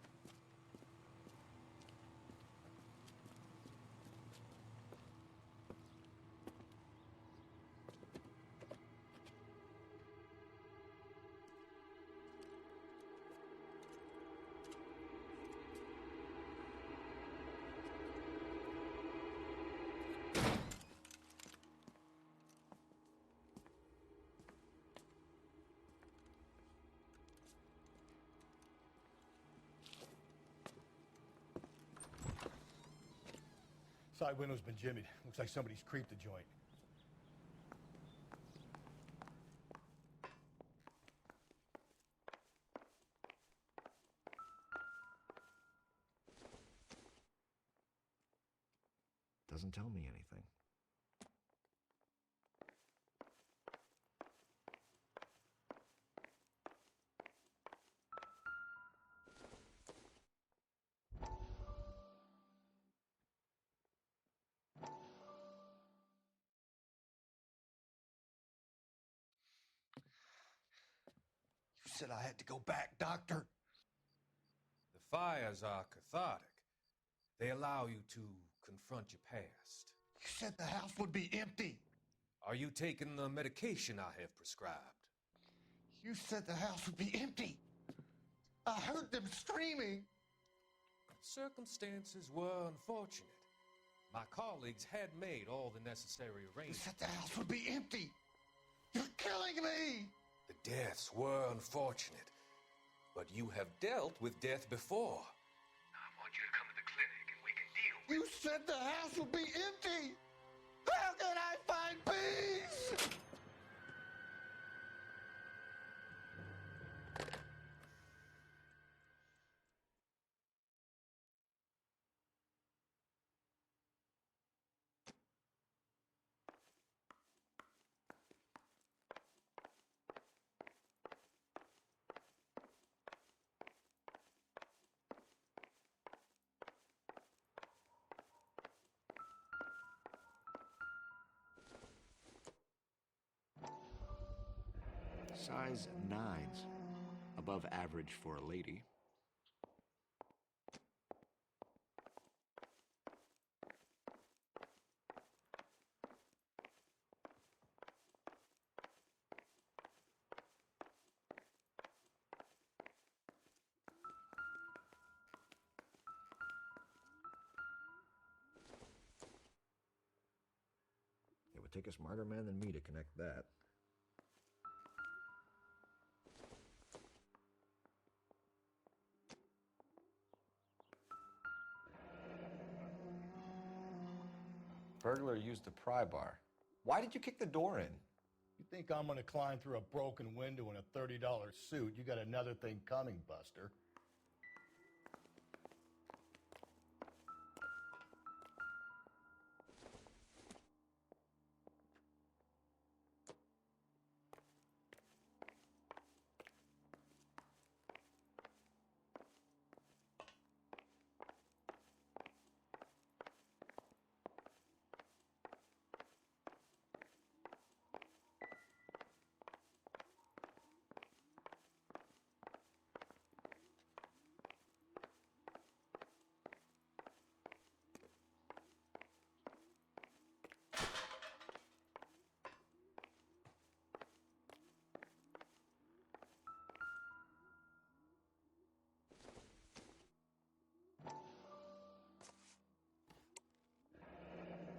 Side window's been jimmied. Looks like somebody's creeped the joint. Doesn't tell me anything. You said I had to go back, Doctor. The fires are cathartic. They allow you to confront your past. You said the house would be empty. Are you taking the medication I have prescribed? You said the house would be empty. I heard them screaming. Circumstances were unfortunate. My colleagues had made all the necessary You arrangements. said the house would be empty. You're killing me. The deaths were unfortunate, but you have dealt with death before. I want you to come to the clinic and we can deal with it. You said the house would be empty. How can I find peace? Size 9s. Above average for a lady. It would take a smarter man than me to connect that. Burglar used the pry bar. Why did you kick the door in? You think I'm gonna climb through a broken window in a $30 suit? You got another thing coming, Buster.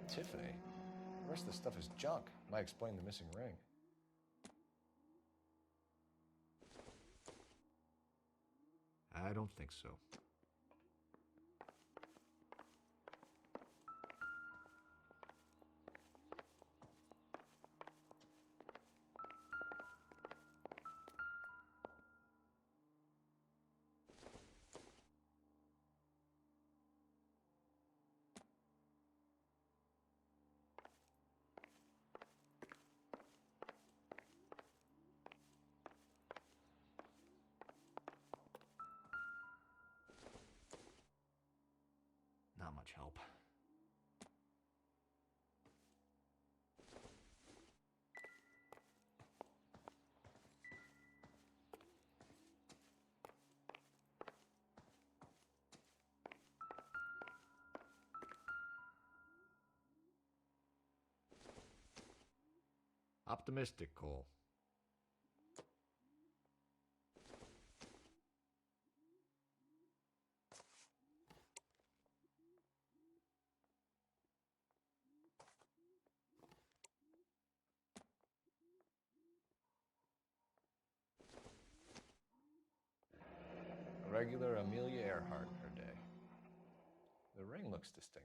Tiffany. The rest of the stuff is junk. Might explain the missing ring. I don't think so. Not much help. optimistic, Cole. A regular Amelia Earhart in her day. The ring looks distinctive.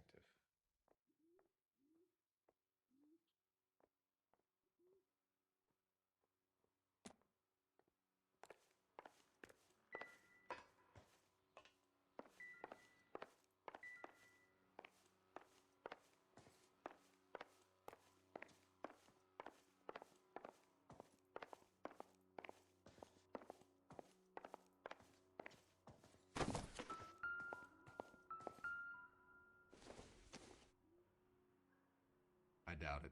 I doubt it.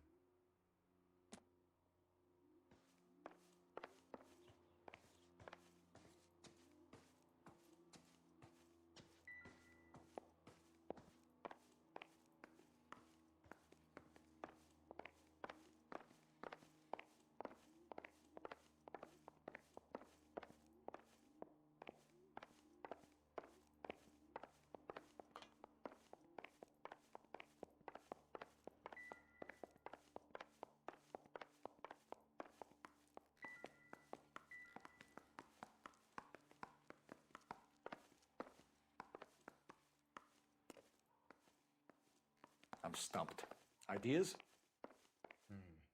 I'm stumped. Ideas?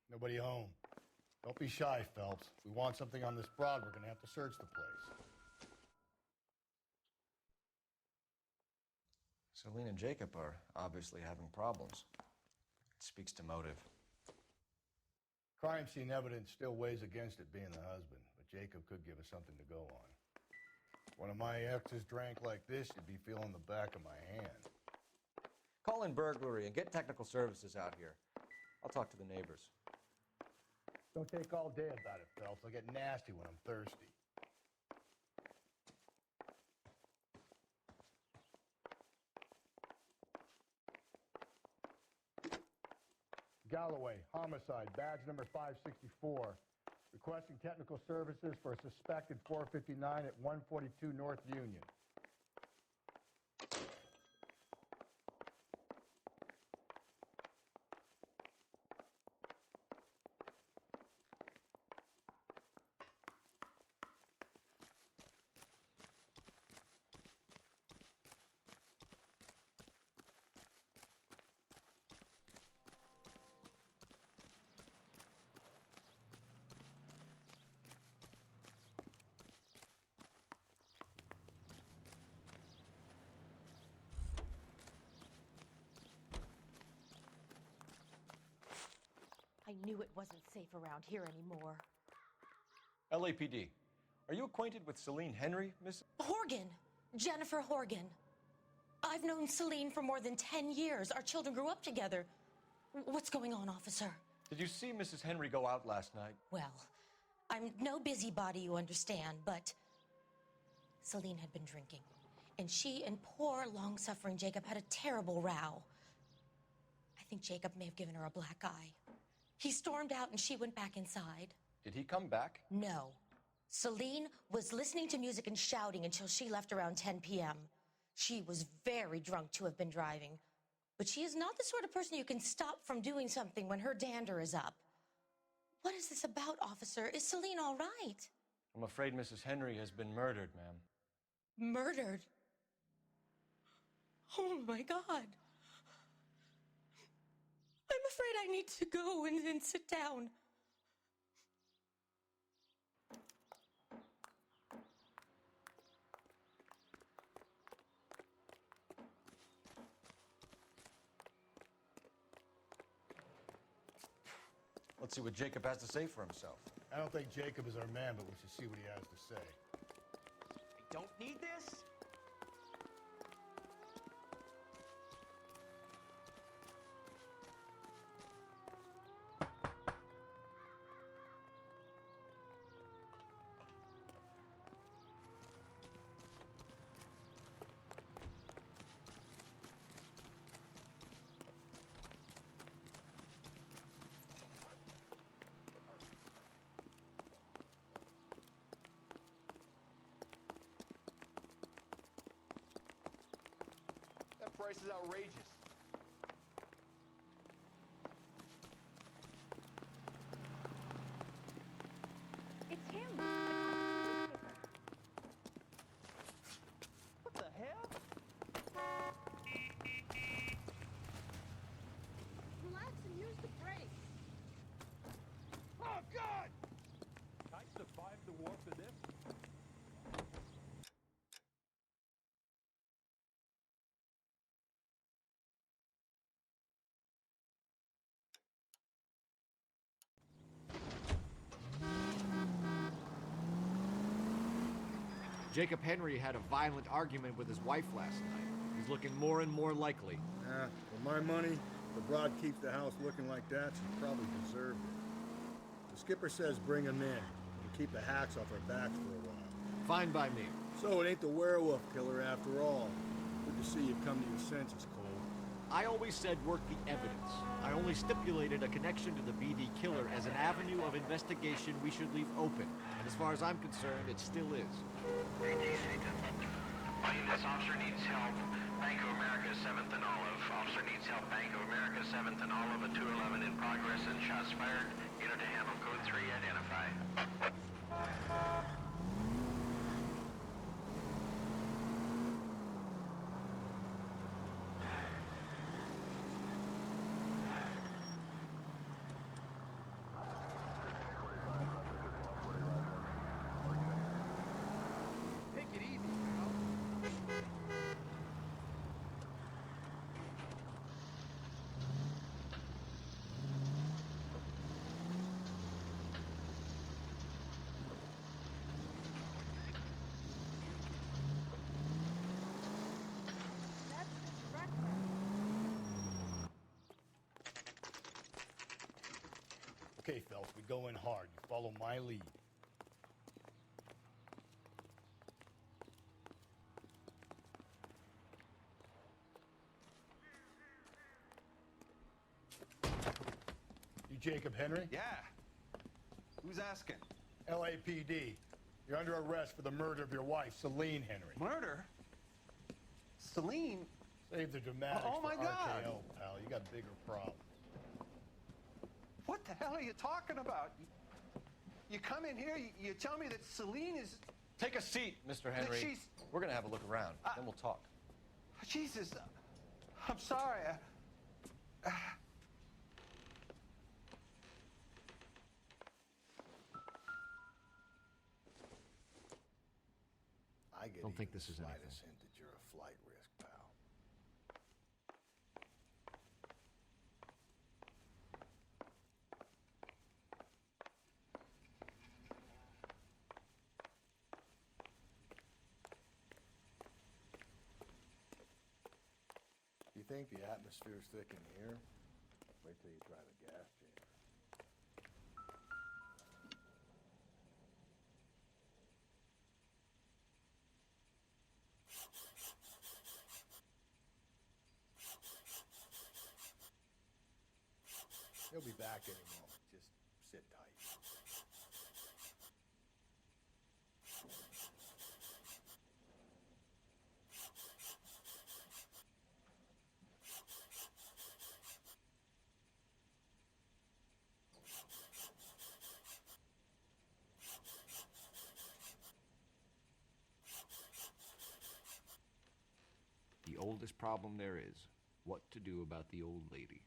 Nobody home. Don't be shy, Phelps. If we want something on this broad, we're gonna have to search the place. Celine and Jacob are obviously having problems. It speaks to motive. Crime scene evidence still weighs against it being the husband, but Jacob could give us something to go on. If one of my exes drank like this, you'd be feeling the back of my hand. Call in burglary and get technical services out here. I'll talk to the neighbors. Don't take all day about it, Phelps. I'll get nasty when I'm thirsty. Galloway, homicide, badge number 564. Requesting technical services for a suspected 459 at 142 North Union. I knew it wasn't safe around here anymore. LAPD. Are you acquainted with Celine Henry, Miss? Horgan! Jennifer Horgan. I've known Celine for more than 10 years. Our children grew up together. What's going on, officer? Did you see Mrs. Henry go out last night? Well, I'm no busybody, you understand, but Celine had been drinking. And she and poor, long-suffering Jacob had a terrible row. I think Jacob may have given her a black eye. He stormed out and she went back inside. Did he come back? No. Celine was listening to music and shouting until she left around 10 p.m. She was very drunk to have been driving. But she is not the sort of person you can stop from doing something when her dander is up. What is this about, officer? Is Celine all right? I'm afraid Mrs. Henry has been murdered, ma'am. Murdered? Oh, my God. I'm afraid I need to go and sit down. Let's see what Jacob has to say for himself. I don't think Jacob is our man, but we should see what he has to say. I don't need this. price is outrageous. It's him. What the hell? Relax and use the brakes. Oh, God! I survived the war for this? Jacob Henry had a violent argument with his wife last night. He's looking more and more likely. For my money, the broad keeps the house looking like that, she probably deserved it. The skipper says bring him in and keep the hacks off our backs for a while. Fine by me. So it ain't the werewolf killer after all. Good to see you come to your senses, Cole. I always said work the evidence. I only stipulated a connection to the BD killer as an avenue of investigation we should leave open. And as far as I'm concerned, it still is. This officer needs help. Bank of America, 7th and Olive. Officer needs help. Bank of America, 7th and Olive. A 211 in progress and shots fired. Unit to handle code 3, identify. Take it easy, pal. That's the director. Okay, Phelps, we go in hard. You follow my lead. You Jacob Henry? Yeah. Who's asking? LAPD. You're under arrest for the murder of your wife, Celine Henry. Murder? Celine? Save the dramatics Oh, my for God. RKO, pal. You got bigger problems. What the hell are you talking about? You come in here, you tell me that Celine is... Take a seat, Mr. Henry. she's... We're gonna have a look around, then we'll talk. Jesus, I'm sorry. I get Don't think even this is the anything. slightest hint that you're a flight risk, pal. You think the atmosphere's thick in here? Wait till you try the gas chamber. He'll be back any moment. Just sit tight. The oldest problem there is, what to do about the old lady.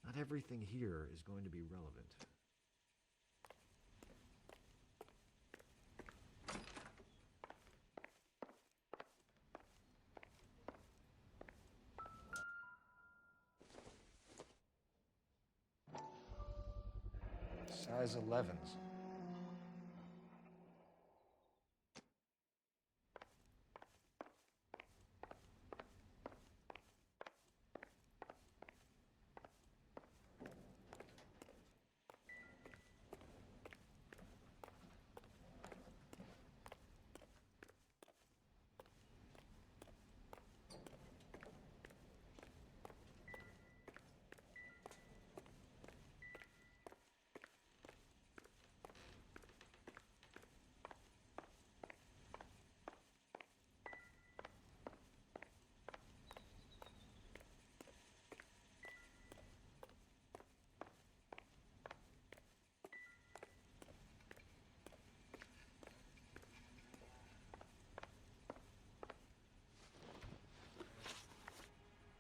Not everything here is going to be relevant. Size 11s.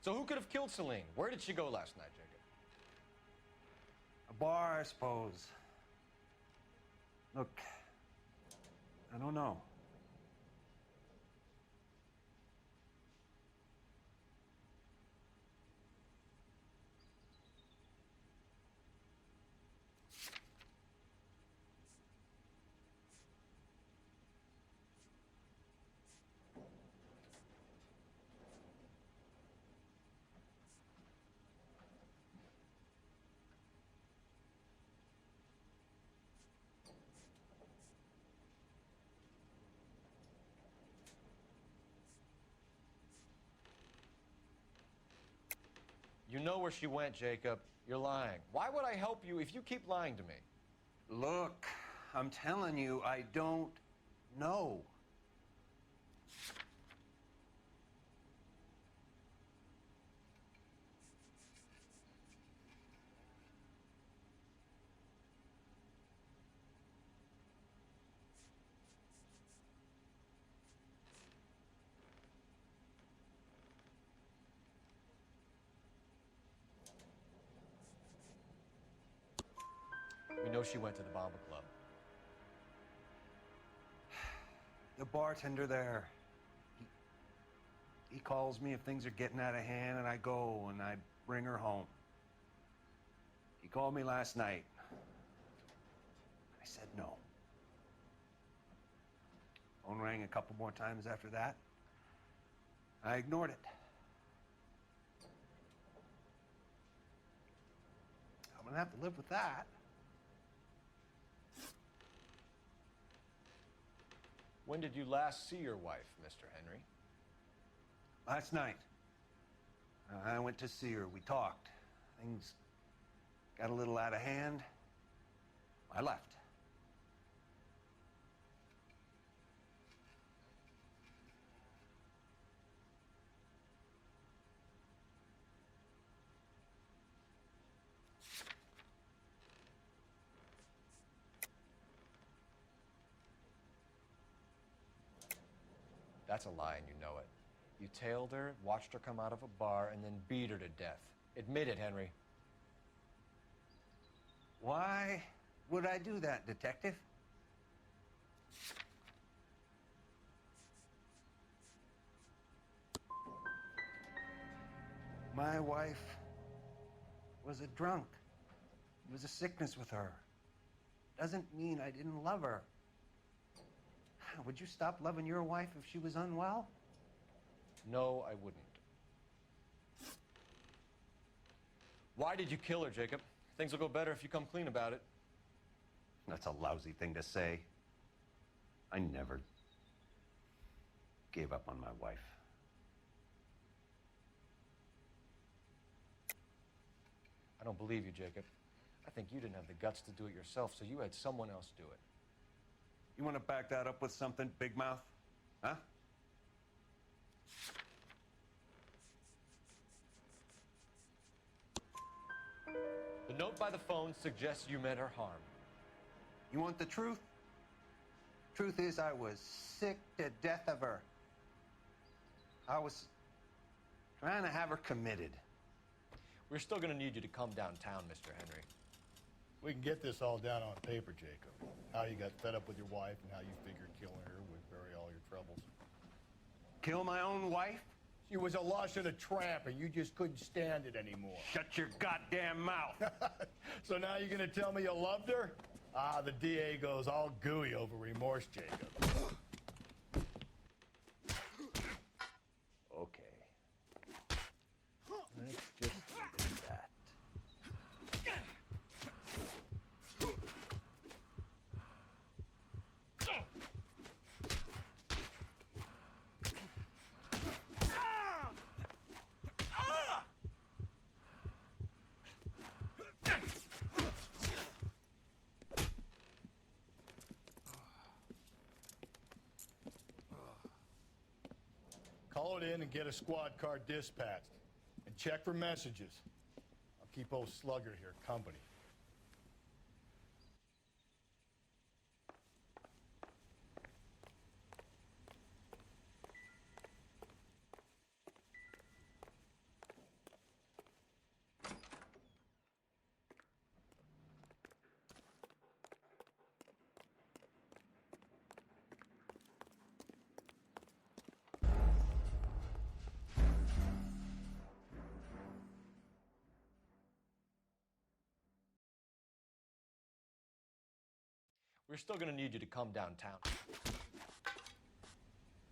So who could have killed Celine? Where did she go last night, Jacob? A bar, I suppose. Look, I don't know. You know where she went, Jacob. You're lying. Why would I help you if you keep lying to me? Look, I'm telling you, I don't know. We know she went to the Bomba Club. The bartender there, he calls me if things are getting out of hand, and I go and I bring her home. He called me last night. I said no. Phone rang a couple more times after that. I ignored it. I'm gonna have to live with that. When did you last see your wife, Mr. Henry? Last night. I went to see her. We talked. Things got a little out of hand. I left. That's a lie, and you know it. You tailed her, watched her come out of a bar, and then beat her to death. Admit it, Henry. Why would I do that, Detective? My wife was a drunk. It was a sickness with her. Doesn't mean I didn't love her. Would you stop loving your wife if she was unwell? No, I wouldn't. Why did you kill her, Jacob? Things will go better if you come clean about it. That's a lousy thing to say. I never gave up on my wife. I don't believe you, Jacob. I think you didn't have the guts to do it yourself, so you had someone else do it. You want to back that up with something, Big Mouth? Huh? The note by the phone suggests you meant her harm. You want the truth? Truth is, I was sick to death of her. I was trying to have her committed. We're still going to need you to come downtown, Mr. Henry. We can get this all down on paper, Jacob. How you got fed up with your wife and how you figured killing her would bury all your troubles. Kill my own wife? She was a lush and a tramp, and you just couldn't stand it anymore. Shut your goddamn mouth. So now you're going to tell me you loved her? Ah, the DA goes all gooey over remorse, Jacob. Okay. Let's just do that. Call it in and get a squad car dispatched. And check for messages. I'll keep old Slugger here company. We're still gonna need you to come downtown.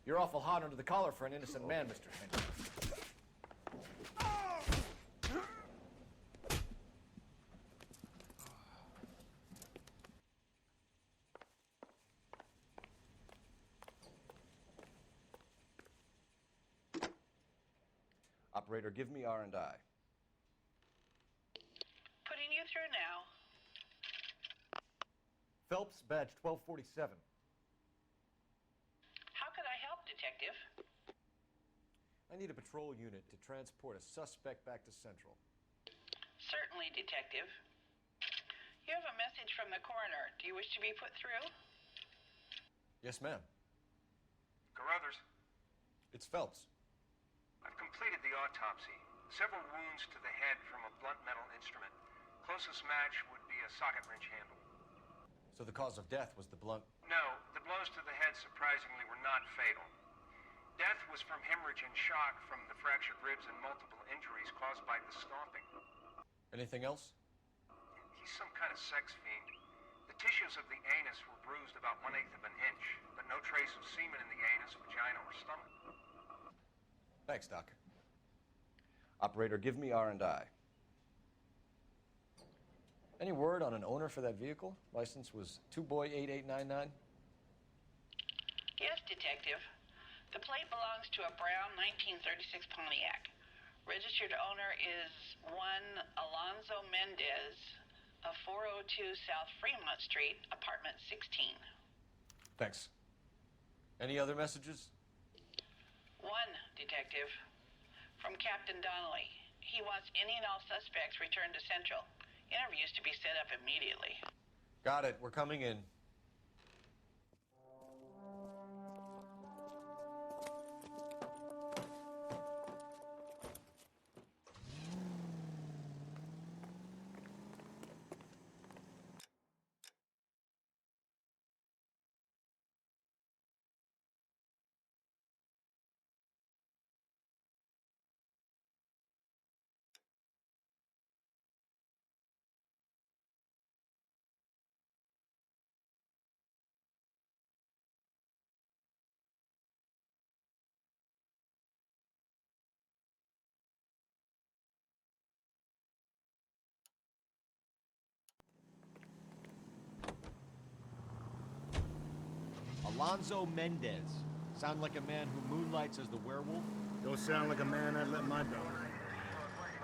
You're awful hot under the collar for an innocent man, Mr. Henry. Operator, give me R&I. Putting you through now. Phelps, badge 1247. How could I help, Detective? I need a patrol unit to transport a suspect back to Central. Certainly, Detective. You have a message from the coroner. Do you wish to be put through? Yes, ma'am. Carruthers, It's Phelps. I've completed the autopsy. Several wounds to the head from a blunt metal instrument. Closest match would be a socket wrench handle. So the cause of death was the blunt... No, the blows to the head surprisingly were not fatal. Death was from hemorrhage and shock from the fractured ribs and multiple injuries caused by the stomping. Anything else? He's some kind of sex fiend. The tissues of the anus were bruised about 1/8 of an inch, but no trace of semen in the anus, vagina, or stomach. Thanks, Doc. Operator, give me R&I. Any word on an owner for that vehicle? License was 2boy8899. Yes, Detective. The plate belongs to a brown 1936 Pontiac. Registered owner is one Alonzo Mendez of 402 South Fremont Street, apartment 16. Thanks. Any other messages? One, Detective. From Captain Donnelly. He wants any and all suspects returned to Central. Interviews to be set up immediately. Got it. We're coming in. Alonzo Mendez. Sound like a man who moonlights as the werewolf? Don't sound like a man I'd let my daughter.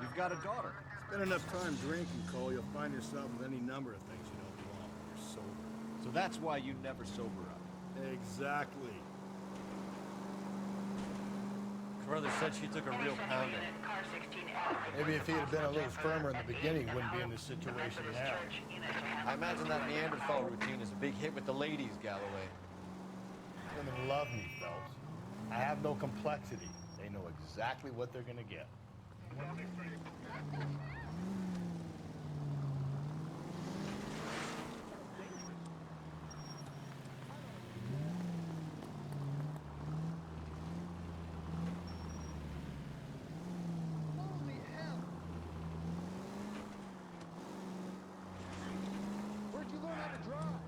You've got a daughter. Spend enough time drinking, Cole, you'll find yourself with any number of things you don't want when you're sober. So that's why you never sober up. Exactly. Carruthers said she took a real pounding. Maybe if he had been a little firmer in the beginning, he wouldn't be in this situation now. I imagine that Neanderthal routine is a big hit with the ladies, Galloway. Women love me, Phelps. I have no complexity. They know exactly what they're gonna get. Holy hell! Where'd you learn how to drive?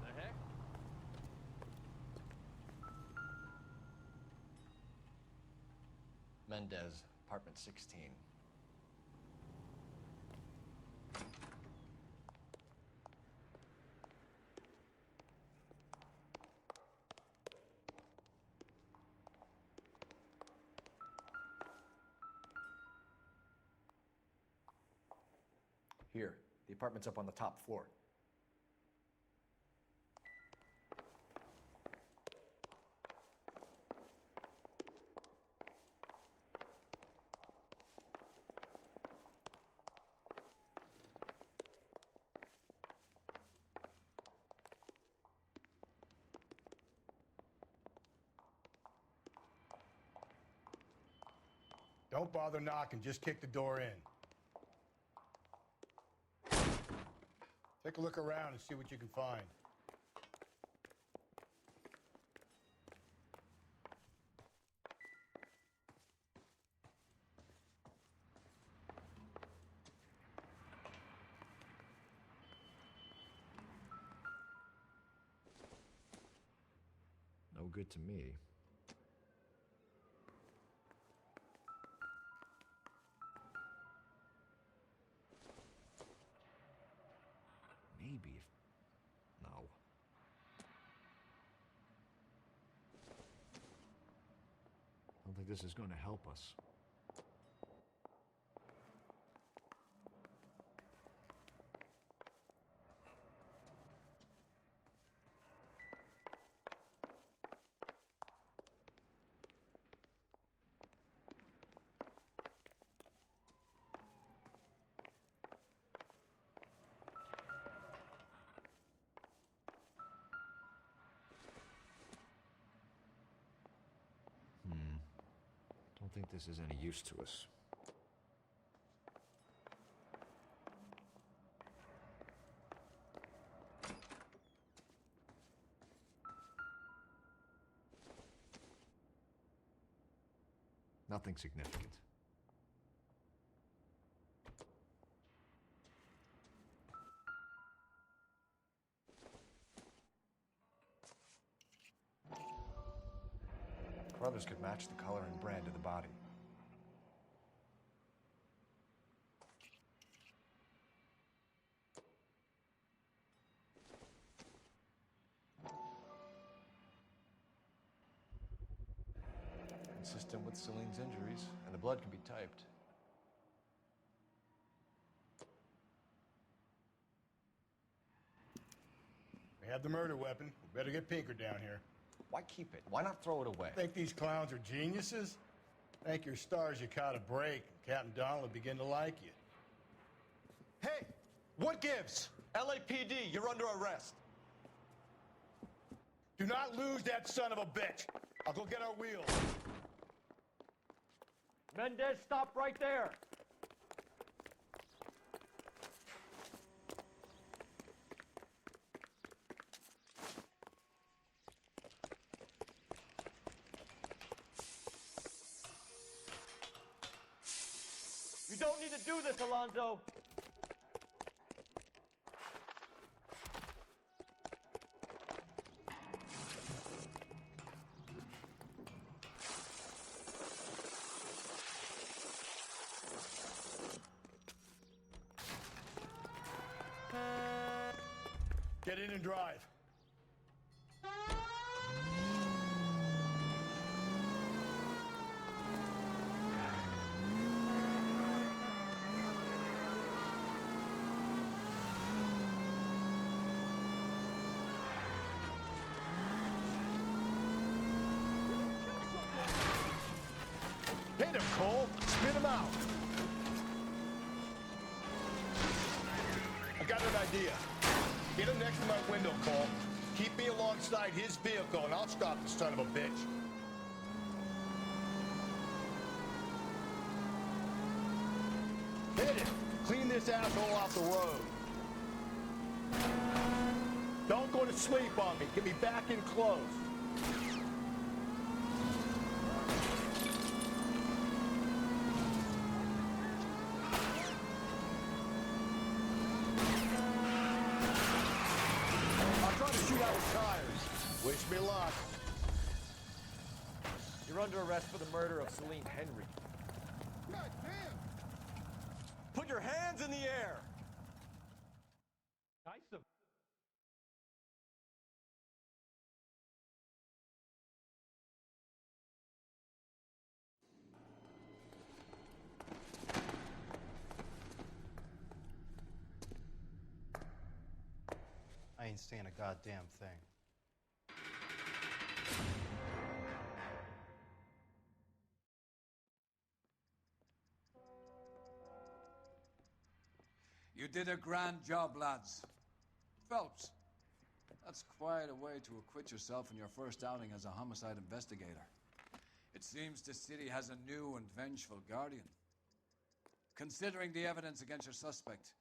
The heck? Mendez, apartment 16. Here, the apartment's up on the top floor. Don't bother knocking, just kick the door in. Take a look around and see what you can find. good to me. Maybe if... No. I don't think this is going to help us. Don't think this is any use to us. Nothing significant. Brothers could match the color and brand of the body. Consistent with Celine's injuries, and the blood can be typed. We have the murder weapon. We better get Pinker down here. Why keep it? Why not throw it away? Think these clowns are geniuses? Thank your stars you caught a break. Captain Donald will begin to like you. Hey, what gives? LAPD, you're under arrest. Do not lose that son of a bitch. I'll go get our wheels. Mendez, stop right there. You don't need to do this, Alonzo. Get in and drive. Hit him, Cole. Spit him out. I got an idea. Get him next to my window, Cole. Keep me alongside his vehicle, and I'll stop the son of a bitch. Hit it! Clean this asshole off the road. Don't go to sleep on me. Get me back in close. Wish me luck. You're under arrest for the murder of Celine Henry. God damn! Put your hands in the air. I ain't saying a goddamn thing. You did a grand job, lads. Phelps, that's quite a way to acquit yourself in your first outing as a homicide investigator. It seems the city has a new and vengeful guardian. Considering the evidence against your suspect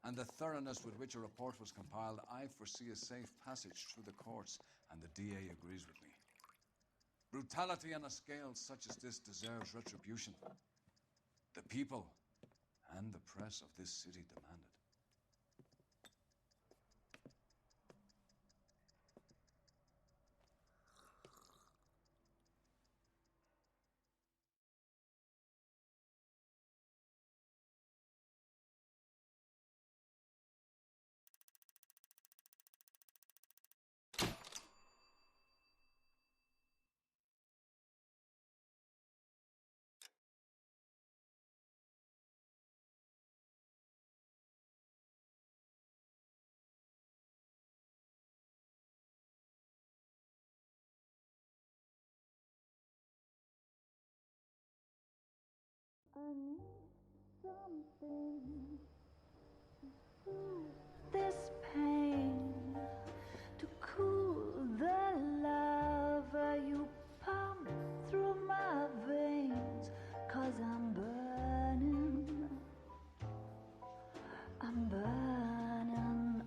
and the thoroughness with which a report was compiled, I foresee a safe passage through the courts, and the DA agrees with me. Brutality on a scale such as this deserves retribution. The people and the press of this city demand it. I need something to soothe this pain, to cool the lava you pump through my veins, 'cause I'm burning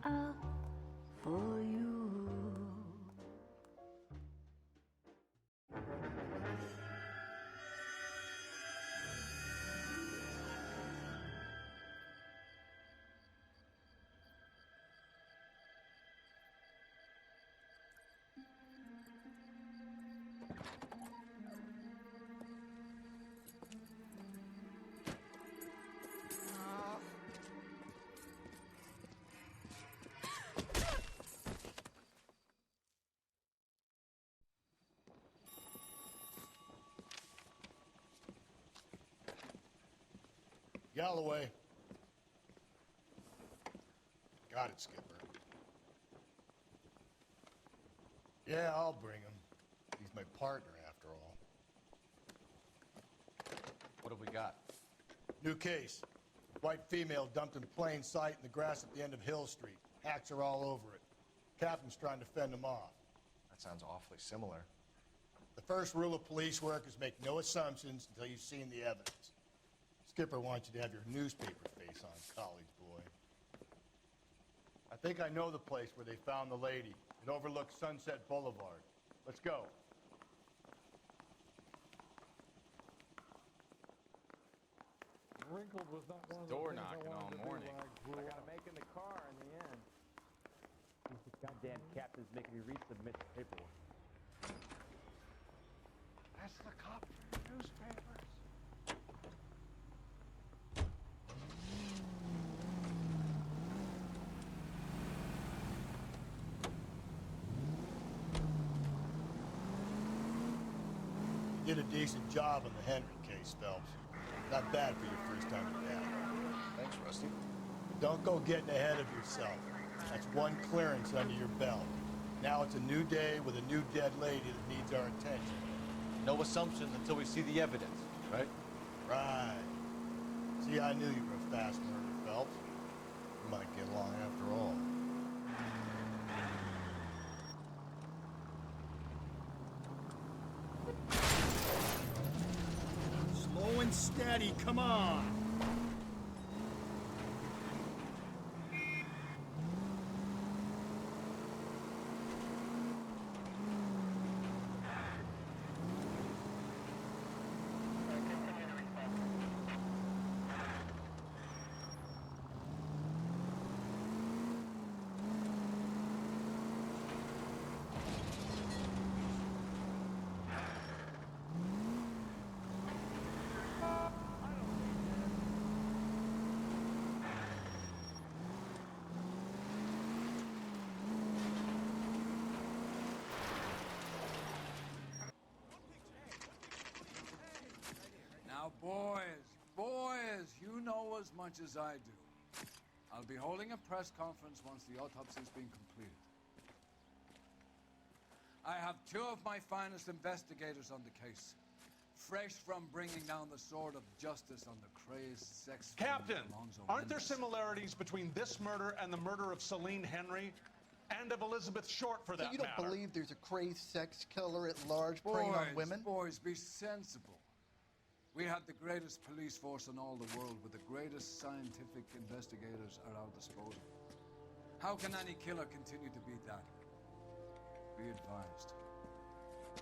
out for you. Galloway. Got it, Skipper. Yeah, I'll bring him. He's my partner, after all. What have we got? New case. White female dumped in plain sight in the grass at the end of Hill Street. Hacks are all over it. Captain's trying to fend them off. That sounds awfully similar. The first rule of police work is make no assumptions until you've seen the evidence. Skipper wants you to have your newspaper face on, college boy. I think I know the place where they found the lady. It overlooks Sunset Boulevard. Let's go. Wrinkled was not one of the Door things knocking I wanted all to morning. do when I grew I up. gotta make in the car in the end. These goddamn captain's making me resubmit the paperwork. That's the cop for your newspapers. You did a decent job on the Henry case, Phelps. Not bad for your first time at that. Thanks, Rusty. But don't go getting ahead of yourself. That's one clearance under your belt. Now it's a new day with a new dead lady that needs our attention. No assumptions until we see the evidence, right? Right. See, I knew you were a fast learner, Phelps. We might get along after all. Slow and steady, come on. Now, boys, you know as much as I do. I'll be holding a press conference once the autopsy's been completed. I have two of my finest investigators on the case, fresh from bringing down the sword of justice on the crazed sex... Captain, Alonzo aren't there Mendez. similarities between this murder and the murder of Celine Henry? And of Elizabeth Short, for So that you don't matter? believe there's a crazed sex killer at large preying on women? Boys, be sensible. We have the greatest police force in all the world with the greatest scientific investigators at our disposal. How can any killer continue to beat that? Be advised.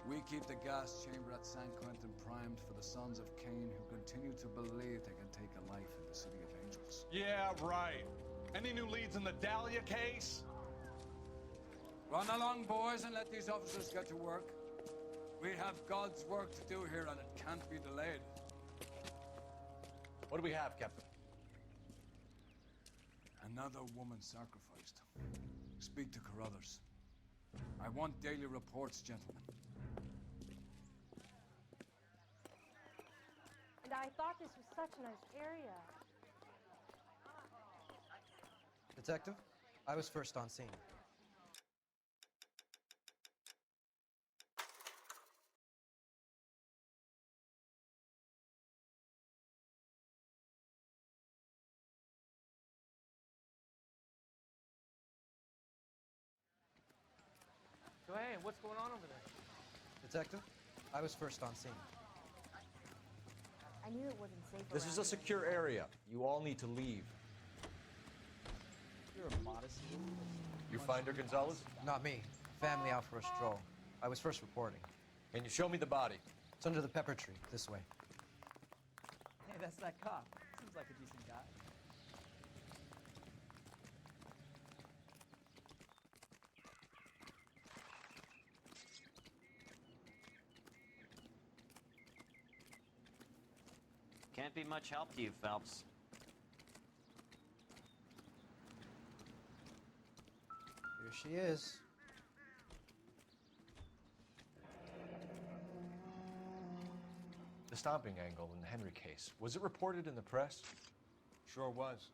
We keep the gas chamber at San Quentin primed for the sons of Cain who continue to believe they can take a life in the City of Angels. Yeah, right. Any new leads in the Dahlia case? Run along, boys, and let these officers get to work. We have God's work to do here, and it can't be delayed. What do we have, Captain? Another woman sacrificed. Speak to Carruthers. I want daily reports, gentlemen. And I thought this was such a nice area. Detective, I was first on scene. So hey, what's going on over there? Detective, I was first on scene. I knew it wasn't safe. This is a secure area. You all need to leave. You're a modest. You find her, Gonzalez? Not me. Family out for a stroll. I was first reporting. Can you show me the body? It's under the pepper tree, this way. Hey, that's that cop. Seems like a decent guy. Can't be much help to you, Phelps. Here she is. The stomping angle in the Henry case, was it reported in the press? Sure was.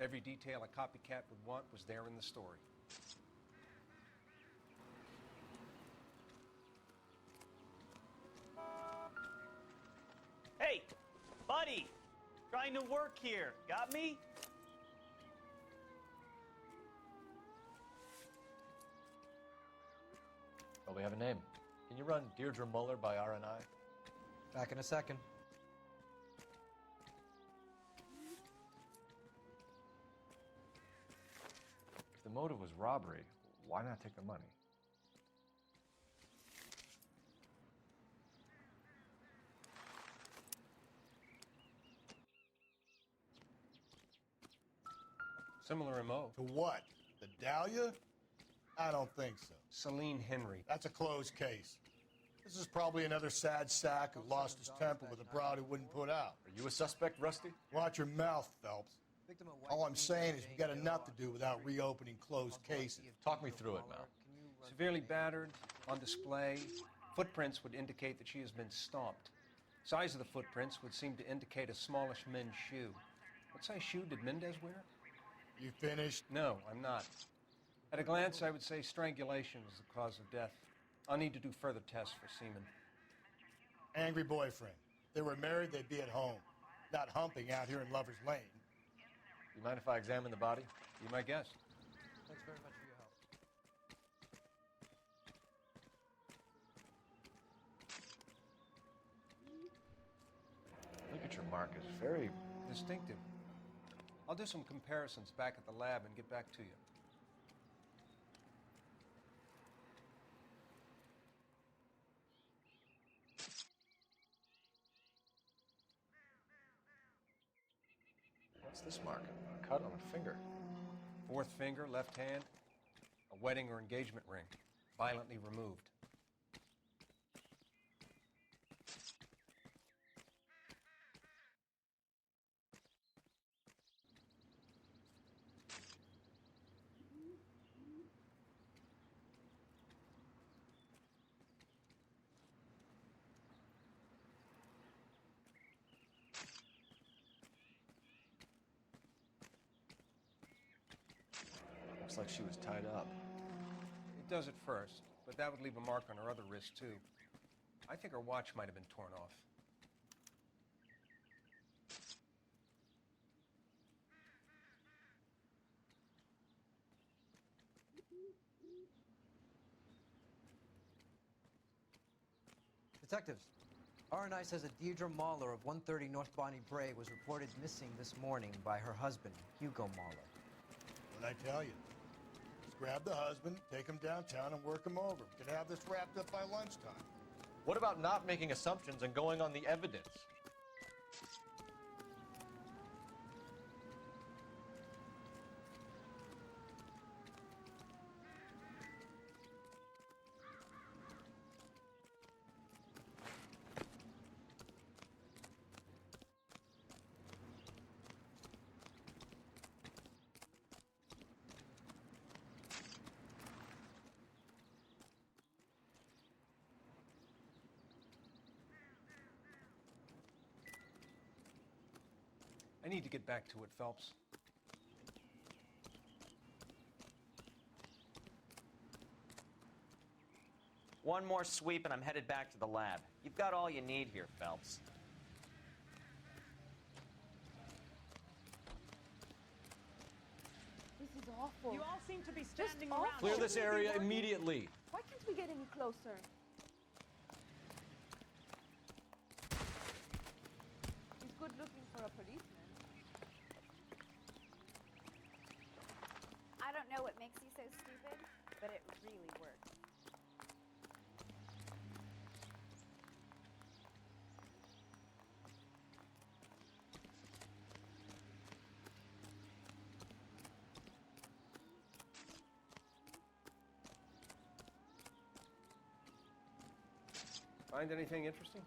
Every detail a copycat would want was there in the story. Hey, buddy! Trying to work here. Got me? Well, we have a name. Can you run Deirdre Muller by RNI? Back in a second. If the motive was robbery, why not take the money? Similar MO. To what? The Dahlia? I don't think so. Celine Henry. That's a closed case. This is probably another sad sack who lost his temper with a broad who wouldn't put out. Are you a suspect, Rusty? Watch your mouth, Phelps. All I'm saying is we got enough to do without reopening closed cases. Talk me through it, Mal. Severely battered, on display. Footprints would indicate that she has been stomped. Size of the footprints would seem to indicate a smallish men's shoe. What size shoe did Mendez wear? You finished? No, I'm not. At a glance, I would say strangulation is the cause of death. I'll need to do further tests for semen. Angry boyfriend. If they were married, they'd be at home, not humping out here in Lover's Lane. You mind if I examine the body? Be my guest. Thanks very much for your help. Look at your mark. It's very distinctive. I'll do some comparisons back at the lab and get back to you. What's this mark? A cut on a finger. Fourth finger, left hand, a wedding or engagement ring, violently removed. Looks like she was tied up. It does at first, but that would leave a mark on her other wrist, too. I think her watch might have been torn off. Detectives, RNI says that Deirdre Mahler of 130 North Bonnie Bray was reported missing this morning by her husband, Hugo Mahler. What'd I tell you? Just grab the husband, take him downtown, and work him over. We could have this wrapped up by lunchtime. What about not making assumptions and going on the evidence? I need to get back to it, Phelps. One more sweep and I'm headed back to the lab. You've got all you need here, Phelps. This is awful. You all seem to be standing around. Clear this area immediately. Why can't we get any closer? He's good looking for a policeman. I don't know what makes you so stupid, but it really works. Find anything interesting?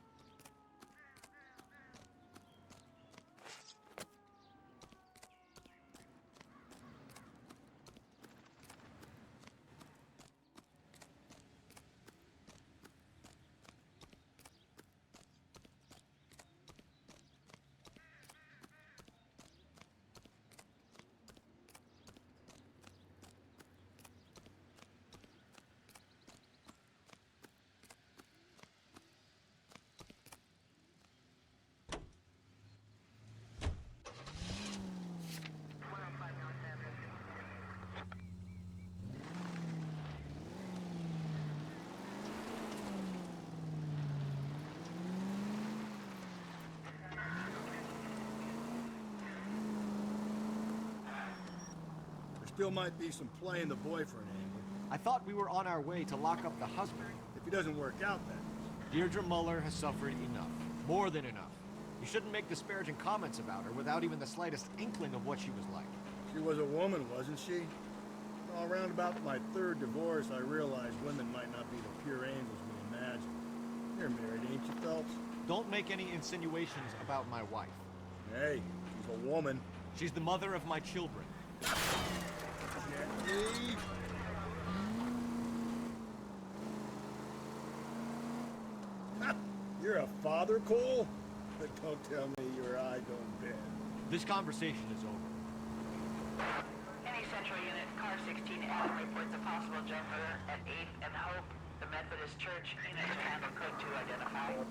Still might be some play in the boyfriend angle. I thought we were on our way to lock up the husband. If he doesn't work out, then. Deirdre Muller has suffered enough. More than enough. You shouldn't make disparaging comments about her without even the slightest inkling of what she was like. She was a woman, wasn't she? Well, around about my third divorce, I realized women might not be the pure angels we imagine. You're married, ain't you, Phelps? Don't make any insinuations about my wife. Hey, she's a woman. She's the mother of my children. Jackie! You're a father, Cole? But don't tell me your eye don't bend. This conversation is over. Any Central Unit, Car 16 Adam reports a possible jumper at 8th and Hope. The Methodist Church unit to handle code 2 identified.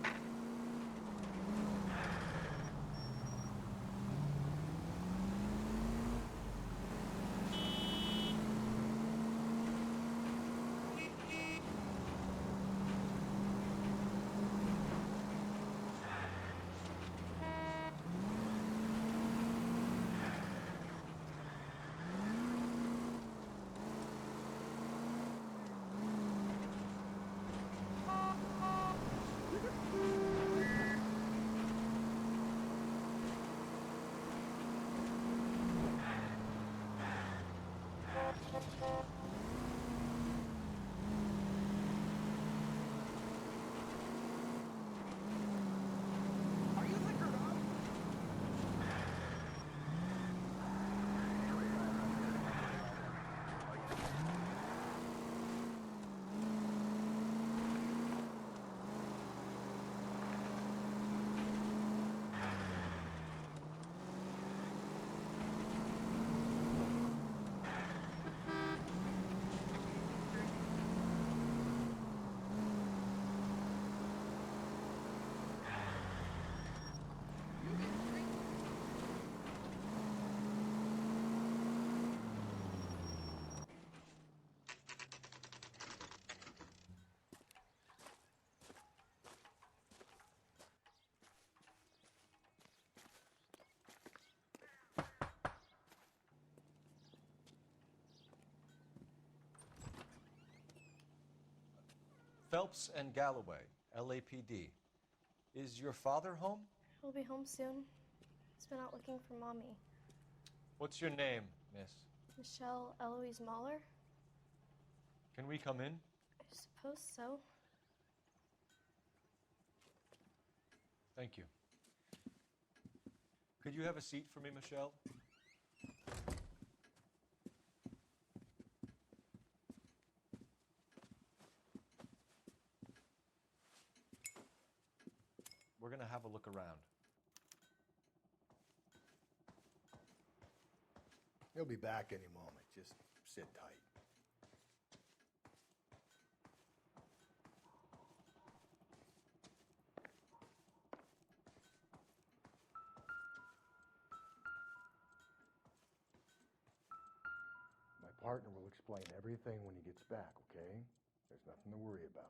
Phelps and Galloway, LAPD. Is your father home? He'll be home soon. He's been out looking for Mommy. What's your name, miss? Michelle Eloise Mahler? Can we come in? I suppose so. Thank you. Could you have a seat for me, Michelle? We're going to have a look around. He'll be back any moment. Just sit tight. My partner will explain everything when he gets back, okay? There's nothing to worry about.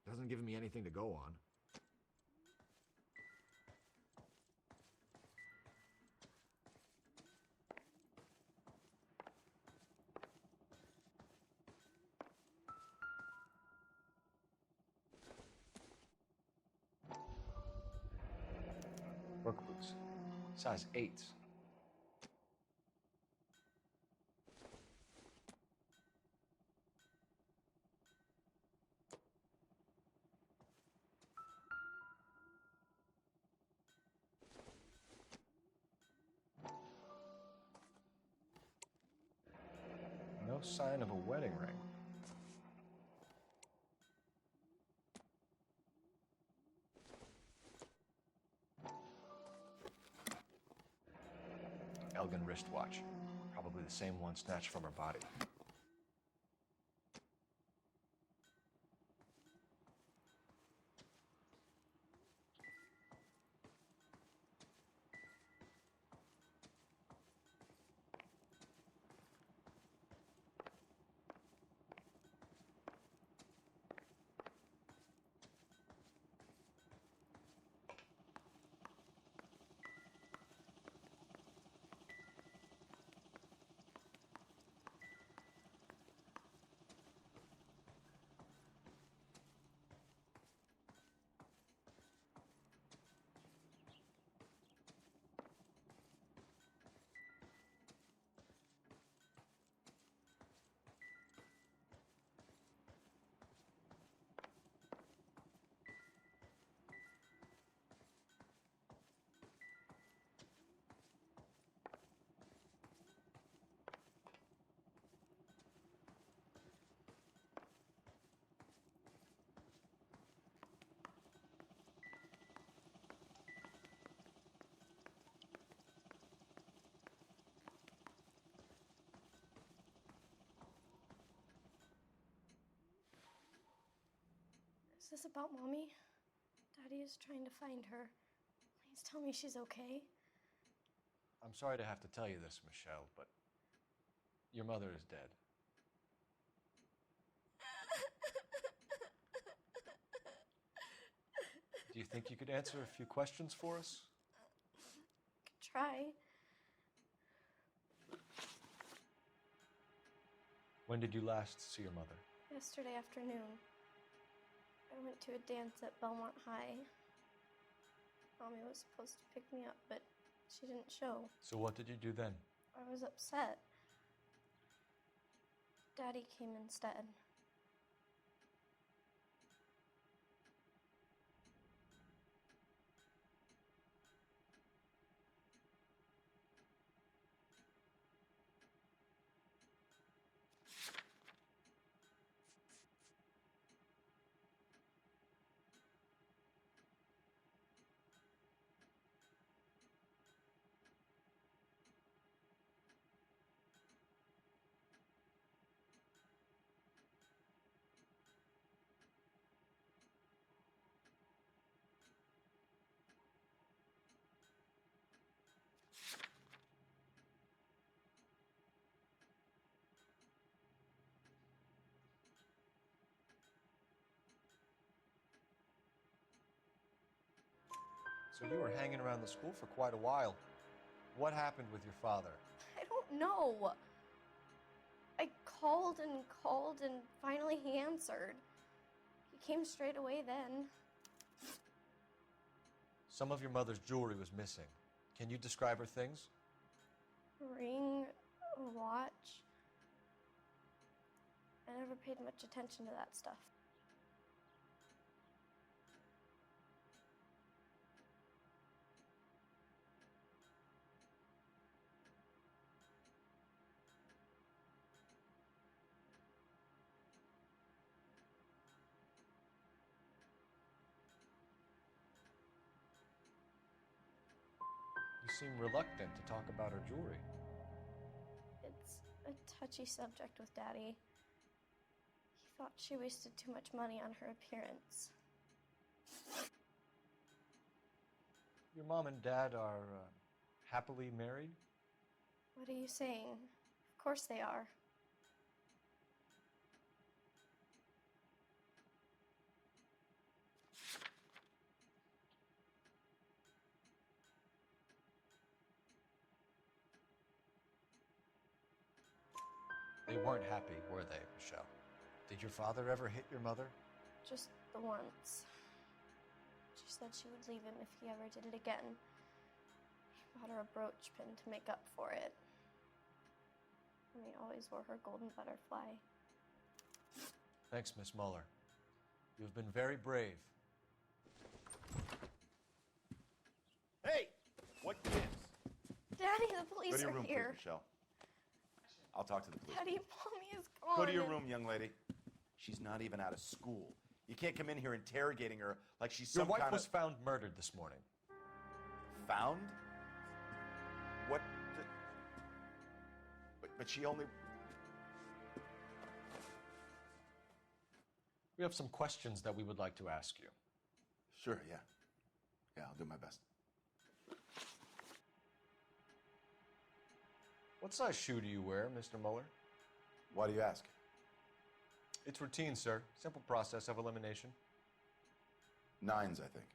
Doesn't give me anything to go on. Work boots. Size 8s. No sign of a wedding ring. Elgin wristwatch. Probably the same one snatched from her body. Is this about Mommy? Daddy is trying to find her. Please tell me she's okay. I'm sorry to have to tell you this, Michelle, but your mother is dead. Do you think you could answer a few questions for us? Could try. When did you last see your mother? Yesterday afternoon, I went to a dance at Belmont High. Mommy was supposed to pick me up, but she didn't show. So what did you do then? I was upset. Daddy came instead. So you were hanging around the school for quite a while. What happened with your father? I don't know. I called and finally he answered. He came straight away then. Some of your mother's jewelry was missing. Can you describe her things? A ring, a watch. I never paid much attention to that stuff. You seem reluctant to talk about her jewelry. It's a touchy subject with Daddy. He thought she wasted too much money on her appearance. Your mom and dad are happily married? What are you saying? Of course they are. They weren't happy, were they, Michelle? Did your father ever hit your mother? Just the once. She said she would leave him if he ever did it again. He bought her a brooch pin to make up for it. And he always wore her golden butterfly. Thanks, Miss Muller. You've been very brave. Hey! What gives? Daddy, the police Go to your are room, here. please, Michelle. I'll talk to the police. Daddy, Mommy is gone. Go to your room, young lady. She's not even out of school. You can't come in here interrogating her like she's Your some wife kind was of... found murdered this morning. Found? What the... But she only... We have some questions that we would like to ask you. Sure, yeah. Yeah, I'll do my best. What size shoe do you wear, Mr. Muller? Why do you ask? It's routine, sir. Simple process of elimination. 9s, I think.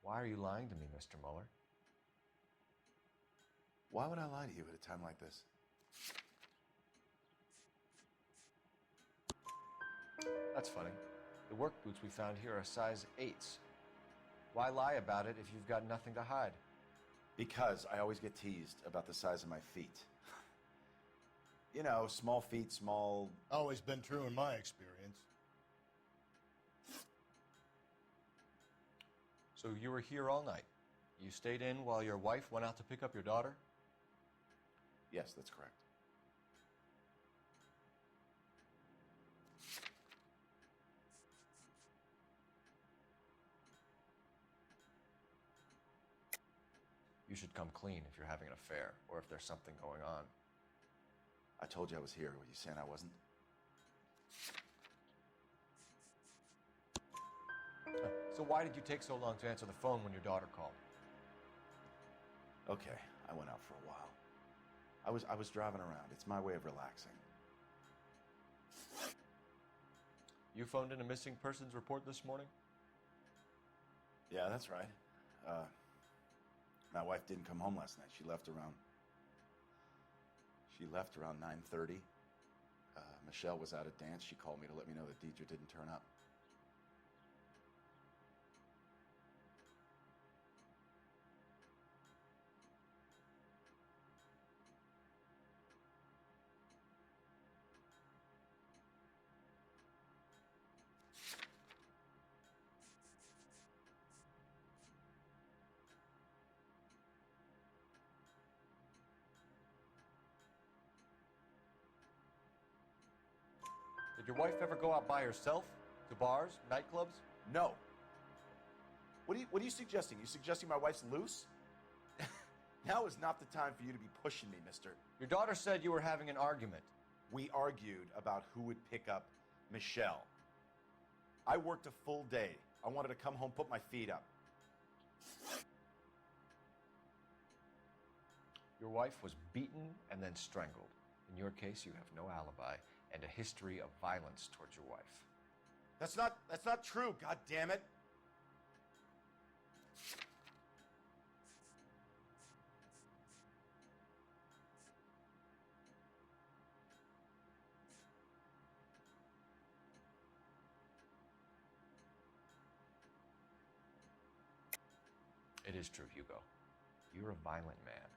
Why are you lying to me, Mr. Muller? Why would I lie to you at a time like this? That's funny. The work boots we found here are size 8s. Why lie about it if you've got nothing to hide? Because I always get teased about the size of my feet. You know, small feet, small... Always been true in my experience. So you were here all night. You stayed in while your wife went out to pick up your daughter? Yes, that's correct. You should come clean if you're having an affair or if there's something going on. I told you I was here. Were you saying I wasn't? So why did you take so long to answer the phone when your daughter called? Okay, I went out for a while. I was driving around. It's my way of relaxing. You phoned in a missing persons report this morning? Yeah, that's right. My wife didn't come home last night. She left around 9:30. Michelle was out at dance. She called me to let me know that Deidre didn't turn up. Did your wife ever go out by herself? To bars, nightclubs? No. What are you suggesting? You suggesting my wife's loose? Now is not the time for you to be pushing me, mister. Your daughter said you were having an argument. We argued about who would pick up Michelle. I worked a full day. I wanted to come home, put my feet up. Your wife was beaten and then strangled. In your case, you have no alibi and a history of violence towards your wife. That's not true, God damn it. It is true, Hugo. You're a violent man.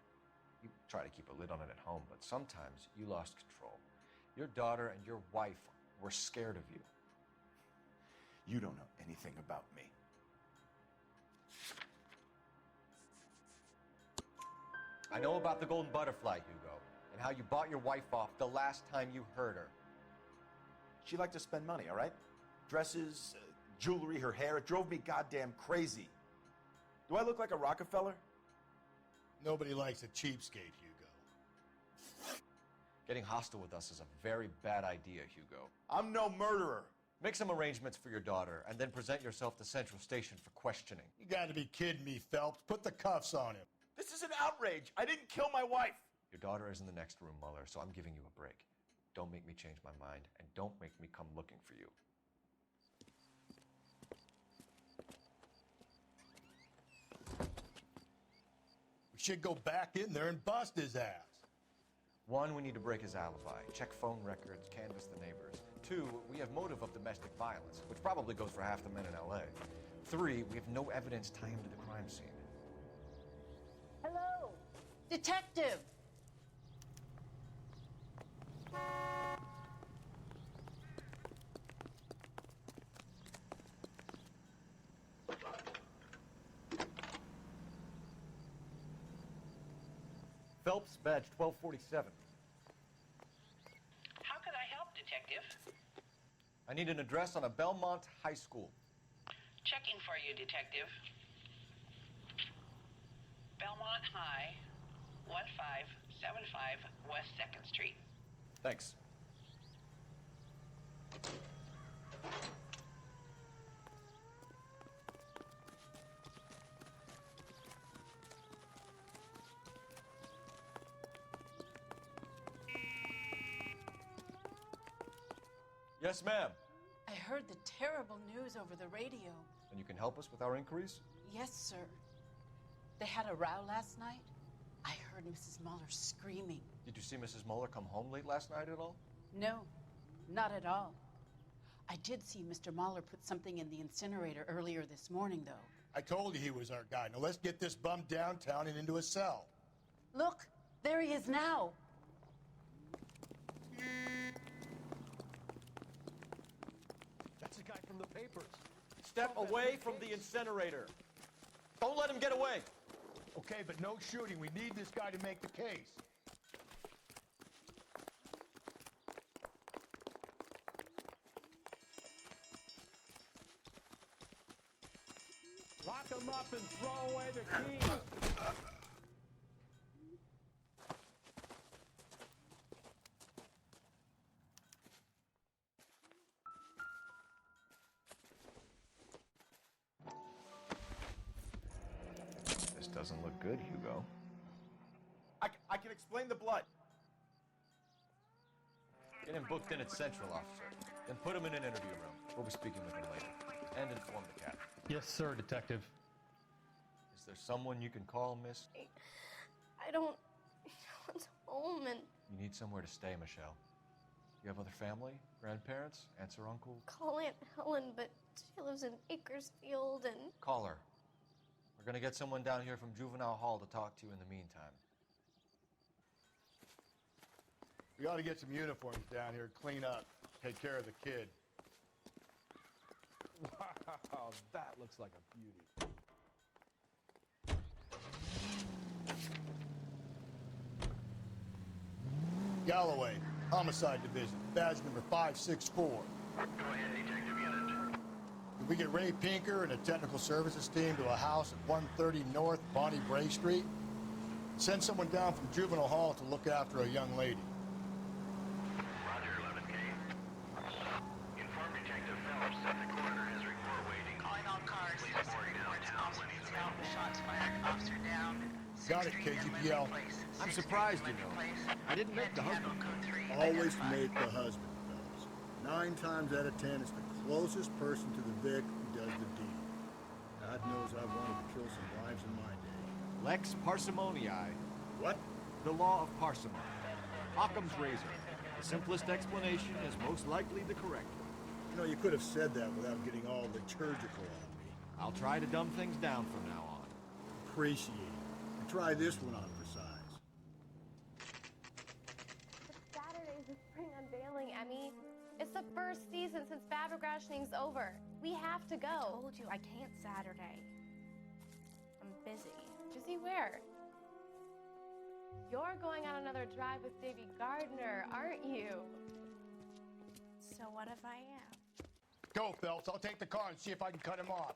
You try to keep a lid on it at home, but sometimes you lost control. Your daughter and your wife were scared of you. You don't know anything about me. I know about the golden butterfly, Hugo, and how you bought your wife off the last time you heard her. She liked to spend money, all right? Dresses, jewelry, her hair. It drove me goddamn crazy. Do I look like a Rockefeller? Nobody likes a cheapskate, Hugo. Getting hostile with us is a very bad idea, Hugo. I'm no murderer. Make some arrangements for your daughter, and then present yourself to Central Station for questioning. You gotta be kidding me, Phelps. Put the cuffs on him. This is an outrage. I didn't kill my wife. Your daughter is in the next room, Muller, so I'm giving you a break. Don't make me change my mind, and don't make me come looking for you. We should go back in there and bust his ass. 1, we need to break his alibi, check phone records, canvass the neighbors. 2, we have motive of domestic violence, which probably goes for half the men in LA. 3, we have no evidence tying him to the crime scene. Hello, detective. Phelps, badge 1247. How could I help, Detective? I need an address on a Belmont High School. Checking for you, Detective. Belmont High, 1575 West 2nd Street. Thanks. Yes, ma'am. I heard the terrible news over the radio. And you can help us with our inquiries? Yes, sir. They had a row last night. I heard Mrs. Muller screaming. Did you see Mrs. Muller come home late last night at all? No, not at all. I did see Mr. Muller put something in the incinerator earlier this morning, though. I told you he was our guy. Now let's get this bum downtown and into a cell. Look, there he is now. That's the guy from the papers. Step away from the incinerator. Don't let him get away. Okay, but no shooting. We need this guy to make the case. Lock him up and throw away the keys. This doesn't look good, Hugo. I can explain the blood. Get him booked in at Central, officer. Then put him in an interview room. We'll be speaking with him later. And inform the captain. Yes, sir, Detective. Is there someone you can call, miss? I don't want home and You need somewhere to stay, Michelle. You have other family? Grandparents? Aunts or uncles? call Aunt Helen, but she lives in Bakersfield and Call her. We're gonna get someone down here from Juvenile Hall to talk to you in the meantime. We ought to get some uniforms down here, clean up, take care of the kid. Wow, that looks like a beauty. Galloway, Homicide Division, badge number 564. Go ahead, Detective Unit. Did we get Ray Pinker and a technical services team to a house at 130 North Bonnie Bray Street? Send someone down from Juvenile Hall to look after a young lady. Roger, 11K. Inform Detective Phelps that the coroner has report waiting. Calling all cars. Please report downtown when he's available. Shots fired. Officer down. Got it, KGPL. I'm surprised, you know. I didn't make the husband. Always make the husband, fellas. 9 times out of 10, it's the closest person to the Vic who does the deed. God knows I've wanted to kill some wives in my day. Lex parsimonii. What? The law of parsimony. Occam's razor. The simplest explanation is most likely the correct one. You know, you could have said that without getting all liturgical on me. I'll try to dumb things down from now on. Appreciate it. And try this one on for size. It's Saturday's the spring unveiling, Emmy. It's the first season since fabric rationing's over. We have to go. I told you I can't Saturday. I'm busy. Busy where? You're going on another drive with Davy Gardner, aren't you? So what if I am? Go, Phelps. I'll take the car and see if I can cut him off.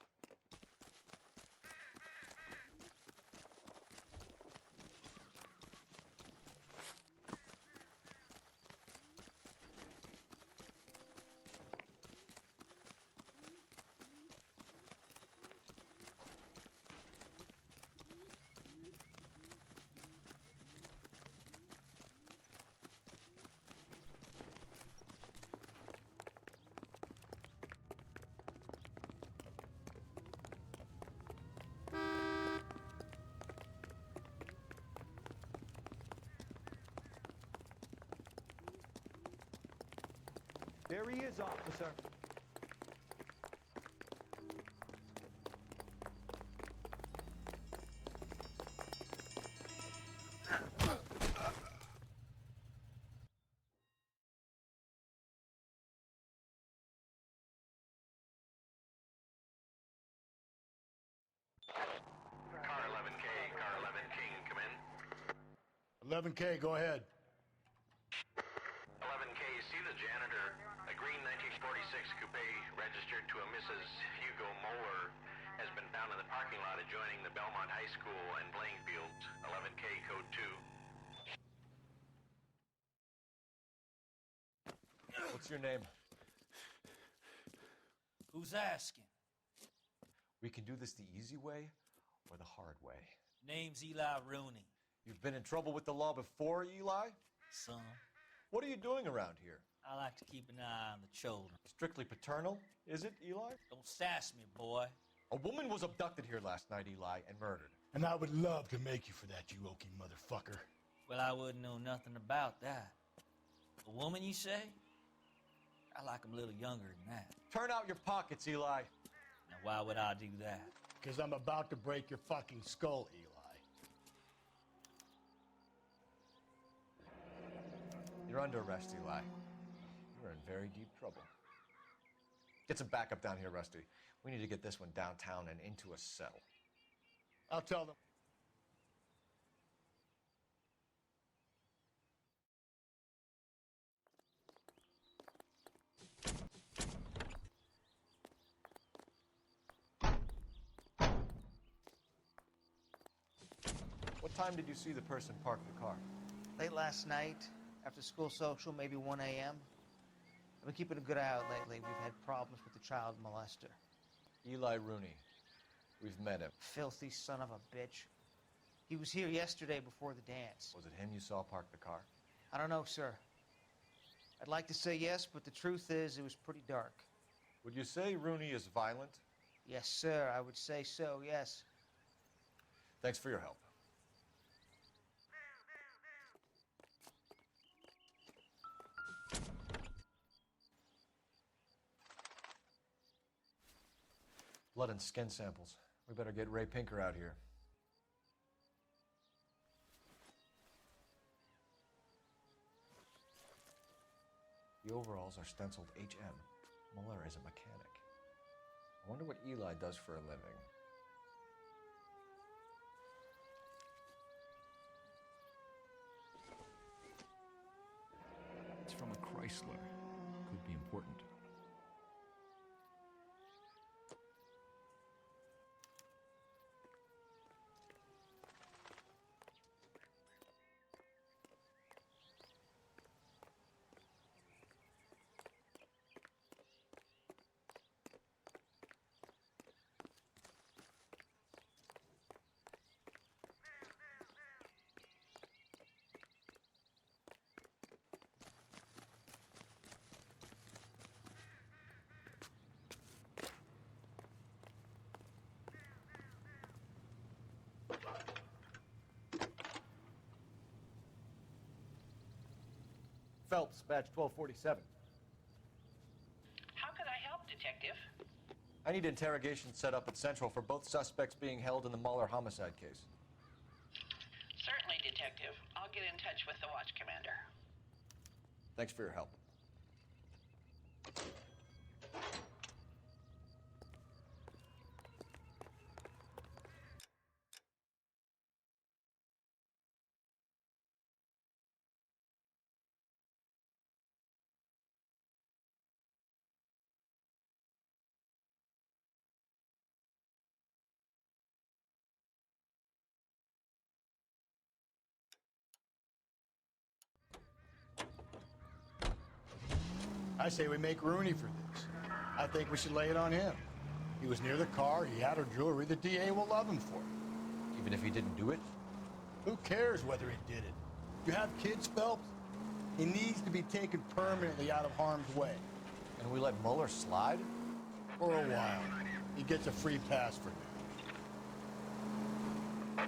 There he is, officer. Car 11K, car 11 King, come in. 11K, go ahead. 11K, see the janitor. A green 1946 coupe registered to a Mrs. Hugo Moeller has been found in the parking lot adjoining the Belmont High School and playing fields. 11K, code 2. What's your name? Who's asking? We can do this the easy way or the hard way. Name's Eli Rooney. You've been in trouble with the law before, Eli? Son, What are you doing around here? I like to keep an eye on the children. Strictly paternal, is it, Eli? Don't sass me, boy. A woman was abducted here last night, Eli, and murdered. And I would love to make you for that, you oaky motherfucker. Well, I wouldn't know nothing about that. A woman, you say? I like 'em a little younger than that. Turn out your pockets, Eli. Now, why would I do that? Because I'm about to break your fucking skull, Eli. You're under arrest, Eli. You're in very deep trouble. Get some backup down here, Rusty. We need to get this one downtown and into a cell. I'll tell them. What time did you see the person park the car? Late last night, after school social, maybe 1 a.m. I've been keeping a good eye out lately. We've had problems with the child molester. Eli Rooney. We've met him. Filthy son of a bitch. He was here yesterday before the dance. Was it him you saw park the car? I don't know, sir. I'd like to say yes, but the truth is it was pretty dark. Would you say Rooney is violent? Yes, sir. I would say so, yes. Thanks for your help. Blood and skin samples. We better get Ray Pinker out here. The overalls are stenciled HM. Muller is a mechanic. I wonder what Eli does for a living. It's from a Chrysler. Could be important. Phelps, badge 1247. How could I help, Detective? I need interrogation set up at Central for both suspects being held in the Muller homicide case. Certainly, Detective. I'll get in touch with the watch commander. Thanks for your help. I say we make Rooney for this. I think we should lay it on him. He was near the car, he had her jewelry, the DA will love him for it. Even if he didn't do it? Who cares whether he did it? You have kids, Phelps? He needs to be taken permanently out of harm's way. And we let Mueller slide? For a while. He gets a free pass for now.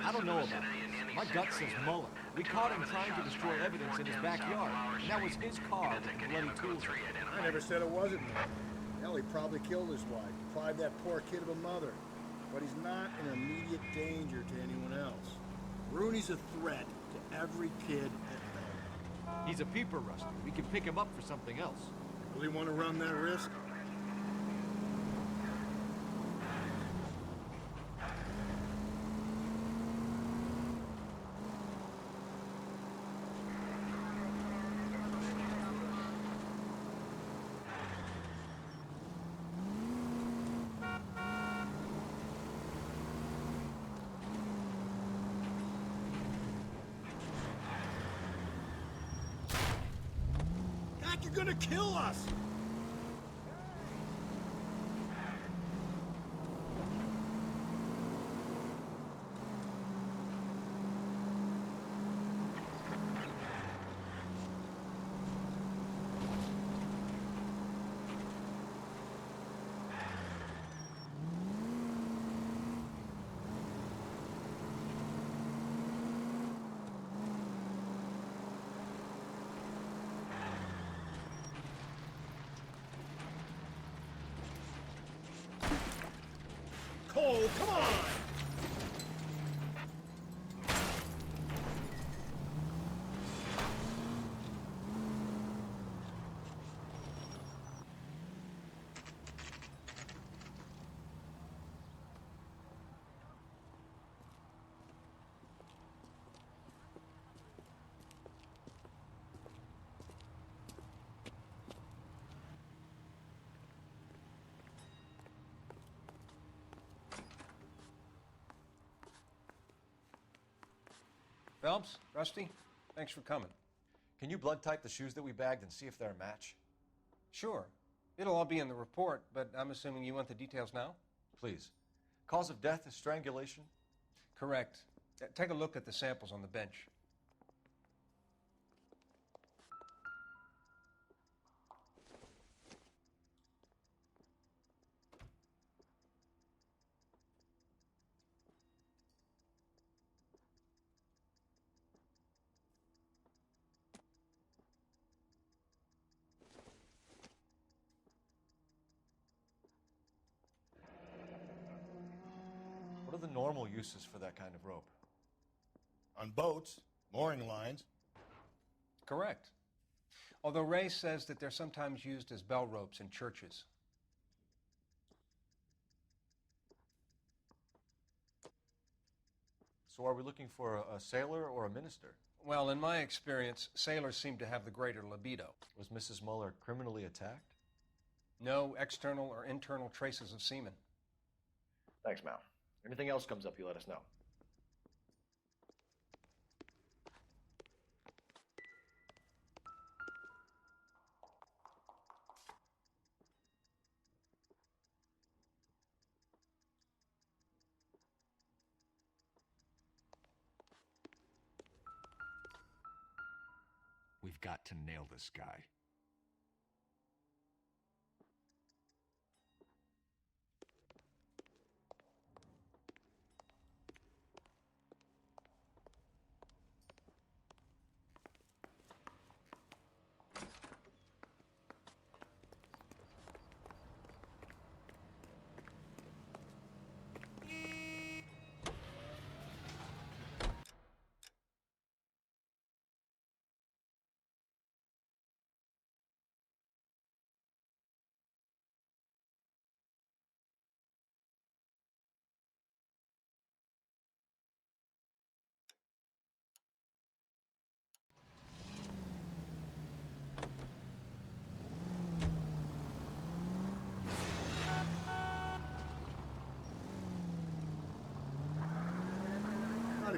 I don't know about this. My gut says Mueller. We caught him trying to destroy evidence in his backyard, and that was his car with the bloody tools in it. I never said it wasn't me. Hell, he probably killed his wife, deprived that poor kid of a mother. But he's not an immediate danger to anyone else. Rooney's a threat to every kid at home. He's a peeper, Rusty. We can pick him up for something else. You really want to run that risk? You're gonna kill us! Cole, come on! Phelps, Rusty, thanks for coming. Can you blood type the shoes that we bagged and see if they're a match? Sure. It'll all be in the report, but I'm assuming you want the details now? Please. Cause of death is strangulation? Correct. Take a look at the samples on the bench. What are the normal uses for that kind of rope? On boats, mooring lines. Correct. Although Ray says that they're sometimes used as bell ropes in churches. So are we looking for a sailor or a minister? Well, in my experience, sailors seem to have the greater libido. Was Mrs. Mueller criminally attacked? No external or internal traces of semen. Thanks, Mal. Anything else comes up, you let us know. We've got to nail this guy.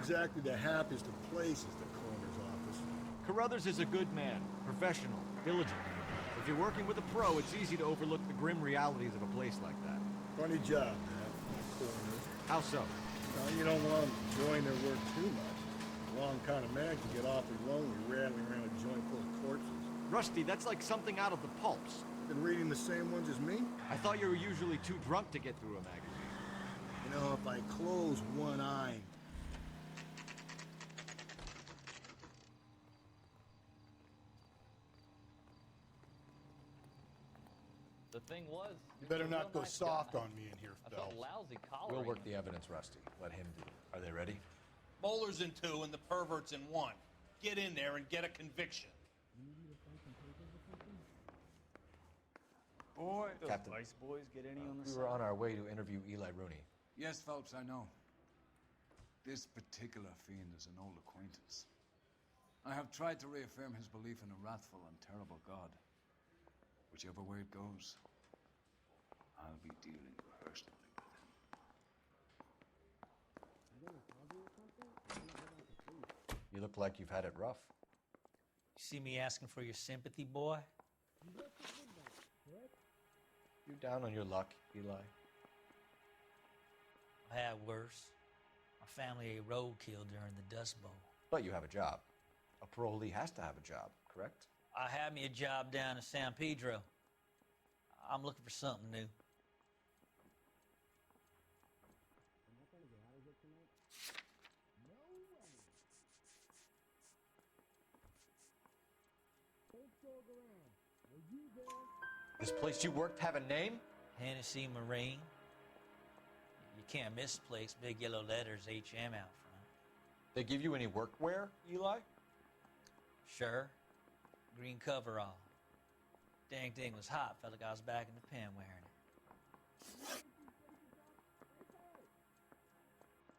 exactly the happiest of places, the coroner's office. Carruthers is a good man, professional, diligent. If you're working with a pro, it's easy to overlook the grim realities of a place like that. Funny job, man. Coroner. How so? Well, you don't want them enjoying their work too much. The wrong kind of man can get awfully lonely rattling around a joint full of corpses. Rusty, that's like something out of the pulps. Been reading the same ones as me? I thought you were usually too drunk to get through a magazine. You know, if I close one eye... The thing was... You better not go soft on me in here, I felt Phelps. lousy collaring We'll work him. the evidence, Rusty. Let him do it. Are they ready? Bowler's in 2 and the pervert's in 1. Get in there and get a conviction. Boy, those Captain, Vice boys get any on the we side? were on our way to interview Eli Rooney. Yes, Phelps, I know. This particular fiend is an old acquaintance. I have tried to reaffirm his belief in a wrathful and terrible God. Whichever way it goes, I'll be dealing personally with him. You look like you've had it rough. You see me asking for your sympathy, boy? You down on your luck, Eli? I've had worse. My family ate roadkill during the Dust Bowl. But you have a job. A parolee has to have a job, correct? I had me a job down in San Pedro. I'm looking for something new. This place you worked have a name? Hennessy Marine. You can't misplace big yellow letters HM out front. They give you any workwear, Eli? Sure. Green coverall. Dang thing was hot. Felt like I was back in the pen wearing it.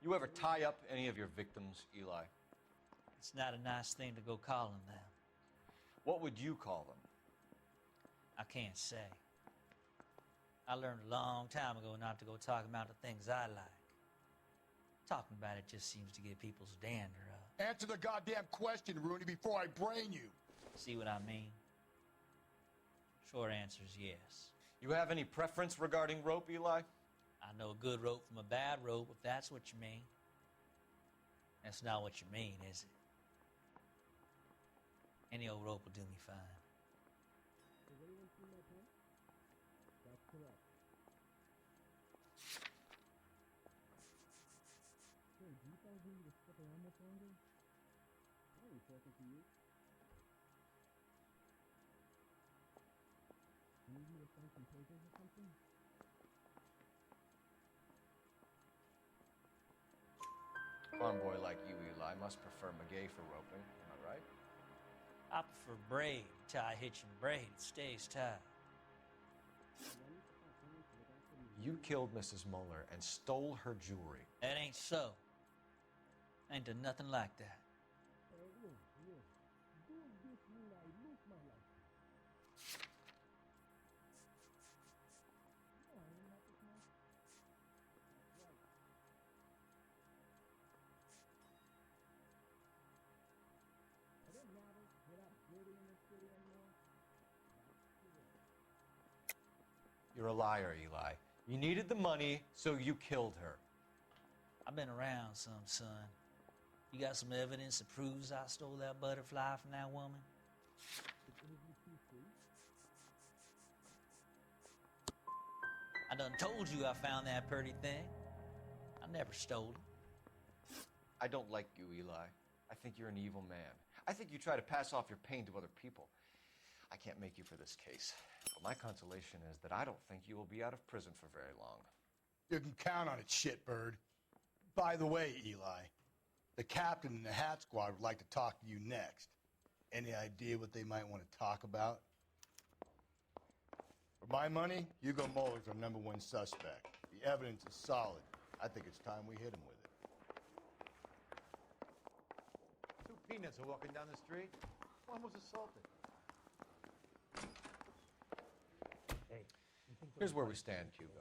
You ever tie up any of your victims, Eli? It's not a nice thing to go calling them. What would you call them? I can't say. I learned a long time ago not to go talking about the things I like. Talking about it just seems to get people's dander up. Answer the goddamn question, Rooney, before I brain you. See what I mean? Short answer is yes. You have any preference regarding rope, Eli? I know a good rope from a bad rope, if that's what you mean. That's not what you mean, is it? Any old rope will do me fine. That's correct. Hey, do you guys need me to stick around much longer? I was talking to you. You need me to sign some papers or something? Farm boy like you, Eli, must prefer Magay for roping. Am I right? I prefer braid. Tie, hitch, and braid. It stays tied. You killed Mrs. Muller and stole her jewelry. That ain't so. I ain't done nothing like that. You're a liar, Eli. You needed the money, so you killed her. I've been around some, son. You got some evidence that proves I stole that butterfly from that woman? I done told you I found that pretty thing. I never stole it. I don't like you, Eli. I think you're an evil man. I think you try to pass off your pain to other people. I can't make you for this case. But my consolation is that I don't think you will be out of prison for very long. You can count on it, shitbird. By the way, Eli, the captain and the hat squad would like to talk to you next. Any idea what they might want to talk about? For my money, Hugo Muller's our #1 suspect. The evidence is solid. I think it's time we hit him with it. Two peanuts are walking down the street. One was assaulted. Here's where we stand, Hugo.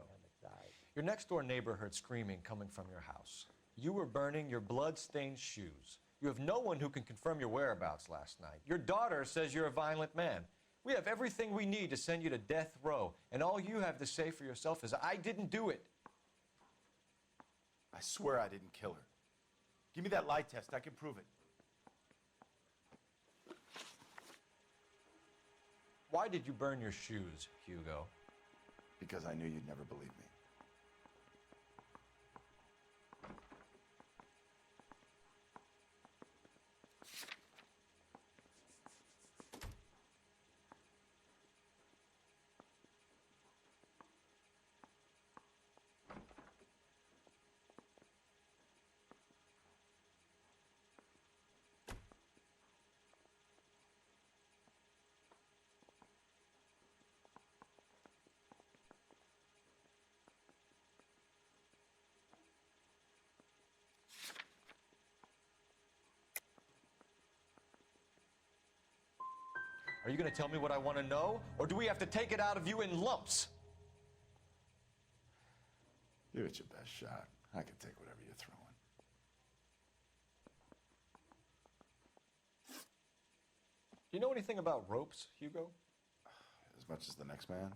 Your next-door neighbor heard screaming coming from your house. You were burning your blood-stained shoes. You have no one who can confirm your whereabouts last night. Your daughter says you're a violent man. We have everything we need to send you to death row, and all you have to say for yourself is, I didn't do it. I swear I didn't kill her. Give me that lie test. I can prove it. Why did you burn your shoes, Hugo? Because I knew you'd never believe me. Are you going to tell me what I want to know, or do we have to take it out of you in lumps? Give it your best shot. I can take whatever you're throwing. Do you know anything about ropes, Hugo? As much as the next man.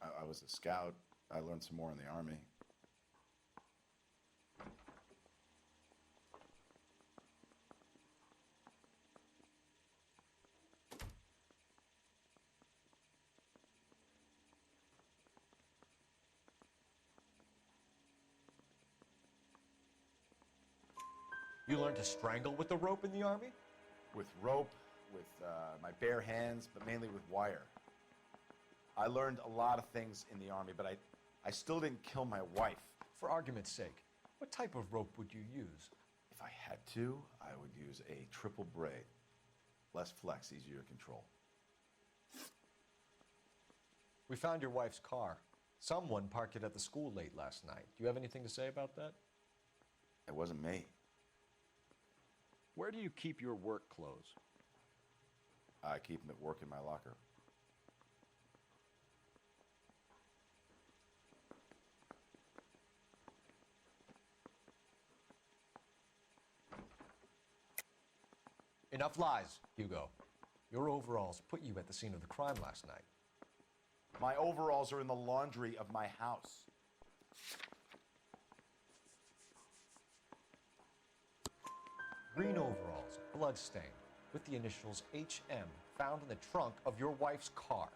I was a scout. I learned some more in the Army. You learned to strangle with the rope in the Army? With rope, with my bare hands, but mainly with wire. I learned a lot of things in the Army, but I still didn't kill my wife. For argument's sake, what type of rope would you use? If I had to, I would use a triple braid. Less flex, easier to control. We found your wife's car. Someone parked it at the school late last night. Do you have anything to say about that? It wasn't me. Where do you keep your work clothes? I keep them at work in my locker. Enough lies, Hugo. Your overalls put you at the scene of the crime last night. My overalls are in the laundry of my house. Green overalls, bloodstained, with the initials HM found in the trunk of your wife's car.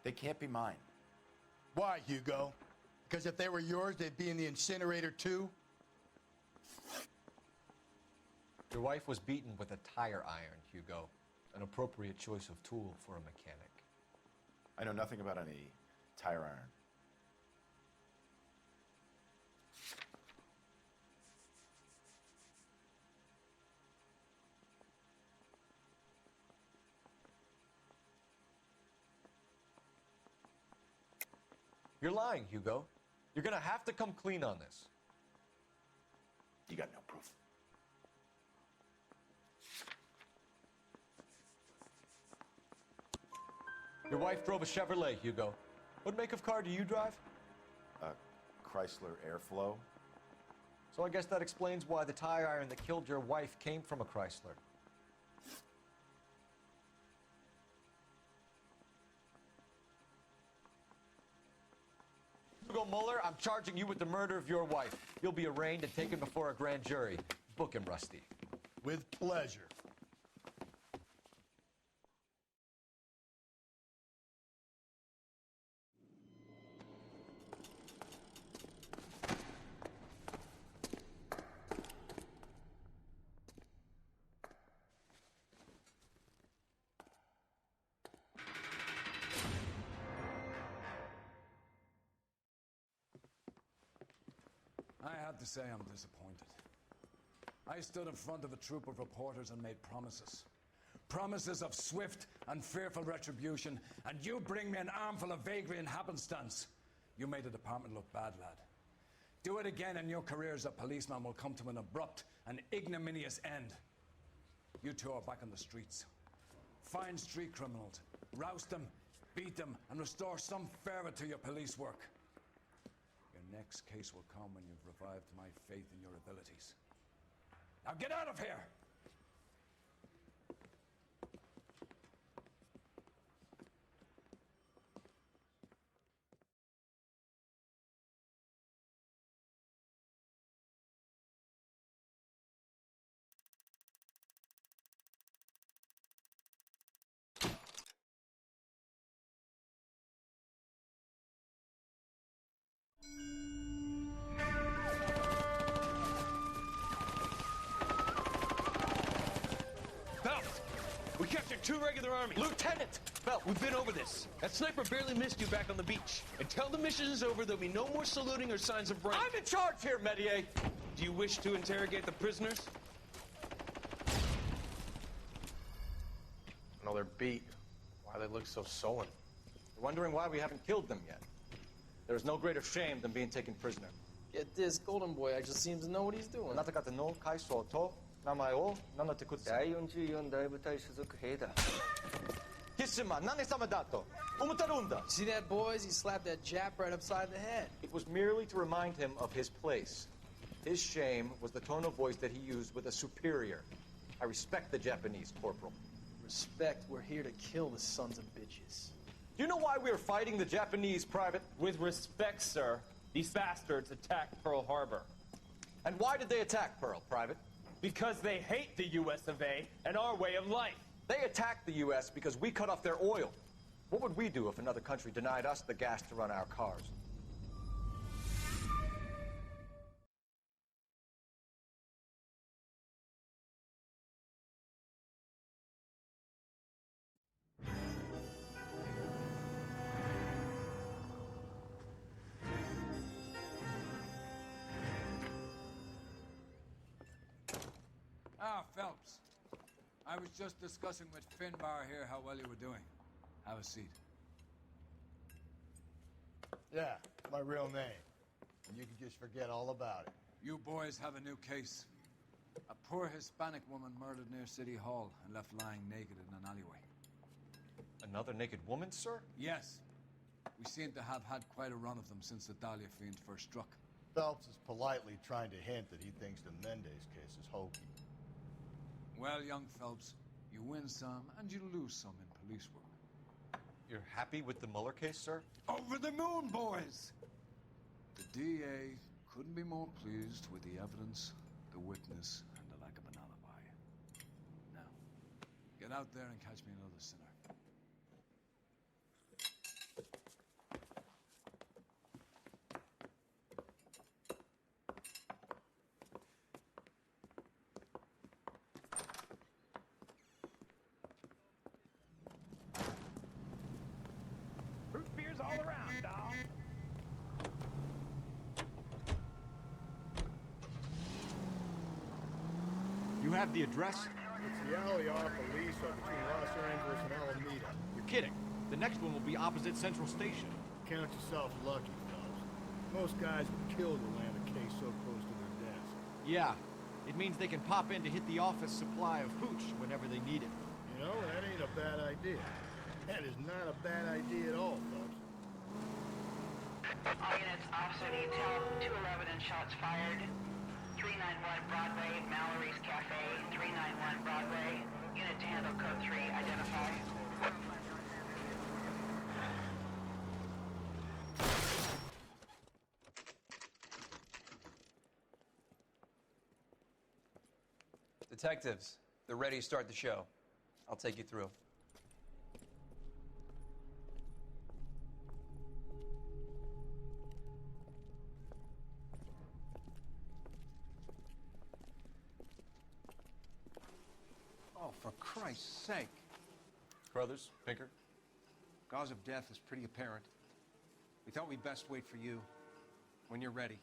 They can't be mine. Why, Hugo? Because if they were yours, they'd be in the incinerator too? Your wife was beaten with a tire iron, Hugo. An appropriate choice of tool for a mechanic. I know nothing about any tire iron. You're lying, Hugo. You're gonna have to come clean on this. You got no proof. Your wife drove a Chevrolet, Hugo. What make of car do you drive? A Chrysler Airflow. So I guess that explains why the tire iron that killed your wife came from a Chrysler. Hugo Mueller, I'm charging you with the murder of your wife. You'll be arraigned and taken before a grand jury. Book him, Rusty. With pleasure. I have to say I'm disappointed. I stood in front of a troop of reporters and made promises. Promises of swift and fearful retribution, and you bring me an armful of vagary and happenstance. You made the department look bad, lad. Do it again and your career as a policeman will come to an abrupt and ignominious end. You two are back on the streets. Find street criminals, roust them, beat them, and restore some fervor to your police work. You're next case will come when you've revived my faith in your abilities. Now get out of here! Phelps! We captured 2 regular army. Lieutenant! Phelps, we've been over this. That sniper barely missed you back on the beach. Until the mission is over, there'll be no more saluting or signs of rank. I'm in charge here, Medier! Do you wish to interrogate the prisoners? No, they're beat. Why they look so sullen? They're wondering why we haven't killed them yet. There is no greater shame than being taken prisoner. Get this, Golden Boy actually seems to know what he's doing. あなた方の階層と名前を名乗ってください。第44大部隊所属兵だ。貴様、何様だと思ってるんだ。 See that, boys? He slapped that Jap right upside the head. It was merely to remind him of his place. His shame was the tone of voice that he used with a superior. I respect the Japanese, Corporal. Respect, we're here to kill the sons of bitches. Do you know why we are fighting the Japanese, Private? With respect, sir, these bastards attacked Pearl Harbor. And why did they attack Pearl, Private? Because they hate the US of A and our way of life. They attacked the U.S. because we cut off their oil. What would we do if another country denied us the gas to run our cars? Ah, Phelps. I was just discussing with Finbar here how well you were doing. Have a seat. Yeah, my real name. And you can just forget all about it. You boys have a new case. A poor Hispanic woman murdered near City Hall and left lying naked in an alleyway. Another naked woman, sir? Yes. We seem to have had quite a run of them since the Dahlia fiend first struck. Phelps is politely trying to hint that he thinks the Mendez case is hokey. Well, young Phelps, you win some and you lose some in police work. You're happy with the Mueller case, sir? Over the moon, boys! The DA couldn't be more pleased with the evidence, the witness, and the lack of an alibi. Now, get out there and catch me another sinner. Root beers all around, doll. You have the address? It's the alley off Aliso between Los Angeles and Alameda. You're kidding. The next one will be opposite Central Station. Count yourself lucky, fellas. Most guys would kill to land a case so close to their desk. Yeah. It means they can pop in to hit the office supply of hooch whenever they need it. You know, that ain't a bad idea. That is not a bad idea at all, Phelps. All units, officer detail, 211 and shots fired. 391 Broadway, Mallory's Cafe, 391 Broadway. Unit to handle code 3, identify. Detectives, they're ready to start the show. I'll take you through. Oh, for Christ's sake. Brothers, Pinker? Cause of death is pretty apparent. We thought we'd best wait for you when you're ready.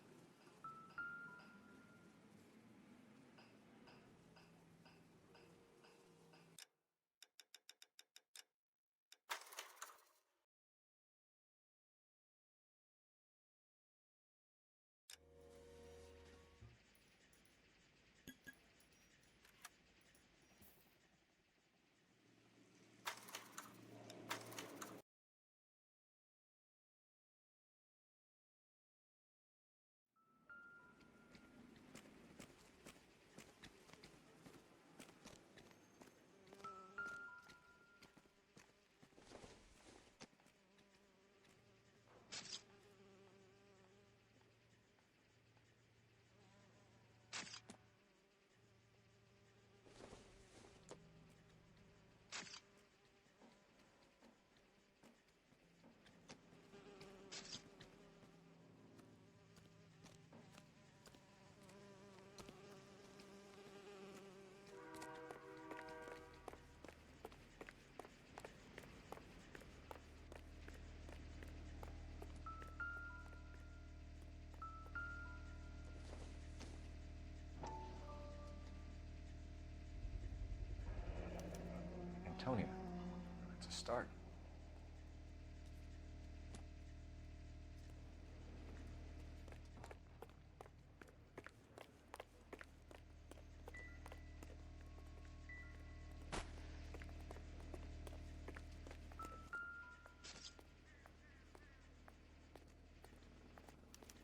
start.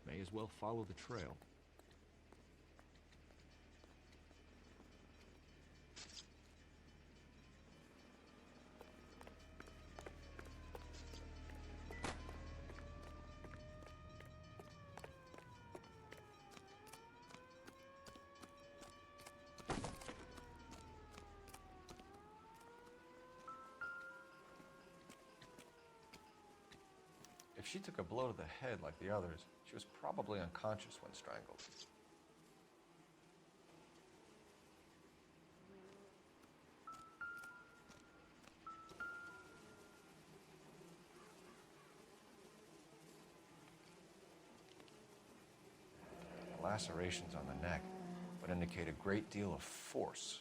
May as well follow the trail. If she took a blow to the head like the others, she was probably unconscious when strangled. The lacerations on the neck would indicate a great deal of force.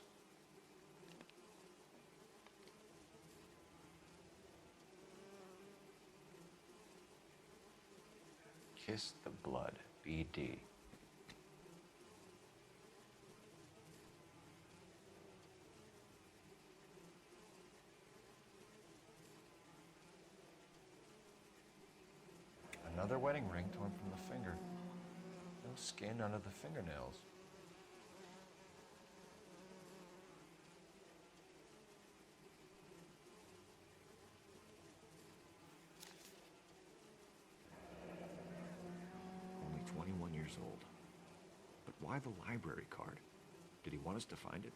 Kiss the blood, BD. Another wedding ring torn from the finger. No skin under the fingernails. Only 21 years old. But why the library card? Did he want us to find it?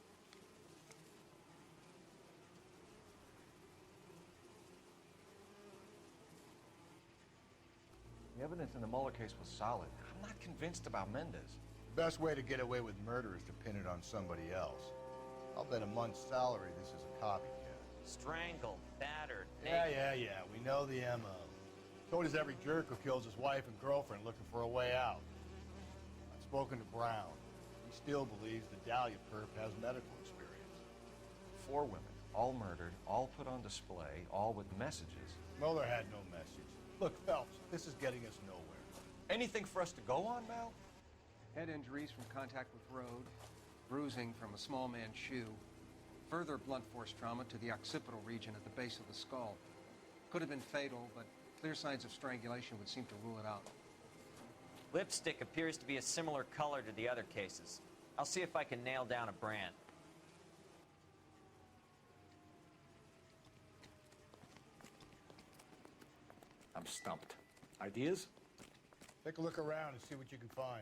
The evidence in the Mueller case was solid. I'm not convinced about Mendez. The best way to get away with murder is to pin it on somebody else. I'll bet a month's salary this is a copycat. Strangled, battered, Yeah. We know the MO. So does every jerk who kills his wife and girlfriend looking for a way out. I've spoken to Brown. He still believes the Dahlia perp has medical experience. 4 women, all murdered, all put on display, all with messages. Mueller had no message. Look, Phelps, this is getting us nowhere. Anything for us to go on, Mal? Head injuries from contact with road, bruising from a small man's shoe, further blunt force trauma to the occipital region at the base of the skull. Could have been fatal, but clear signs of strangulation would seem to rule it out. Lipstick appears to be a similar color to the other cases. I'll see if I can nail down a brand. I'm stumped. Ideas? Take a look around and see what you can find.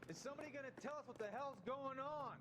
Is somebody gonna tell us what the hell's going on?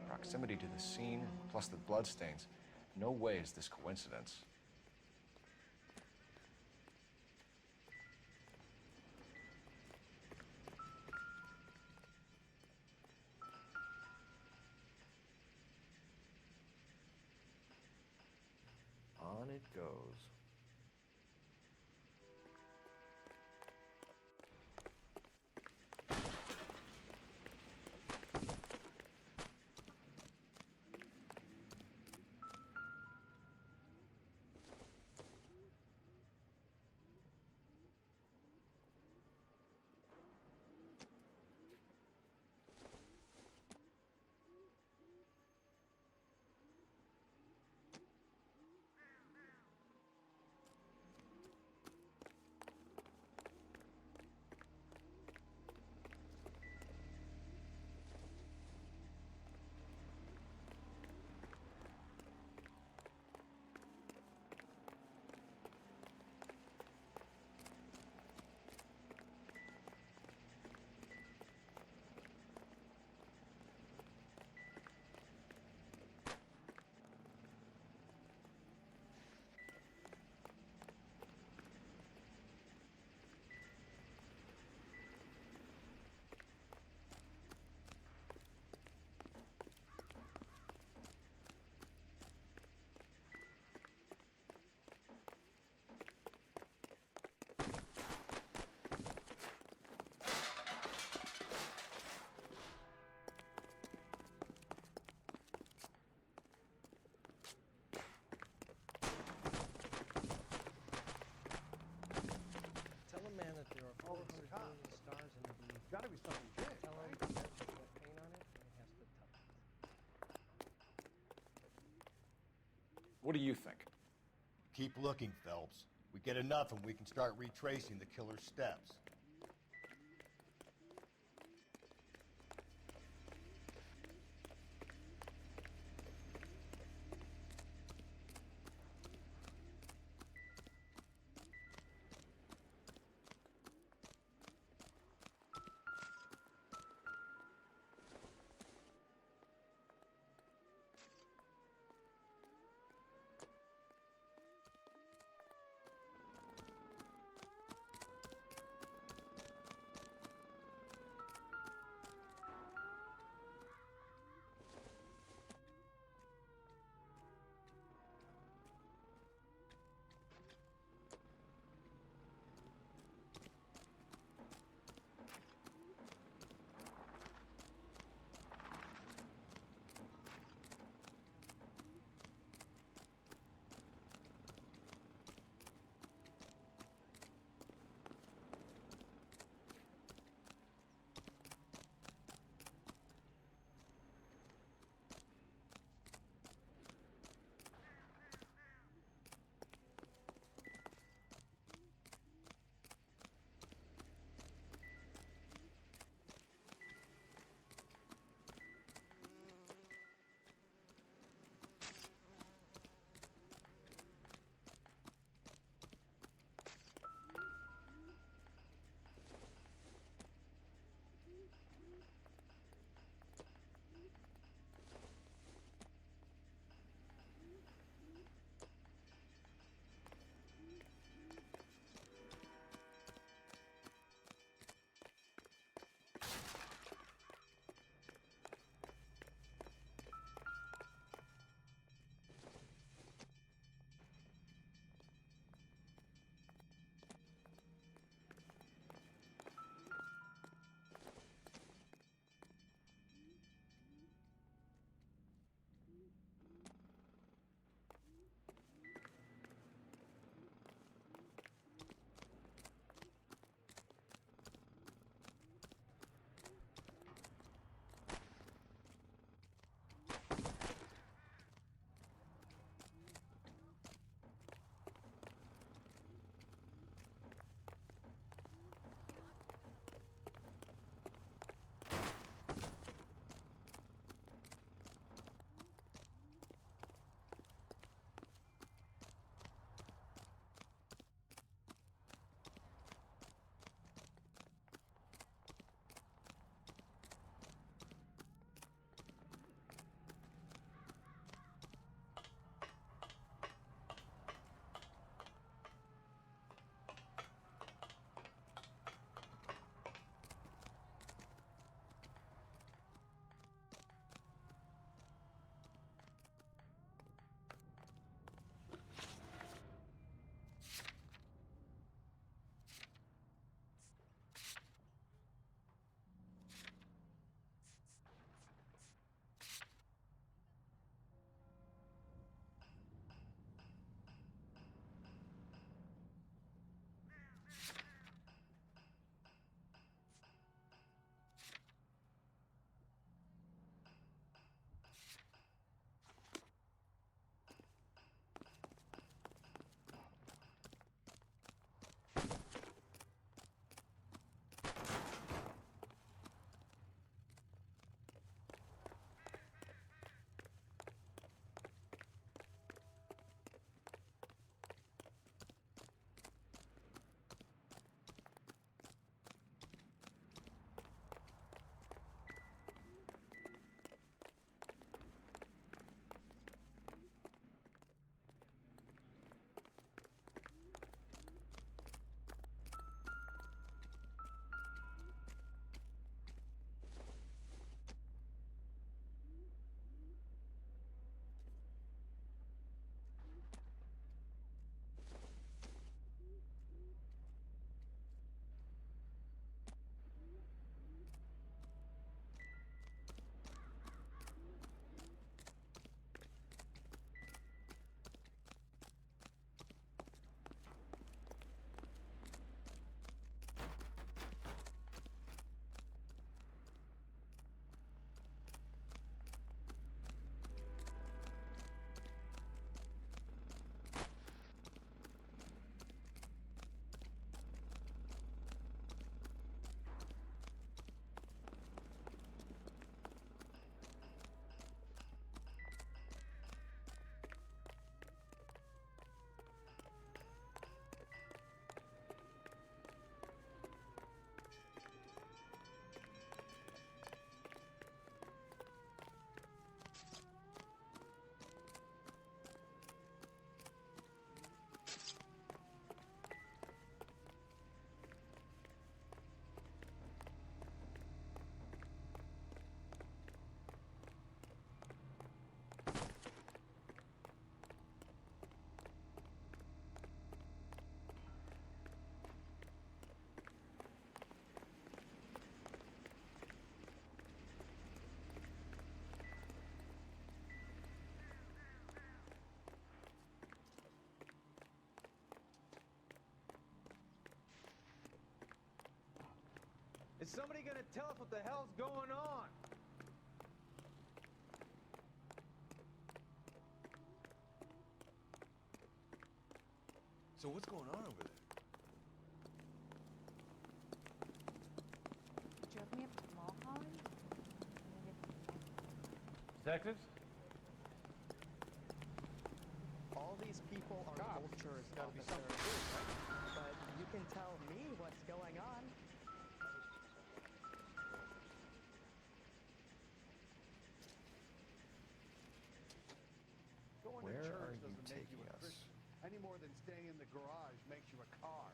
Proximity to the scene, plus the bloodstains. No way is this coincidence. On it goes. What do you think? Keep looking, Phelps. We get enough and we can start retracing the killer's steps. Is somebody gonna tell us what the hell's going on? So what's going on over there? Drove me up to Mulholland? Detectives? All these people are vultures, Gotta be officer. something to do, right? But you can tell me what's going on. Going Where to are church you doesn't make you taking a us? Christian. Any more than staying in the garage makes you a car.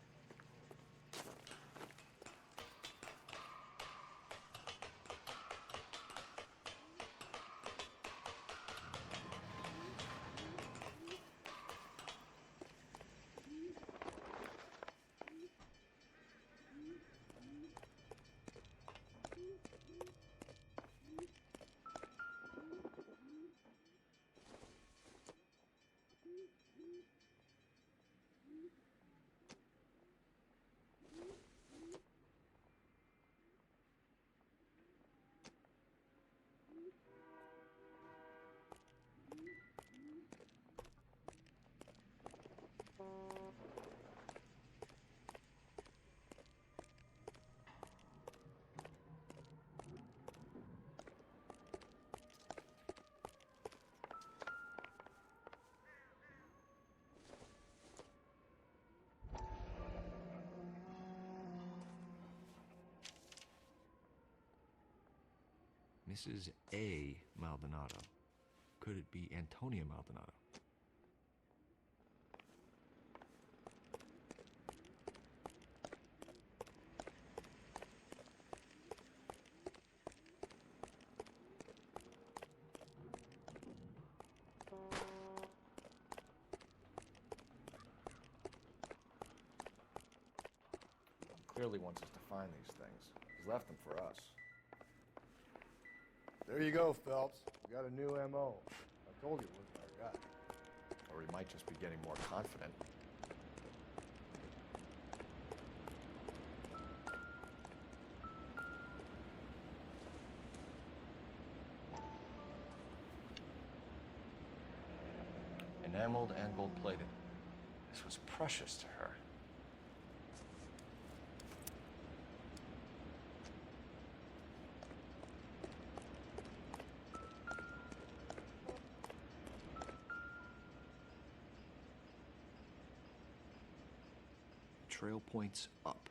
Mrs. A. Maldonado. Could it be Antonia Maldonado? Clearly wants us to find these things. He's left them for us. There you go, Phelps. We got a new M.O. I told you it wasn't our guy. Or he might just be getting more confident. Enameled and gold-plated. This was precious to her. Trail points up.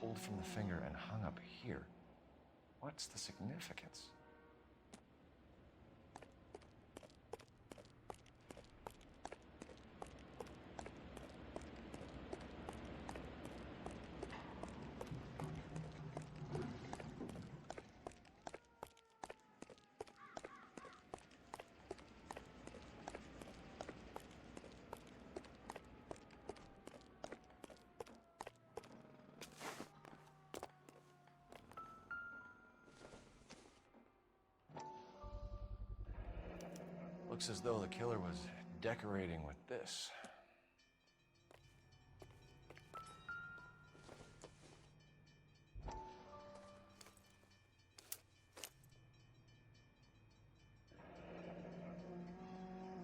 Pulled from the finger and hung up here. What's the significance? Looks as though the killer was decorating with this.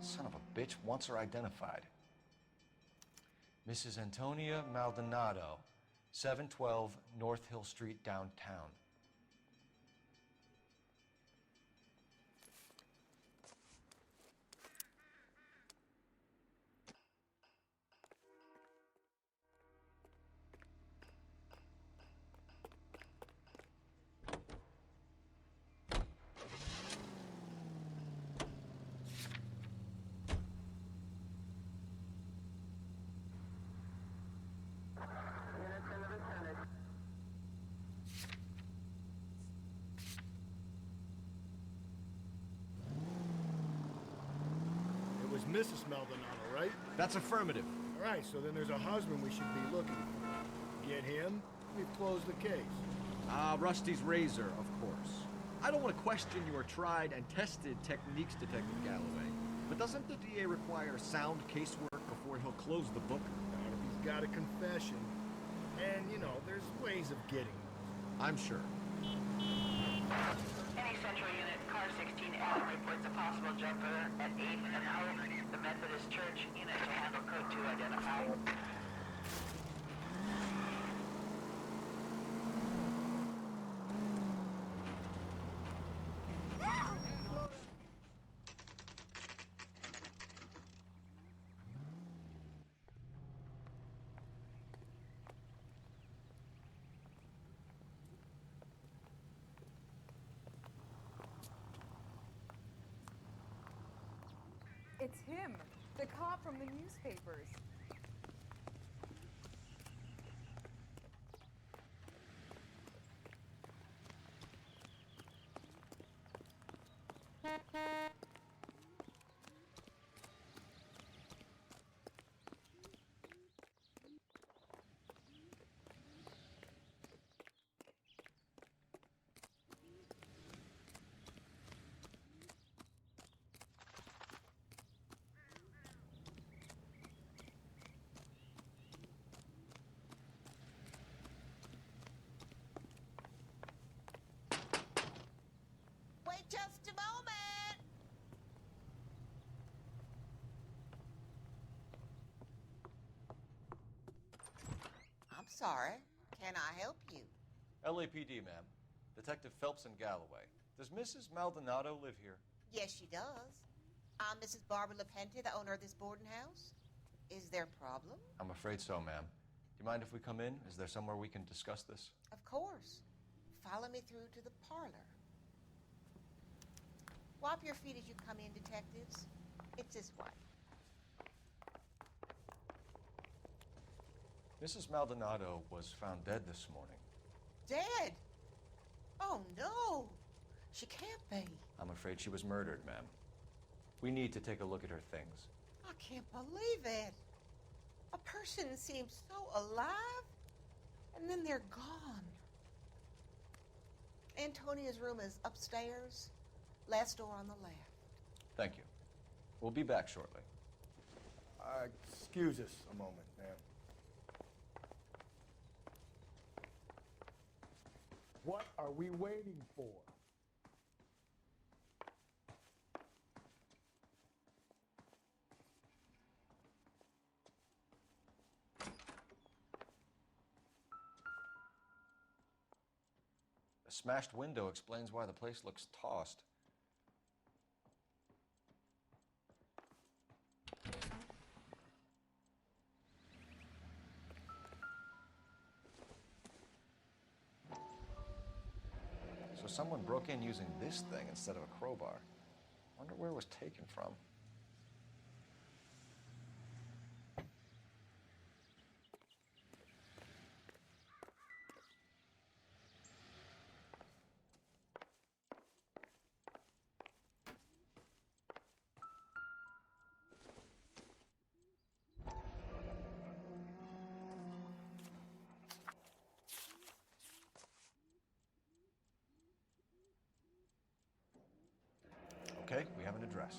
Son of a bitch wants her identified. Mrs. Antonia Maldonado, 712 North Hill Street, downtown. Mrs. Maldonado, right? That's affirmative. All right, so then there's a husband we should be looking for. Get him, we've closed the case. Rusty's razor, of course. I don't want to question your tried and tested techniques, Detective Galloway. But doesn't the DA require sound casework before he'll close the book? Not if he's got a confession. And, you know, there's ways of getting those. I'm sure. Any Central Unit, Car 16 Adam reports a possible jumper at 8th and Hope, the Methodist Church. Unit to handle code 2 identified. It's him, the cop from the newspapers. Wait just a moment! I'm sorry. Can I help you? LAPD, ma'am. Detective Phelps and Galloway. Does Mrs. Maldonado live here? Yes, she does. I'm Mrs. Barbara LaPente, the owner of this boarding house. Is there a problem? I'm afraid so, ma'am. Do you mind if we come in? Is there somewhere we can discuss this? Of course. Follow me through to the parlor. Wipe your feet as you come in, detectives. It's this way. Mrs. Maldonado was found dead this morning. Dead? Oh, no. She can't be. I'm afraid she was murdered, ma'am. We need to take a look at her things. I can't believe it. A person seems so alive, and then they're gone. Antonia's room is upstairs, last door on the left. Thank you. We'll be back shortly. Excuse us a moment, ma'am. What are we waiting for? The smashed window explains why the place looks tossed. So someone broke in using this thing instead of a crowbar. Wonder where it was taken from. Okay, we have an address.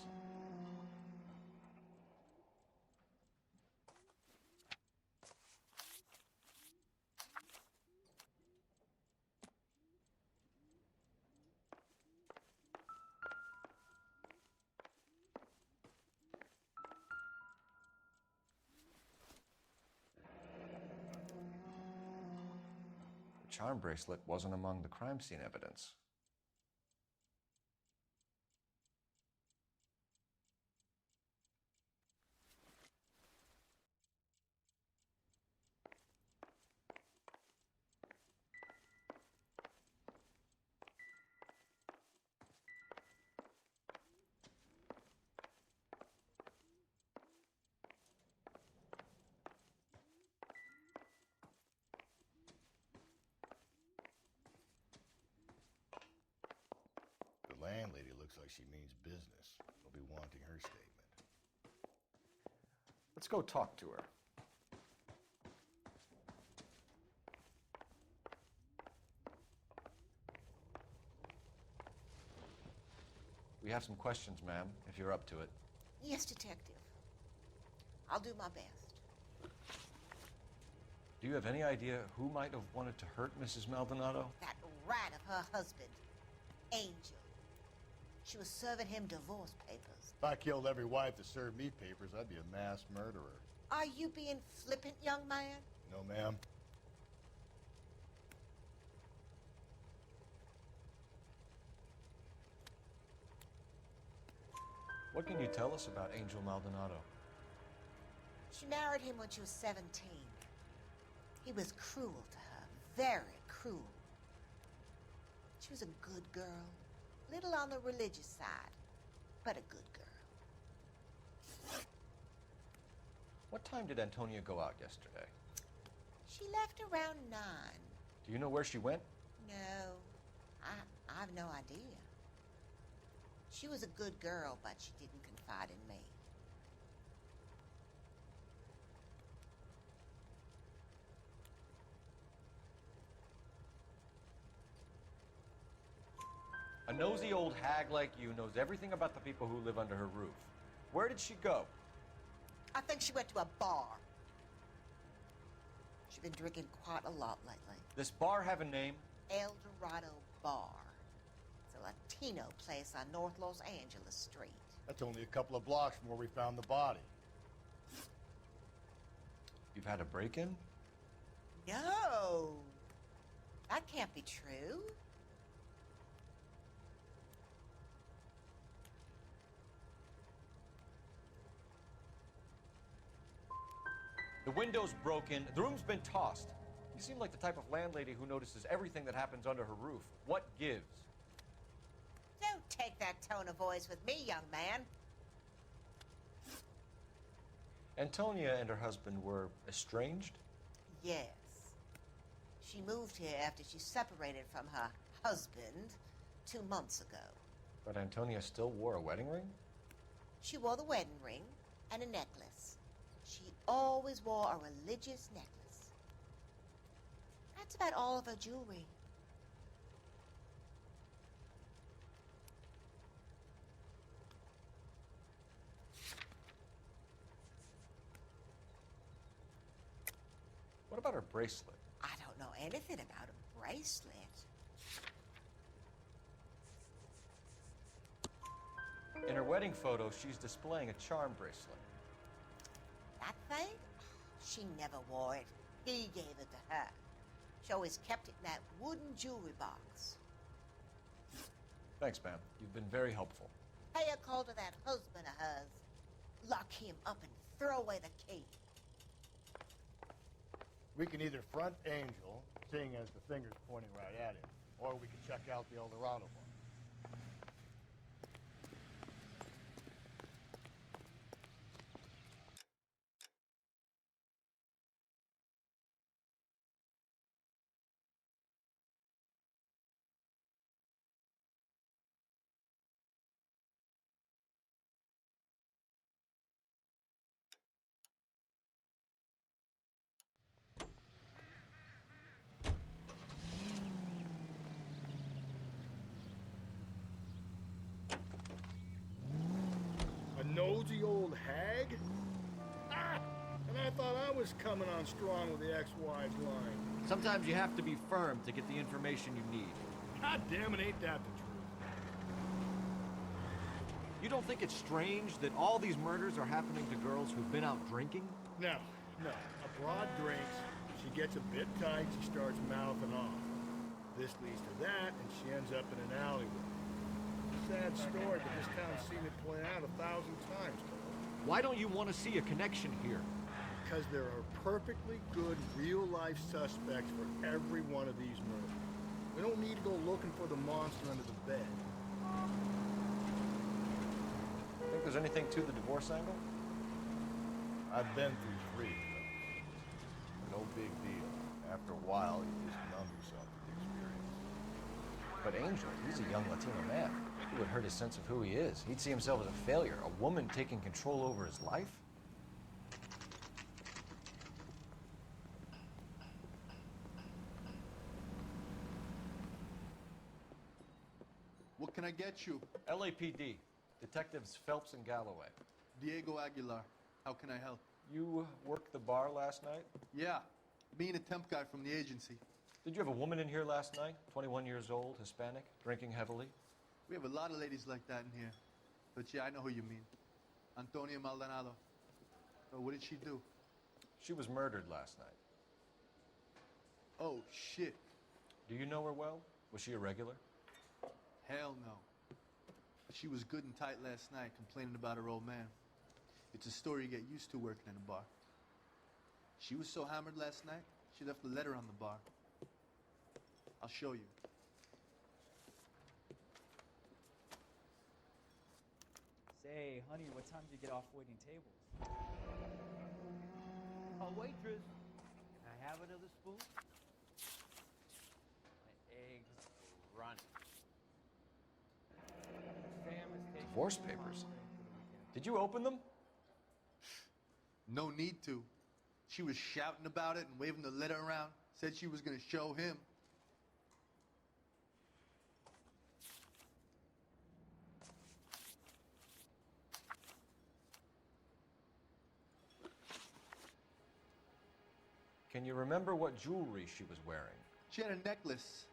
The charm bracelet wasn't among the crime scene evidence. The landlady looks like she means business. They'll be wanting her statement. Let's go talk to her. We have some questions, ma'am, if you're up to it. Yes, Detective. I'll do my best. Do you have any idea who might have wanted to hurt Mrs. Maldonado? That rat of her husband, Angel. She was serving him divorce papers. If I killed every wife that served me papers, I'd be a mass murderer. Are you being flippant, young man? No, ma'am. What can you tell us about Angel Maldonado? She married him when she was 17. He was cruel to her, very cruel. She was a good girl, little on the religious side, but a good girl. What time did Antonia go out yesterday? She left around 9. Do you know where she went? No, I have no idea. She was a good girl, but she didn't confide in me. A nosy old hag like you knows everything about the people who live under her roof. Where did she go? I think she went to a bar. She's been drinking quite a lot lately. This bar have a name? El Dorado Bar. It's a Latino place on North Los Angeles Street. That's only a couple of blocks from where we found the body. You've had a break-in? No! That can't be true. The window's broken, the room's been tossed. You seem like the type of landlady who notices everything that happens under her roof. What gives? Don't take that tone of voice with me, young man. Antonia and her husband were estranged? Yes. She moved here after she separated from her husband 2 months ago. But Antonia still wore a wedding ring? She wore the wedding ring and a necklace. She always wore a religious necklace. That's about all of her jewelry. What about her bracelet? I don't know anything about a bracelet. In her wedding photo, she's displaying a charm bracelet. That thing? She never wore it. He gave it to her. She always kept it in that wooden jewelry box. Thanks, ma'am. You've been very helpful. Pay a call to that husband of hers. Lock him up and throw away the key. We can either front Angel, seeing as the finger's pointing right at him, or we can check out the El Dorado one. Nosy old hag? Ah! And I thought I was coming on strong with the ex-wives line. Sometimes you have to be firm to get the information you need. God damn it, ain't that the truth? You don't think it's strange that all these murders are happening to girls who've been out drinking? No. A broad drinks, she gets a bit tight, she starts mouthing off. This leads to that, and she ends up in an alleyway. Sad story, but this town's seen it play out 1,000 times. Why don't you want to see a connection here? Because there are perfectly good real-life suspects for every one of these murders. We don't need to go looking for the monster under the bed. Think there's anything to the divorce angle? I've been through 3. No big deal. After a while, you just numb yourself to the experience. But Angel, he's a young Latino man. It would hurt his sense of who he is. He'd see himself as a failure, a woman taking control over his life. What can I get you? LAPD. Detectives Phelps and Galloway. Diego Aguilar. How can I help? You worked the bar last night? Yeah. Me and a temp guy from the agency. Did you have a woman in here last night? 21 years old, Hispanic, drinking heavily? We have a lot of ladies like that in here. But yeah, I know who you mean. Antonia Maldonado. Oh, what did she do? She was murdered last night. Oh, shit. Do you know her well? Was she a regular? Hell no. She was good and tight last night, complaining about her old man. It's a story you get used to working in a bar. She was so hammered last night, she left a letter on the bar. I'll show you. Say, honey, what time did you get off waiting tables? Oh, waitress, can I have another spoon? My eggs run. Sam is taking Divorce papers. Did you open them? No need to. She was shouting about it and waving the letter around. Said she was going to show him. Can you remember what jewelry she was wearing? She had a necklace.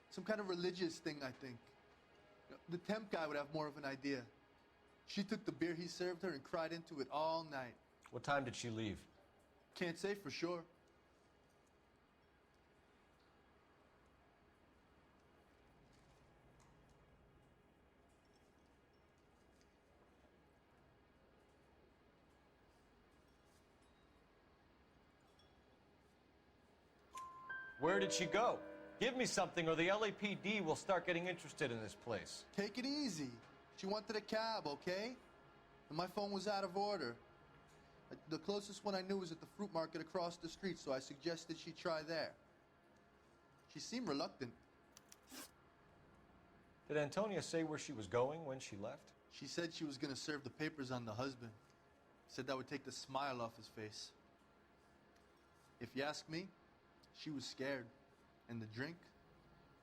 Some kind of religious thing, I think. The temp guy would have more of an idea. She took the beer he served her and cried into it all night. What time did she leave? Can't say for sure. Where did she go? Give me something or the LAPD will start getting interested in this place. Take it easy. She wanted a cab, okay? And my phone was out of order. The closest one I knew was at the fruit market across the street, so I suggested she try there. She seemed reluctant. Did Antonia say where she was going when she left? She said she was going to serve the papers on the husband. Said that would take the smile off his face. If you ask me, she was scared, and the drink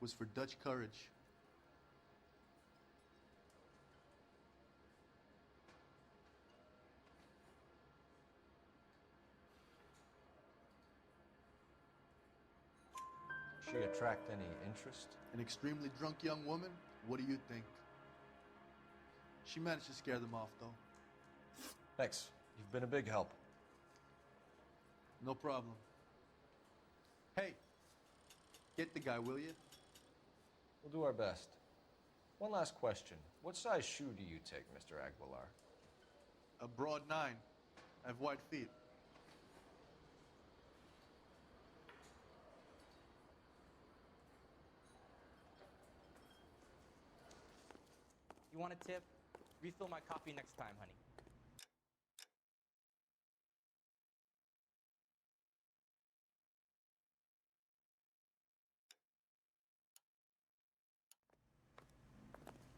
was for Dutch courage. She attract any interest? An extremely drunk young woman? What do you think? She managed to scare them off, though. Thanks. You've been a big help. No problem. Hey, get the guy, will you? We'll do our best. One last question. What size shoe do you take, Mr. Aguilar? A broad 9. I have wide feet. You want a tip? Refill my coffee next time, honey.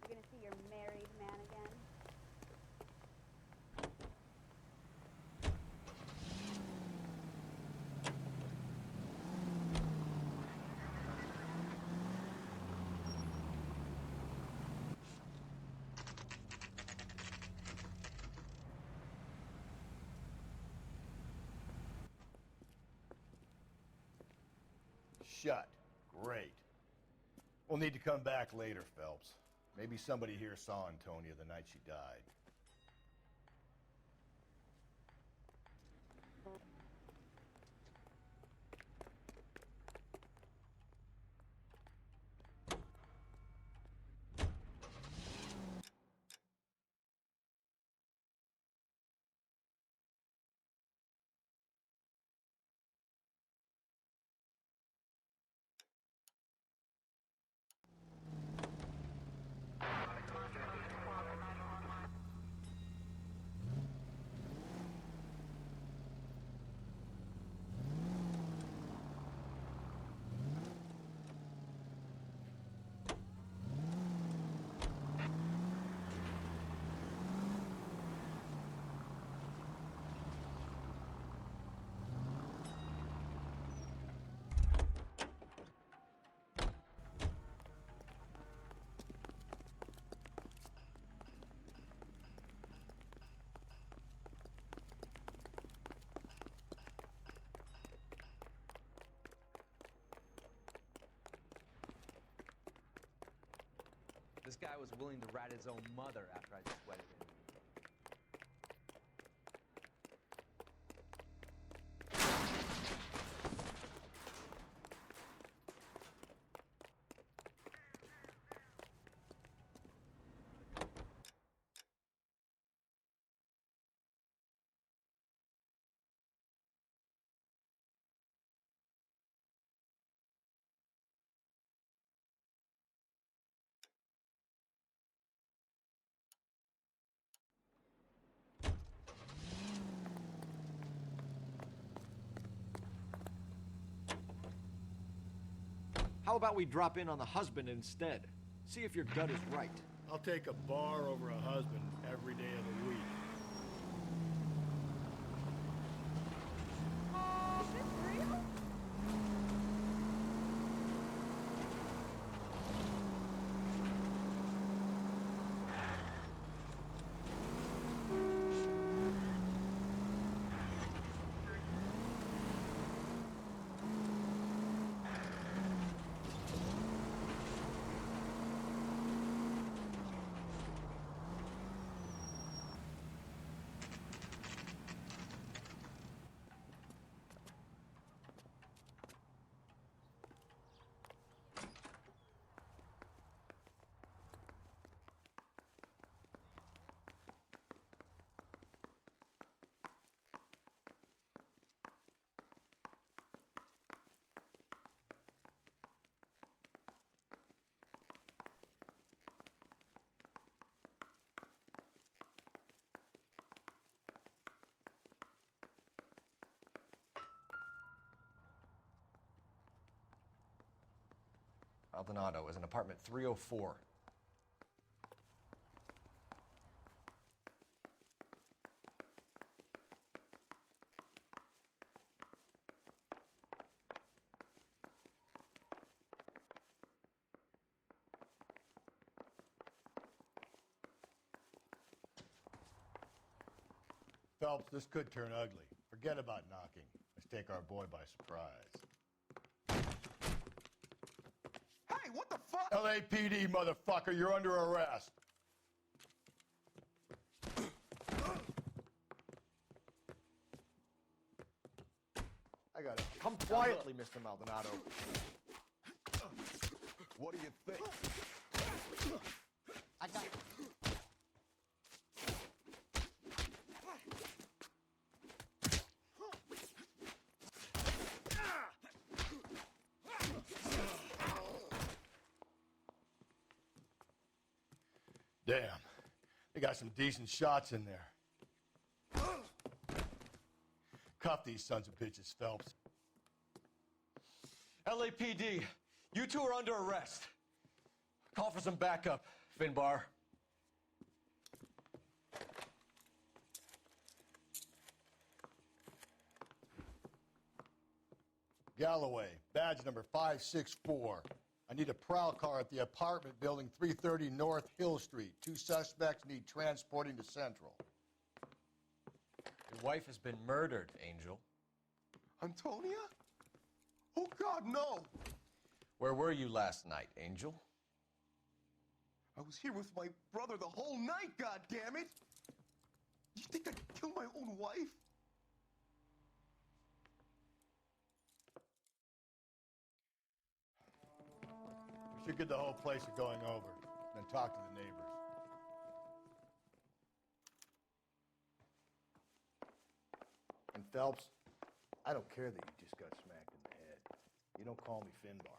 You're gonna see your married man again? Shut. Great. We'll need to come back later, Phelps. Maybe somebody here saw Antonia the night she died. This guy was willing to rat his own mother after I sweated him. How about we drop in on the husband instead? See if your gut is right. I'll take a bar over a husband every day of the week. Is this real? Maldonado is in apartment 304. Phelps, this could turn ugly. Forget about knocking. Let's take our boy by surprise. Hey, what the fuck? LAPD, motherfucker, you're under arrest. I got it. Come quietly, Mr. Maldonado. What do you think? I got it. Damn. They got some decent shots in there. Cuff these sons of bitches, Phelps. LAPD, you two are under arrest. Call for some backup, Finbar. Galloway, badge number 564. I need a prowl car at the apartment building 330 North Hill Street. 2 suspects need transporting to Central. Your wife has been murdered, Angel. Antonia? Oh, God, no! Where were you last night, Angel? I was here with my brother the whole night, God damn it! You think I'd kill my own wife? We should get the whole place going over, then talk to the neighbors. And Phelps, I don't care that you just got smacked in the head. You don't call me Finbar.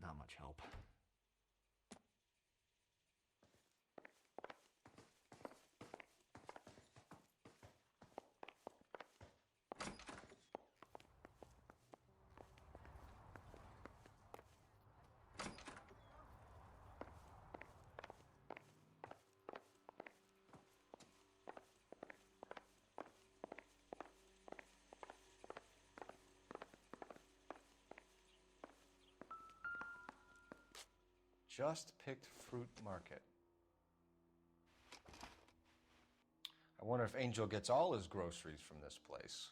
Not much help. Just Picked Fruit Market. I wonder if Angel gets all his groceries from this place.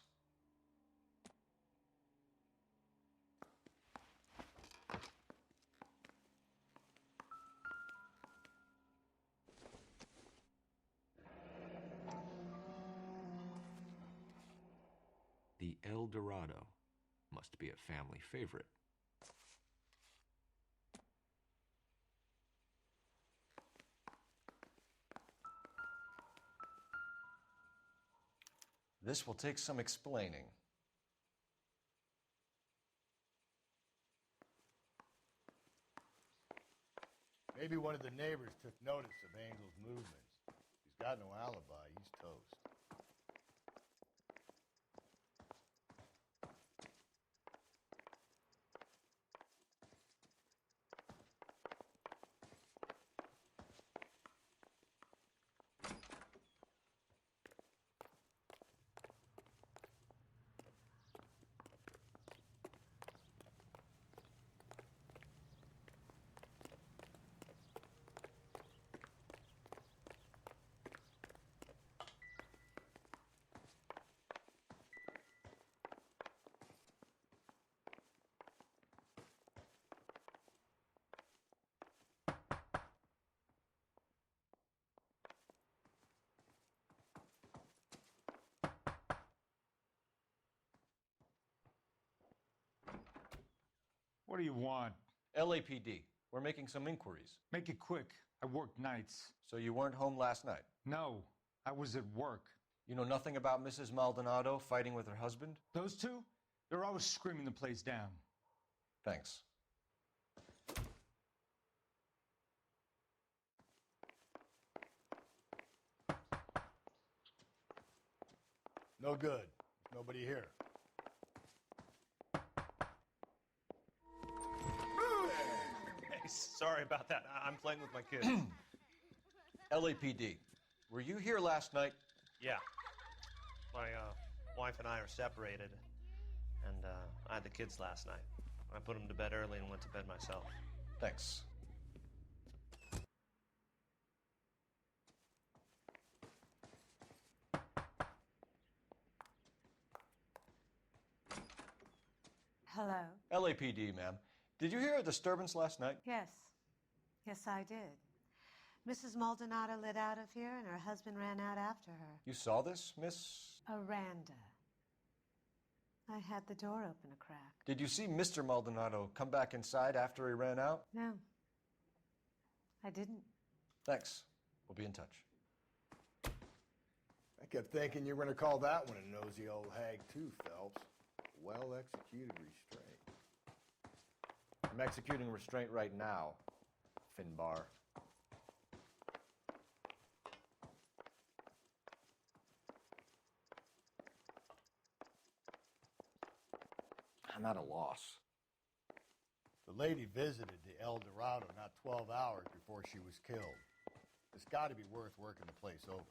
The El Dorado must be a family favorite. This will take some explaining. Maybe one of the neighbors took notice of Angel's movements. He's got no alibi. He's toast. What do you want? LAPD. We're making some inquiries. Make it quick. I work nights. So you weren't home last night? No, I was at work. You know nothing about Mrs. Maldonado fighting with her husband? Those two? They're always screaming the place down. Thanks. No good. There's nobody here. Hey, sorry about that. I'm playing with my kids. LAPD. Were you here last night? Yeah. My wife and I are separated, and I had the kids last night. I put them to bed early and went to bed myself. Thanks. Hello? LAPD, ma'am. Did you hear a disturbance last night? Yes. Yes, I did. Mrs. Maldonado lit out of here, and her husband ran out after her. You saw this, Miss? Aranda. I had the door open a crack. Did you see Mr. Maldonado come back inside after he ran out? No. I didn't. Thanks. We'll be in touch. I kept thinking you were going to call that one a nosy old hag, too, Phelps. Well-executed restraint. I'm executing restraint right now, Finbar. I'm at a loss. The lady visited the El Dorado not 12 hours before she was killed. It's got to be worth working the place over.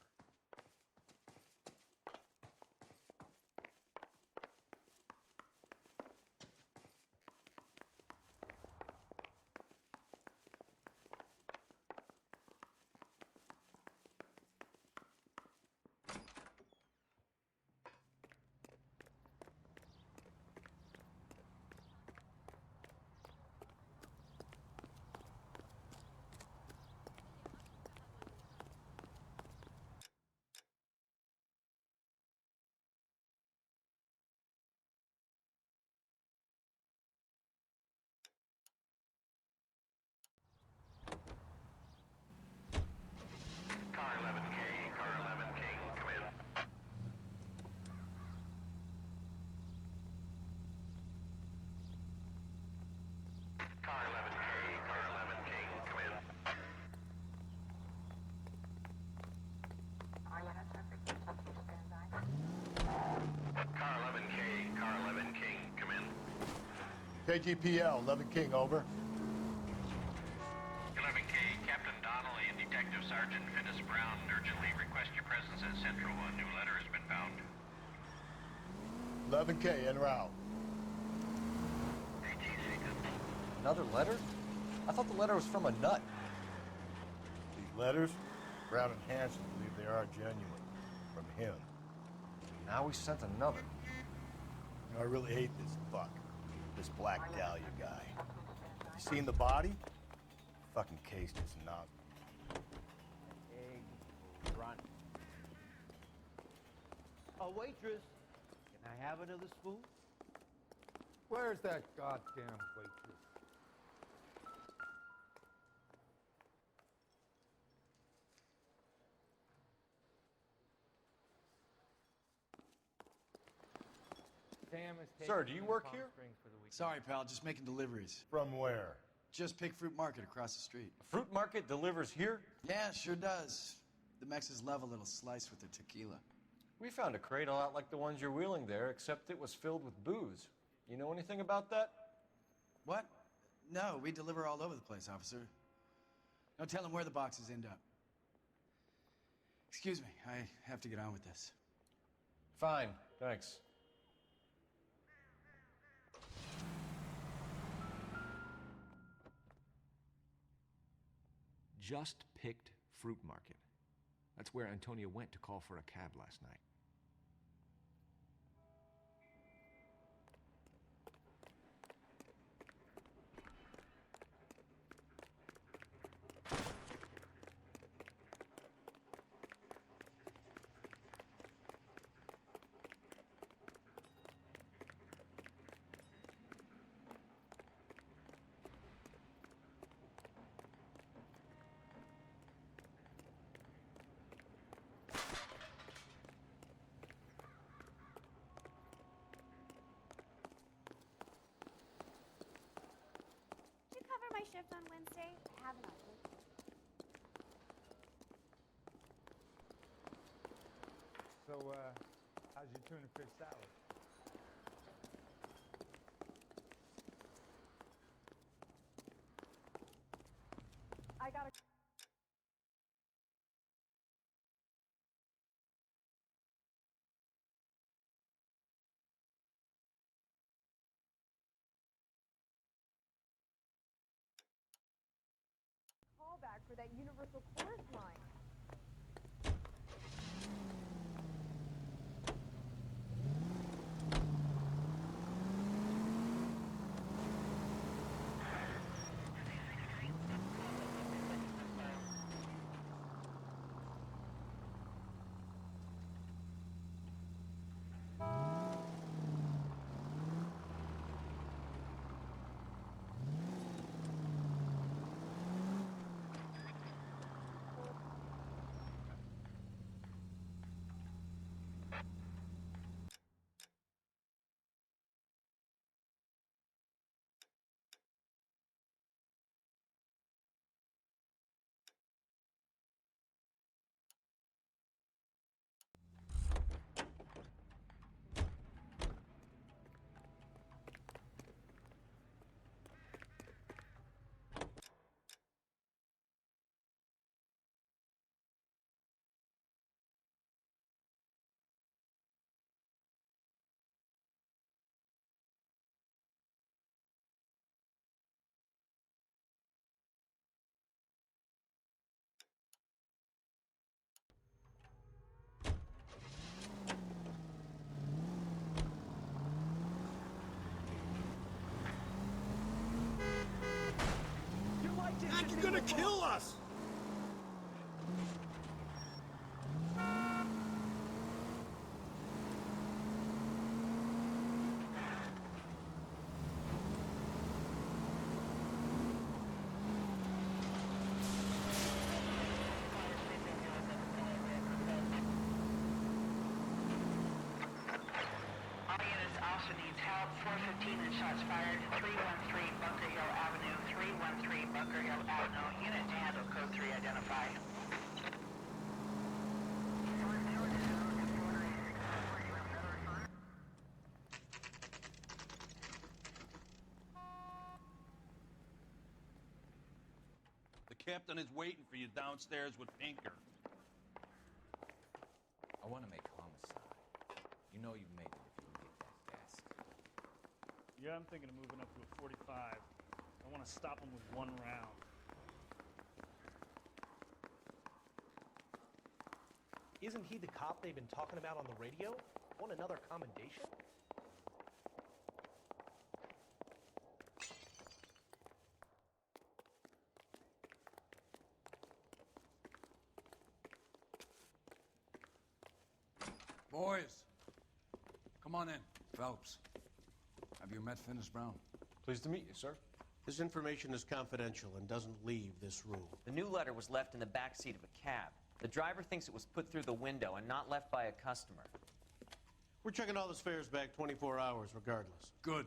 Car 11K, Car 11K, come in. Car 11K, Car 11K, come in. Car 11K, Car 11K, come in. KGPL, 11 King, over. 11K, Captain Donnelly and Detective Sergeant Finnis Brown urgently request your presence at Central. A new letter has been found. 11K, en route. Another letter? I thought the letter was from a nut. These letters, Brown and Hanson believe they are genuine. From him. Now we sent another. You know, I really hate this fuck. This Black Dahlia guy. You seen the body? Fucking case just knocked. Egg run. A waitress, can I have another spoon? Where's that goddamn waitress? Sam is taking Sir, do you me to work Palm here? Springs for the weekend. Sorry, pal, just making deliveries. From where? Just Pig Fruit Market across the street. The fruit market delivers here? Yeah, sure does. The Mexes love a little slice with their tequila. We found a crate a lot like the ones you're wheeling there, except it was filled with booze. You know anything about that? What? No, we deliver all over the place, officer. Don't tell them where the boxes end up. Excuse me, I have to get on with this. Fine, thanks. Just picked fruit market. That's where Antonia went to call for a cab last night. Did you cover my shift on Wednesday? I have an update. So, how's your tuna fish salad? I got a callback for that Universal Chorus line. You're gonna kill us! All units also needs help. 415 and shots fired. 313 Bunker Hill Avenue. 313 Bunker Hill Avenue. Unit to handle code 3 identified. The captain is waiting for you downstairs with Pinker. I want to make homicide. You know you've made it if you can get that desk. Yeah, I'm thinking of moving up to a 45. I I want to stop him with one round. Isn't he the cop they've been talking about on the radio? Want another commendation? Boys, come on in. Phelps, have you met Finis Brown? Pleased to meet you, sir. This information is confidential and doesn't leave this room. The new letter was left in the back seat of a cab. The driver thinks it was put through the window and not left by a customer. We're checking all the fares back 24 hours regardless. Good.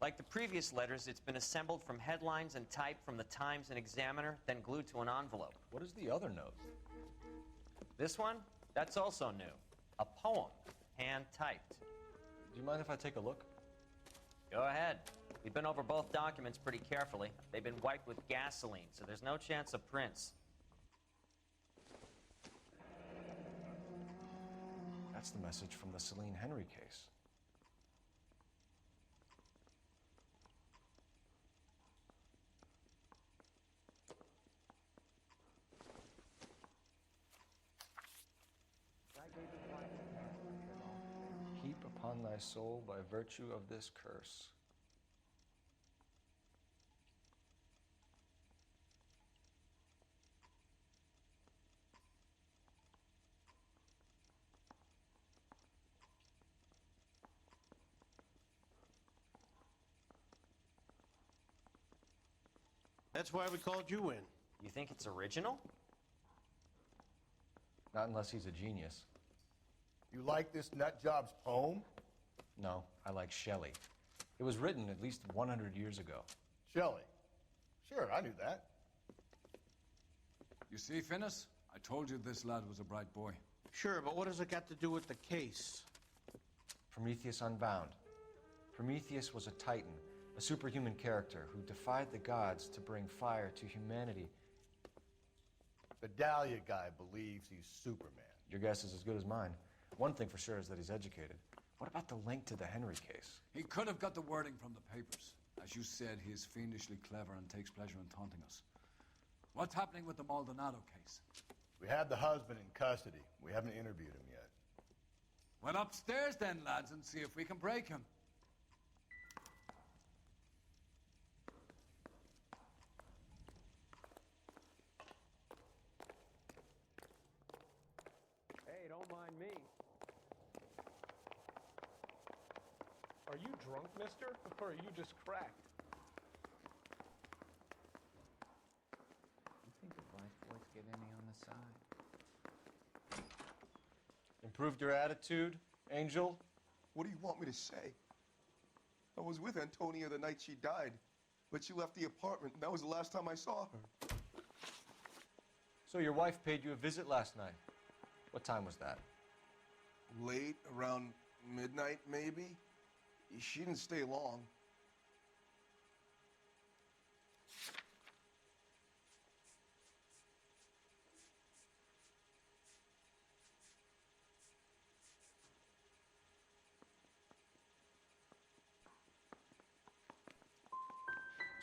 Like the previous letters, it's been assembled from headlines and typed from the Times and Examiner, then glued to an envelope. What is the other note? This one? That's also new. A poem, hand-typed. Do you mind if I take a look? Go ahead. We've been over both documents pretty carefully. They've been wiped with gasoline, so there's no chance of prints. That's the message from the Celine Henry case. Heap upon thy soul by virtue of this curse. That's why we called you in. You think it's original? Not unless he's a genius. You like this nut job's poem? No, I like Shelley. It was written at least 100 years ago. Shelley? Sure, I knew that. You see, Finis? I told you this lad was a bright boy. Sure, but what has it got to do with the case? Prometheus Unbound. Prometheus was a titan, a superhuman character who defied the gods to bring fire to humanity. The Dahlia guy believes he's Superman. Your guess is as good as mine. One thing for sure is that he's educated. What about the link to the Henry case? He could have got the wording from the papers. As you said, he is fiendishly clever and takes pleasure in taunting us. What's happening with the Maldonado case? We have the husband in custody. We haven't interviewed him yet. Well, upstairs then, lads, and see if we can break him. Hey, don't mind me. Are you drunk, mister? Or are you just cracked? You think the black boys get any on the side? Improved your attitude, Angel? What do you want me to say? I was with Antonia the night she died, but she left the apartment, and that was the last time I saw her. So your wife paid you a visit last night. What time was that? Late, around midnight, maybe? She didn't stay long.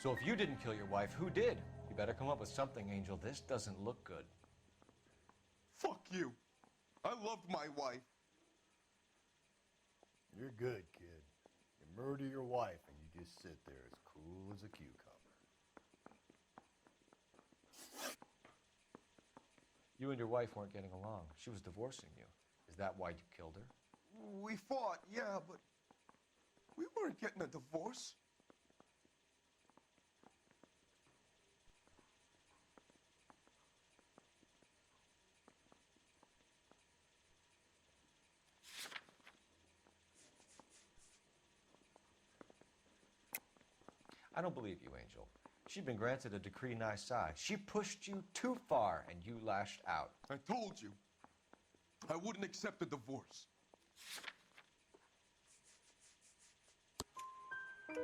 So if you didn't kill your wife, who did? You better come up with something, Angel. This doesn't look good. Fuck you. I loved my wife. You're good, kid. You murder your wife and you just sit there as cool as a cucumber. You and your wife weren't getting along. She was divorcing you. Is that why you killed her? We fought, yeah, but we weren't getting a divorce. I don't believe you, Angel. She'd been granted a decree nisi. She pushed you too far, and you lashed out. I told you. I wouldn't accept a divorce.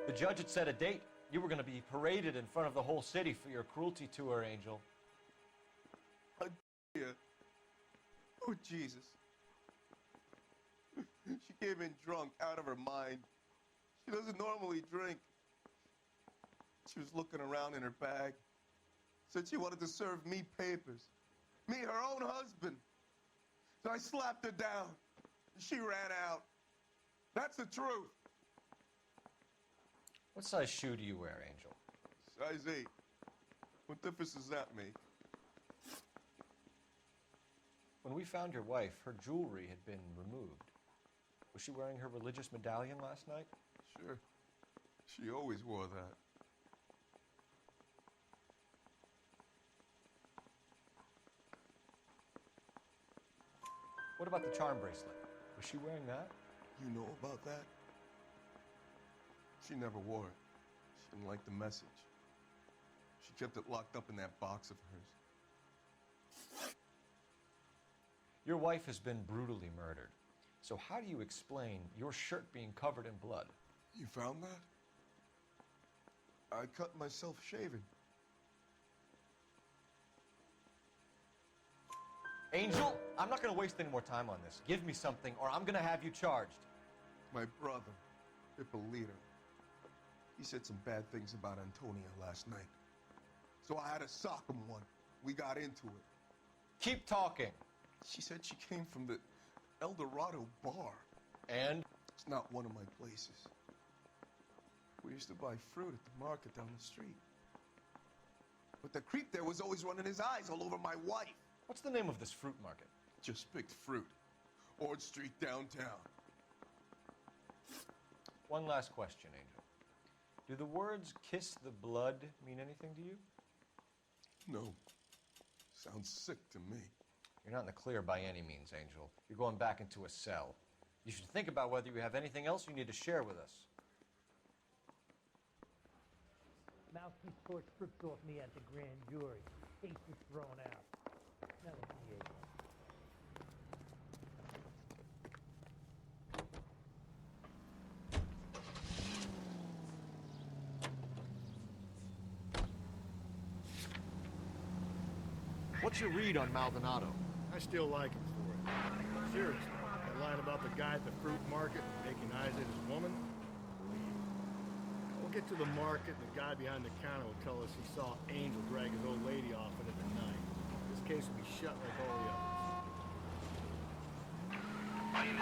The judge had set a date. You were going to be paraded in front of the whole city for your cruelty to her, Angel. Yeah. Oh, Jesus. She came in drunk, out of her mind. She doesn't normally drink. She was looking around in her bag. Said she wanted to serve me papers. Me, her own husband. So I slapped her down. She ran out. That's the truth. What size shoe do you wear, Angel? Size 8. What difference does that make? When we found your wife, her jewelry had been removed. Was she wearing her religious medallion last night? Sure. She always wore that. What about the charm bracelet? Was she wearing that? You know about that? She never wore it. She didn't like the message. She kept it locked up in that box of hers. Your wife has been brutally murdered. So how do you explain your shirt being covered in blood? You found that? I cut myself shaving. Angel, I'm not going to waste any more time on this. Give me something or I'm going to have you charged. My brother, Ippolito, he said some bad things about Antonia last night. So I had to sock him one. We got into it. Keep talking. She said she came from the El Dorado bar. And? It's not one of my places. We used to buy fruit at the market down the street. But the creep there was always running his eyes all over my wife. What's the name of this fruit market? Just picked fruit. Ord Street downtown. One last question, Angel. Do the words kiss the blood mean anything to you? No. Sounds sick to me. You're not in the clear by any means, Angel. You're going back into a cell. You should think about whether you have anything else you need to share with us. Mouth keeps short strips off me at the grand jury. Case was thrown out. Now let's see it. What's your read on Maldonado? I still like him for it. Seriously, that line about the guy at the fruit market making eyes at his woman? Believe it. We'll get to the market and the guy behind the counter will tell us he saw Angel drag his old lady off into the night. This case will be shut like all the others.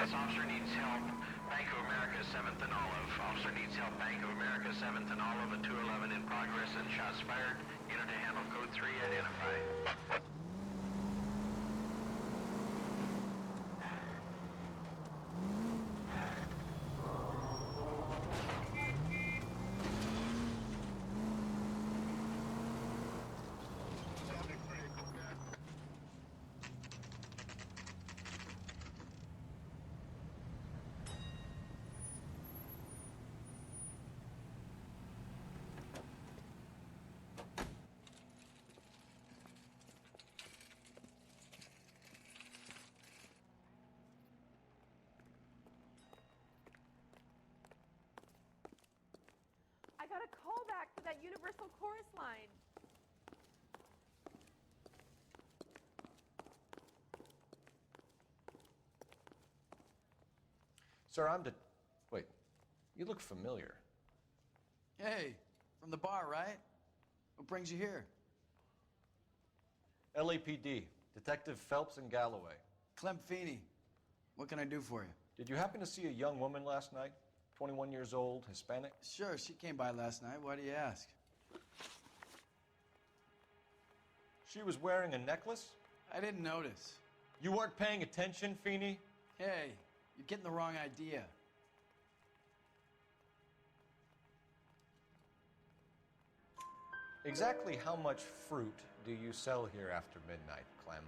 This officer needs help. Bank of America, 7th and Olive. Officer needs help. Bank of America, 7th and Olive, at 211 in progress and shots fired. Unit to handle code 3 identified. I got a call back to that Universal Chorus line. Sir, Wait, you look familiar. Hey, from the bar, right? What brings you here? LAPD, Detective Phelps and Galloway. Clem Feeney. What can I do for you? Did you happen to see a young woman last night? 21 years old, Hispanic? Sure, she came by last night. Why do you ask? She was wearing a necklace? I didn't notice. You weren't paying attention, Feeney? Hey, you're getting the wrong idea. Exactly how much fruit do you sell here after midnight, Clem?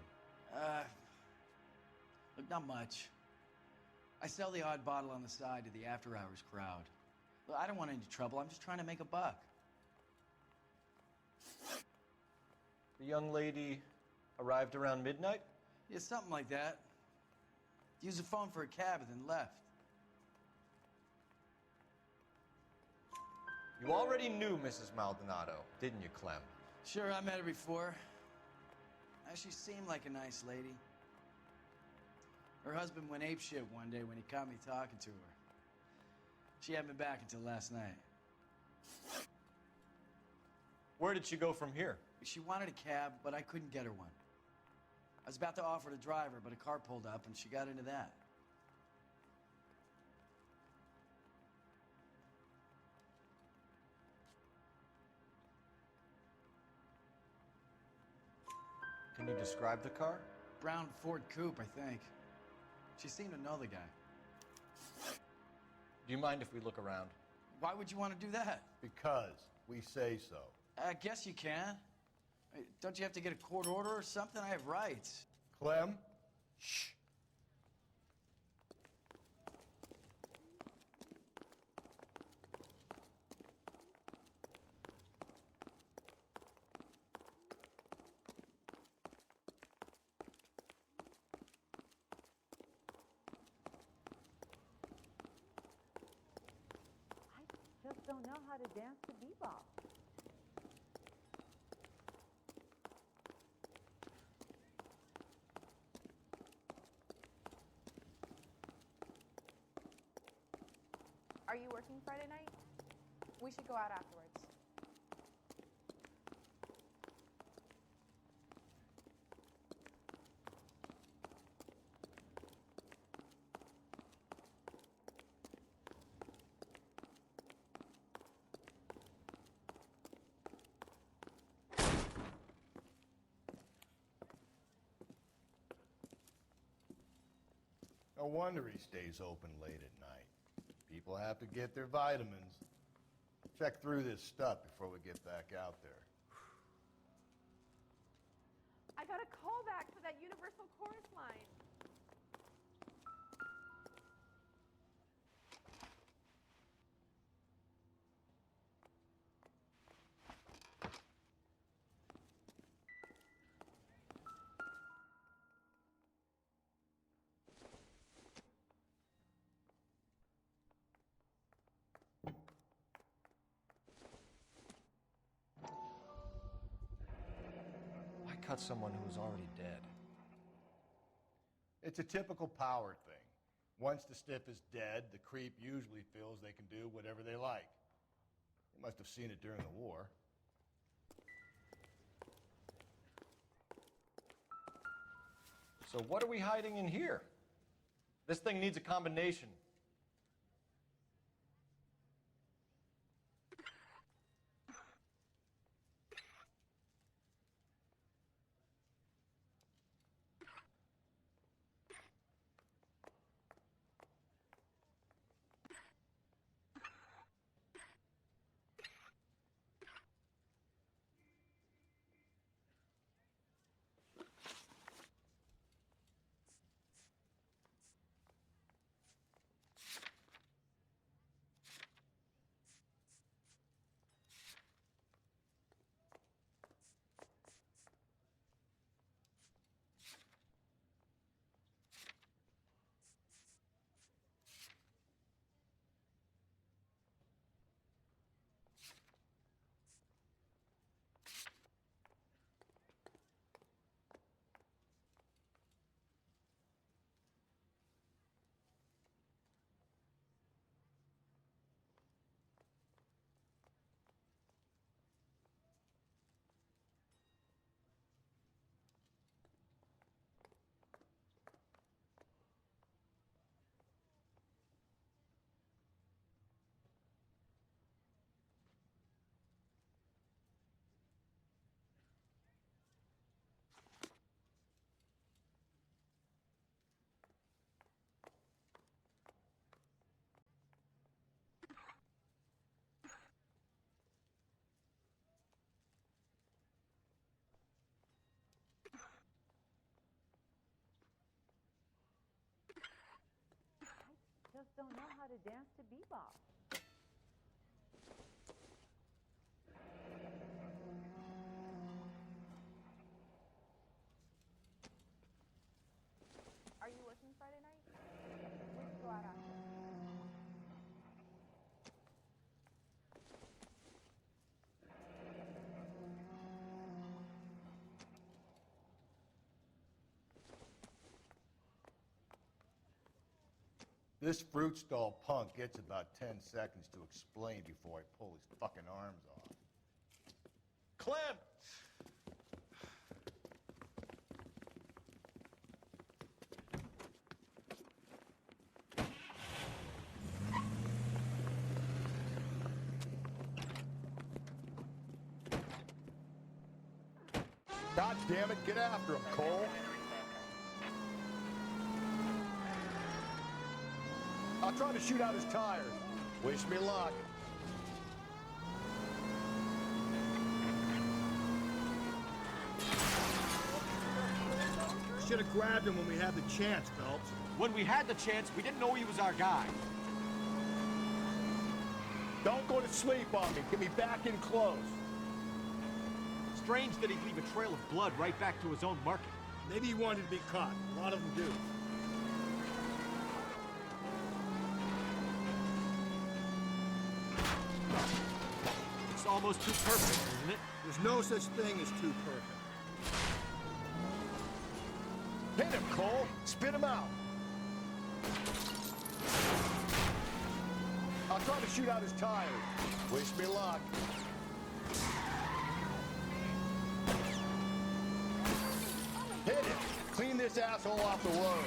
Look, not much. I sell the odd bottle on the side to the after-hours crowd. Look, I don't want any trouble. I'm just trying to make a buck. The young lady arrived around midnight? Yeah, something like that. Used the phone for a cab and then left. You already knew Mrs. Maldonado, didn't you, Clem? Sure, I met her before. She seemed like a nice lady. Her husband went apeshit one day when he caught me talking to her. She hadn't been back until last night. Where did she go from here? She wanted a cab, but I couldn't get her one. I was about to offer to drive her, but a car pulled up and she got into that. Can you describe the car? Brown Ford Coupe, I think. She seemed to know the guy. Do you mind if we look around? Why would you want to do that? Because we say so. I guess you can. Don't you have to get a court order or something? I have rights. Clem? Shh. I just don't know how to dance the bebop. Are you working Friday night? We should go out afterwards. No wonder he stays open late at night. People have to get their vitamins. Check through this stuff before we get back out there. I got a call back for that Universal Chorus line. Why cut someone who was already dead? It's a typical power thing. Once the stiff is dead, the creep usually feels they can do whatever they like. You must have seen it during the war. So what are we hiding in here? This thing needs a combination. Just don't know how to dance to bebop. Are you working Friday night? We should go out afterwards. This fruit stall punk gets about 10 seconds to explain before I pull his fucking arms off. Clem! God damn it, get after him, Cole. I'll try to shoot out his tires. Wish me luck. Should have grabbed him when we had the chance, Phelps. When we had the chance, we didn't know he was our guy. Don't go to sleep on me. Get me back in close. Strange that he'd leave a trail of blood right back to his own market. Maybe he wanted to be caught. A lot of them do. It's almost too perfect, isn't it? There's no such thing as too perfect. Hit him, Cole. Spit him out. I'll try to shoot out his tires. Wish me luck. Hit him. Clean this asshole off the road.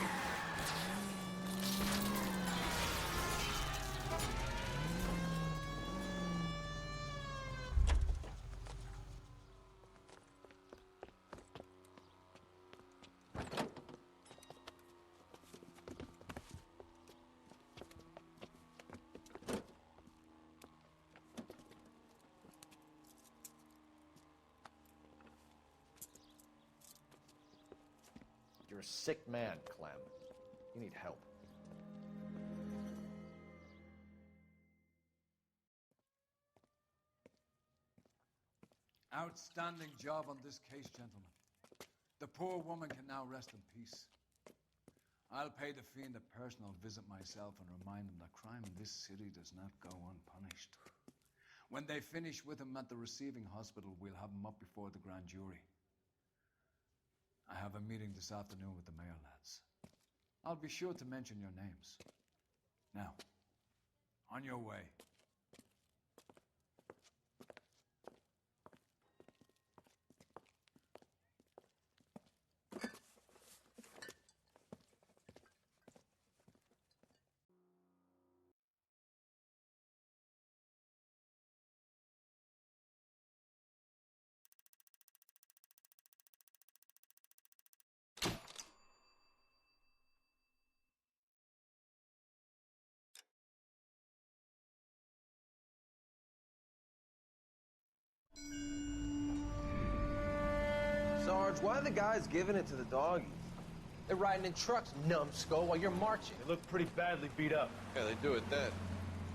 You're a sick man, Clem. You need help. Outstanding job on this case, gentlemen. The poor woman can now rest in peace. I'll pay the fiend a personal visit myself and remind him that crime in this city does not go unpunished. When they finish with him at the receiving hospital, we'll have him up before the grand jury. I have a meeting this afternoon with the mayor, lads. I'll be sure to mention your names. Now, on your way. Sarge, why are the guys giving it to the doggies? They're riding in trucks, numbskull, while you're marching. They look pretty badly beat up. Yeah, they do it then.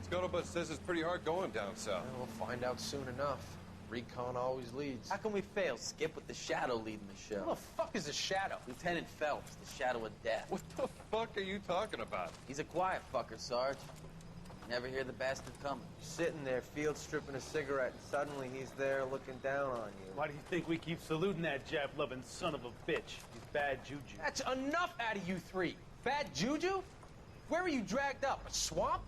Scuttlebutt says it's pretty hard going down south. Well, we'll find out soon enough. Recon always leads. How can we fail, Skip, with the Shadow leading the show? Who the fuck is the Shadow? Lieutenant Phelps, the Shadow of Death. What the fuck are you talking about? He's a quiet fucker, Sarge. Never hear the bastard coming. Sitting there, field stripping a cigarette, and suddenly he's there looking down on you. Why do you think we keep saluting that Jap-loving son of a bitch? He's bad juju. That's enough out of you three. Bad juju? Where were you dragged up? A swamp?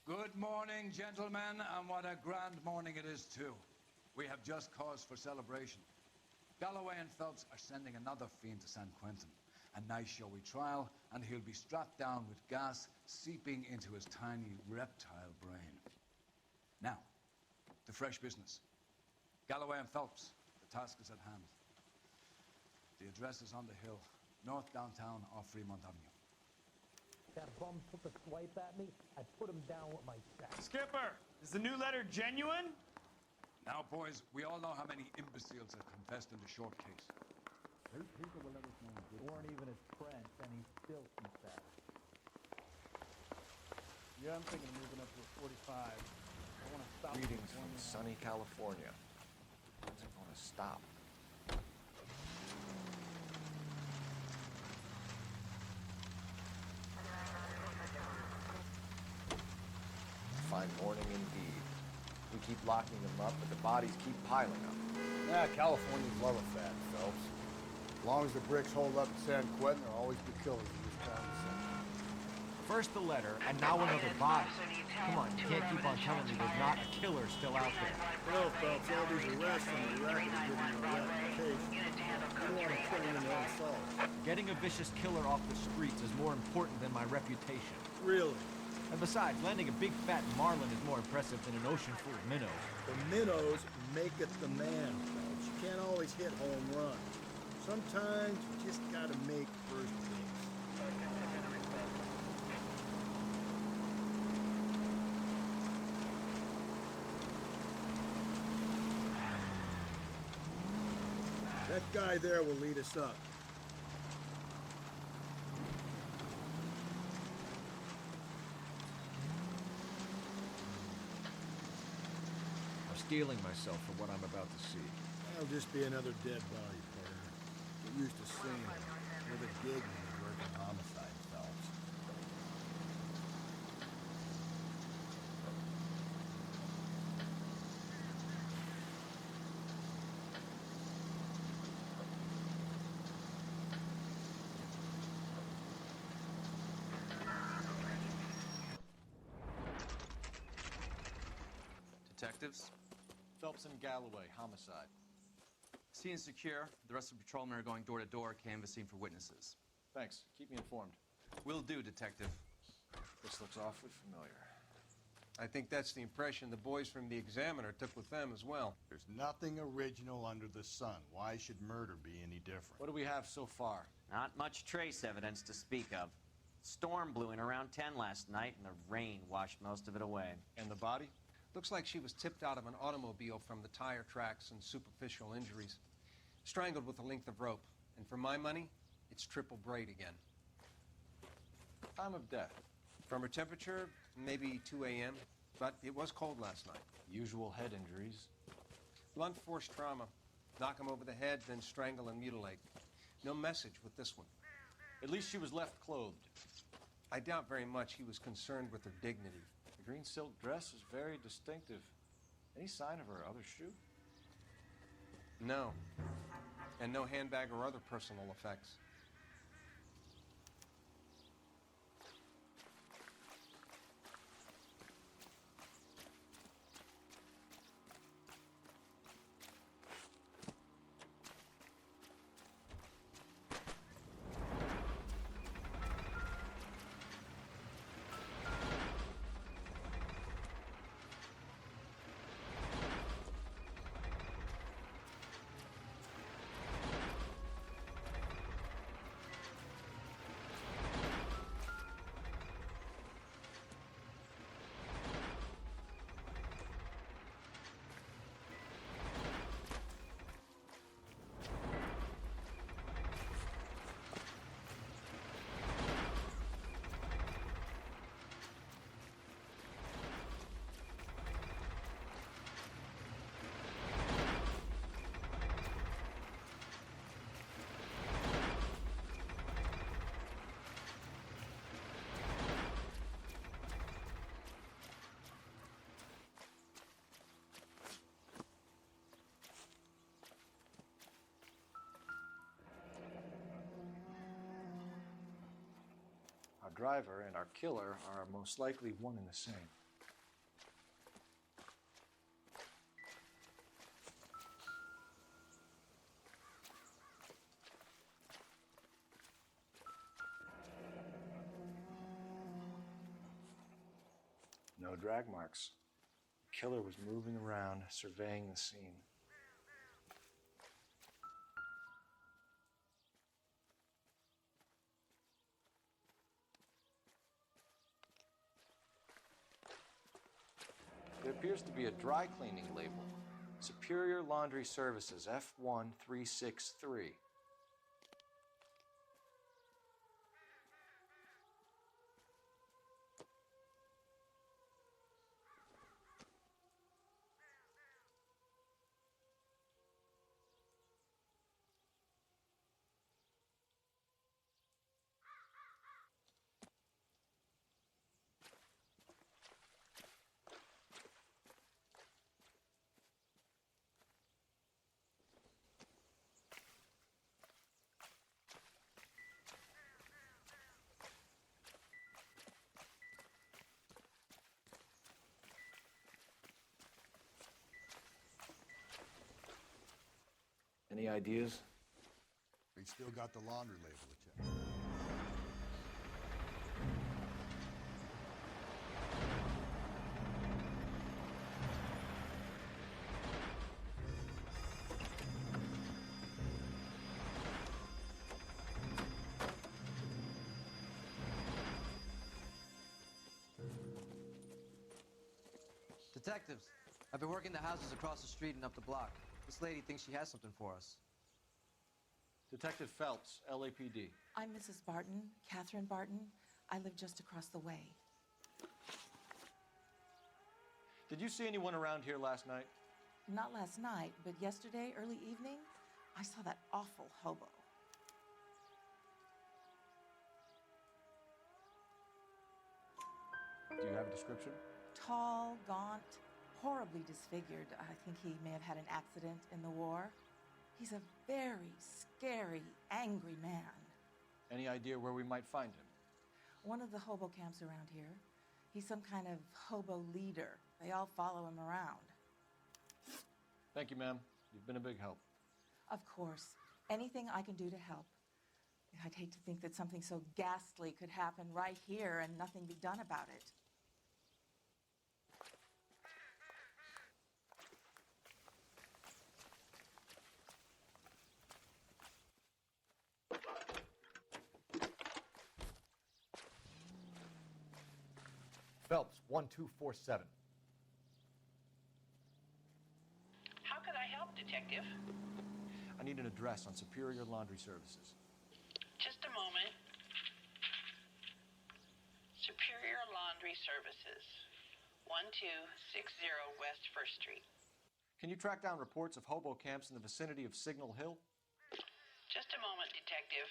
Good morning, gentlemen, and what a grand morning it is, too. We have just cause for celebration. Galloway and Phelps are sending another fiend to San Quentin. A nice showy trial, and he'll be strapped down with gas seeping into his tiny reptile brain. Now, to fresh business. Galloway and Phelps, the task is at hand. The address is on the hill, north downtown off Fremont Avenue. That bum took a swipe at me, I put him down with my sack. Skipper, is the new letter genuine? Now, boys, we all know how many imbeciles have confessed in the short case. People will let us know they weren't even his friends, and he still keeps at it. Yeah, I'm thinking of moving up to a 45. I want to stop. Greetings from sunny California. When's it going to stop? Fine morning indeed. We keep locking them up, but the bodies keep piling up. Yeah, Californians love a fat, Phelps. As long as the bricks hold up in San Quentin, there'll always be killers in this town. First the letter, and now another body. Come on, you can't keep on telling me there's not a killer still out there. Well, Phelps, all these arrests on the record are giving you a reputation. You don't want to turn into unsolved. Getting a vicious killer off the streets is more important than my reputation. Really? And besides, landing a big fat marlin is more impressive than an ocean full of minnows. The minnows make it the man, Phelps. You can't always hit home runs. Sometimes you just gotta make first base. That guy there will lead us up. I'm steeling myself for what I'm about to see. That'll just be another dead body, partner. Get used to seeing it. You're the gig when you work in homicide, Phelps. Detectives? Phelps and Galloway, homicide. Scene secure. The rest of the patrolmen are going door to door, canvassing for witnesses. Thanks. Keep me informed. Will do, Detective. This looks awfully familiar. I think that's the impression the boys from the Examiner took with them as well. There's nothing original under the sun. Why should murder be any different? What do we have so far? Not much trace evidence to speak of. Storm blew in around 10 last night, and the rain washed most of it away. And the body? Looks like she was tipped out of an automobile from the tire tracks and superficial injuries. Strangled with a length of rope. And for my money, it's triple braid again. Time of death? From her temperature, maybe 2 a.m., but it was cold last night. Usual head injuries? Blunt force trauma. Knock him over the head, then strangle and mutilate. No message with this one. At least she was left clothed. I doubt very much he was concerned with her dignity. The green silk dress is very distinctive. Any sign of her other shoe? No. And no handbag or other personal effects. Our driver and our killer are most likely one and the same. No drag marks. The killer was moving around, surveying the scene. There appears to be a dry cleaning label. Superior Laundry Services, F1363. Any ideas? We still got the laundry label to check. Detectives, I've been working the houses across the street and up the block. This lady thinks she has something for us. Detective Phelps, LAPD. I'm Mrs. Barton, Catherine Barton. I live just across the way. Did you see anyone around here last night? Not last night, but yesterday, early evening, I saw that awful hobo. Do you have a description? Tall, gaunt, horribly disfigured. I think he may have had an accident in the war. He's a very scary, angry man. Any idea where we might find him? One of the hobo camps around here. He's some kind of hobo leader. They all follow him around. Thank you, ma'am. You've been a big help. Of course. Anything I can do to help. I'd hate to think that something so ghastly could happen right here and nothing be done about it. Phelps, 1247. How could I help, Detective? I need an address on Superior Laundry Services. Just a moment. Superior Laundry Services, 1260 West 1st Street. Can you track down reports of hobo camps in the vicinity of Signal Hill? Just a moment, Detective.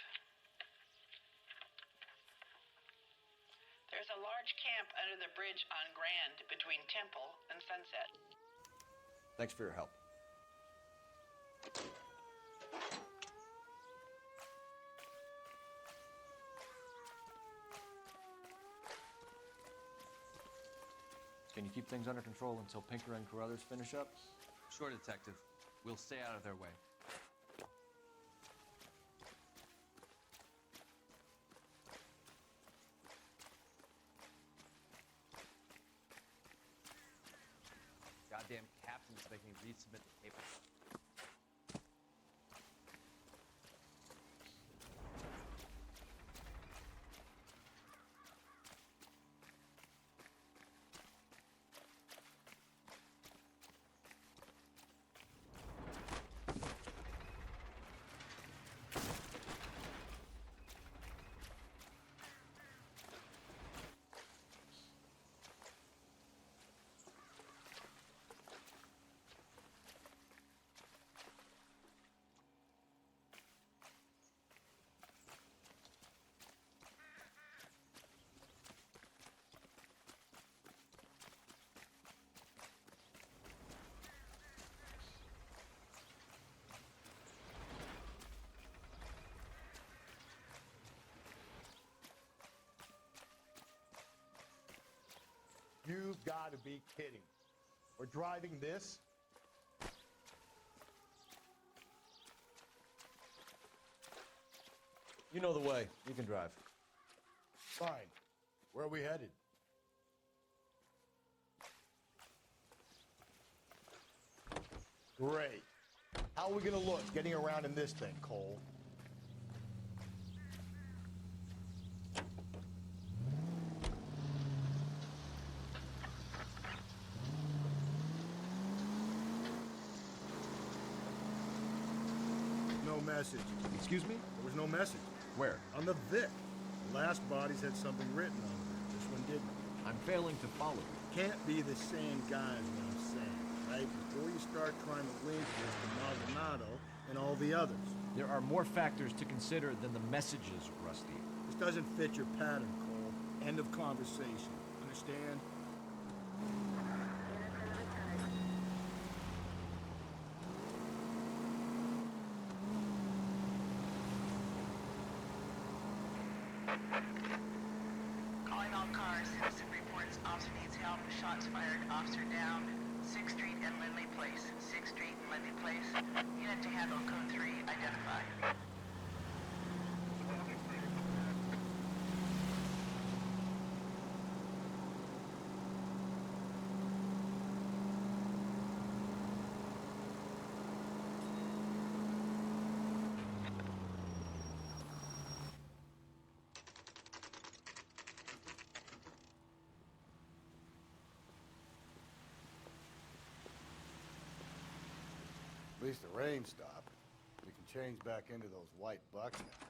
There's a large camp under the bridge on Grand between Temple and Sunset. Thanks for your help. Can you keep things under control until Pinker and Carruthers finish up? Sure, Detective. We'll stay out of their way. Goddamn captains make me resubmit the papers. You've got to be kidding. We're driving this? You know the way. You can drive. Fine. Where are we headed? Great. How are we going to look getting around in this thing, Cole? message. Excuse me? There was no message. Where? On the Vic. The last bodies had something written on them. This one didn't. I'm failing to follow you. Can't be the same guy is what I'm saying, right? Before you start trying to link this to Maldonado and all the others. There are more factors to consider than the messages, Rusty. This doesn't fit your pattern, Cole. End of conversation. Understand? Calling all cars. Citizen reports officer needs help. Shots fired. Officer down. 6th Street and Lindley Place. 6th Street and Lindley Place. Unit to handle code 3. Identify. At least the rain stopped. We can change back into those white bucks now.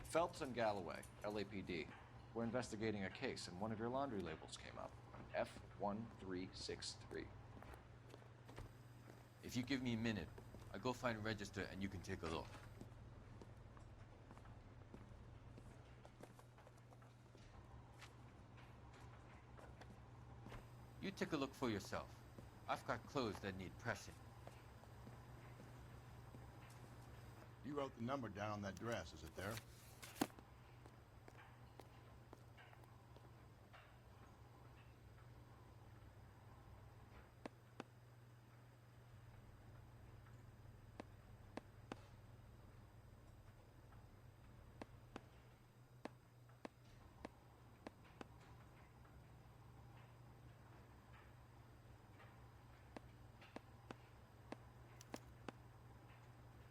Phelps and Galloway, LAPD. We're investigating a case, and one of your laundry labels came up. F1363. If you give me a minute, I'll go find a register and you can take a look. You take a look for yourself. I've got clothes that need pressing. You wrote the number down on that dress, is it there?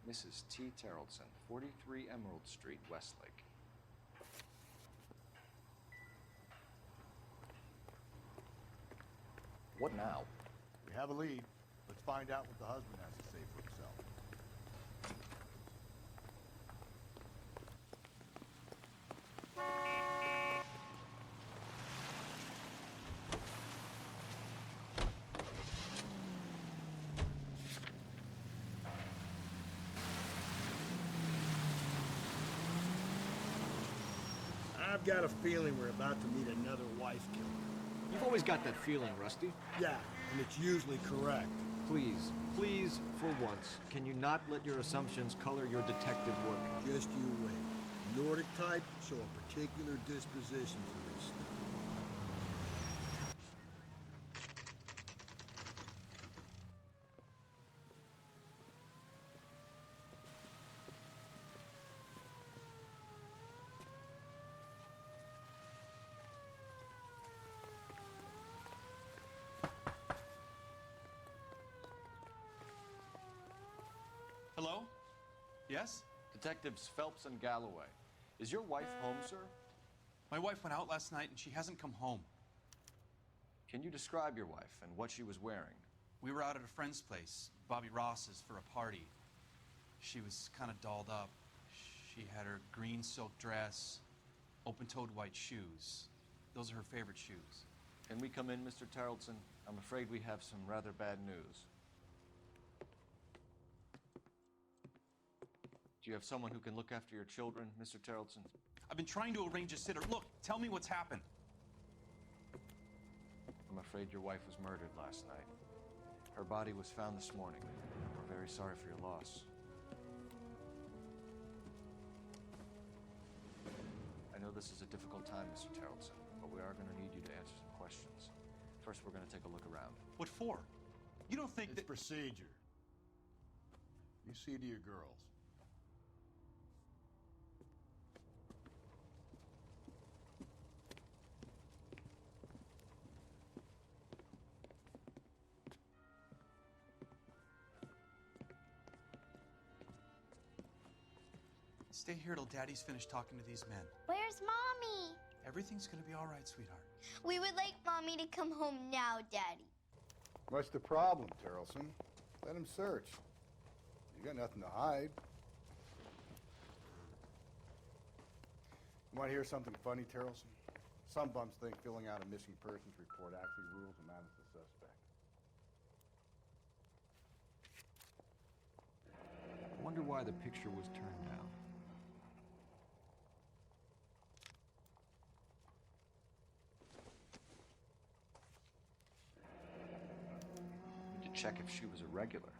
Mrs. T. Terrellson, 43 Emerald Street, Westlake. What now? We have a lead. Let's find out what the husband has to say for himself. I've got a feeling we're about to meet another wife killer. You've always got that feeling, Rusty. Yeah, and it's usually correct. Please, please, for once, can you not let your assumptions color your detective work? Just you wait. Nordic type show a particular disposition for this stuff. Hello? Yes? Detectives Phelps and Galloway. Is your wife home, sir? My wife went out last night and she hasn't come home. Can you describe your wife and what she was wearing? We were out at a friend's place, Bobby Ross's, for a party. She was kind of dolled up. She had her green silk dress, open-toed white shoes. Those are her favorite shoes. Can we come in, Mr. Tarleton? I'm afraid we have some rather bad news. Do you have someone who can look after your children, Mr. Tarleton? I've been trying to arrange a sitter. Look, tell me what's happened. I'm afraid your wife was murdered last night. Her body was found this morning. We're very sorry for your loss. I know this is a difficult time, Mr. Tarleton, but we are going to need you to answer some questions. First, we're going to take a look around. What for? You don't think It's procedure. You see to your girls. Stay here till Daddy's finished talking to these men. Where's Mommy? Everything's gonna be all right, sweetheart. We would like Mommy to come home now, Daddy. What's the problem, Terrelson? Let him search. You got nothing to hide. You want to hear something funny, Terrelson? Some bums think filling out a missing persons report actually rules them out as a suspect. I wonder why the picture was turned down. Need to check if she was a regular.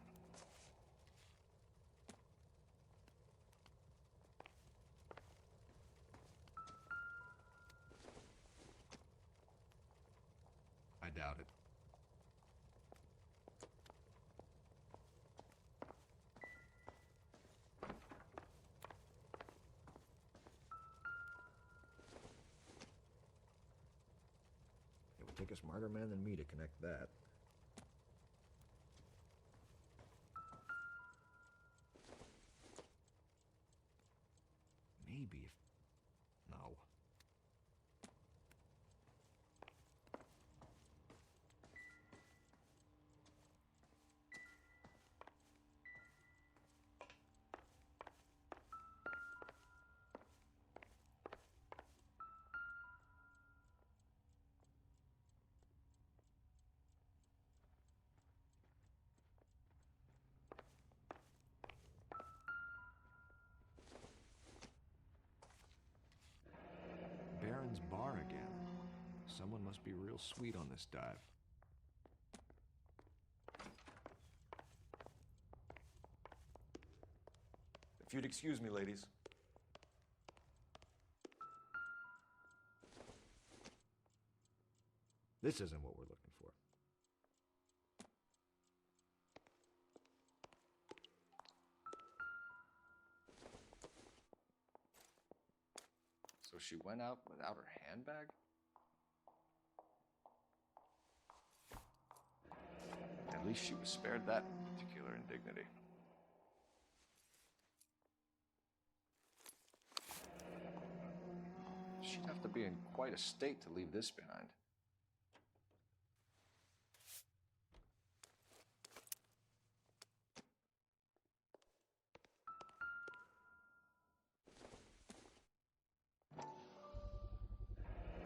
I doubt it. It would take a smarter man than me to connect that. Maybe if... No. Baron's bar again. Someone must be real sweet on this dive. If you'd excuse me, ladies. This isn't what we're looking for. So she went out without her handbag? At least she was spared that particular indignity. She'd have to be in quite a state to leave this behind.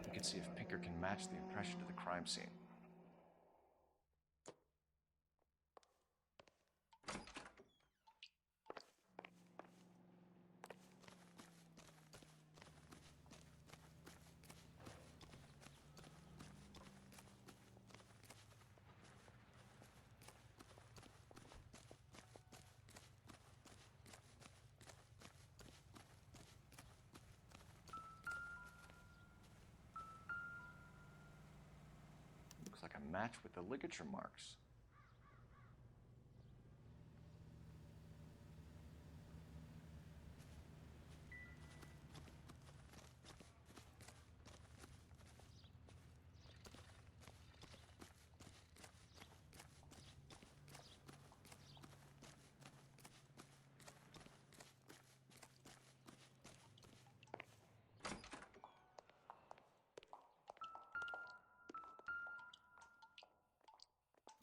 We can see if Pinker can match the impression to the crime scene. Looks like a match with the ligature marks.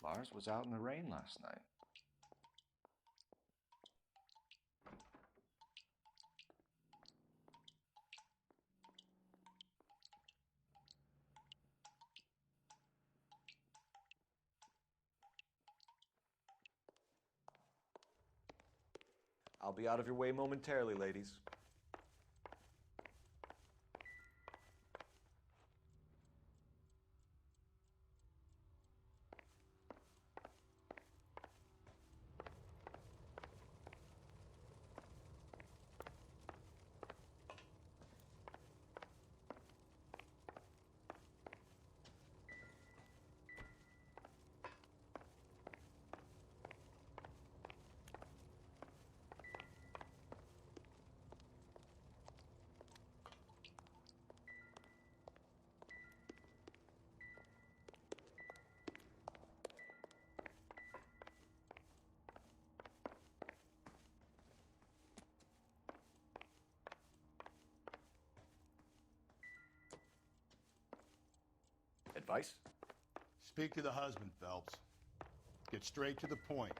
Lars was out in the rain last night. I'll be out of your way momentarily, ladies. advice? Speak to the husband, Phelps. Get straight to the point.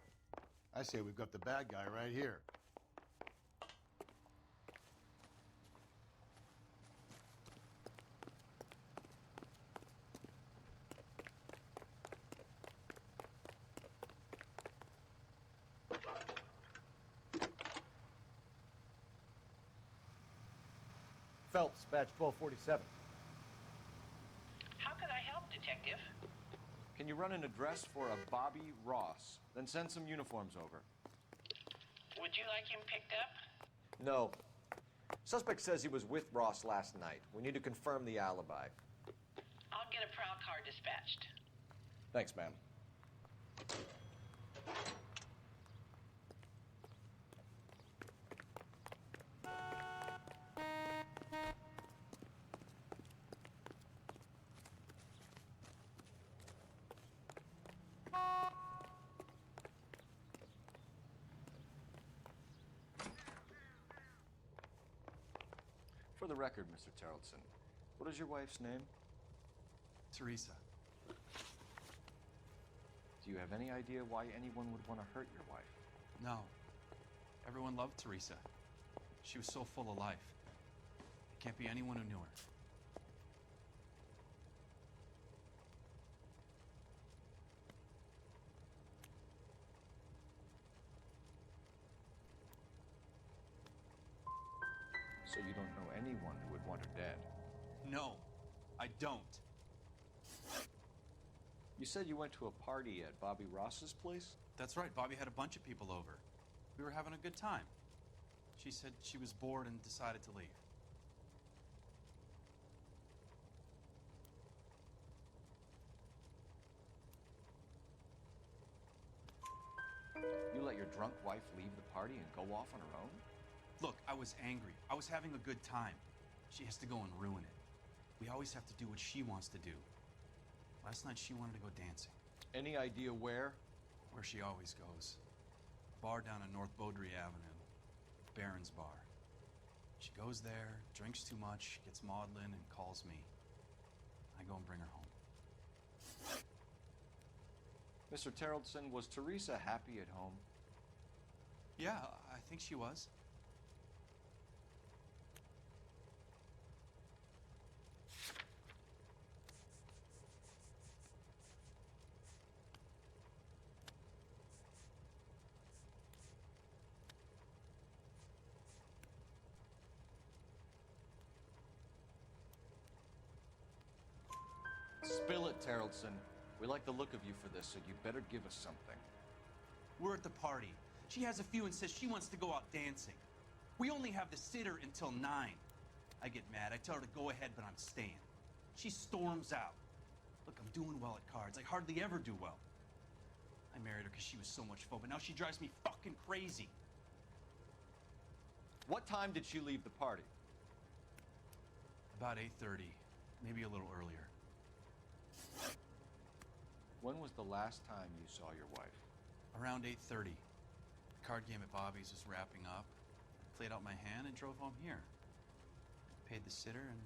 I say we've got the bad guy right here. Phelps, badge 1247. How can I help, Detective? Can you run an address for a Bobby Ross? Then send some uniforms over. Would you like him picked up? No. Suspect says he was with Ross last night. We need to confirm the alibi. I'll get a prowl car dispatched. Thanks, ma'am. For the record, Mr. Terrelson, what is your wife's name? Teresa. Do you have any idea why anyone would want to hurt your wife? No. Everyone loved Teresa. She was so full of life. It can't be anyone who knew her. So you don't know anyone who would want her dead? No, I don't. You said you went to a party at Bobby Ross's place? That's right. Bobby had a bunch of people over. We were having a good time. She said she was bored and decided to leave. You let your drunk wife leave the party and go off on her own? Look, I was angry. I was having a good time. She has to go and ruin it. We always have to do what she wants to do. Last night she wanted to go dancing. Any idea where? Where she always goes. A bar down on North Beaudry Avenue. Baron's Bar. She goes there, drinks too much, gets maudlin, and calls me. I go and bring her home. Mr. Terrelson, was Teresa happy at home? Yeah, I think she was. Spill it, Terrelson. We like the look of you for this, so you better give us something. We're at the party. She has a few and says she wants to go out dancing. We only have the sitter until 9. I get mad. I tell her to go ahead, but I'm staying. She storms out. Look, I'm doing well at cards. I hardly ever do well. I married her because she was so much fun, but now she drives me fucking crazy. What time did she leave the party? About 8:30, maybe a little earlier. When was the last time you saw your wife? Around 8:30. The card game at Bobby's was wrapping up. I played out my hand and drove home here. Paid the sitter and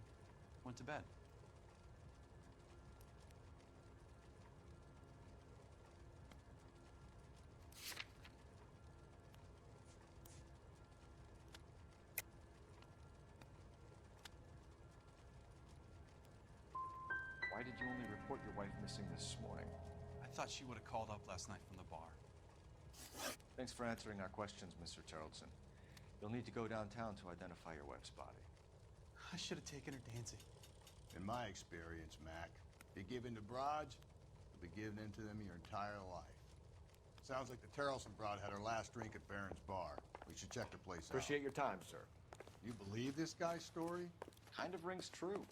went to bed. Why did you only report your wife missing this morning? I thought she would have called up last night from the bar. Thanks for answering our questions, Mr. Terrelson. You'll need to go downtown to identify your wife's body. I should have taken her dancing. In my experience, Mac, if you give in to broads, you'll be giving in to them your entire life. Sounds like the Terrelson broad had her last drink at Baron's Bar. We should check the place out. Appreciate your time, sir. You believe this guy's story? Kind of rings true.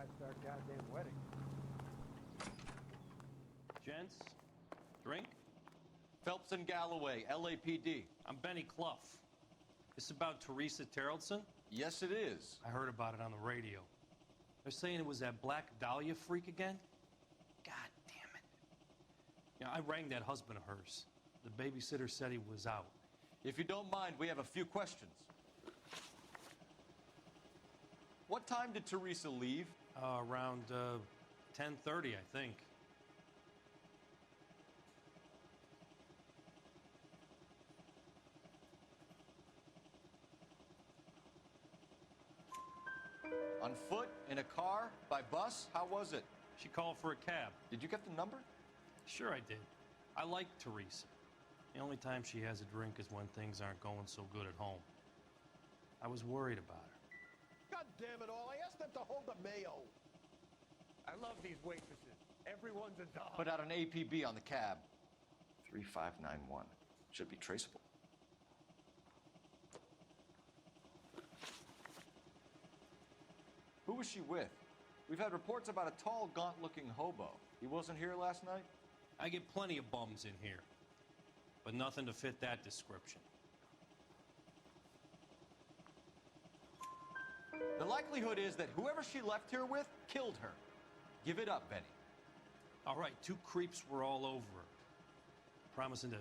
five-star goddamn wedding. Gents, drink? Phelps and Galloway, LAPD. I'm Benny Clough. This about Teresa Terrellson? Yes, it is. I heard about it on the radio. They're saying it was that Black Dahlia freak again? God damn it. You know, I rang that husband of hers. The babysitter said he was out. If you don't mind, we have a few questions. What time did Teresa leave? Around 10:30, I think. On foot? In a car? By bus? How was it? She called for a cab. Did you get the number? Sure I did. I like Teresa. The only time she has a drink is when things aren't going so good at home. I was worried about her. God damn it all, I asked them to hold the mayo. I love these waitresses. Everyone's a dog. Put out an APB on the cab. 3591. Should be traceable. Who was she with? We've had reports about a tall, gaunt-looking hobo. He wasn't here last night? I get plenty of bums in here, but nothing to fit that description. The likelihood is that whoever she left here with killed her. Give it up, Benny. All right, two creeps were all over her, promising to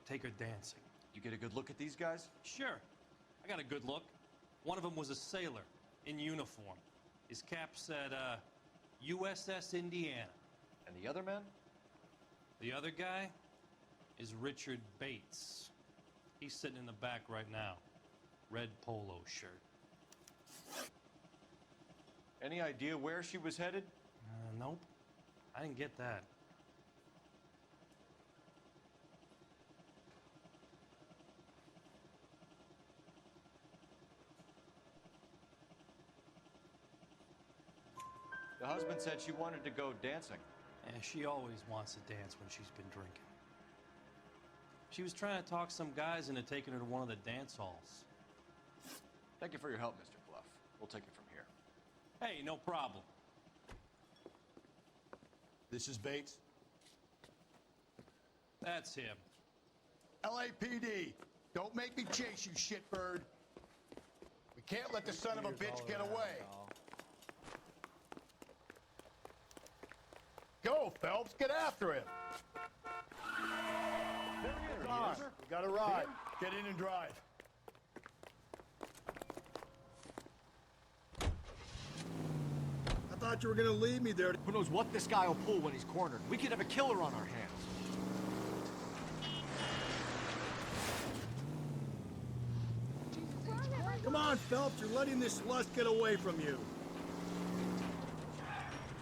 take her dancing. You get a good look at these guys? Sure. I got a good look. One of them was a sailor in uniform. His cap said, USS Indiana. And the other man? The other guy is Richard Bates. He's sitting in the back right now. Red polo shirt. Any idea where she was headed? Nope. I didn't get that. The husband said she wanted to go dancing. Yeah, she always wants to dance when she's been drinking. She was trying to talk some guys into taking her to one of the dance halls. Thank you for your help, Mr. Clough. We'll take it from here. Hey, no problem. This is Bates. That's him. LAPD, don't make me chase you, shitbird. We can't let the son of a bitch get away. Go, Phelps, get after him. There he is. Come on, we got a ride. Get in and drive. I thought you were gonna leave me there. Who knows what this guy will pull when he's cornered? We could have a killer on our hands. Come on, Phelps, you're letting this lust get away from you.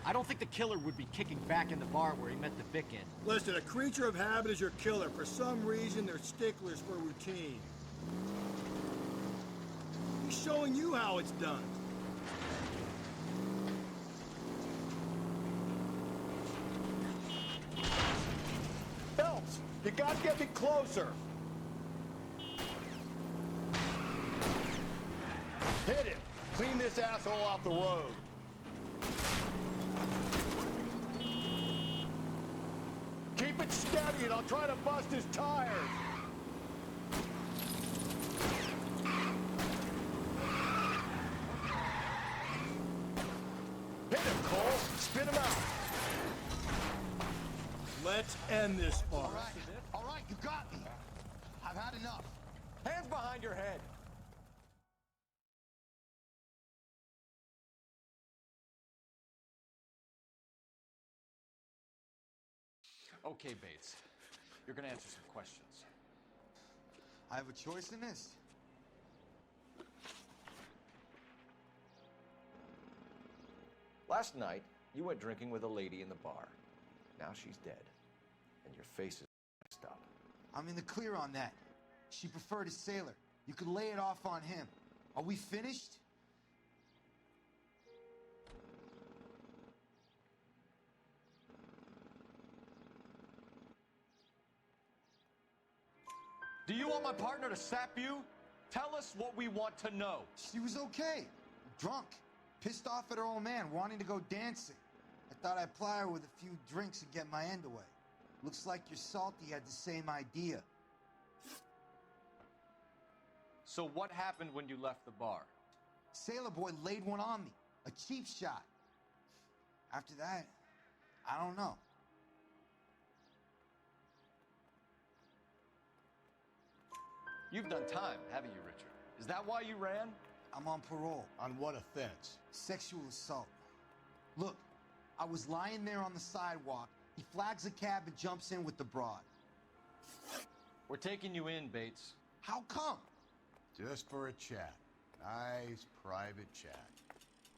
I don't think the killer would be kicking back in the bar where he met the Vic in. Listen, a creature of habit is your killer. For some reason, they're sticklers for routine. He's showing you how it's done. Phelps, you gotta get me closer. Hit him. Clean this asshole off the road. Keep it steady and I'll try to bust his tires. Hit him, Cole. Spin him out. Let's end this farce. All right, you got me. I've had enough. Hands behind your head. Okay, Bates. You're gonna answer some questions. I have a choice in this. Last night, you went drinking with a lady in the bar. Now she's dead. And your face is messed up. I'm in the clear on that. She preferred a sailor. You could lay it off on him. Are we finished? Do you want my partner to sap you? Tell us what we want to know. She was okay. Drunk. Pissed off at her old man, wanting to go dancing. I thought I'd ply her with a few drinks and get my end away. Looks like your Salty had the same idea. So what happened when you left the bar? Sailor Boy laid one on me. A cheap shot. After that, I don't know. You've done time, haven't you, Richard? Is that why you ran? I'm on parole. On what offense? Sexual assault. Look, I was lying there on the sidewalk. He flags a cab and jumps in with the broad. We're taking you in, Bates. How come? Just for a chat. Nice private chat.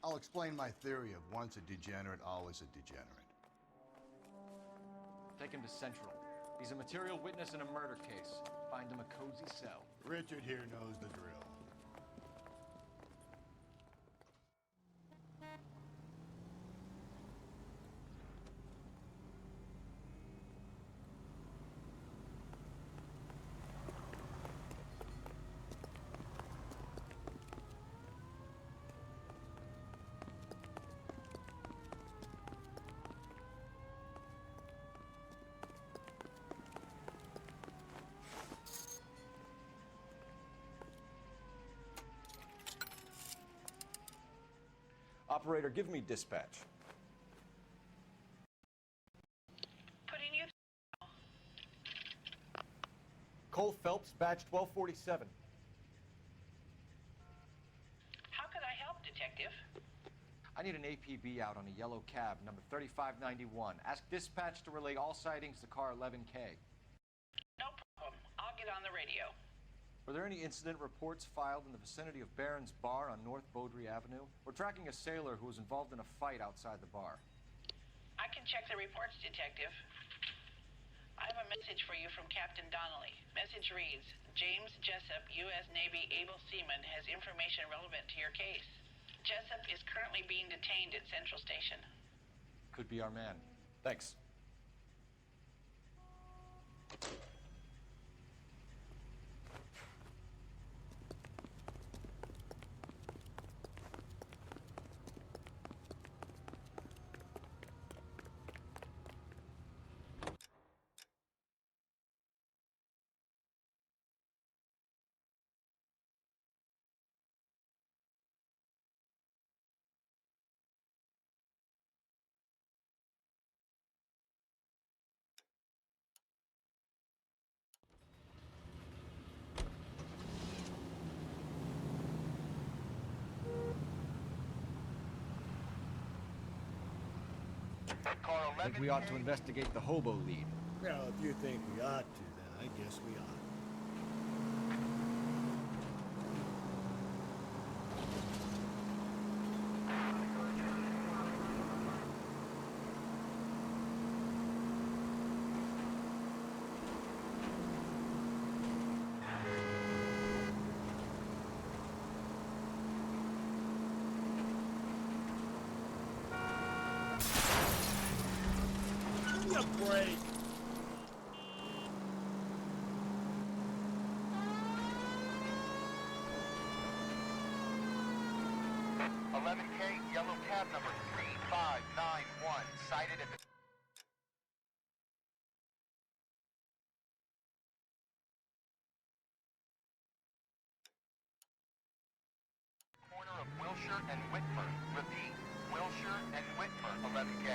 I'll explain my theory of once a degenerate, always a degenerate. Take him to Central. He's a material witness in a murder case. Find him a cozy cell. Richard here knows the drill. Operator, give me dispatch. Putting you. Cole Phelps, badge 1247. How could I help, Detective? I need an APB out on a yellow cab, number 3591. Ask dispatch to relay all sightings to car 11K. No problem. I'll get on the radio. Were there any incident reports filed in the vicinity of Barron's Bar on North Beaudry Avenue? We're tracking a sailor who was involved in a fight outside the bar. I can check the reports, Detective. I have a message for you from Captain Donnelly. Message reads, James Jessup, U.S. Navy able seaman, has information relevant to your case. Jessup is currently being detained at Central Station. Could be our man. Thanks. I think we ought to investigate the hobo lead. Well, if you think we ought to, then I guess we ought. Give me a break. 11K, yellow cab number 3591, sighted at the corner of Wilshire and Whitmer. Repeat, Wilshire and Whitmer, 11K.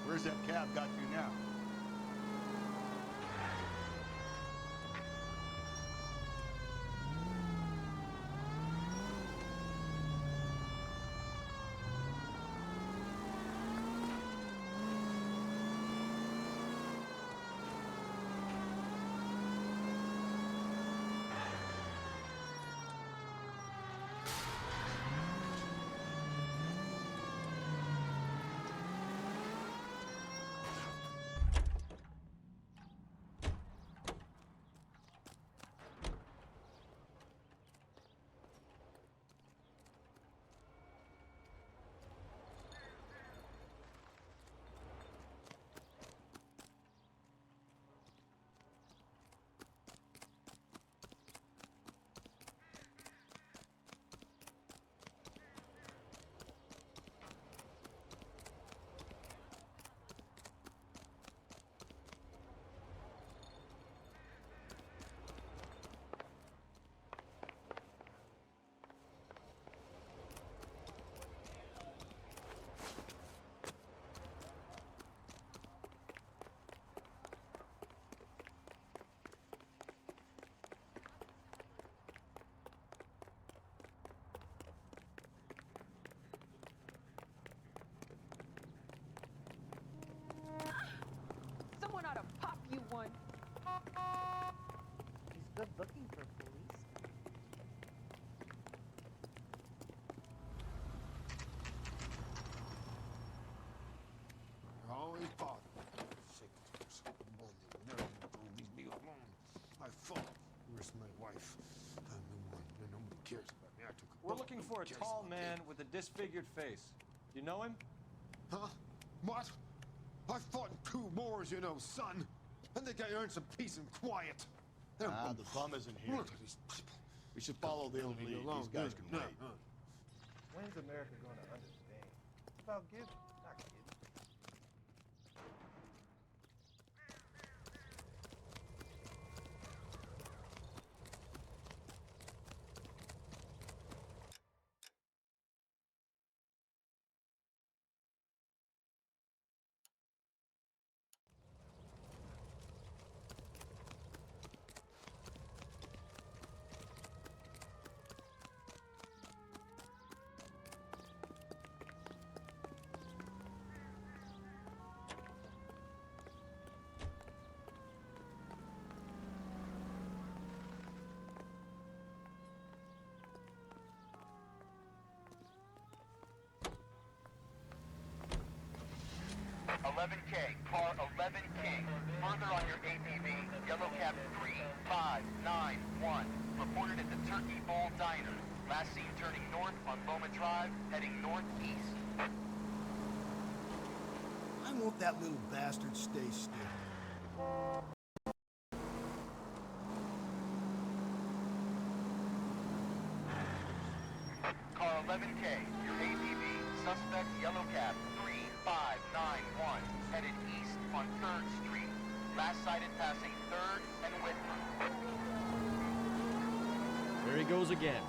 Where's that cab got to now? Someone ought to pop you one. He's good looking for police. Always bother. Leave me alone. My fault. Where's my wife? Nobody cares about me. I took a We're bullet. looking for a Nobody cares tall about man me. with a disfigured face. You know him? Huh? What? I fought in 2 wars, you know, son. I think I earned some peace and quiet. The bum isn't here. Look at these people. We should follow the Leave me lead. alone. These guys can No, wait. no. When's America going to understand? It's about giving, not getting. K, car 11 King. Further on your ATV, yellow cab 3591. Reported at the Turkey Bowl Diner. Last seen turning north on Loma Drive, heading northeast. I want that little bastard stay still. Car 11K, your ATV, suspect yellow cab 3591, headed east on 3rd Street. Last sighted passing 3rd and Whitman. There he goes again.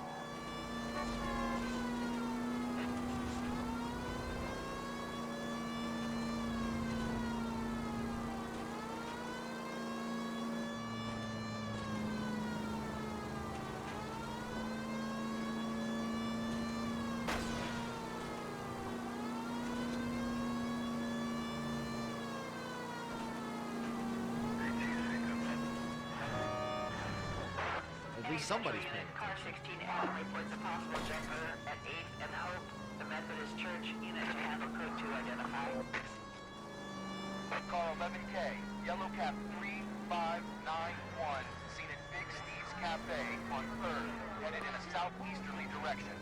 At least somebody's paying Car 16L reports a possible jumper at 8th and Hope. The Methodist Church unit to handle code 2 identified. Car 11K, yellow cab 3591, seen at Big Steve's Cafe on 3rd, headed in a southeasterly direction.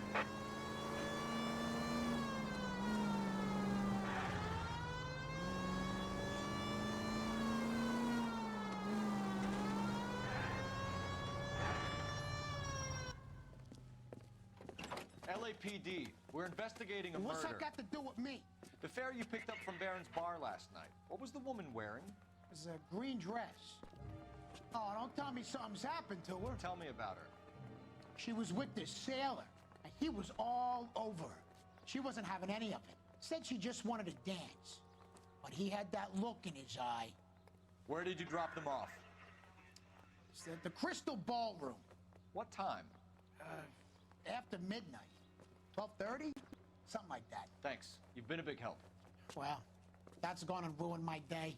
LAPD, we're investigating a What's murder. that got to do with me? The fare you picked up from Barron's bar last night. What was the woman wearing? It was a green dress. Oh, don't tell me something's happened to her. Tell me about her. She was with this sailor, and he was all over her. She wasn't having any of it. Said she just wanted to dance. But he had that look in his eye. Where did you drop them off? It's at the Crystal Ballroom. What time? After midnight. 12:30? Something like that. Thanks. You've been a big help. Well, that's gonna ruin my day.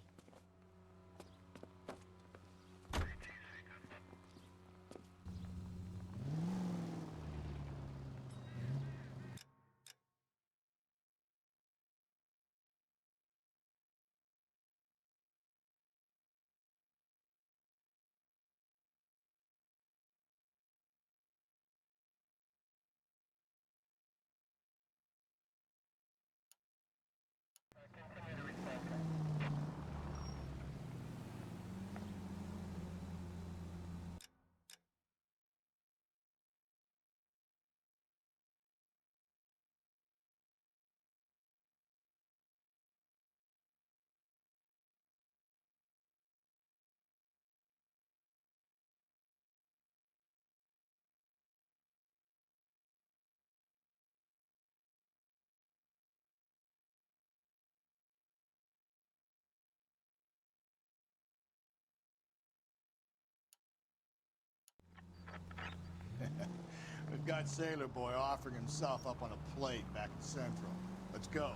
We've got Sailor Boy offering himself up on a plate back in Central. Let's go.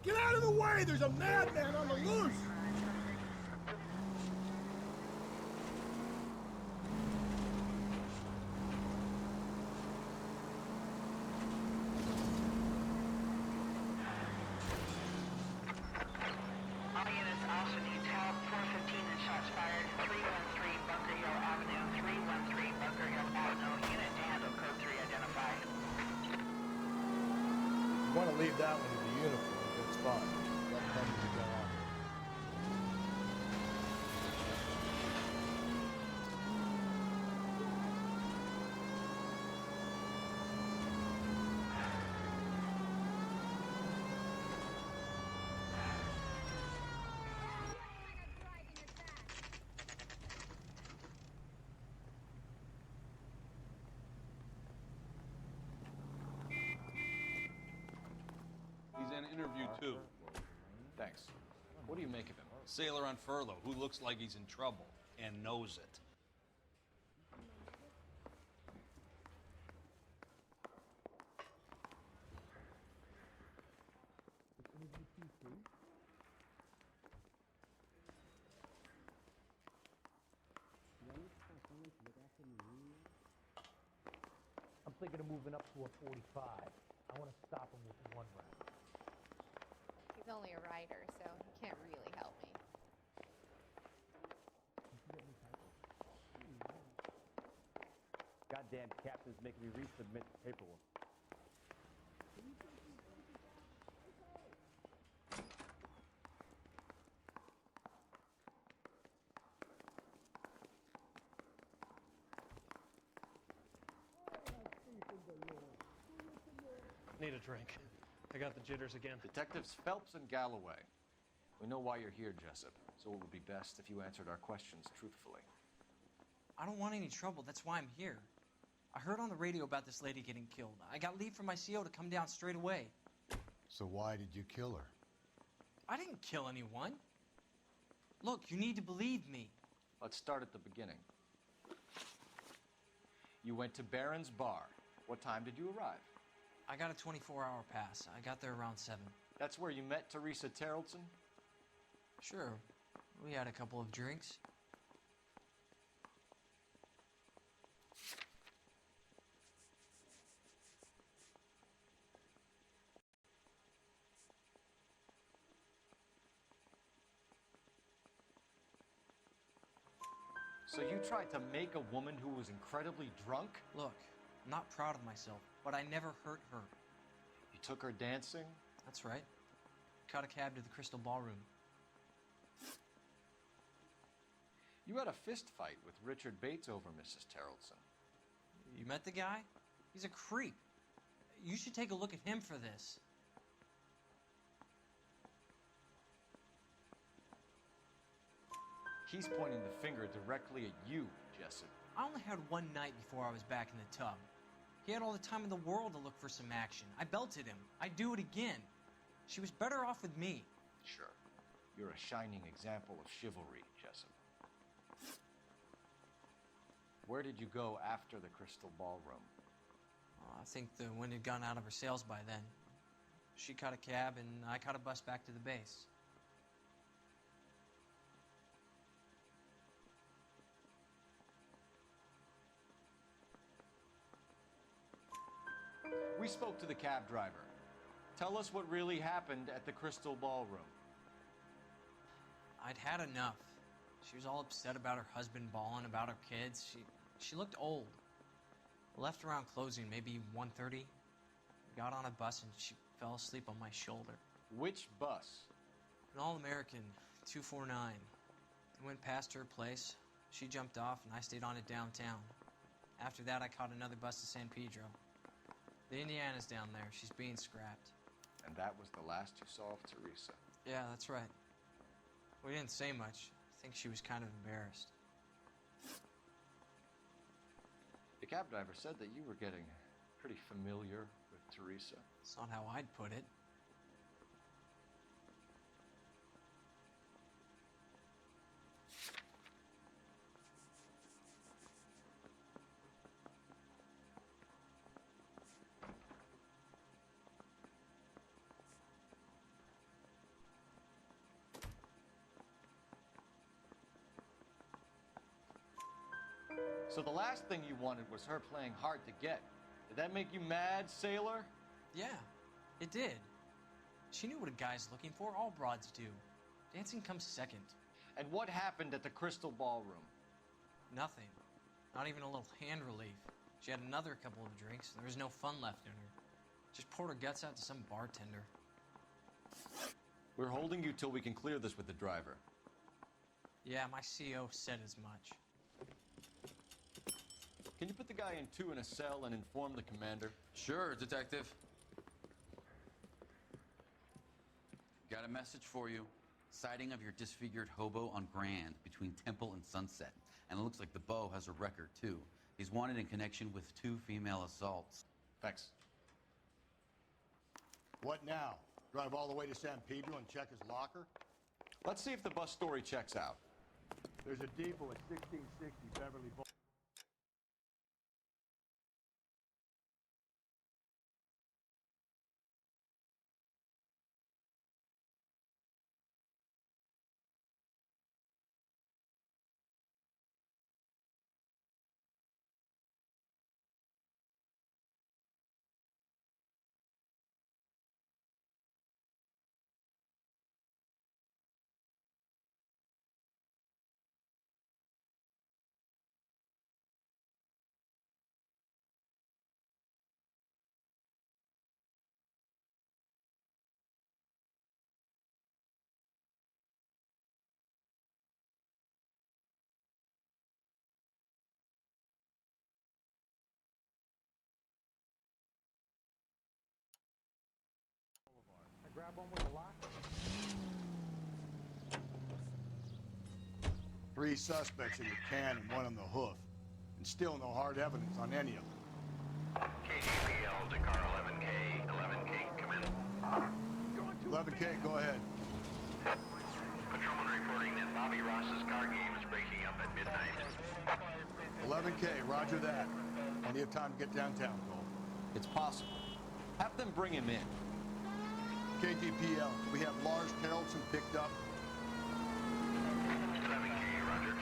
Get out of the way! There's a madman on the loose! All units also needs help. 415 and shots fired. 313 Bunker Hill Avenue. 313 Bunker Hill Avenue. Unit to handle code 3 identified. You want to leave that one to the uniform, that's fine. Let them to go on. He's in interview too. Thanks. What do you make of him? Sailor on furlough who looks like he's in trouble and knows it. I'm thinking of moving up to a 45. I want to stop him with one round. He's only a writer, so he can't really help me. Goddamn captain's making me resubmit the paperwork. Need a drink. I got the jitters again. Detectives Phelps and Galloway. We know why you're here, Jessup, so it would be best if you answered our questions truthfully. I don't want any trouble. That's why I'm here. I heard on the radio about this lady getting killed. I got leave from my CO to come down straight away. So why did you kill her? I didn't kill anyone. Look, you need to believe me. Let's start at the beginning. You went to Barron's Bar. What time did you arrive? I got a 24-hour pass. I got there around 7. That's where you met Teresa Terrelson? Sure. We had a couple of drinks. So you tried to make a woman who was incredibly drunk? Look, I'm not proud of myself, but I never hurt her. You took her dancing? That's right. Caught a cab to the Crystal Ballroom. You had a fist fight with Richard Bates over Mrs. Terrelson. You met the guy? He's a creep. You should take a look at him for this. He's pointing the finger directly at you, Jessup. I only had one night before I was back in the tub. He had all the time in the world to look for some action. I belted him. I'd do it again. She was better off with me. Sure. You're a shining example of chivalry, Jessup. Where did you go after the Crystal Ballroom? I think the wind had gone out of her sails by then. She caught a cab, and I caught a bus back to the base. We spoke to the cab driver. Tell us what really happened at the Crystal Ballroom. I'd had enough. She was all upset about her husband bawling about her kids. She looked old. Left around closing, maybe 1:30. Got on a bus and she fell asleep on my shoulder. Which bus? An All-American, 249. I went past her place. She jumped off and I stayed on it downtown. After that, I caught another bus to San Pedro. The Indiana's down there. She's being scrapped. And that was the last you saw of Teresa? Yeah, that's right. We didn't say much. I think she was kind of embarrassed. The cab driver said that you were getting pretty familiar with Teresa. It's not how I'd put it. So the last thing you wanted was her playing hard to get. Did that make you mad, sailor? Yeah, it did. She knew what a guy's looking for. All broads do. Dancing comes second. And what happened at the Crystal Ballroom? Nothing. Not even a little hand relief. She had another couple of drinks, and there was no fun left in her. Just poured her guts out to some bartender. We're holding you till we can clear this with the driver. Yeah, my CO said as much. Can you put the guy in two in a cell and inform the commander? Sure, Detective. Got a message for you. Sighting of your disfigured hobo on Grand between Temple and Sunset. And it looks like the beau has a record, too. He's wanted in connection with 2 female assaults. Thanks. What now? Drive all the way to San Pedro and check his locker? Let's see if the bus story checks out. There's a depot at 1660 Beverly Boulevard. Grab one with a lock. 3 suspects in the can and 1 on the hoof. And still no hard evidence on any of them. KGPL to car 11K. 11K, come in. 11K, go ahead. Patrolman reporting that Bobby Ross's car game is breaking up at midnight. 11K, roger that. Plenty of time to get downtown, Cole. It's possible. Have them bring him in. KTPL, we have Lars Carrollson picked up. 11K, roger.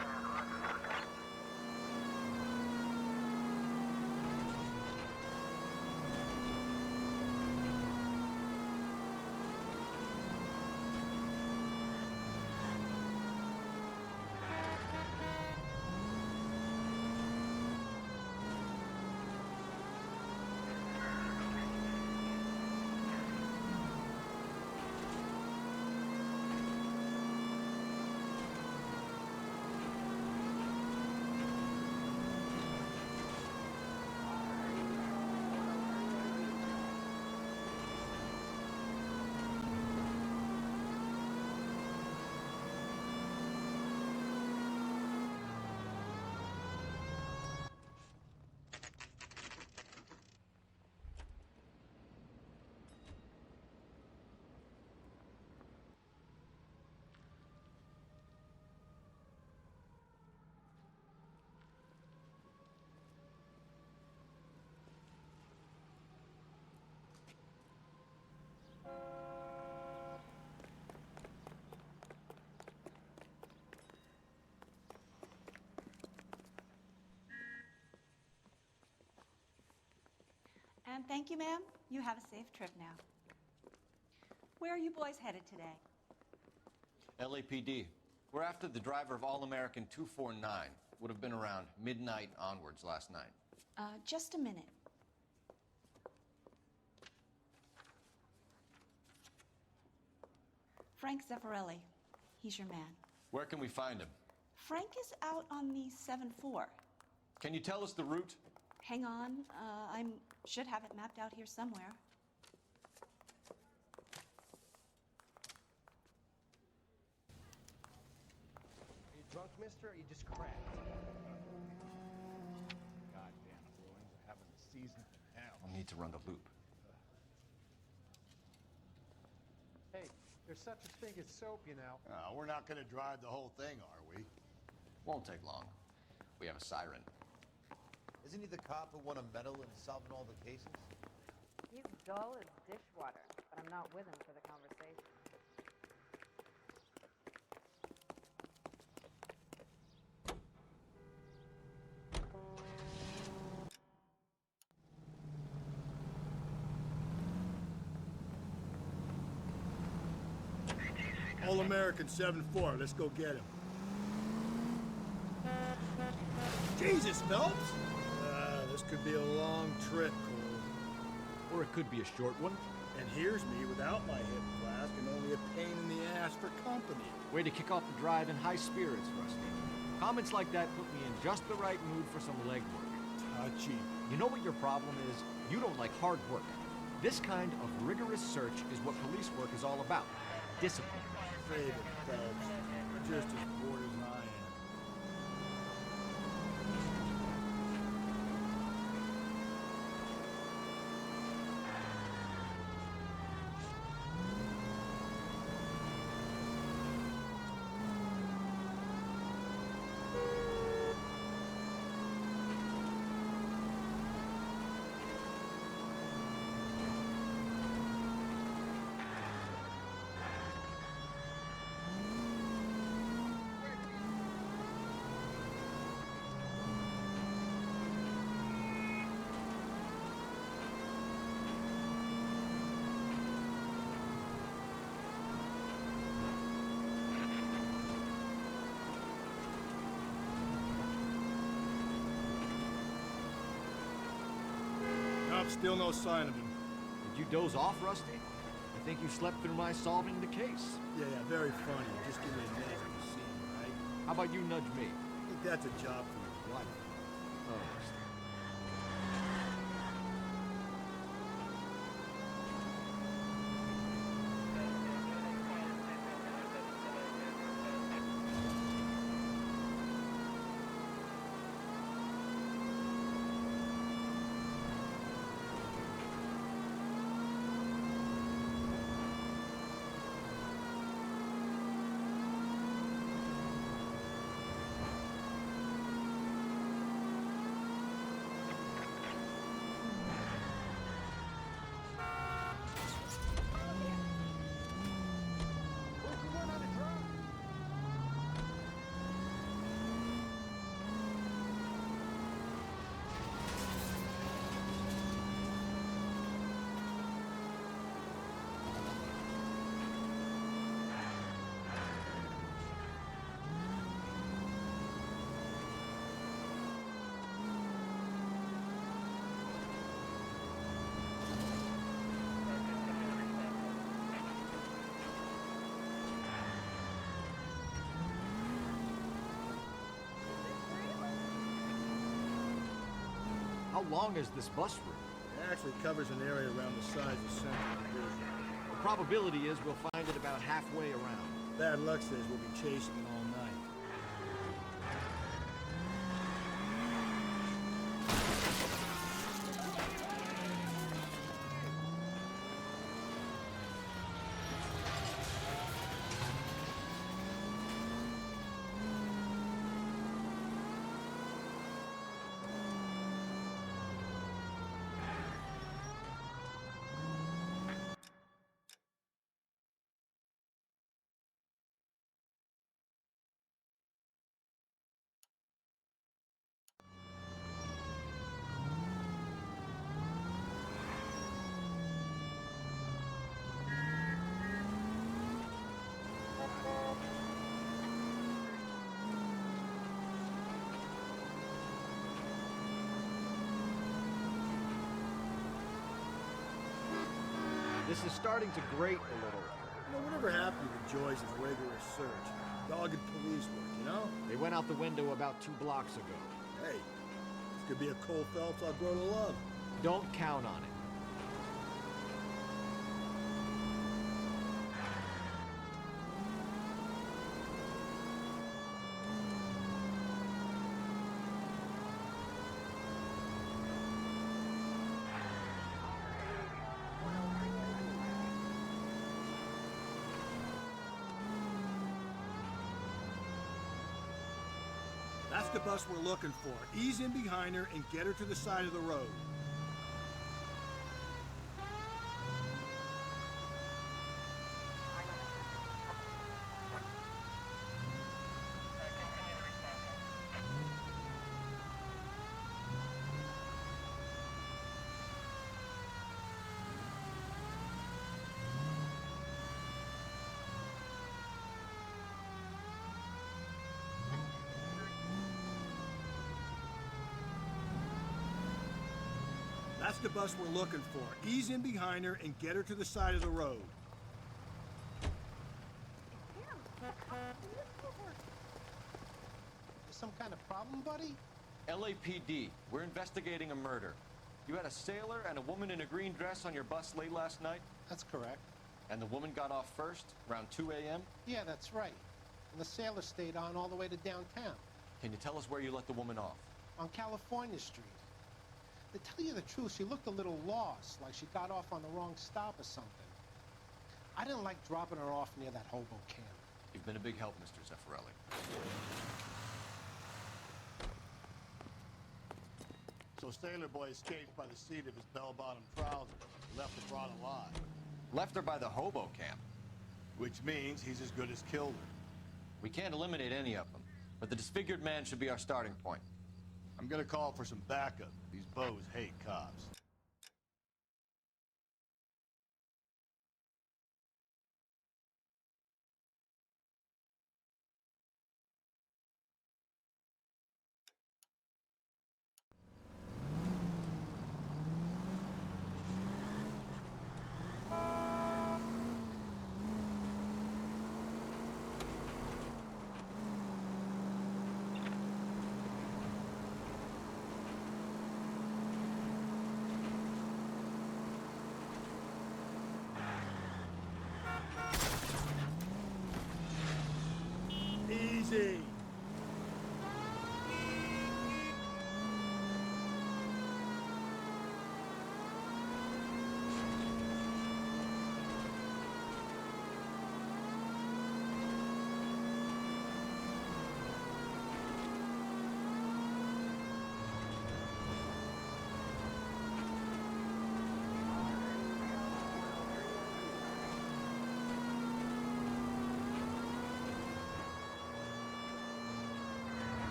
And thank you, ma'am. You have a safe trip now. Where are you boys headed today? LAPD. We're after the driver of All-American 249. Would have been around midnight onwards last night. Just a minute. Frank Zeffirelli. He's your man. Where can we find him? Frank is out on the 7-4. Can you tell us the route? Hang on. I should have it mapped out here somewhere. Are you drunk, mister, or you just cracked? Goddamn Bruins are having a season from hell. I'll need to run the loop. Hey, there's such a thing as soap, you know. We're not going to drive the whole thing, are we? Won't take long. We have a siren. Isn't he the cop who won a medal in solving all the cases? He's dull as dishwater, but I'm not with him for the conversation. All-American 7-4. Let's go get him. Jesus, Phelps! This could be a long trip, Cole. Or it could be a short one. And here's me without my hip flask and only a pain in the ass for company. Way to kick off the drive in high spirits, Rusty. Comments like that put me in just the right mood for some legwork. Touchy. You know what your problem is? You don't like hard work. This kind of rigorous search is what police work is all about. Discipline. Save it, Phelps. You're just as bored as I am. Still no sign of him. Did you doze off, Rusty? I think you slept through my solving the case. Yeah, very funny. Just give me a nudge when you see him, right? How about you nudge me? I think that's a job for your wife. Oh, Rusty. How long is this bus route? It actually covers an area around the size of Central Division. The probability is we'll find it about halfway around. Bad luck says we'll be chasing it all night. This is starting to grate a little. You know, whatever happened to the joys of rigorous search? Dogged police work, you know? They went out the window about 2 blocks ago. Hey, this could be a Cole Phelps I'll grow to love. Don't count on it. That's the bus we're looking for. Ease in behind her and get her to the side of the road. That's the bus we're looking for. Ease in behind her and get her to the side of the road. There's some kind of problem, buddy? LAPD. We're investigating a murder. You had a sailor and a woman in a green dress on your bus late last night? That's correct. And the woman got off first, around 2 a.m.? Yeah, that's right. And the sailor stayed on all the way to downtown. Can you tell us where you let the woman off? On California Street. To tell you the truth, she looked a little lost, like she got off on the wrong stop or something. I didn't like dropping her off near that hobo camp. You've been a big help, Mr. Zeffirelli. So Sailor Boy escaped by the seat of his bell-bottom trousers. Left the broad alive. Left her by the hobo camp. Which means he's as good as killed her. We can't eliminate any of them, but the disfigured man should be our starting point. I'm gonna call for some backup. These bows hate cops. Easy.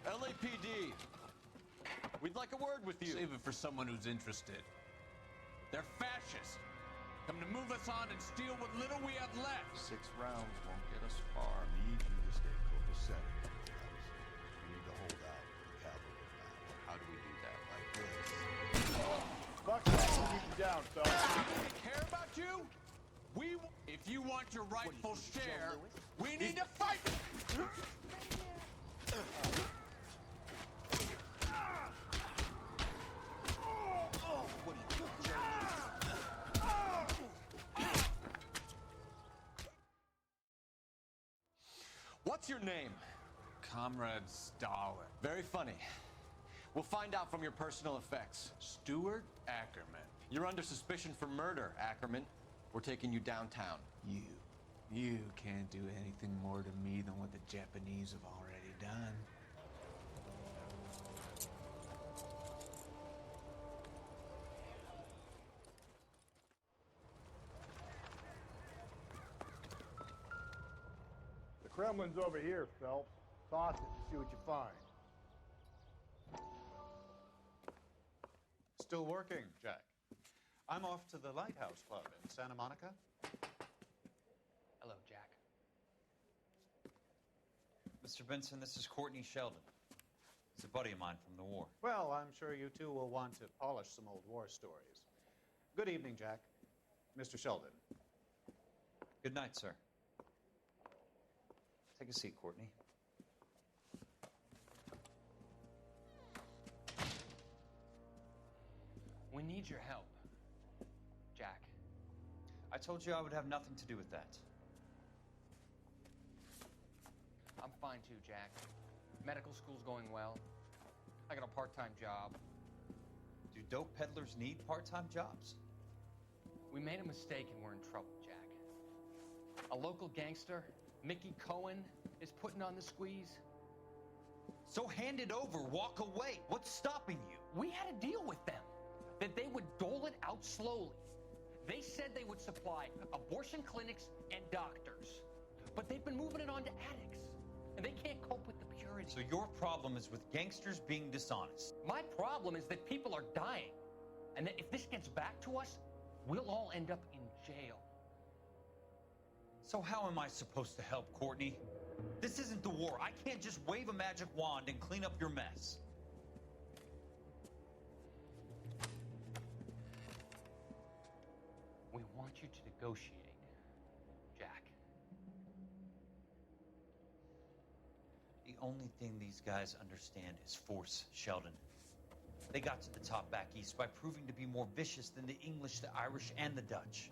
LAPD. We'd like a word with you. Save it for someone who's interested. They're fascists. Come to move us on and steal what little we have left. 6 rounds won't get us far. I need you to stay copacetic. We need to hold out for the cavalry battle. How do we do that? Like this. Fuck that. We'll keep you down, fella. We care about you? If you want your rightful share, we need to fight! What's your name? Comrade Stalin. Very funny. We'll find out from your personal effects. Stuart Ackerman. You're under suspicion for murder, Ackerman. We're taking you downtown. You can't do anything more to me than what the Japanese have already done. The Kremlin's over here, Phelps. Toss it and see what you find. Still working, Jack. I'm off to the Lighthouse Club in Santa Monica. Hello, Jack. Mr. Benson, this is Courtney Sheldon. He's a buddy of mine from the war. Well, I'm sure you two will want to polish some old war stories. Good evening, Jack. Mr. Sheldon. Good night, sir. Take a seat, Courtney. We need your help, Jack. I told you I would have nothing to do with that. I'm fine too, Jack. Medical school's going well. I got a part-time job. Do dope peddlers need part-time jobs? We made a mistake and we're in trouble, Jack. A local gangster, Mickey Cohen, is putting on the squeeze. So hand it over, walk away. What's stopping you? We had a deal with them, that they would dole it out slowly. They said they would supply abortion clinics and doctors, but they've been moving it on to addicts, and they can't cope with the purity. So your problem is with gangsters being dishonest. My problem is that people are dying, and that if this gets back to us, we'll all end up in jail. So how am I supposed to help, Courtney? This isn't the war. I can't just wave a magic wand and clean up your mess. We want you to negotiate, Jack. The only thing these guys understand is force, Sheldon. They got to the top back east by proving to be more vicious than the English, the Irish, and the Dutch.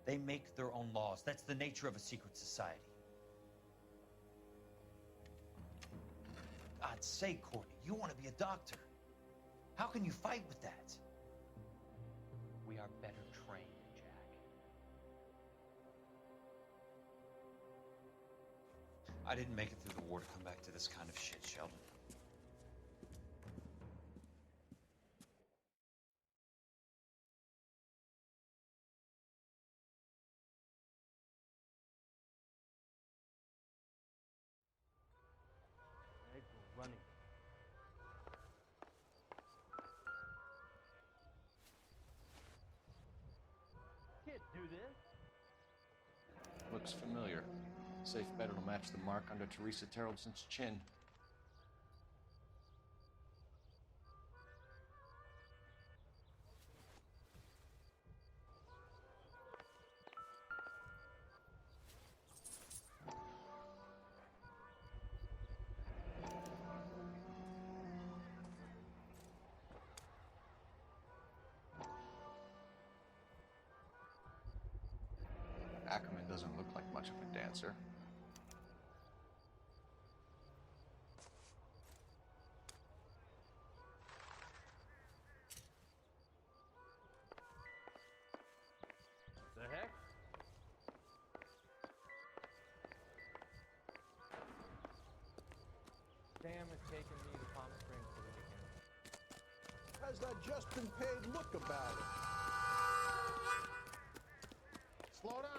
They make their own laws. That's the nature of a secret society. For God's sake, Courtney, you want to be a doctor. How can you fight with that? We are better trained, Jack. I didn't make it through the war to come back to this kind of shit, Sheldon. Running. Can't do this. Looks familiar. Safe bet it'll match the mark under Teresa Terrelson's chin. Ackerman doesn't look like much of a dancer. The heck? Sam is taking me to Palm Springs for the weekend. How's that just been paid look about it? Slow down.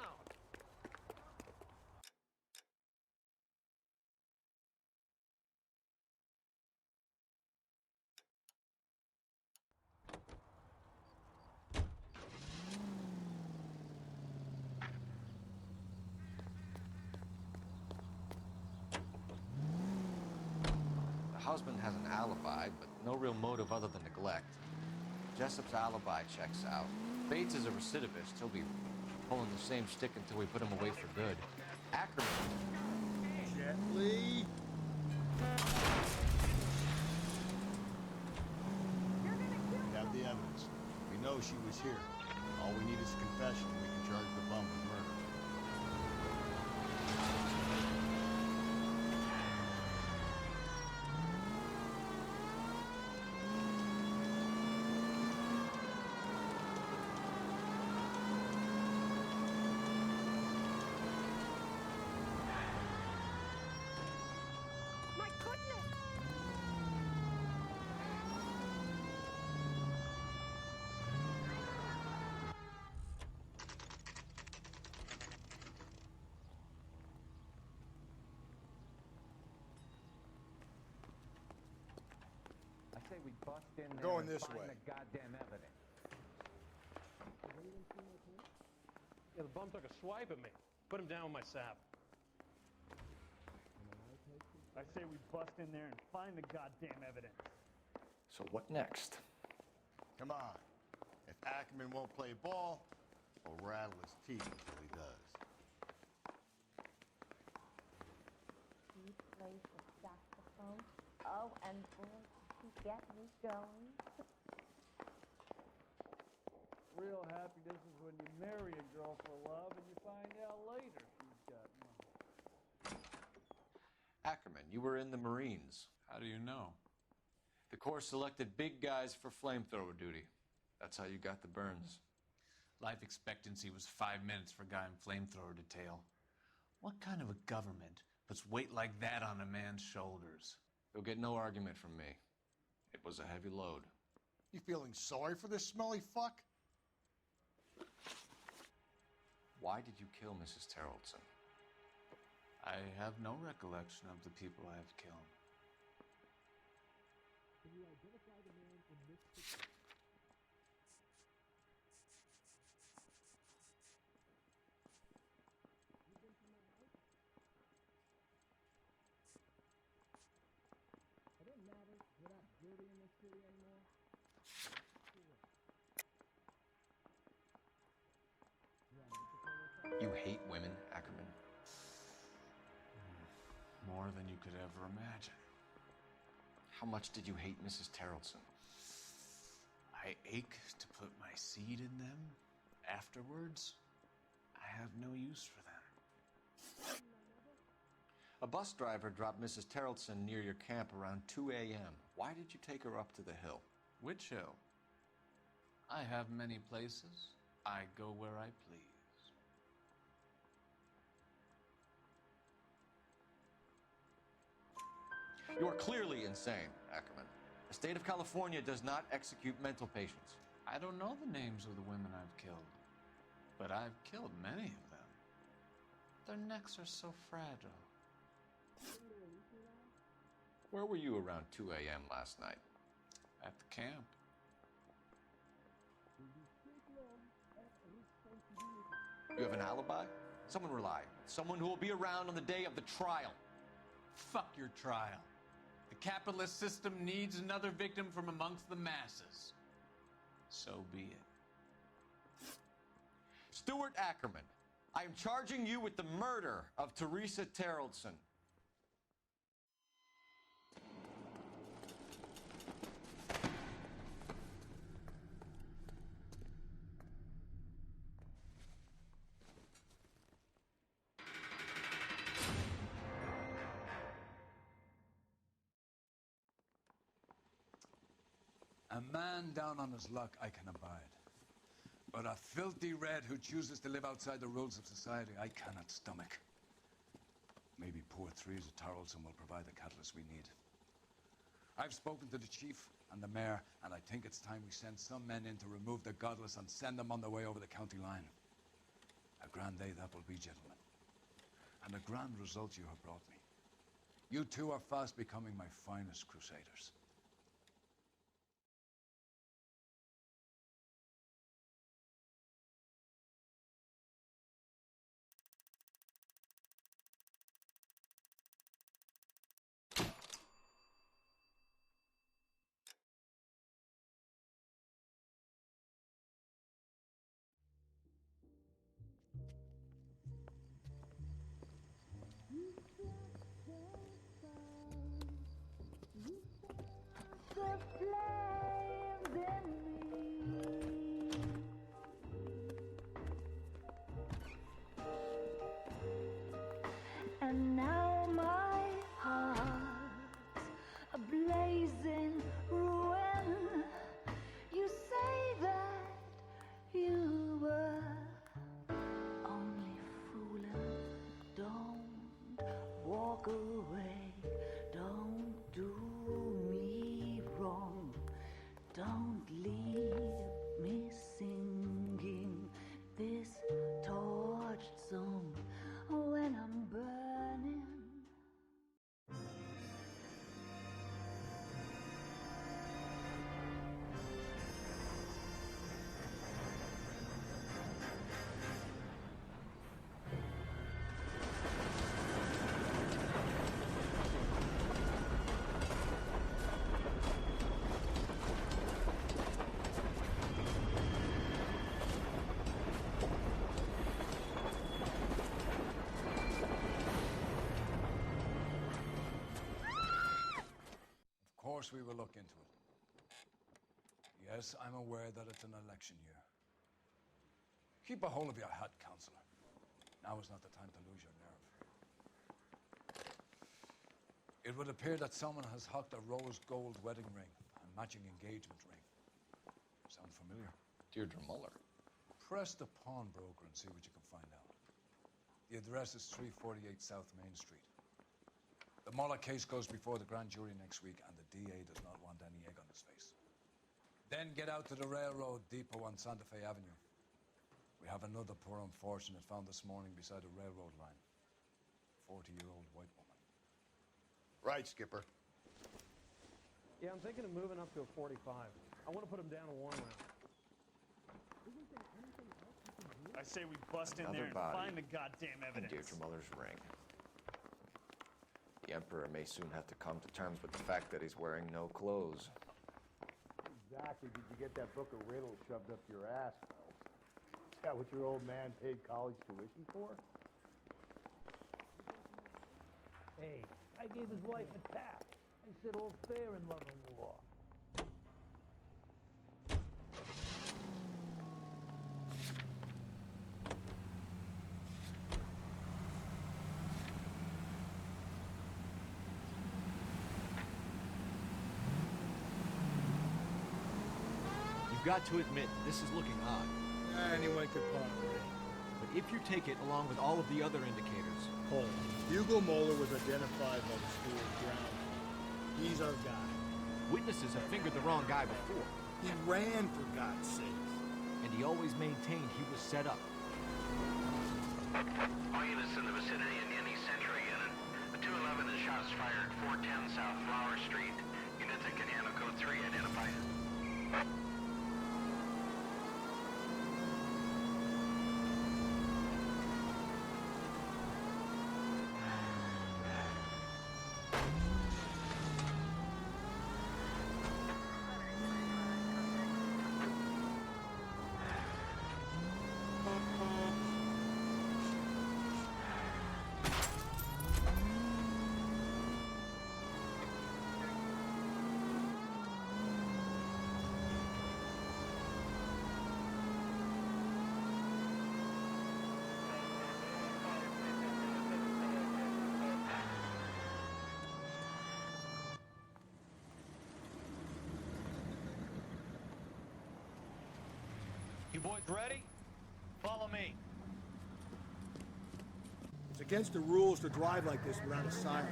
The husband has an alibi, but no real motive other than neglect. Jessup's alibi checks out. Bates is a recidivist. He'll be pulling the same stick until we put him away for good. Ackerman. Gently. We have the evidence. We know she was here. All we need is a confession, and we can charge the bum with murder. My goodness! I say we bust in there Going and this find way. the goddamn evidence. Yeah, the bum took a swipe at me. Put him down with my sap. I say we bust in there and find the goddamn evidence. So what next? Come on. If Ackerman won't play ball, we'll rattle his teeth until he does. He plays the saxophone. Oh, and boy, did he get me going. real happiness is when you marry a girl for love and you find out later she's got money. Ackerman, you were in the Marines. How do you know? The Corps selected big guys for flamethrower duty. That's how you got the burns. Life expectancy was 5 minutes for a guy in flamethrower detail. What kind of a government puts weight like that on a man's shoulders? You'll get no argument from me. It was a heavy load. You feeling sorry for this smelly fuck? Why did you kill Mrs. Terrellson? I have no recollection of the people I have killed. Can you identify the man in this picture? You been to my house? Are there matters without dirty in this city anymore? You hate women, Ackerman? More than you could ever imagine. How much did you hate Mrs. Terrellson? I ache to put my seed in them. Afterwards, I have no use for them. A bus driver dropped Mrs. Terrellson near your camp around 2 a.m. Why did you take her up to the hill? Which hill? I have many places. I go where I please. You are clearly insane, Ackerman. The state of California does not execute mental patients. I don't know the names of the women I've killed, but I've killed many of them. Their necks are so fragile. Where were you around 2 a.m. last night? At the camp. You have an alibi? Someone rely. Someone who will be around on the day of the trial. Fuck your trial. The capitalist system needs another victim from amongst the masses. So be it. Stuart Ackerman, I am charging you with the murder of Teresa Terrellson. A man down on his luck I can abide. But a filthy red who chooses to live outside the rules of society I cannot stomach. Maybe poor Teresa Terrellson will provide the catalyst we need. I've spoken to the chief and the mayor, and I think it's time we send some men in to remove the godless and send them on their way over the county line. A grand day that will be, gentlemen. And a grand result you have brought me. You two are fast becoming my finest crusaders. And now my heart's a blazing ruin. You say that you were only fooling. Don't walk away. Don't do me wrong. Don't leave me singing this torched song when I'm burning. Of course we will look into it. Yes, I'm aware that it's an election year. Keep a hold of your hat, Counselor. Now is not the time to lose your nerve. It would appear that someone has hocked a rose gold wedding ring and matching engagement ring. Sound familiar? Deirdre Muller. Press the pawnbroker and see what you can find out. The address is 348 South Main Street. The Muller case goes before the grand jury next week, and the DA does not want any egg on his face. Then get out to the railroad depot on Santa Fe Avenue. We have another poor unfortunate found this morning beside a railroad line. 40-year-old white woman. Right, Skipper. Yeah, I'm thinking of moving up to a 45. I want to put him down to 1 round. I say we bust in Another there and body find the goddamn and evidence. Deirdre Muller's ring. The Emperor may soon have to come to terms with the fact that he's wearing no clothes. Exactly. Did you get that book of riddles shoved up your ass, Phelps? Is that what your old man paid college tuition for? Hey, I gave his wife a tap. I said all's fair in love and war. You've got to admit, this is looking odd. Anyone could pawn a ring. But if you take it along with all of the other indicators... Hold on. Hugo Moeller was identified by the school ground. He's our guy. Witnesses have fingered the wrong guy before. He ran, for God's sake. And he always maintained he was set up. All units in the vicinity in any Century unit. The 211 is shots fired 410 South Flower Street. Units in Canano Code 3 identified. You boys ready? Follow me. It's against the rules to drive like this without a siren.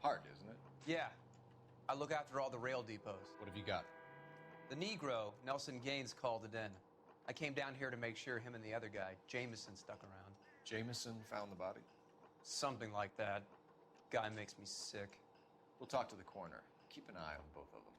Hard, isn't it? Yeah. I look after all the rail depots. What have you got? The Negro, Nelson Gaines, called it in. I came down here to make sure him and the other guy, Jameson, stuck around. Jameson found the body? Something like that. Guy makes me sick. We'll talk to the coroner. Keep an eye on both of them.